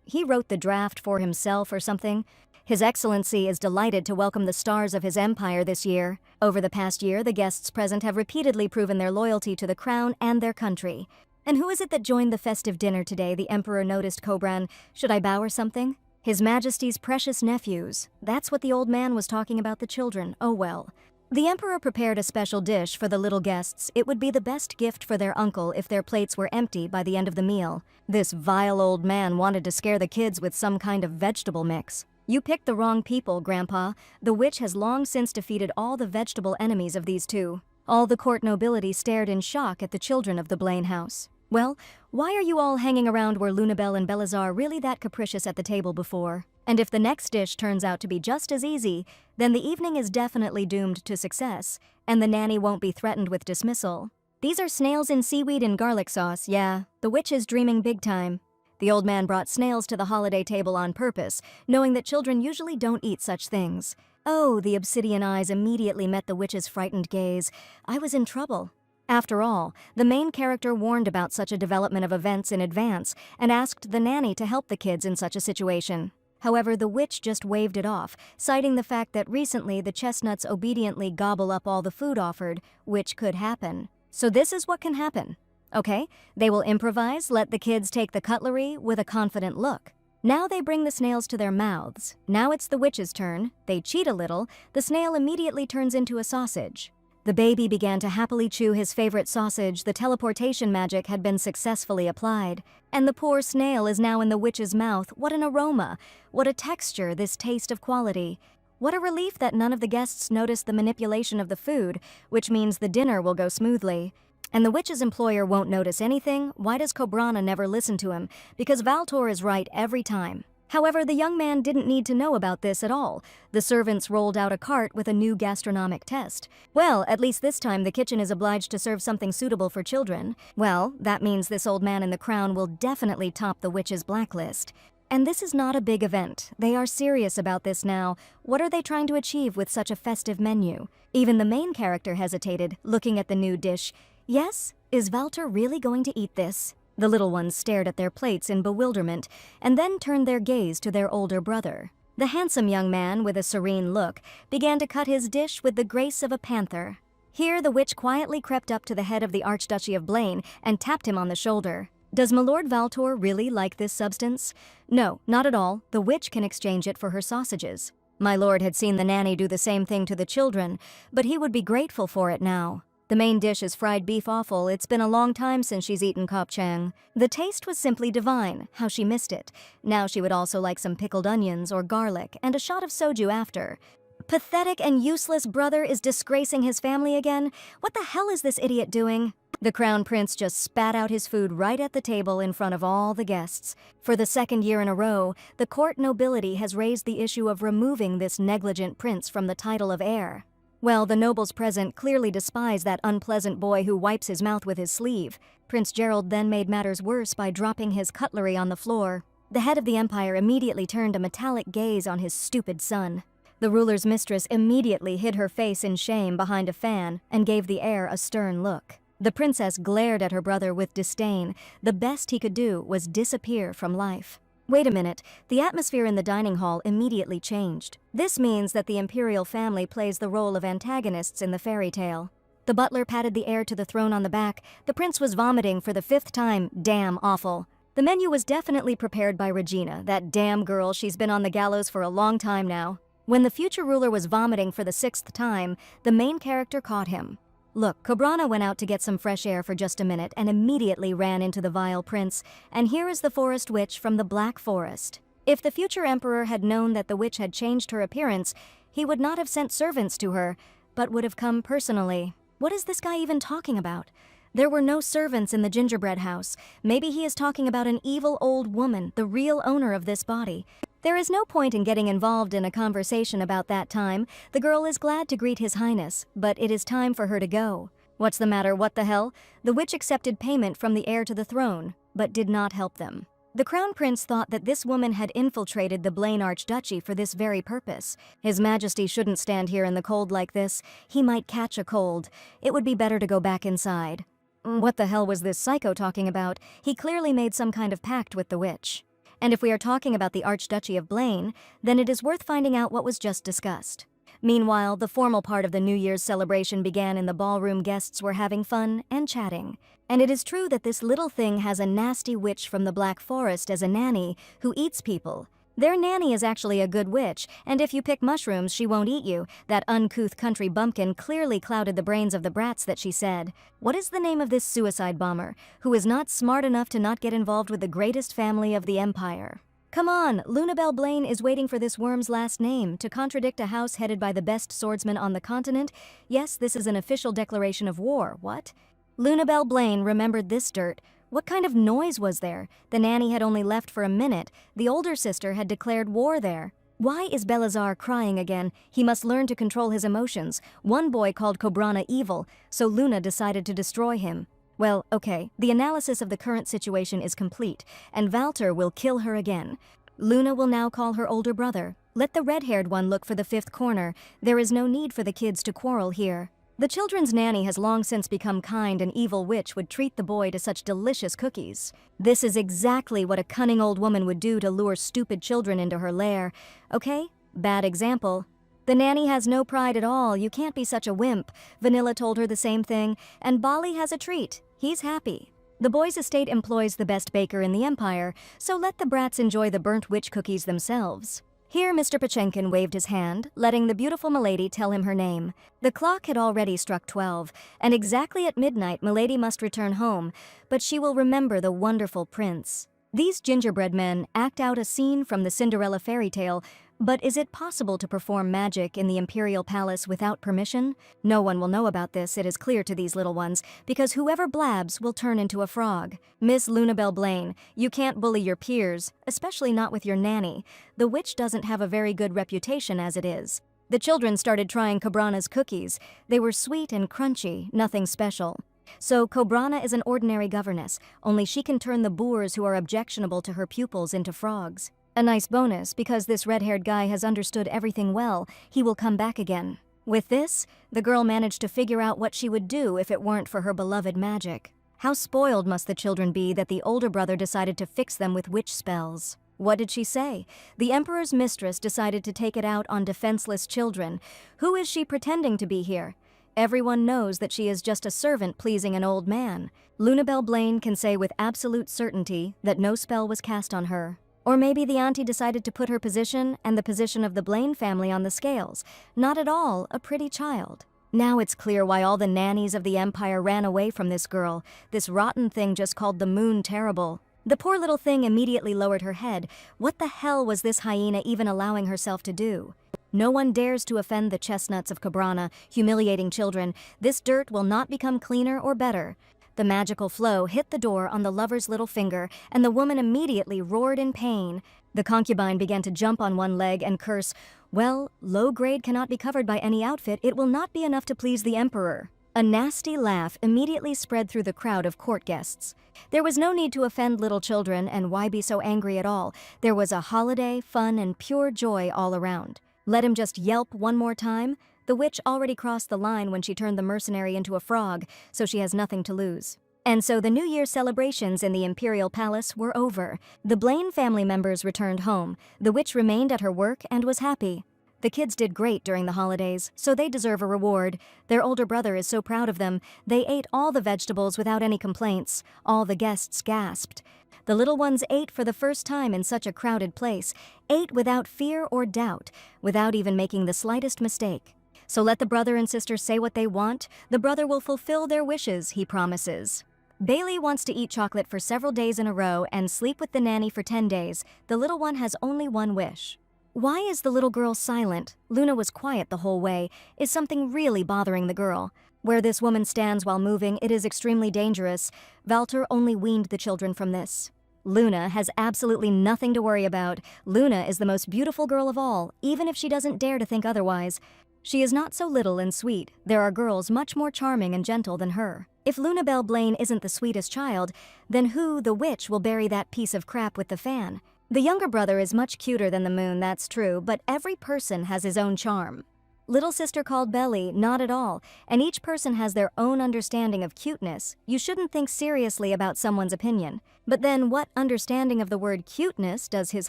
He wrote the draft for himself or something. His Excellency is delighted to welcome the stars of his empire this year. Over the past year, the guests present have repeatedly proven their loyalty to the crown and their country. And who is it that joined the festive dinner today? The emperor noticed Cobran. Should I bow or something? His Majesty's precious nephews. That's what the old man was talking about, the children. Oh well. The emperor prepared a special dish for the little guests. It would be the best gift for their uncle if their plates were empty by the end of the meal. This vile old man wanted to scare the kids with some kind of vegetable mix. You picked the wrong people, Grandpa. The witch has long since defeated all the vegetable enemies of these two. All the court nobility stared in shock at the children of the Blaine house. Well, why are you all hanging around? Were Lunabelle and Belazar really that capricious at the table before? And if the next dish turns out to be just as easy, then the evening is definitely doomed to success, and the nanny won't be threatened with dismissal. These are snails in seaweed and garlic sauce, yeah. The witch is dreaming big time. The old man brought snails to the holiday table on purpose, knowing that children usually don't eat such things. Oh, the obsidian eyes immediately met the witch's frightened gaze. I was in trouble. After all, the main character warned about such a development of events in advance and asked the nanny to help the kids in such a situation. However, the witch just waved it off, citing the fact that recently the chestnuts obediently gobble up all the food offered, which could happen. So this is what can happen. Okay, they will improvise, let the kids take the cutlery with a confident look. Now they bring the snails to their mouths. Now it's the witch's turn. They cheat a little. The snail immediately turns into a sausage. The baby began to happily chew his favorite sausage. The teleportation magic had been successfully applied. And the poor snail is now in the witch's mouth. What an aroma! What a texture, this taste of quality. What a relief that none of the guests noticed the manipulation of the food, which means the dinner will go smoothly. And the witch's employer won't notice anything. Why does Cobrana never listen to him? Because Valtor is right every time. However, the young man didn't need to know about this at all. The servants rolled out a cart with a new gastronomic test. Well, at least this time the kitchen is obliged to serve something suitable for children. Well, that means this old man in the crown will definitely top the witch's blacklist. And this is not a big event. They are serious about this now. What are they trying to achieve with such a festive menu? Even the main character hesitated, looking at the new dish. Yes? Is Valtor really going to eat this? The little ones stared at their plates in bewilderment, and then turned their gaze to their older brother. The handsome young man, with a serene look, began to cut his dish with the grace of a panther. Here the witch quietly crept up to the head of the Archduchy of Blaine and tapped him on the shoulder. Does Milord Valtor really like this substance? No, not at all. The witch can exchange it for her sausages. My lord had seen the nanny do the same thing to the children, but he would be grateful for it now. The main dish is fried beef offal. It's been a long time since she's eaten kopchang. The taste was simply divine. How she missed it. Now she would also like some pickled onions or garlic and a shot of soju after. Pathetic and useless brother is disgracing his family again? What the hell is this idiot doing? The crown prince just spat out his food right at the table in front of all the guests. For the second year in a row, the court nobility has raised the issue of removing this negligent prince from the title of heir. Well, the nobles present clearly despise that unpleasant boy who wipes his mouth with his sleeve. Prince Gerald then made matters worse by dropping his cutlery on the floor. The head of the empire immediately turned a metallic gaze on his stupid son. The ruler's mistress immediately hid her face in shame behind a fan and gave the heir a stern look. The princess glared at her brother with disdain. The best he could do was disappear from life. Wait a minute, the atmosphere in the dining hall immediately changed. This means that the imperial family plays the role of antagonists in the fairy tale. The butler patted the heir to the throne on the back. The prince was vomiting for the 5th time. Damn awful. The menu was definitely prepared by Regina, that damn girl. She's been on the gallows for a long time now. When the future ruler was vomiting for the 6th time, the main character caught him. Look, Cobrana went out to get some fresh air for just a minute and immediately ran into the vile prince, and here is the forest witch from the Black Forest. If the future emperor had known that the witch had changed her appearance, he would not have sent servants to her, but would have come personally. What is this guy even talking about? There were no servants in the gingerbread house. Maybe he is talking about an evil old woman, the real owner of this body. There is no point in getting involved in a conversation about that time. The girl is glad to greet His Highness, but it is time for her to go. What's the matter? What the hell? The witch accepted payment from the heir to the throne, but did not help them. The crown prince thought that this woman had infiltrated the Blaine Archduchy for this very purpose. His Majesty shouldn't stand here in the cold like this. He might catch a cold. It would be better to go back inside. What the hell was this psycho talking about? He clearly made some kind of pact with the witch. And if we are talking about the Archduchy of Blaine, then it is worth finding out what was just discussed. Meanwhile, the formal part of the New Year's celebration began in the ballroom. Guests were having fun and chatting. And it is true that this little thing has a nasty witch from the Black Forest as a nanny who eats people. Their nanny is actually a good witch, and if you pick mushrooms, she won't eat you. That uncouth country bumpkin clearly clouded the brains of the brats that she said. What is the name of this suicide bomber, who is not smart enough to not get involved with the greatest family of the empire? Come on, Lunabelle Blaine is waiting for this worm's last name to contradict a house headed by the best swordsman on the continent. Yes, this is an official declaration of war. What? Lunabelle Blaine remembered this dirt. What kind of noise was there? The nanny had only left for a minute. The older sister had declared war there. Why is Belazar crying again? He must learn to control his emotions. One boy called Cobrana evil, so Luna decided to destroy him. Well, okay, the analysis of the current situation is complete, and Valtor will kill her again. Luna will now call her older brother. Let the red-haired one look for the fifth corner. There is no need for the kids to quarrel here. The children's nanny has long since become kind, and evil witch would treat the boy to such delicious cookies. This is exactly what a cunning old woman would do to lure stupid children into her lair. Okay? Bad example. The nanny has no pride at all. You can't be such a wimp. Vanilla told her the same thing, and Bali has a treat. He's happy. The boy's estate employs the best baker in the empire, so let the brats enjoy the burnt witch cookies themselves. Here Mr. Pachenkin waved his hand, letting the beautiful milady tell him her name. The clock had already struck 12, and exactly at midnight milady must return home, but she will remember the wonderful prince. These gingerbread men act out a scene from the Cinderella fairy tale, but is it possible to perform magic in the imperial palace without permission? No one will know about this, it is clear to these little ones, because whoever blabs will turn into a frog. Miss Lunabelle Blaine, you can't bully your peers, especially not with your nanny. The witch doesn't have a very good reputation as it is. The children started trying Cobrana's cookies. They were sweet and crunchy, nothing special. So Cobrana is an ordinary governess, only she can turn the boors who are objectionable to her pupils into frogs. A nice bonus, because this red-haired guy has understood everything well. He will come back again. With this, the girl managed to figure out what she would do if it weren't for her beloved magic. How spoiled must the children be that the older brother decided to fix them with witch spells. What did she say? The emperor's mistress decided to take it out on defenseless children. Who is she pretending to be here? Everyone knows that she is just a servant pleasing an old man. Lunabelle Blaine can say with absolute certainty that no spell was cast on her. Or maybe the auntie decided to put her position and the position of the Blaine family on the scales. Not at all a pretty child. Now it's clear why all the nannies of the empire ran away from this girl. This rotten thing just called the moon terrible. The poor little thing immediately lowered her head. What the hell was this hyena even allowing herself to do? No one dares to offend the chestnuts of Cobrana, humiliating children. This dirt will not become cleaner or better. The magical flow hit the door on the lover's little finger, and the woman immediately roared in pain. The concubine began to jump on one leg and curse, "Well, low grade cannot be covered by any outfit. It will not be enough to please the emperor." A nasty laugh immediately spread through the crowd of court guests. There was no need to offend little children, and why be so angry at all? There was a holiday, fun, and pure joy all around. Let him just yelp one more time. The witch already crossed the line when she turned the mercenary into a frog, so she has nothing to lose. And so the New Year celebrations in the imperial palace were over. The Blaine family members returned home. The witch remained at her work and was happy. The kids did great during the holidays, so they deserve a reward. Their older brother is so proud of them. They ate all the vegetables without any complaints. All the guests gasped. The little ones ate for the first time in such a crowded place, ate without fear or doubt, without even making the slightest mistake. So let the brother and sister say what they want. The brother will fulfill their wishes, he promises. Bailey wants to eat chocolate for several days in a row and sleep with the nanny for 10 days. The little one has only one wish. Why is the little girl silent? Luna was quiet the whole way. Is something really bothering the girl? Where this woman stands while moving, it is extremely dangerous. Walter only weaned the children from this. Luna has absolutely nothing to worry about. Luna is the most beautiful girl of all, even if she doesn't dare to think otherwise. She is not so little and sweet. There are girls much more charming and gentle than her. If Lunabelle Blaine isn't the sweetest child, then who, the witch, will bury that piece of crap with the fan? The younger brother is much cuter than the moon, that's true, but every person has his own charm. Little sister called Belly, not at all, and each person has their own understanding of cuteness. You shouldn't think seriously about someone's opinion. But then what understanding of the word cuteness does His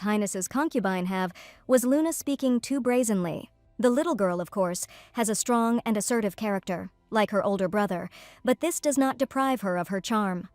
Highness's concubine have? Was Luna speaking too brazenly? The little girl, of course, has a strong and assertive character, like her older brother, but this does not deprive her of her charm.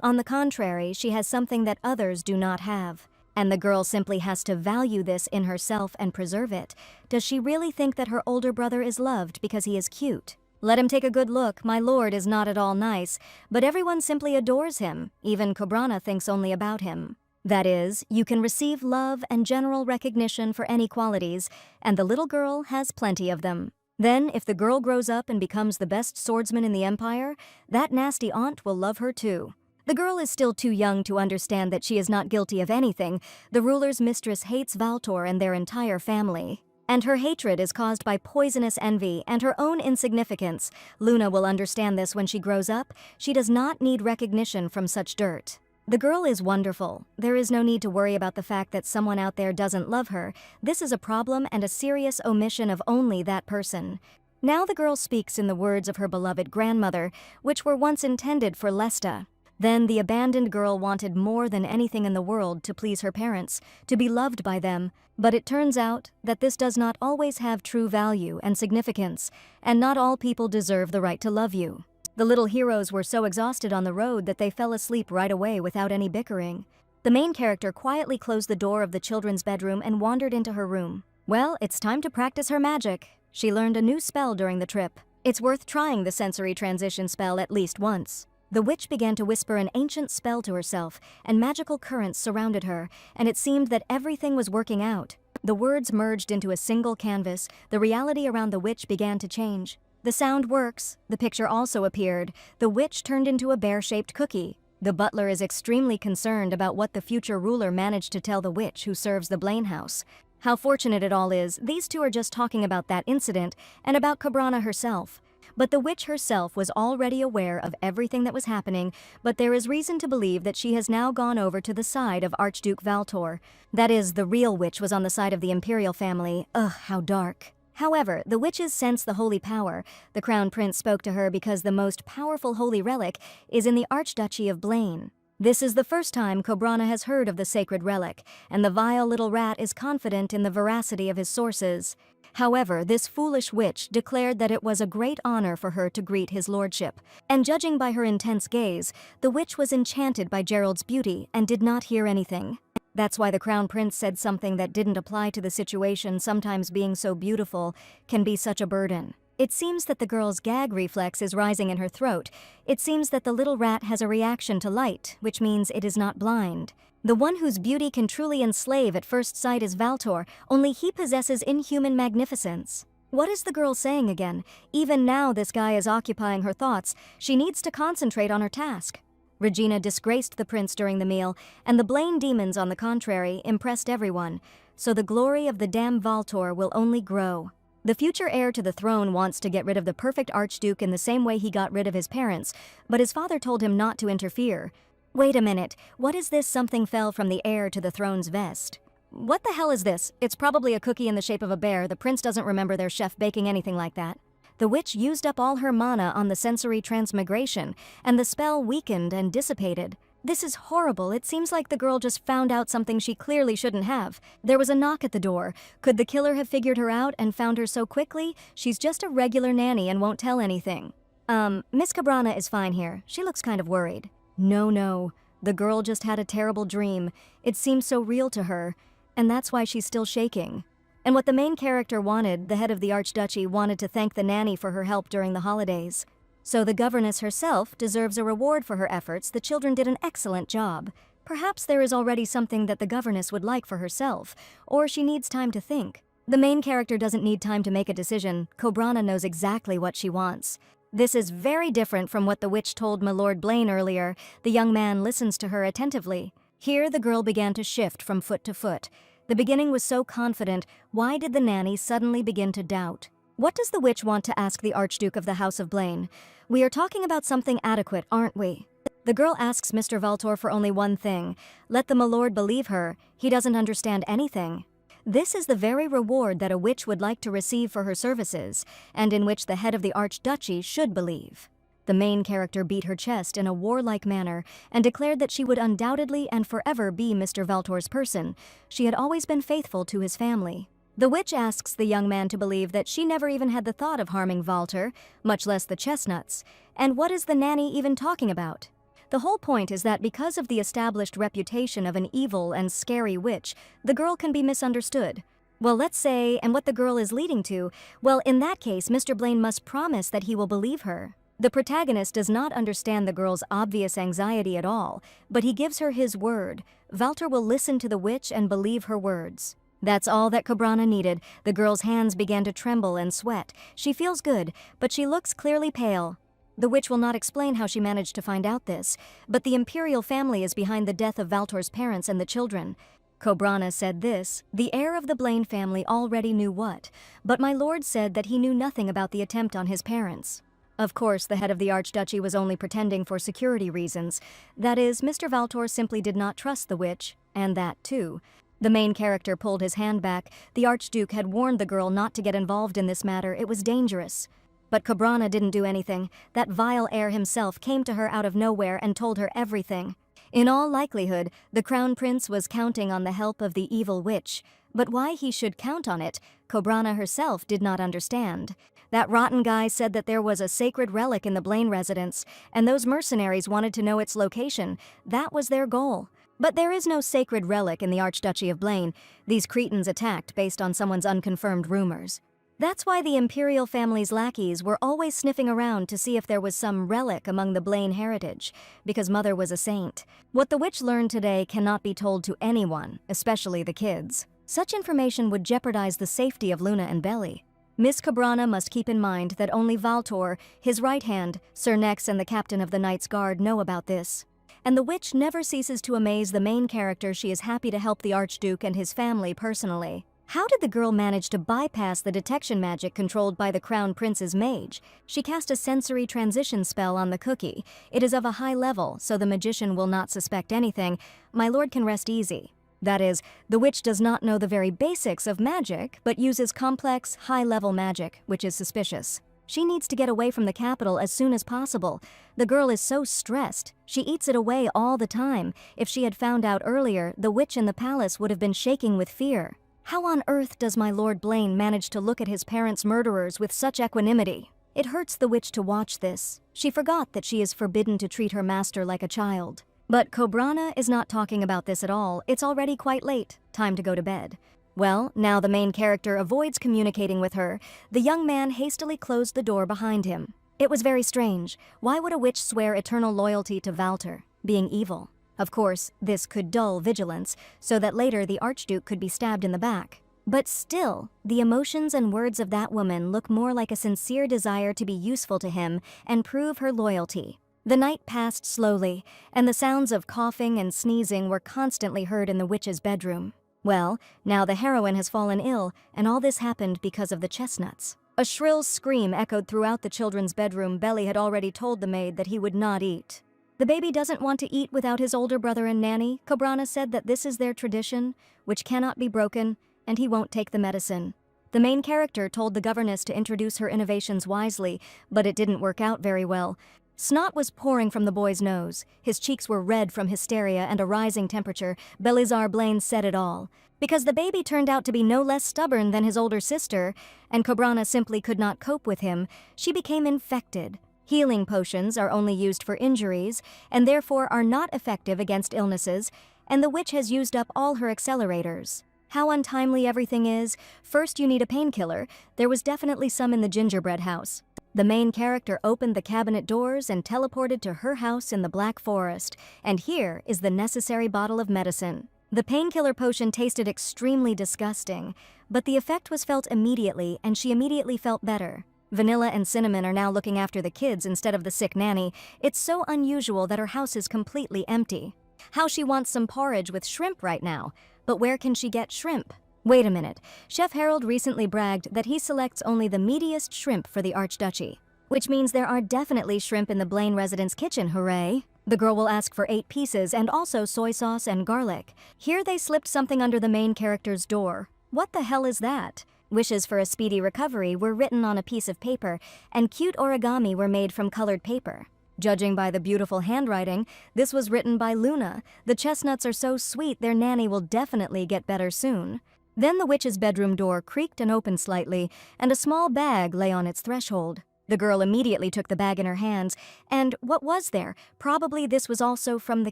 On the contrary, she has something that others do not have. And the girl simply has to value this in herself and preserve it. Does she really think that her older brother is loved because he is cute? Let him take a good look. My lord is not at all nice, but everyone simply adores him. Even Cobrana thinks only about him. That is, you can receive love and general recognition for any qualities, and the little girl has plenty of them. Then, if the girl grows up and becomes the best swordsman in the empire, that nasty aunt will love her too. The girl is still too young to understand that she is not guilty of anything. The ruler's mistress hates Valtor and their entire family. And her hatred is caused by poisonous envy and her own insignificance. Luna will understand this when she grows up. She does not need recognition from such dirt. The girl is wonderful. There is no need to worry about the fact that someone out there doesn't love her. This is a problem and a serious omission of only that person. Now the girl speaks in the words of her beloved grandmother, which were once intended for Lesta. Then the abandoned girl wanted more than anything in the world to please her parents, to be loved by them, but it turns out that this does not always have true value and significance, and not all people deserve the right to love you. The little heroes were so exhausted on the road that they fell asleep right away without any bickering. The main character quietly closed the door of the children's bedroom and wandered into her room. Well, it's time to practice her magic. She learned a new spell during the trip. It's worth trying the sensory transition spell at least once. The witch began to whisper an ancient spell to herself, and magical currents surrounded her, and it seemed that everything was working out. The words merged into a single canvas. The reality around the witch began to change. The sound works. The picture also appeared. The witch turned into a bear-shaped cookie. The butler is extremely concerned about what the future ruler managed to tell the witch who serves the Blaine house. How fortunate it all is, these two are just talking about that incident and about Cobrana herself. But the witch herself was already aware of everything that was happening, but there is reason to believe that she has now gone over to the side of Archduke Valtor. That is, the real witch was on the side of the imperial family. Ugh, how dark. However, the witches sense the holy power. The crown prince spoke to her because the most powerful holy relic is in the Archduchy of Blaine. This is the first time Cobrana has heard of the sacred relic, and the vile little rat is confident in the veracity of his sources. However, this foolish witch declared that it was a great honor for her to greet his lordship, and judging by her intense gaze, the witch was enchanted by Gerald's beauty and did not hear anything. That's why the crown prince said something that didn't apply to the situation. Sometimes being so beautiful can be such a burden. It seems that the girl's gag reflex is rising in her throat. It seems that the little rat has a reaction to light, which means it is not blind. The one whose beauty can truly enslave at first sight is Valtor, only he possesses inhuman magnificence. What is the girl saying again? Even now this guy is occupying her thoughts. She needs to concentrate on her task. Regina disgraced the prince during the meal, and the Blaine demons, on the contrary, impressed everyone. So the glory of the damn Valtor will only grow. The future heir to the throne wants to get rid of the perfect archduke in the same way he got rid of his parents, but his father told him not to interfere. Wait a minute, what is this? Something fell from the heir to the throne's vest. What the hell is this? It's probably a cookie in the shape of a bear. The prince doesn't remember their chef baking anything like that. The witch used up all her mana on the sensory transmigration, and the spell weakened and dissipated. This is horrible. It seems like the girl just found out something she clearly shouldn't have. There was a knock at the door. Could the killer have figured her out and found her so quickly? She's just a regular nanny and won't tell anything. Miss Cobrana is fine here. She looks kind of worried. No. The girl just had a terrible dream. It seems so real to her, and that's why she's still shaking. And what the main character wanted, the head of the Archduchy wanted to thank the nanny for her help during the holidays. So the governess herself deserves a reward for her efforts. The children did an excellent job. Perhaps there is already something that the governess would like for herself, or she needs time to think. The main character doesn't need time to make a decision. Cobrana knows exactly what she wants. This is very different from what the witch told my Lord Blaine earlier. The young man listens to her attentively. Here the girl began to shift from foot to foot. The beginning was so confident. Why did the nanny suddenly begin to doubt? What does the witch want to ask the Archduke of the House of Blaine? We are talking about something adequate, aren't we? The girl asks Mr. Valtor for only one thing. Let the my lord believe her. He doesn't understand anything. This is the very reward that a witch would like to receive for her services, and in which the head of the Archduchy should believe. The main character beat her chest in a warlike manner and declared that she would undoubtedly and forever be Mr. Valtor's person. She had always been faithful to his family. The witch asks the young man to believe that she never even had the thought of harming Valtor, much less the chestnuts. And what is the nanny even talking about? The whole point is that because of the established reputation of an evil and scary witch, the girl can be misunderstood. Well, let's say, and what the girl is leading to, well, in that case, Mr. Blaine must promise that he will believe her. The protagonist does not understand the girl's obvious anxiety at all, but he gives her his word. Valtor will listen to the witch and believe her words. That's all that Cobrana needed. The girl's hands began to tremble and sweat. She feels good, but she looks clearly pale. The witch will not explain how she managed to find out this, but the imperial family is behind the death of Valtor's parents and the children. Cobrana said this. The heir of the Blaine family already knew what, but my lord said that he knew nothing about the attempt on his parents. Of course, the head of the Archduchy was only pretending for security reasons. That is, Mr. Valtor simply did not trust the witch, and that too. The main character pulled his hand back. The Archduke had warned the girl not to get involved in this matter. It was dangerous. But Cobrana didn't do anything. That vile heir himself came to her out of nowhere and told her everything. In all likelihood, the Crown Prince was counting on the help of the evil witch. But why he should count on it, Cobrana herself did not understand. That rotten guy said that there was a sacred relic in the Blaine residence, and those mercenaries wanted to know its location. That was their goal. But there is no sacred relic in the Archduchy of Blaine. These cretins attacked based on someone's unconfirmed rumors. That's why the imperial family's lackeys were always sniffing around to see if there was some relic among the Blaine heritage, because Mother was a saint. What the witch learned today cannot be told to anyone, especially the kids. Such information would jeopardize the safety of Luna and Belly. Miss Cobrana must keep in mind that only Valtor, his right hand, Sir Nex, and the captain of the Knight's Guard know about this. And the witch never ceases to amaze the main character. She is happy to help the Archduke and his family personally. How did the girl manage to bypass the detection magic controlled by the Crown Prince's mage? She cast a sensory transition spell on the cookie. It is of a high level, so the magician will not suspect anything. My lord can rest easy. That is, the witch does not know the very basics of magic, but uses complex, high-level magic, which is suspicious. She needs to get away from the capital as soon as possible. The girl is so stressed. She eats it away all the time. If she had found out earlier, the witch in the palace would have been shaking with fear. How on earth does my Lord Blaine manage to look at his parents' murderers with such equanimity? It hurts the witch to watch this. She forgot that she is forbidden to treat her master like a child. But Cobrana is not talking about this at all. It's already quite late. Time to go to bed. Well, now the main character avoids communicating with her. The young man hastily closed the door behind him. It was very strange. Why would a witch swear eternal loyalty to Valtor, being evil? Of course, this could dull vigilance, so that later the Archduke could be stabbed in the back. But still, the emotions and words of that woman look more like a sincere desire to be useful to him and prove her loyalty. The night passed slowly, and the sounds of coughing and sneezing were constantly heard in the witch's bedroom. Well, now the heroine has fallen ill, and all this happened because of the chestnuts. A shrill scream echoed throughout the children's bedroom. Belly had already told the maid that he would not eat. The baby doesn't want to eat without his older brother and nanny. Cobrana said that this is their tradition, which cannot be broken, and he won't take the medicine. The main character told the governess to introduce her innovations wisely, but it didn't work out very well. Snot was pouring from the boy's nose. His cheeks were red from hysteria and a rising temperature. Belizar Blaine said it all. Because the baby turned out to be no less stubborn than his older sister, and Cobrana simply could not cope with him, she became infected. Healing potions are only used for injuries, and therefore are not effective against illnesses, and the witch has used up all her accelerators. How untimely everything is. First you need a painkiller. There was definitely some in the gingerbread house. The main character opened the cabinet doors and teleported to her house in the Black Forest, and here is the necessary bottle of medicine. The painkiller potion tasted extremely disgusting, but the effect was felt immediately, and she immediately felt better. Vanilla and Cinnamon are now looking after the kids instead of the sick nanny. It's so unusual that her house is completely empty. How she wants some porridge with shrimp right now, but where can she get shrimp? Wait a minute. Chef Harold recently bragged that he selects only the meatiest shrimp for the Archduchy. Which means there are definitely shrimp in the Blaine residence kitchen, hooray! The girl will ask for 8 pieces and also soy sauce and garlic. Here they slipped something under the main character's door. What the hell is that? Wishes for a speedy recovery were written on a piece of paper, and cute origami were made from colored paper. Judging by the beautiful handwriting, this was written by Luna. The chestnuts are so sweet their nanny will definitely get better soon. Then the witch's bedroom door creaked and opened slightly, and a small bag lay on its threshold. The girl immediately took the bag in her hands, and what was there? Probably this was also from the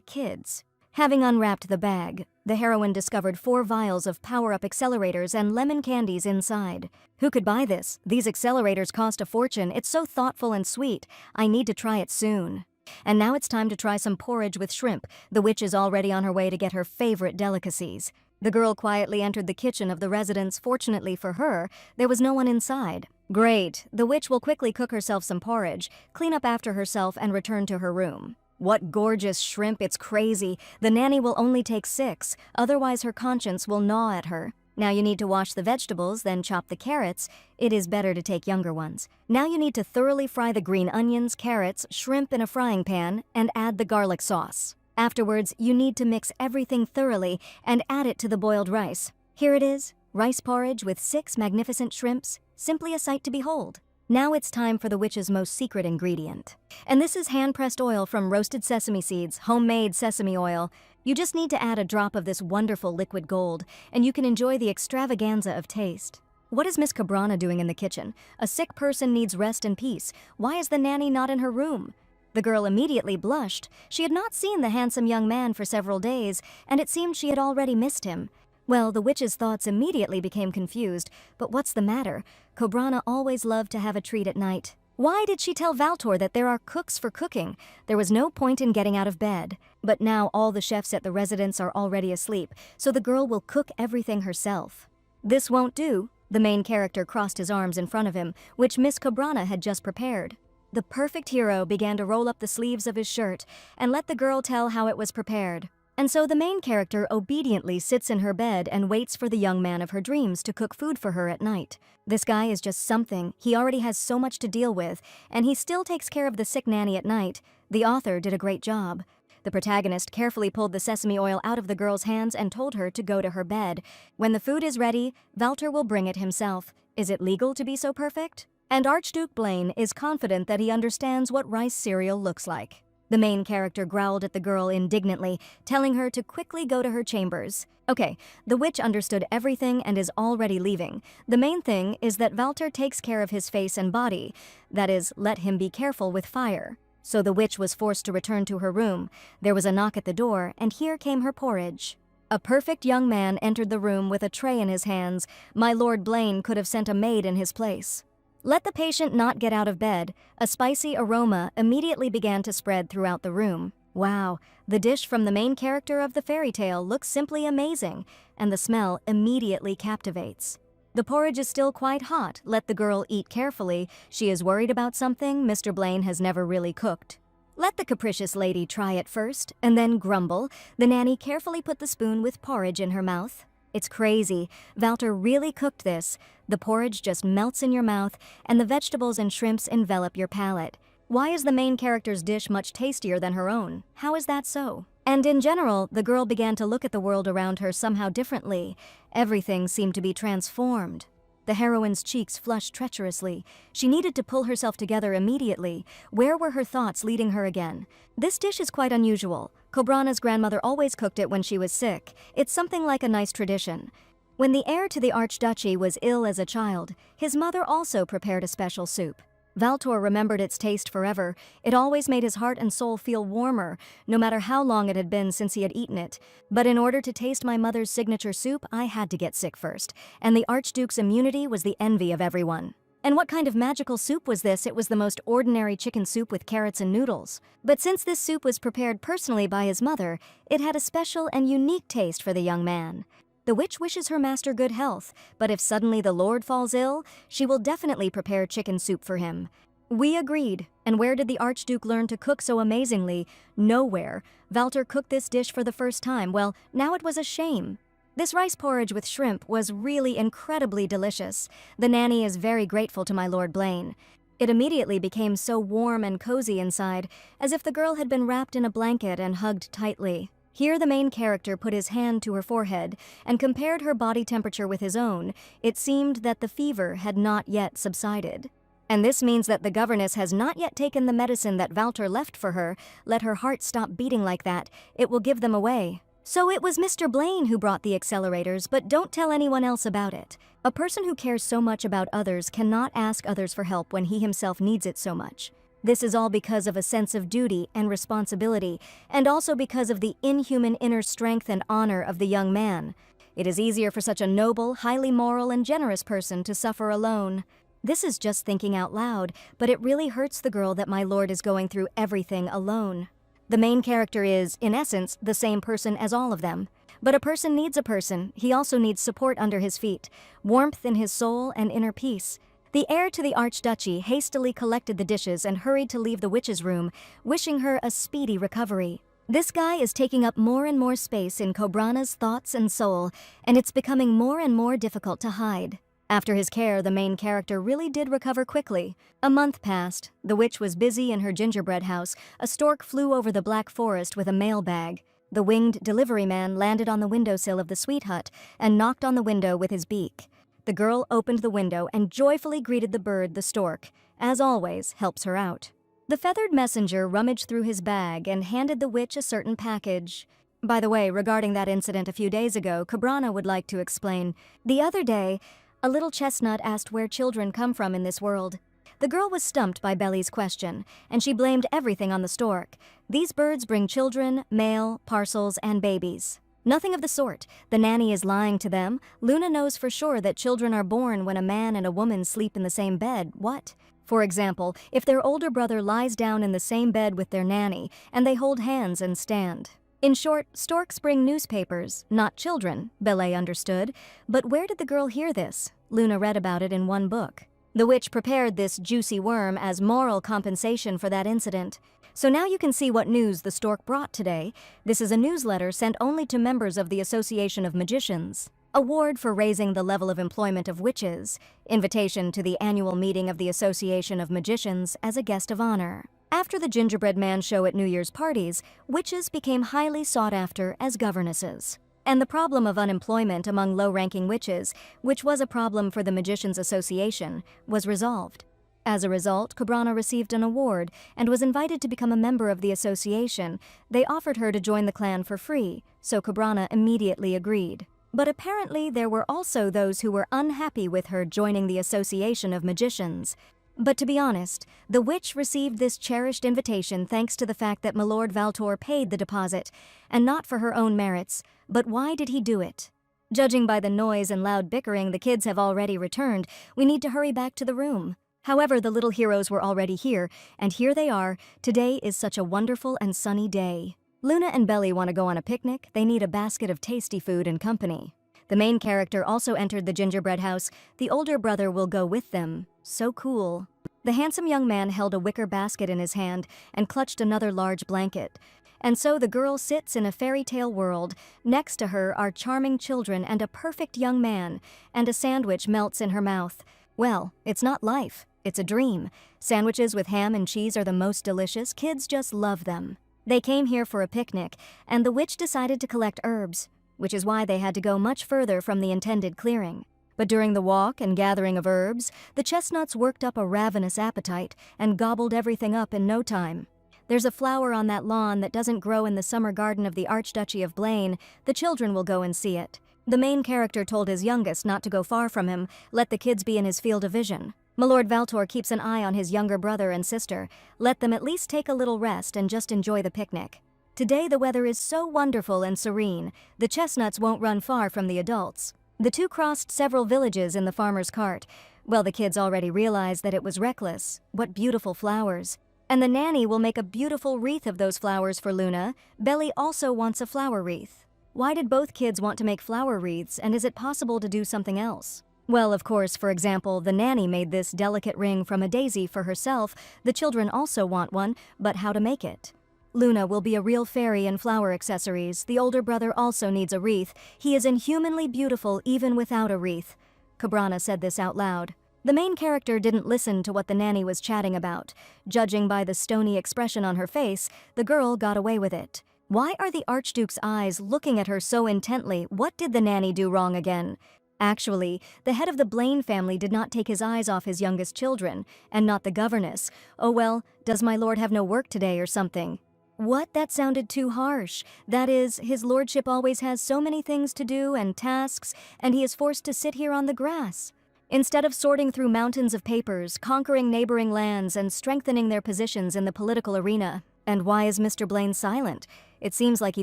kids. Having unwrapped the bag, the heroine discovered 4 vials of power-up accelerators and lemon candies inside. Who could buy this? These accelerators cost a fortune. It's so thoughtful and sweet. I need to try it soon. And now it's time to try some porridge with shrimp. The witch is already on her way to get her favorite delicacies. The girl quietly entered the kitchen of the residence. Fortunately for her, there was no one inside. Great. The witch will quickly cook herself some porridge, clean up after herself, and return to her room. What gorgeous shrimp, it's crazy. The nanny will only take 6, otherwise her conscience will gnaw at her. Now you need to wash the vegetables, then chop the carrots. It is better to take younger ones. Now you need to thoroughly fry the green onions, carrots, shrimp in a frying pan, and add the garlic sauce. Afterwards, you need to mix everything thoroughly and add it to the boiled rice. Here it is, rice porridge with 6 magnificent shrimps, simply a sight to behold. Now it's time for the witch's most secret ingredient. And this is hand-pressed oil from roasted sesame seeds, homemade sesame oil. You just need to add a drop of this wonderful liquid gold, and you can enjoy the extravaganza of taste. What is Miss Cobrana doing in the kitchen? A sick person needs rest and peace. Why is the nanny not in her room? The girl immediately blushed. She had not seen the handsome young man for several days, and it seemed she had already missed him. Well, the witch's thoughts immediately became confused. But what's the matter? Cobrana always loved to have a treat at night. Why did she tell Valtor that there are cooks for cooking? There was no point in getting out of bed. But now all the chefs at the residence are already asleep, so the girl will cook everything herself. This won't do. The main character crossed his arms in front of him, which Miss Cobrana had just prepared. The perfect hero began to roll up the sleeves of his shirt and let the girl tell how it was prepared. And so the main character obediently sits in her bed and waits for the young man of her dreams to cook food for her at night. This guy is just something. He already has so much to deal with, and he still takes care of the sick nanny at night. The author did a great job. The protagonist carefully pulled the sesame oil out of the girl's hands and told her to go to her bed. When the food is ready, Valtor will bring it himself. Is it legal to be so perfect? And Archduke Blaine is confident that he understands what rice cereal looks like. The main character growled at the girl indignantly, telling her to quickly go to her chambers. Okay, the witch understood everything and is already leaving. The main thing is that Valtor takes care of his face and body. That is, let him be careful with fire. So the witch was forced to return to her room. There was a knock at the door, and here came her porridge. A perfect young man entered the room with a tray in his hands. My Lord Blaine could have sent a maid in his place. Let the patient not get out of bed. A spicy aroma immediately began to spread throughout the room. Wow, the dish from the main character of the fairy tale looks simply amazing, and the smell immediately captivates. The porridge is still quite hot. Let the girl eat carefully. She is worried about something Mr. Blaine has never really cooked. Let the capricious lady try it first, and then grumble. The nanny carefully put the spoon with porridge in her mouth. It's crazy. Valtor really cooked this. The porridge just melts in your mouth, and the vegetables and shrimps envelop your palate. Why is the main character's dish much tastier than her own? How is that so? And in general, the girl began to look at the world around her somehow differently. Everything seemed to be transformed. The heroine's cheeks flushed treacherously. She needed to pull herself together immediately. Where were her thoughts leading her again? This dish is quite unusual. Cobrana's grandmother always cooked it when she was sick. It's something like a nice tradition. When the heir to the archduchy was ill as a child, his mother also prepared a special soup. Valtor remembered its taste forever. It always made his heart and soul feel warmer, no matter how long it had been since he had eaten it. But in order to taste my mother's signature soup, I had to get sick first, and the Archduke's immunity was the envy of everyone. And what kind of magical soup was this? It was the most ordinary chicken soup with carrots and noodles. But since this soup was prepared personally by his mother, it had a special and unique taste for the young man. The witch wishes her master good health, but if suddenly the lord falls ill, she will definitely prepare chicken soup for him. We agreed. And where did the Archduke learn to cook so amazingly? Nowhere. Valtor cooked this dish for the first time. Well, now it was a shame. This rice porridge with shrimp was really incredibly delicious. The nanny is very grateful to my Lord Blaine. It immediately became so warm and cozy inside, as if the girl had been wrapped in a blanket and hugged tightly. Here the main character put his hand to her forehead and compared her body temperature with his own. It seemed that the fever had not yet subsided. And this means that the governess has not yet taken the medicine that Valtor left for her. Let her heart stop beating like that. It will give them away. So it was Mr. Blaine who brought the accelerators, but don't tell anyone else about it. A person who cares so much about others cannot ask others for help when he himself needs it so much. This is all because of a sense of duty and responsibility, and also because of the inhuman inner strength and honor of the young man. It is easier for such a noble, highly moral, and generous person to suffer alone. This is just thinking out loud, but it really hurts the girl that my lord is going through everything alone. The main character is, in essence, the same person as all of them. But a person needs a person. He also needs support under his feet, warmth in his soul, and inner peace. The heir to the archduchy hastily collected the dishes and hurried to leave the witch's room, wishing her a speedy recovery. This guy is taking up more and more space in Cobrana's thoughts and soul, and it's becoming more and more difficult to hide. After his care, the main character really did recover quickly. A month passed. The witch was busy in her gingerbread house. A stork flew over the Black Forest with a mail bag. The winged delivery man landed on the windowsill of the sweet hut and knocked on the window with his beak. The girl opened the window and joyfully greeted the bird, the stork. As always, helps her out. The feathered messenger rummaged through his bag and handed the witch a certain package. By the way, regarding that incident a few days ago, Cobrana would like to explain. The other day, a little chestnut asked where children come from in this world. The girl was stumped by Belly's question, and she blamed everything on the stork. These birds bring children, mail, parcels, and babies. Nothing of the sort. The nanny is lying to them. Luna knows for sure that children are born when a man and a woman sleep in the same bed. What? For example, if their older brother lies down in the same bed with their nanny, and they hold hands and stand. In short, storks bring newspapers, not children, Belle understood. But where did the girl hear this? Luna read about it in one book. The witch prepared this juicy worm as moral compensation for that incident. So now you can see what news the stork brought today. This is a newsletter sent only to members of the Association of Magicians. Award for raising the level of employment of witches. Invitation to the annual meeting of the Association of Magicians as a guest of honor. After the gingerbread man show at New Year's parties, witches became highly sought after as governesses. And the problem of unemployment among low-ranking witches, which was a problem for the Magicians Association, was resolved. As a result, Cobrana received an award and was invited to become a member of the association. They offered her to join the clan for free, so Cobrana immediately agreed. But apparently there were also those who were unhappy with her joining the Association of Magicians. But to be honest, the witch received this cherished invitation thanks to the fact that Milord Valtor paid the deposit, and not for her own merits. But why did he do it? Judging by the noise and loud bickering, the kids have already returned. We need to hurry back to the room. However, the little heroes were already here, and here they are. Today is such a wonderful and sunny day. Luna and Belly want to go on a picnic. They need a basket of tasty food and company. The main character also entered the gingerbread house. The older brother will go with them. So cool. The handsome young man held a wicker basket in his hand and clutched another large blanket. And so the girl sits in a fairy tale world. Next to her are charming children and a perfect young man, and a sandwich melts in her mouth. Well, it's not life, it's a dream. Sandwiches with ham and cheese are the most delicious. Kids just love them. They came here for a picnic, and the witch decided to collect herbs, which is why they had to go much further from the intended clearing. But during the walk and gathering of herbs, the chestnuts worked up a ravenous appetite and gobbled everything up in no time. There's a flower on that lawn that doesn't grow in the summer garden of the Archduchy of Blaine. The children will go and see it. The main character told his youngest not to go far from him, let the kids be in his field of vision. Milord Valtor keeps an eye on his younger brother and sister. Let them at least take a little rest and just enjoy the picnic. Today the weather is so wonderful and serene. The chestnuts won't run far from the adults. The two crossed several villages in the farmer's cart. Well, the kids already realized that it was reckless. What beautiful flowers. And the nanny will make a beautiful wreath of those flowers for Luna. Belly also wants a flower wreath. Why did both kids want to make flower wreaths, and is it possible to do something else? Well, of course, for example, the nanny made this delicate ring from a daisy for herself. The children also want one, but how to make it? Luna will be a real fairy in flower accessories. The older brother also needs a wreath. He is inhumanly beautiful even without a wreath. Cobrana said this out loud. The main character didn't listen to what the nanny was chatting about. Judging by the stony expression on her face, the girl got away with it. Why are the Archduke's eyes looking at her so intently? What did the nanny do wrong again? Actually, the head of the Blaine family did not take his eyes off his youngest children, and not the governess. Oh well, does my lord have no work today or something? What? That sounded too harsh. That is, his lordship always has so many things to do and tasks, and he is forced to sit here on the grass. Instead of sorting through mountains of papers, conquering neighboring lands, and strengthening their positions in the political arena. And why is Mr. Blaine silent? It seems like he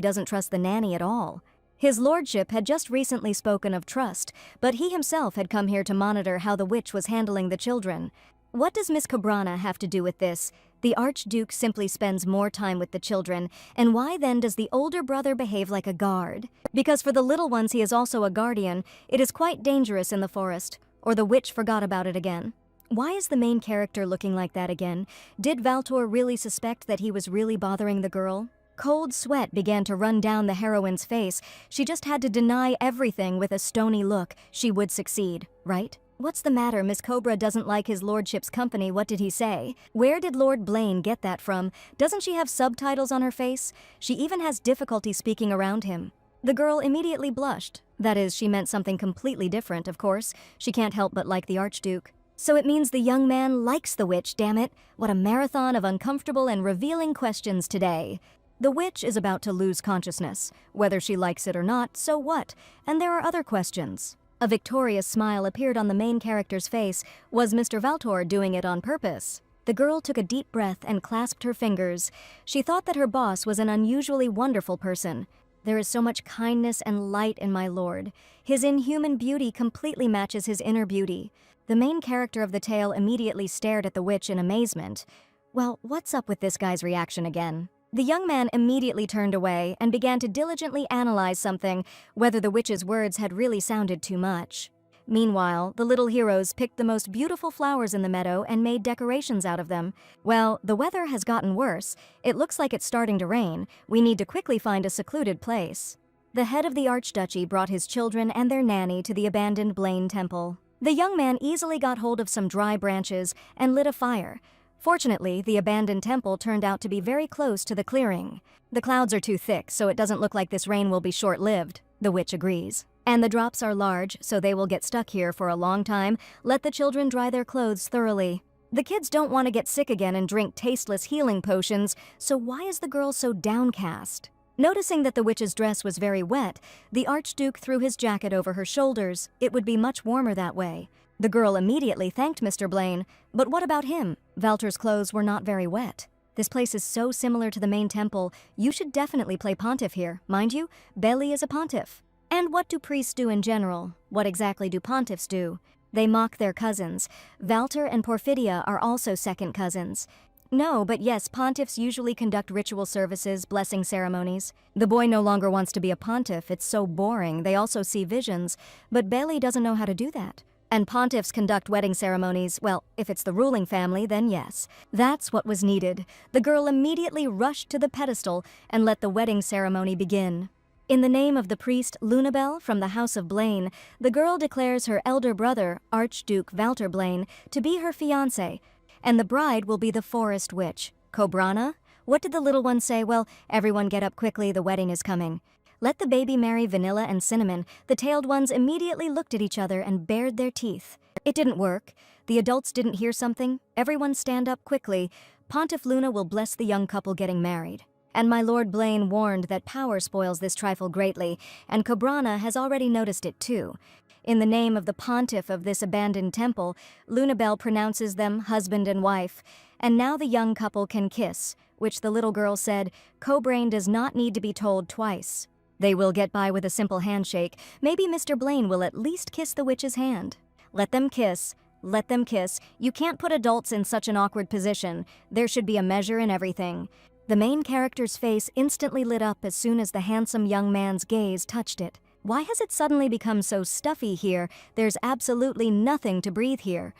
doesn't trust the nanny at all. His lordship had just recently spoken of trust, but he himself had come here to monitor how the witch was handling the children. What does Miss Cobrana have to do with this? The Archduke simply spends more time with the children, and why then does the older brother behave like a guard? Because for the little ones he is also a guardian. It is quite dangerous in the forest. Or the witch forgot about it again. Why is the main character looking like that again? Did Valtor really suspect that he was really bothering the girl? Cold sweat began to run down the heroine's face. She just had to deny everything with a stony look. She would succeed, right? What's the matter? Miss Cobra doesn't like his lordship's company. What did he say? Where did Lord Blaine get that from? Doesn't she have subtitles on her face? She even has difficulty speaking around him. The girl immediately blushed. That is, she meant something completely different, of course. She can't help but like the Archduke. So it means the young man likes the witch, damn it. What a marathon of uncomfortable and revealing questions today. The witch is about to lose consciousness. Whether she likes it or not, so what? And there are other questions. A victorious smile appeared on the main character's face. Was Mr. Valtor doing it on purpose? The girl took a deep breath and clasped her fingers. She thought that her boss was an unusually wonderful person. There is so much kindness and light in my lord. His inhuman beauty completely matches his inner beauty. The main character of the tale immediately stared at the witch in amazement. Well, what's up with this guy's reaction again? The young man immediately turned away and began to diligently analyze something, whether the witch's words had really sounded too much. Meanwhile, the little heroes picked the most beautiful flowers in the meadow and made decorations out of them. Well, the weather has gotten worse. It looks like it's starting to rain. We need to quickly find a secluded place. The head of the Archduchy brought his children and their nanny to the abandoned Blaine Temple. The young man easily got hold of some dry branches and lit a fire. Fortunately, the abandoned temple turned out to be very close to the clearing. The clouds are too thick, so it doesn't look like this rain will be short-lived, the witch agrees. And the drops are large, so they will get stuck here for a long time. Let the children dry their clothes thoroughly. The kids don't want to get sick again and drink tasteless healing potions, so why is the girl so downcast? Noticing that the witch's dress was very wet, the Archduke threw his jacket over her shoulders. It would be much warmer that way. The girl immediately thanked Mr. Blaine, but what about him? Valtor's clothes were not very wet. This place is so similar to the main temple, you should definitely play pontiff here. Mind you, Belly is a pontiff. And what do priests do in general? What exactly do pontiffs do? They mock their cousins. Valtor and Porphydia are also second cousins. No, but yes, pontiffs usually conduct ritual services, blessing ceremonies. The boy no longer wants to be a pontiff, it's so boring. They also see visions, but Belly doesn't know how to do that. And pontiffs conduct wedding ceremonies. Well, if it's the ruling family, then yes. That's what was needed. The girl immediately rushed to the pedestal and let the wedding ceremony begin. In the name of the priest Lunabel from the House of Blaine, the girl declares her elder brother, Archduke Valtor Blaine, to be her fiancé, and the bride will be the forest witch. Cobrana? What did the little one say? Well, everyone get up quickly, the wedding is coming. Let the baby marry Vanilla and Cinnamon. The tailed ones immediately looked at each other and bared their teeth. It didn't work. The adults didn't hear something. Everyone stand up quickly. Pontiff Luna will bless the young couple getting married. And my Lord Blaine warned that power spoils this trifle greatly, and Cobrana has already noticed it too. In the name of the pontiff of this abandoned temple, Lunabel pronounces them husband and wife, and now the young couple can kiss, which the little girl said, Cobrain does not need to be told twice. They will get by with a simple handshake. Maybe Mr. Blaine will at least kiss the witch's hand. Let them kiss. Let them kiss. You can't put adults in such an awkward position. There should be a measure in everything. The main character's face instantly lit up as soon as the handsome young man's gaze touched it. Why has it suddenly become so stuffy here? There's absolutely nothing to breathe here.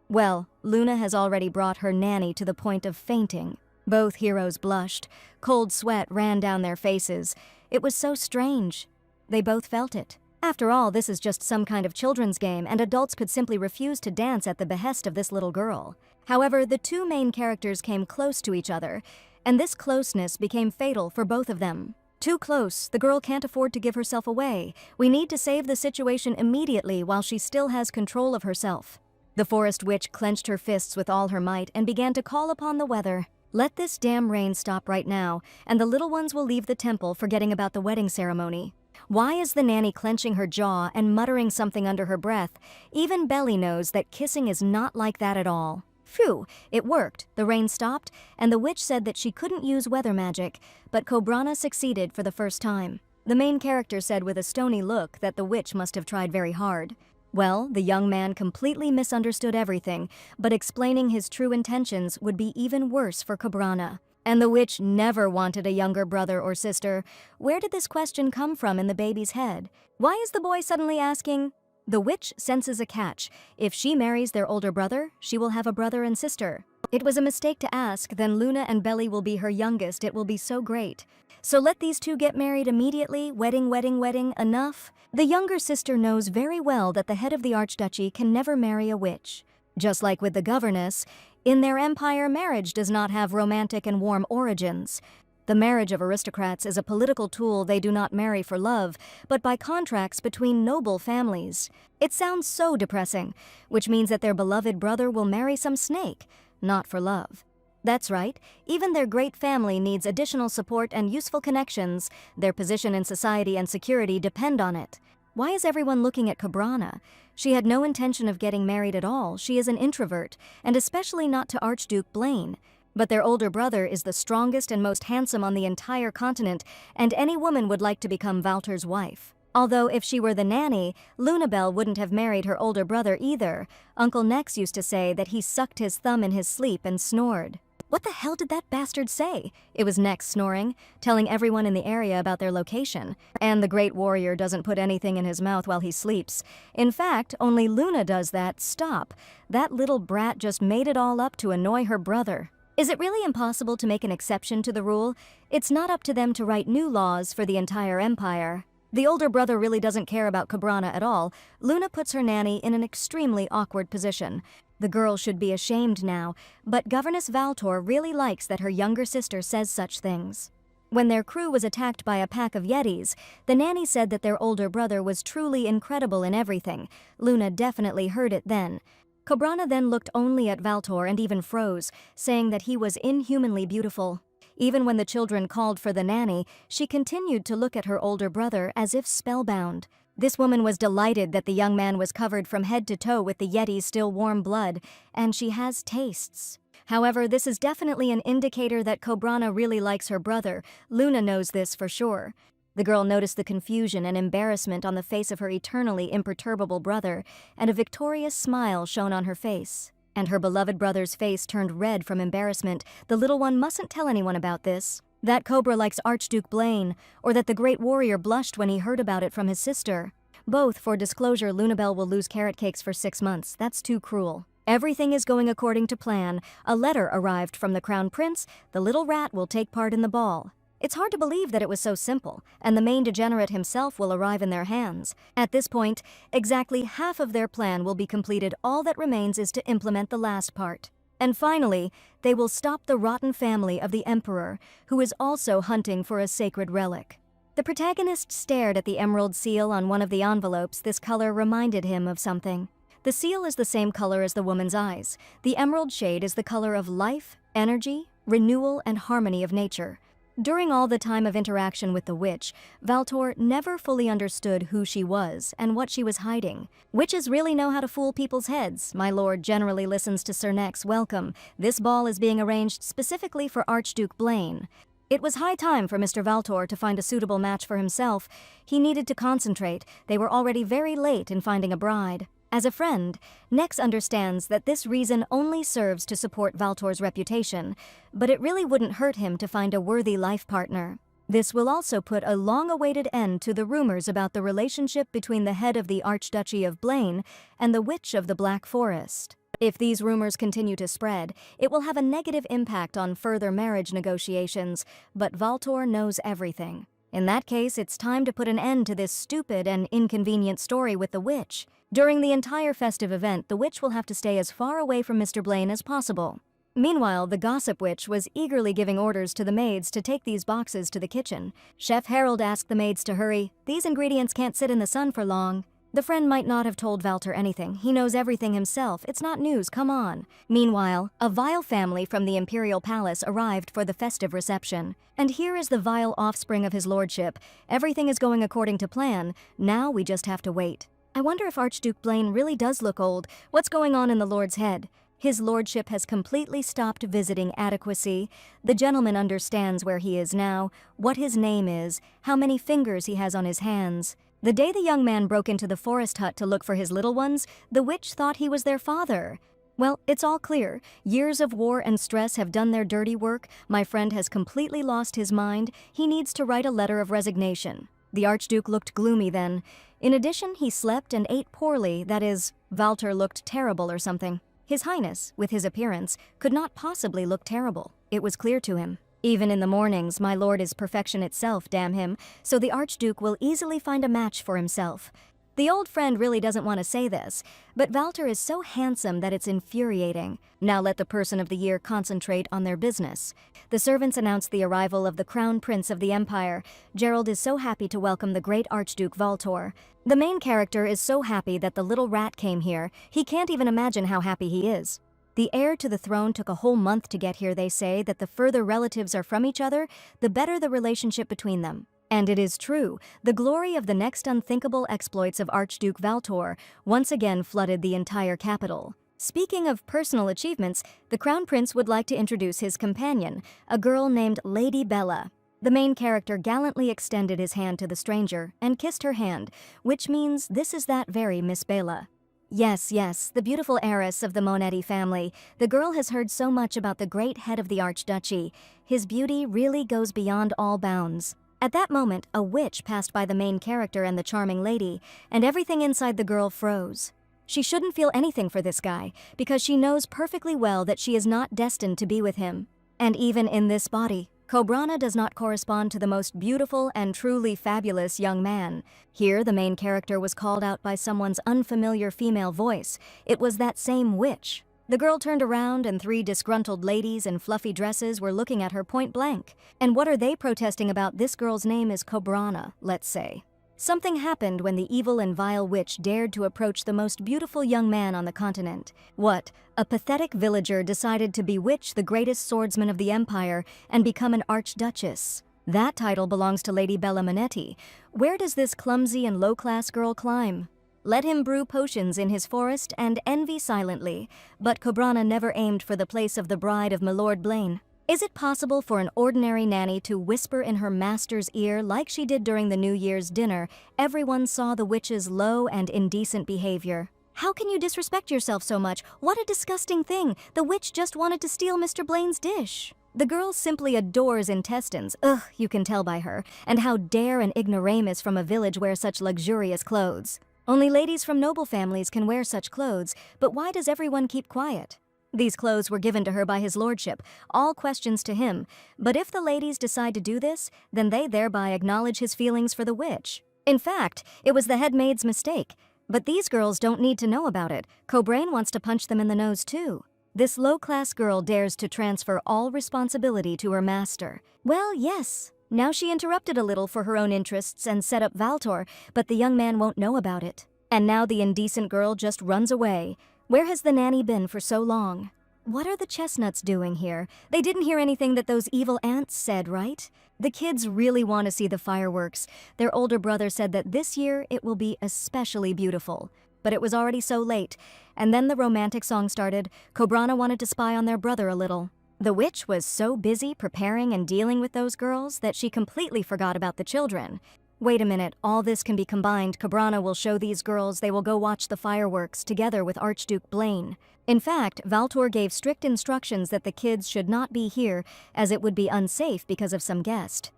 Well, Luna has already brought her nanny to the point of fainting. Both heroes blushed. Cold sweat ran down their faces. It was so strange. They both felt it. After all, this is just some kind of children's game, and adults could simply refuse to dance at the behest of this little girl. However, the two main characters came close to each other, and this closeness became fatal for both of them. Too close, the girl can't afford to give herself away. We need to save the situation immediately while she still has control of herself. The forest witch clenched her fists with all her might and began to call upon the weather. Let this damn rain stop right now, and the little ones will leave the temple forgetting about the wedding ceremony. Why is the nanny clenching her jaw and muttering something under her breath? Even Belly knows that kissing is not like that at all. Phew, it worked. The rain stopped, and the witch said that she couldn't use weather magic, but Cobrana succeeded for the first time. The main character said with a stony look that the witch must have tried very hard. Well, the young man completely misunderstood everything, but explaining his true intentions would be even worse for Cobrana. And the witch never wanted a younger brother or sister. Where did this question come from in the baby's head? Why is the boy suddenly asking? The witch senses a catch. If she marries their older brother, she will have a brother and sister. It was a mistake to ask, then Luna and Belly will be her youngest, it will be so great. So let these two get married immediately, wedding, wedding, wedding, enough? The younger sister knows very well that the head of the archduchy can never marry a witch. Just like with the governess, in their empire marriage does not have romantic and warm origins. The marriage of aristocrats is a political tool. They do not marry for love, but by contracts between noble families. It sounds so depressing, which means that their beloved brother will marry some snake, not for love. That's right, even their great family needs additional support and useful connections. Their position in society and security depend on it. Why is everyone looking at Cobrana? She had no intention of getting married at all. She is an introvert, and especially not to Archduke Blaine. But their older brother is the strongest and most handsome on the entire continent, and any woman would like to become Valter's wife. Although if she were the nanny, Lunabelle wouldn't have married her older brother either. Uncle Nex used to say that he sucked his thumb in his sleep and snored. What the hell did that bastard say? It was Nex snoring, telling everyone in the area about their location. And the great warrior doesn't put anything in his mouth while he sleeps. In fact, only Luna does that. Stop. That little brat just made it all up to annoy her brother. Is it really impossible to make an exception to the rule? It's not up to them to write new laws for the entire empire. The older brother really doesn't care about Cobrana at all. Luna puts her nanny in an extremely awkward position. The girl should be ashamed now, but Governess Valtor really likes that her younger sister says such things. When their crew was attacked by a pack of Yetis, the nanny said that their older brother was truly incredible in everything. Luna definitely heard it then. Cobrana then looked only at Valtor and even froze, saying that he was inhumanly beautiful. Even when the children called for the nanny, she continued to look at her older brother as if spellbound. This woman was delighted that the young man was covered from head to toe with the Yeti's still warm blood, and she has tastes. However, this is definitely an indicator that Cobrana really likes her brother. Luna knows this for sure. The girl noticed the confusion and embarrassment on the face of her eternally imperturbable brother, and a victorious smile shone on her face. And her beloved brother's face turned red from embarrassment. The little one mustn't tell anyone about this. That Cobra likes Archduke Blaine, or that the great warrior blushed when he heard about it from his sister. Both, for disclosure, Lunabelle will lose carrot cakes for 6 months. That's too cruel. Everything is going according to plan. A letter arrived from the Crown Prince. The little rat will take part in the ball. It's hard to believe that it was so simple, and the main degenerate himself will arrive in their hands. At this point, exactly half of their plan will be completed. All that remains is to implement the last part. And finally, they will stop the rotten family of the Emperor, who is also hunting for a sacred relic. The protagonist stared at the emerald seal on one of the envelopes. This color reminded him of something. The seal is the same color as the woman's eyes. The emerald shade is the color of life, energy, renewal, and harmony of nature. During all the time of interaction with the witch, Valtor never fully understood who she was and what she was hiding. Witches really know how to fool people's heads. My lord generally listens to Sir Nex. Welcome. This ball is being arranged specifically for Archduke Blaine. It was high time for Mr. Valtor to find a suitable match for himself. He needed to concentrate. They were already very late in finding a bride. As a friend, Nex understands that this reason only serves to support Valtor's reputation, but it really wouldn't hurt him to find a worthy life partner. This will also put a long-awaited end to the rumors about the relationship between the head of the Archduchy of Blaine and the Witch of the Black Forest. If these rumors continue to spread, it will have a negative impact on further marriage negotiations, but Valtor knows everything. In that case, it's time to put an end to this stupid and inconvenient story with the witch. During the entire festive event, the witch will have to stay as far away from Mr. Blaine as possible. Meanwhile, the gossip witch was eagerly giving orders to the maids to take these boxes to the kitchen. Chef Harold asked the maids to hurry. These ingredients can't sit in the sun for long. The friend might not have told Valtor anything. He knows everything himself. It's not news, come on. Meanwhile, a vile family from the imperial palace arrived for the festive reception. And here is the vile offspring of his lordship. Everything is going according to plan. Now we just have to wait. I wonder if Archduke Blaine really does look old. What's going on in the lord's head? His lordship has completely stopped visiting Adequacy. The gentleman understands where he is now, what his name is, how many fingers he has on his hands. The day the young man broke into the forest hut to look for his little ones, the witch thought he was their father. Well, it's all clear. Years of war and stress have done their dirty work. My friend has completely lost his mind. He needs to write a letter of resignation. The Archduke looked gloomy then. In addition, he slept and ate poorly. That is, Valtor looked terrible or something. His Highness, with his appearance, could not possibly look terrible. It was clear to him. Even in the mornings, my lord is perfection itself, damn him, so the Archduke will easily find a match for himself. The old friend really doesn't want to say this, but Walter is so handsome that it's infuriating. Now let the person of the year concentrate on their business. The servants announce the arrival of the Crown Prince of the Empire. Gerald is so happy to welcome the great Archduke Walter. The main character is so happy that the little rat came here. He can't even imagine how happy he is. The heir to the throne took a whole month to get here. They say that the further relatives are from each other, the better the relationship between them. And it is true, the glory of the next unthinkable exploits of Archduke Walter once again flooded the entire capital. Speaking of personal achievements, the Crown Prince would like to introduce his companion, a girl named Lady Bella. The main character gallantly extended his hand to the stranger and kissed her hand, which means this is that very Miss Bella. Yes, the beautiful heiress of the Monetti family. The girl has heard so much about the great head of the Archduchy. His beauty really goes beyond all bounds. At that moment, a witch passed by the main character and the charming lady, and everything inside the girl froze. She shouldn't feel anything for this guy, because she knows perfectly well that she is not destined to be with him. And even in this body, Cobrana does not correspond to the most beautiful and truly fabulous young man. Here, the main character was called out by someone's unfamiliar female voice. It was that same witch. The girl turned around and 3 disgruntled ladies in fluffy dresses were looking at her point blank. And what are they protesting about? This girl's name is Cobrana, let's say. Something happened when the evil and vile witch dared to approach the most beautiful young man on the continent. What? A pathetic villager decided to bewitch the greatest swordsman of the empire and become an archduchess. That title belongs to Lady Bella Monetti. Where does this clumsy and low-class girl climb? Let him brew potions in his forest and envy silently, but Cobrana never aimed for the place of the bride of Milord Blaine. Is it possible for an ordinary nanny to whisper in her master's ear like she did during the New Year's dinner? Everyone saw the witch's low and indecent behavior. How can you disrespect yourself so much? What a disgusting thing! The witch just wanted to steal Mr. Blaine's dish. The girl simply adores intestines. Ugh, you can tell by her. And how dare an ignoramus from a village wear such luxurious clothes? Only ladies from noble families can wear such clothes, but why does everyone keep quiet? These clothes were given to her by his lordship, all questions to him, but if the ladies decide to do this, then they thereby acknowledge his feelings for the witch. In fact, it was the head maid's mistake, but these girls don't need to know about it. Cobraine wants to punch them in the nose too. This low-class girl dares to transfer all responsibility to her master. Well, yes. Now she interrupted a little for her own interests and set up Walter, but the young man won't know about it. And now the indecent girl just runs away. Where has the nanny been for so long? What are the chestnuts doing here? They didn't hear anything that those evil ants said, right? The kids really want to see the fireworks. Their older brother said that this year it will be especially beautiful. But it was already so late, and then the romantic song started. Cobrana wanted to spy on their brother a little. The witch was so busy preparing and dealing with those girls that she completely forgot about the children. Wait a minute, all this can be combined. Cobrana will show these girls they will go watch the fireworks together with Archduke Blaine. In fact, Walter gave strict instructions that the kids should not be here as it would be unsafe because of some guest.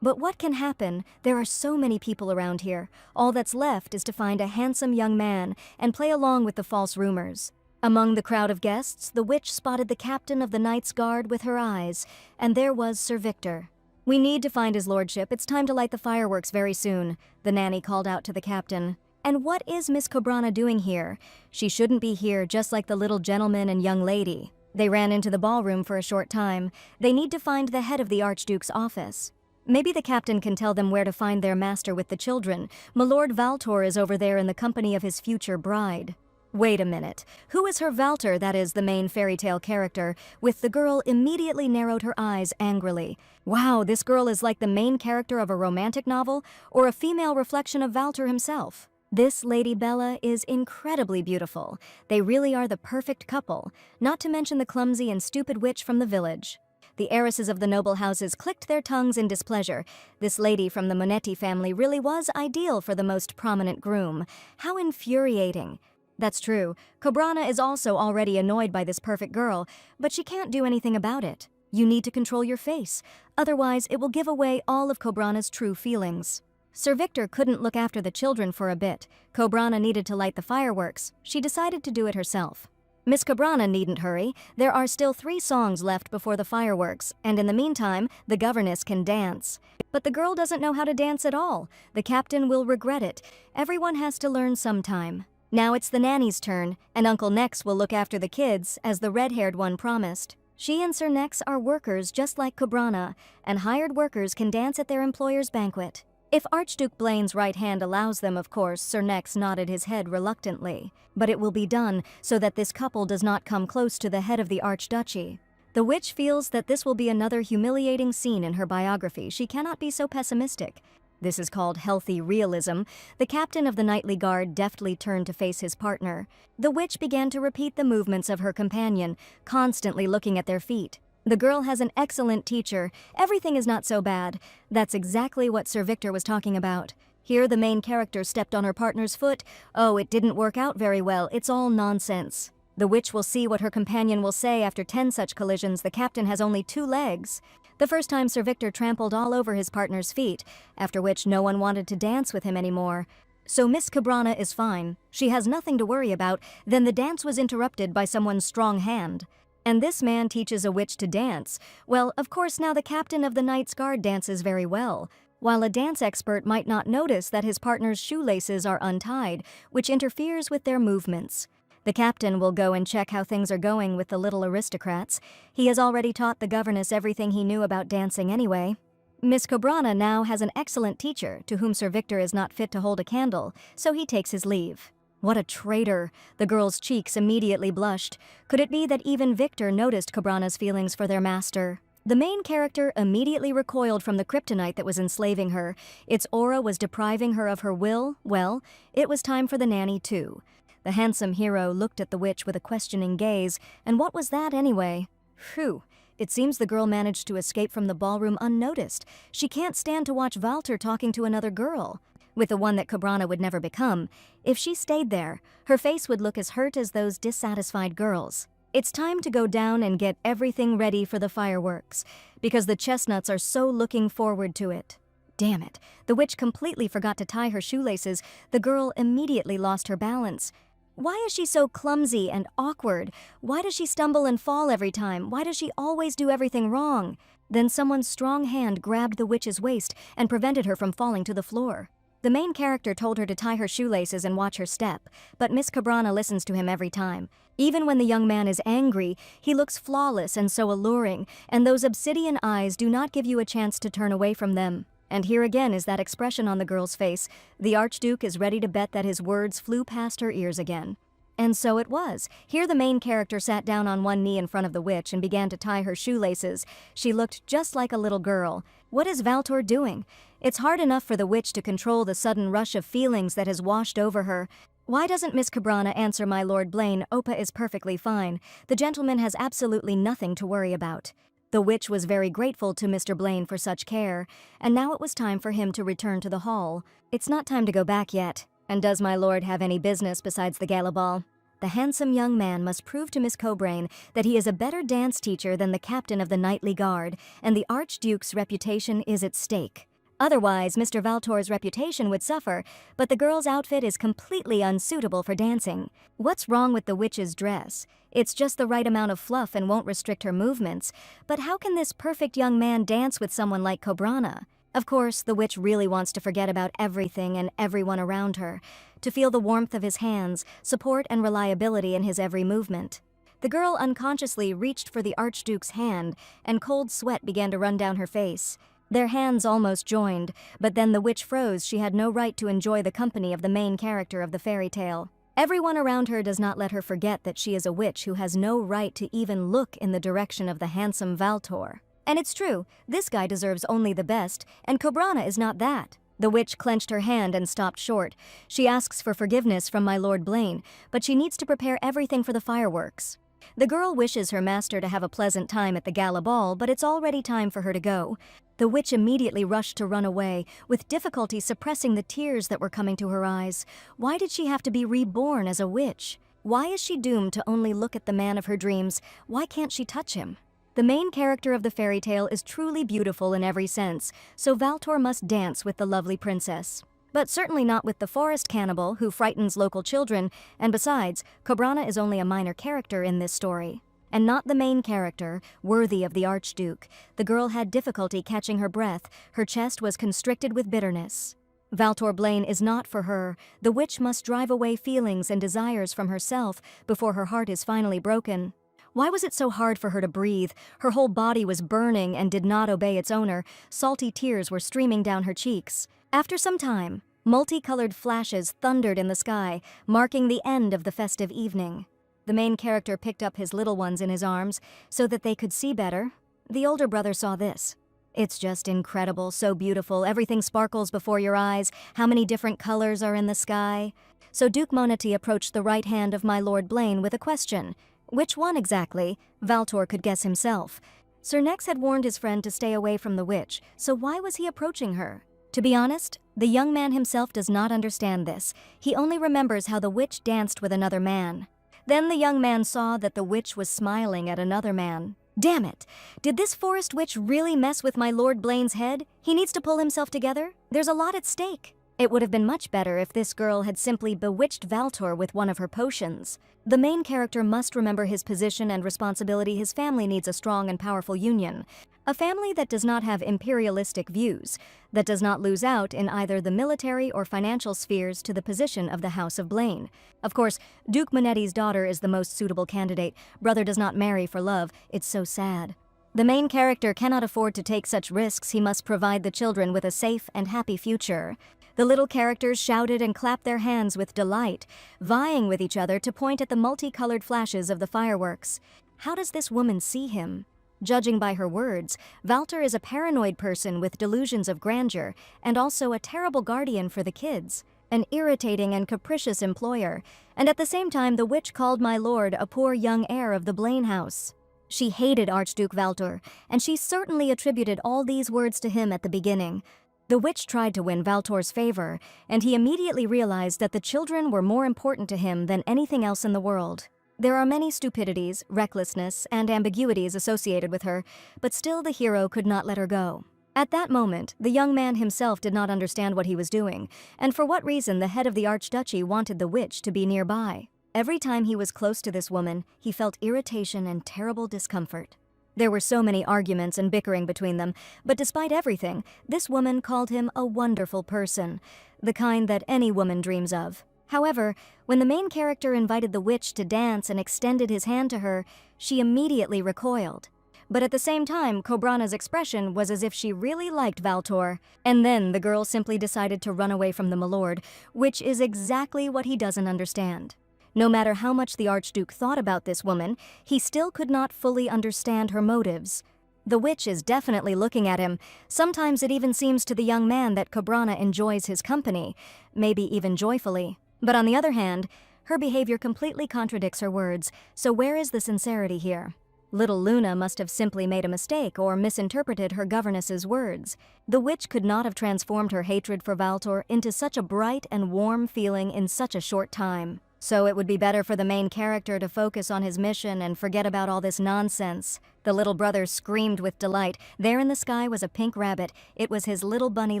But what can happen? There are so many people around here. All that's left is to find a handsome young man and play along with the false rumors. Among the crowd of guests, the witch spotted the captain of the Knight's Guard with her eyes, and there was Sir Victor. We need to find his lordship. It's time to light the fireworks very soon, the nanny called out to the captain. And what is Miss Cobrana doing here? She shouldn't be here, just like the little gentleman and young lady. They ran into the ballroom for a short time. They need to find the head of the Archduke's office. Maybe the captain can tell them where to find their master with the children. Milord Walter is over there in the company of his future bride. Wait a minute. Who is her Walter, that is the main fairy tale character, with the girl immediately narrowed her eyes angrily. Wow, this girl is like the main character of a romantic novel or a female reflection of Walter himself. This Lady Bella is incredibly beautiful. They really are the perfect couple, not to mention the clumsy and stupid witch from the village. The heiresses of the noble houses clicked their tongues in displeasure. This lady from the Monetti family really was ideal for the most prominent groom. How infuriating. That's true. Cobrana is also already annoyed by this perfect girl, but she can't do anything about it. You need to control your face, otherwise it will give away all of Cobrana's true feelings. Sir Victor couldn't look after the children for a bit. Cobrana needed to light the fireworks. She decided to do it herself. Miss Cabrana needn't hurry. There are still 3 songs left before the fireworks, and in the meantime, the governess can dance. But the girl doesn't know how to dance at all. The captain will regret it. Everyone has to learn sometime. Now it's the nanny's turn, and Uncle Nex will look after the kids, as the red-haired one promised. She and Sir Nex are workers just like Cabrana, and hired workers can dance at their employer's banquet. If Archduke Blaine's right hand allows them, of course, Sir Nex nodded his head reluctantly. But it will be done so that this couple does not come close to the head of the Archduchy. The witch feels that this will be another humiliating scene in her biography. She cannot be so pessimistic. This is called healthy realism. The captain of the knightly guard deftly turned to face his partner. The witch began to repeat the movements of her companion, constantly looking at their feet. The girl has an excellent teacher. Everything is not so bad. That's exactly what Sir Victor was talking about. Here the main character stepped on her partner's foot. Oh, it didn't work out very well. It's all nonsense. The witch will see what her companion will say after 10 such collisions. The captain has only 2 legs. The first time Sir Victor trampled all over his partner's feet, after which no one wanted to dance with him anymore. So Miss Cabrana is fine. She has nothing to worry about. Then the dance was interrupted by someone's strong hand. And this man teaches a witch to dance. Well, of course now the captain of the Knight's Guard dances very well, while a dance expert might not notice that his partner's shoelaces are untied, which interferes with their movements. The captain will go and check how things are going with the little aristocrats. He has already taught the governess everything he knew about dancing anyway. Miss Cabrana now has an excellent teacher, to whom Sir Victor is not fit to hold a candle, so he takes his leave. What a traitor! The girl's cheeks immediately blushed. Could it be that even Victor noticed Cabrana's feelings for their master? The main character immediately recoiled from the kryptonite that was enslaving her. Its aura was depriving her of her will. Well, it was time for the nanny too. The handsome hero looked at the witch with a questioning gaze. And what was that anyway? Phew. It seems the girl managed to escape from the ballroom unnoticed. She can't stand to watch Walter talking to another girl, with the one that Cabrana would never become. If she stayed there, her face would look as hurt as those dissatisfied girls. It's time to go down and get everything ready for the fireworks, because the chestnuts are so looking forward to it. Damn it, the witch completely forgot to tie her shoelaces. The girl immediately lost her balance. Why is she so clumsy and awkward? Why does she stumble and fall every time? Why does she always do everything wrong? Then someone's strong hand grabbed the witch's waist and prevented her from falling to the floor. The main character told her to tie her shoelaces and watch her step, but Miss Cabrana listens to him every time. Even when the young man is angry, he looks flawless and so alluring, and those obsidian eyes do not give you a chance to turn away from them. And here again is that expression on the girl's face. The Archduke is ready to bet that his words flew past her ears again. And so it was. Here the main character sat down on one knee in front of the witch and began to tie her shoelaces. She looked just like a little girl. What is Walter doing? It's hard enough for the witch to control the sudden rush of feelings that has washed over her. Why doesn't Miss Cabrana answer my Lord Blaine? Opa is perfectly fine. The gentleman has absolutely nothing to worry about. The witch was very grateful to Mr. Blaine for such care, and now it was time for him to return to the hall. It's not time to go back yet. And does my lord have any business besides the gala ball? The handsome young man must prove to Miss Cobrain that he is a better dance teacher than the captain of the knightly guard, and the Archduke's reputation is at stake. Otherwise, Mr. Valtor's reputation would suffer, but the girl's outfit is completely unsuitable for dancing. What's wrong with the witch's dress? It's just the right amount of fluff and won't restrict her movements. But how can this perfect young man dance with someone like Cabrana? Of course, the witch really wants to forget about everything and everyone around her, to feel the warmth of his hands, support and reliability in his every movement. The girl unconsciously reached for the Archduke's hand, and cold sweat began to run down her face. Their hands almost joined, but then the witch froze. She had no right to enjoy the company of the main character of the fairy tale. Everyone around her does not let her forget that she is a witch who has no right to even look in the direction of the handsome Valtor. And it's true, this guy deserves only the best, and Cabrana is not that. The witch clenched her hand and stopped short. She asks for forgiveness from my Lord Blaine, but she needs to prepare everything for the fireworks. The girl wishes her master to have a pleasant time at the gala ball, but it's already time for her to go. The witch immediately rushed to run away, with difficulty suppressing the tears that were coming to her eyes. Why did she have to be reborn as a witch? Why is she doomed to only look at the man of her dreams? Why can't she touch him? The main character of the fairy tale is truly beautiful in every sense, so Valtor must dance with the lovely princess. But certainly not with the forest cannibal who frightens local children, and besides, Cobrana is only a minor character in this story. And not the main character, worthy of the Archduke. The girl had difficulty catching her breath, her chest was constricted with bitterness. Valtor Blaine is not for her. The witch must drive away feelings and desires from herself before her heart is finally broken. Why was it so hard for her to breathe? Her whole body was burning and did not obey its owner. Salty tears were streaming down her cheeks. After some time, multicolored flashes thundered in the sky, marking the end of the festive evening. The main character picked up his little ones in his arms so that they could see better. The older brother saw this. It's just incredible, so beautiful, everything sparkles before your eyes, how many different colors are in the sky. So Duke Monety approached the right hand of my Lord Blaine with a question. Which one exactly? Valtor could guess himself. Sir Nex had warned his friend to stay away from the witch, so why was he approaching her? To be honest, the young man himself does not understand this. He only remembers how the witch danced with another man. Then the young man saw that the witch was smiling at another man. Damn it! Did this forest witch really mess with my Lord Blaine's head? He needs to pull himself together. There's a lot at stake. It would have been much better if this girl had simply bewitched Valtor with one of her potions. The main character must remember his position and responsibility. His family needs a strong and powerful union. A family that does not have imperialistic views, that does not lose out in either the military or financial spheres to the position of the House of Blaine. Of course, Duke Monety's daughter is the most suitable candidate. Brother does not marry for love. It's so sad. The main character cannot afford to take such risks. He must provide the children with a safe and happy future. The little characters shouted and clapped their hands with delight, vying with each other to point at the multicolored flashes of the fireworks. How does this woman see him? Judging by her words, Valtor is a paranoid person with delusions of grandeur and also a terrible guardian for the kids, an irritating and capricious employer, and at the same time the witch called my lord a poor young heir of the Blaine house. She hated Archduke Valtor, and she certainly attributed all these words to him at the beginning. The witch tried to win Valtor's favor, and he immediately realized that the children were more important to him than anything else in the world. There are many stupidities, recklessness, and ambiguities associated with her, but still the hero could not let her go. At that moment, the young man himself did not understand what he was doing, and for what reason the head of the Archduchy wanted the witch to be nearby. Every time he was close to this woman, he felt irritation and terrible discomfort. There were so many arguments and bickering between them, but despite everything, this woman called him a wonderful person, the kind that any woman dreams of. However, when the main character invited the witch to dance and extended his hand to her, she immediately recoiled. But at the same time, Cobrana's expression was as if she really liked Valtor. And then the girl simply decided to run away from the milord, which is exactly what he doesn't understand. No matter how much the Archduke thought about this woman, he still could not fully understand her motives. The witch is definitely looking at him. Sometimes it even seems to the young man that Cobrana enjoys his company, maybe even joyfully. But on the other hand, her behavior completely contradicts her words, so where is the sincerity here? Little Luna must have simply made a mistake or misinterpreted her governess's words. The witch could not have transformed her hatred for Valtor into such a bright and warm feeling in such a short time. So it would be better for the main character to focus on his mission and forget about all this nonsense. The little brother screamed with delight. There in the sky was a pink rabbit. It was his little bunny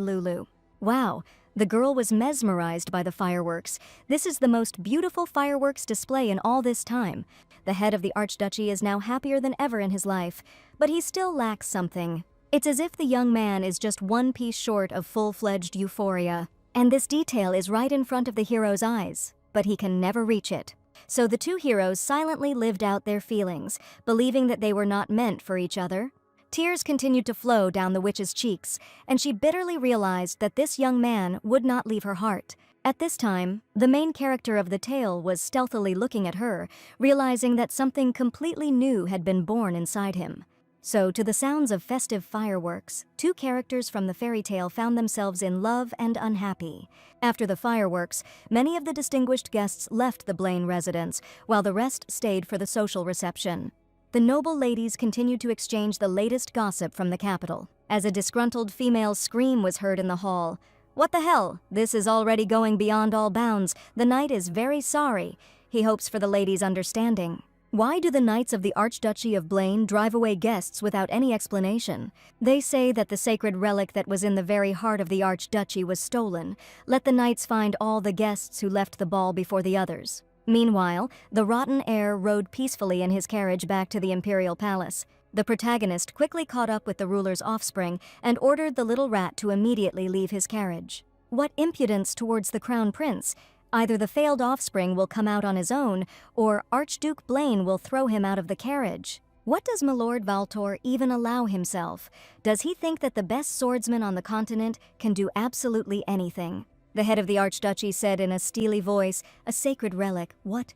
Lulu. Wow, the girl was mesmerized by the fireworks. This is the most beautiful fireworks display in all this time. The head of the Archduchy is now happier than ever in his life, but he still lacks something. It's as if the young man is just one piece short of full-fledged euphoria. And this detail is right in front of the hero's eyes, but he can never reach it. So the two heroes silently lived out their feelings, believing that they were not meant for each other. Tears continued to flow down the witch's cheeks, and she bitterly realized that this young man would not leave her heart. At this time, the main character of the tale was stealthily looking at her, realizing that something completely new had been born inside him. So, to the sounds of festive fireworks, two characters from the fairy tale found themselves in love and unhappy. After the fireworks, many of the distinguished guests left the Blaine residence, while the rest stayed for the social reception. The noble ladies continued to exchange the latest gossip from the capital, as a disgruntled female scream was heard in the hall. "What the hell? This is already going beyond all bounds. The knight is very sorry." He hopes for the ladies' understanding. Why do the knights of the Archduchy of Blaine drive away guests without any explanation? They say that the sacred relic that was in the very heart of the Archduchy was stolen. Let the knights find all the guests who left the ball before the others. Meanwhile, the rotten heir rode peacefully in his carriage back to the imperial palace. The protagonist quickly caught up with the ruler's offspring and ordered the little rat to immediately leave his carriage. What impudence towards the crown prince! Either the failed offspring will come out on his own, or Archduke Blaine will throw him out of the carriage. What does Milord Valtor even allow himself? Does he think that the best swordsman on the continent can do absolutely anything? The head of the Archduchy said in a steely voice, "A sacred relic, what,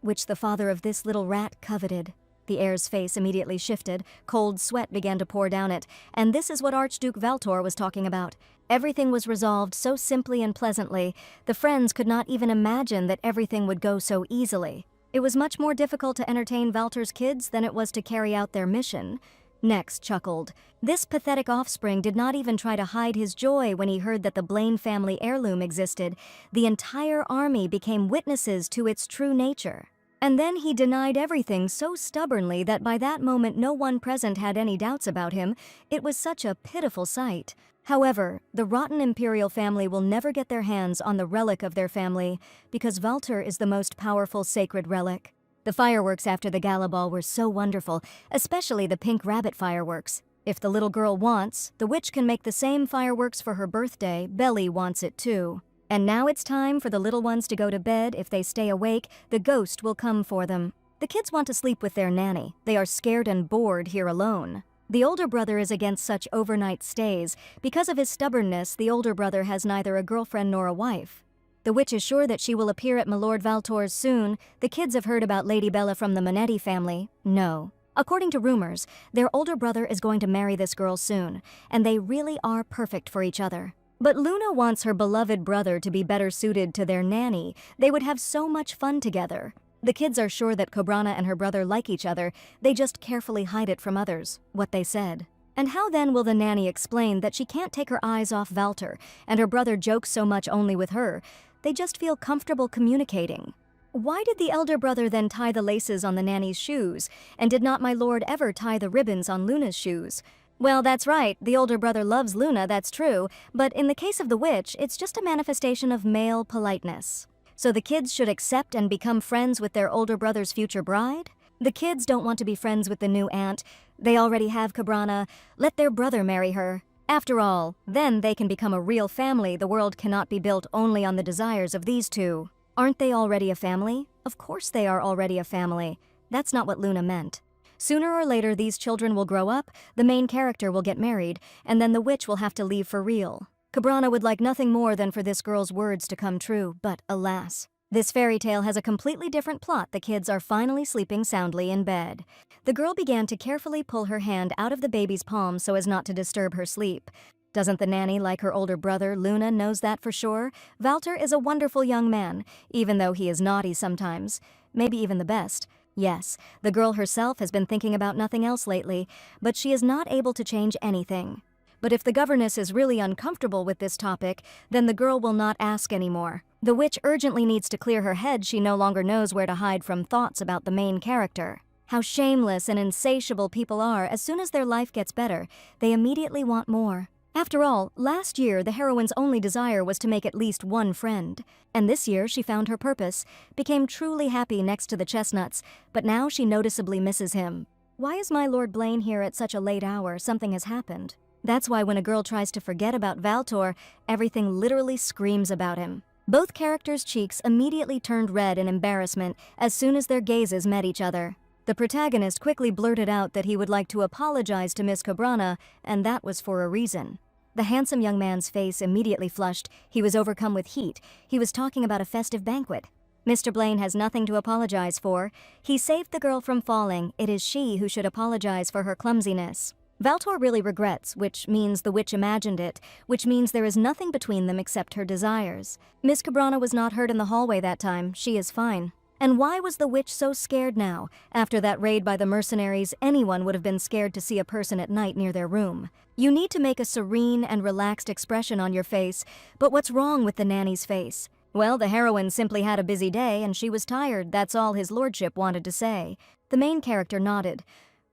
which the father of this little rat coveted." The heir's face immediately shifted, cold sweat began to pour down it, and this is what Archduke Valtor was talking about. Everything was resolved so simply and pleasantly, the friends could not even imagine that everything would go so easily. It was much more difficult to entertain Valtor's kids than it was to carry out their mission. Nex chuckled. This pathetic offspring did not even try to hide his joy when he heard that the Blaine family heirloom existed. The entire army became witnesses to its true nature. And then he denied everything so stubbornly that by that moment no one present had any doubts about him. It was such a pitiful sight. However, the rotten imperial family will never get their hands on the relic of their family, because Valtor is the most powerful sacred relic. The fireworks after the gala ball were so wonderful, especially the pink rabbit fireworks. If the little girl wants, the witch can make the same fireworks for her birthday. Belly wants it too. And now it's time for the little ones to go to bed. If they stay awake, the ghost will come for them. The kids want to sleep with their nanny. They are scared and bored here alone. The older brother is against such overnight stays. Because of his stubbornness, the older brother has neither a girlfriend nor a wife. The witch is sure that she will appear at Milord Valtor's soon. The kids have heard about Lady Bella from the Monetti family. No. According to rumors, their older brother is going to marry this girl soon, and they really are perfect for each other. But Luna wants her beloved brother to be better suited to their nanny. They would have so much fun together. The kids are sure that Cobrana and her brother like each other. They just carefully hide it from others, what they said. And how then will the nanny explain that she can't take her eyes off Valtor, and her brother jokes so much only with her? They just feel comfortable communicating. Why did the elder brother then tie the laces on the nanny's shoes, and did not my lord ever tie the ribbons on Luna's shoes? Well, that's right, the older brother loves Luna, that's true, but in the case of the witch, it's just a manifestation of male politeness. So the kids should accept and become friends with their older brother's future bride? The kids don't want to be friends with the new aunt. They already have Cobrana. Let their brother marry her. After all, then they can become a real family. The world cannot be built only on the desires of these two. Aren't they already a family? Of course they are already a family. That's not what Luna meant. Sooner or later, these children will grow up, the main character will get married, and then the witch will have to leave for real. Cobrana would like nothing more than for this girl's words to come true, but alas. This fairy tale has a completely different plot. The kids are finally sleeping soundly in bed. The girl began to carefully pull her hand out of the baby's palm so as not to disturb her sleep. Doesn't the nanny like her older brother? Luna knows that for sure. Valtor is a wonderful young man, even though he is naughty sometimes. Maybe even the best. Yes, the girl herself has been thinking about nothing else lately, but she is not able to change anything. But if the governess is really uncomfortable with this topic, then the girl will not ask anymore. The witch urgently needs to clear her head. She no longer knows where to hide from thoughts about the main character. How shameless and insatiable people are. As soon as their life gets better, they immediately want more. After all, last year the heroine's only desire was to make at least one friend. And this year she found her purpose, became truly happy next to the chestnuts, but now she noticeably misses him. Why is my Lord Blaine here at such a late hour? Something has happened. That's why when a girl tries to forget about Valtor, everything literally screams about him. Both characters' cheeks immediately turned red in embarrassment as soon as their gazes met each other. The protagonist quickly blurted out that he would like to apologize to Miss Cobrana, and that was for a reason. The handsome young man's face immediately flushed. He was overcome with heat. He was talking about a festive banquet. Mr. Blaine has nothing to apologize for. He saved the girl from falling. It is she who should apologize for her clumsiness. Valtor really regrets, which means the witch imagined it, which means there is nothing between them except her desires. Miss Cobrana was not hurt in the hallway that time. She is fine. And why was the witch so scared now? After that raid by the mercenaries, anyone would have been scared to see a person at night near their room. You need to make a serene and relaxed expression on your face, but what's wrong with the nanny's face? Well, the heroine simply had a busy day and she was tired, that's all his lordship wanted to say. The main character nodded.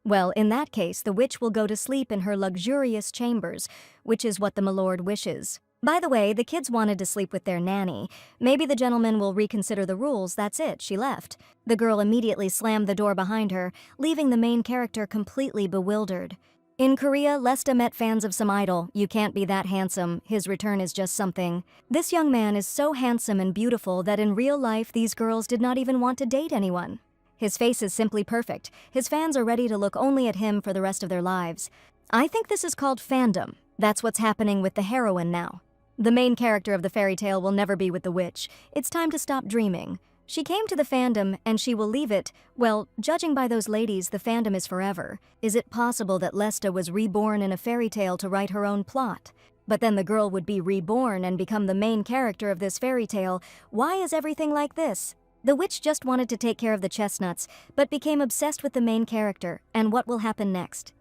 Well, in that case, the witch will go to sleep in her luxurious chambers, which is what the milord wishes. By the way, the kids wanted to sleep with their nanny. Maybe the gentleman will reconsider the rules, that's it, she left. The girl immediately slammed the door behind her, leaving the main character completely bewildered. In Korea, Lesta met fans of some idol. You can't be that handsome. His return is just something. This young man is so handsome and beautiful that in real life these girls did not even want to date anyone. His face is simply perfect. His fans are ready to look only at him for the rest of their lives. I think this is called fandom. That's what's happening with the heroine now. The main character of the fairy tale will never be with the witch. It's time to stop dreaming. She came to the fandom, and she will leave it. Well, judging by those ladies, the fandom is forever. Is it possible that Lesta was reborn in a fairy tale to write her own plot? But then the girl would be reborn and become the main character of this fairy tale. Why is everything like this? The witch just wanted to take care of the chestnuts, but became obsessed with the main character, and what will happen next?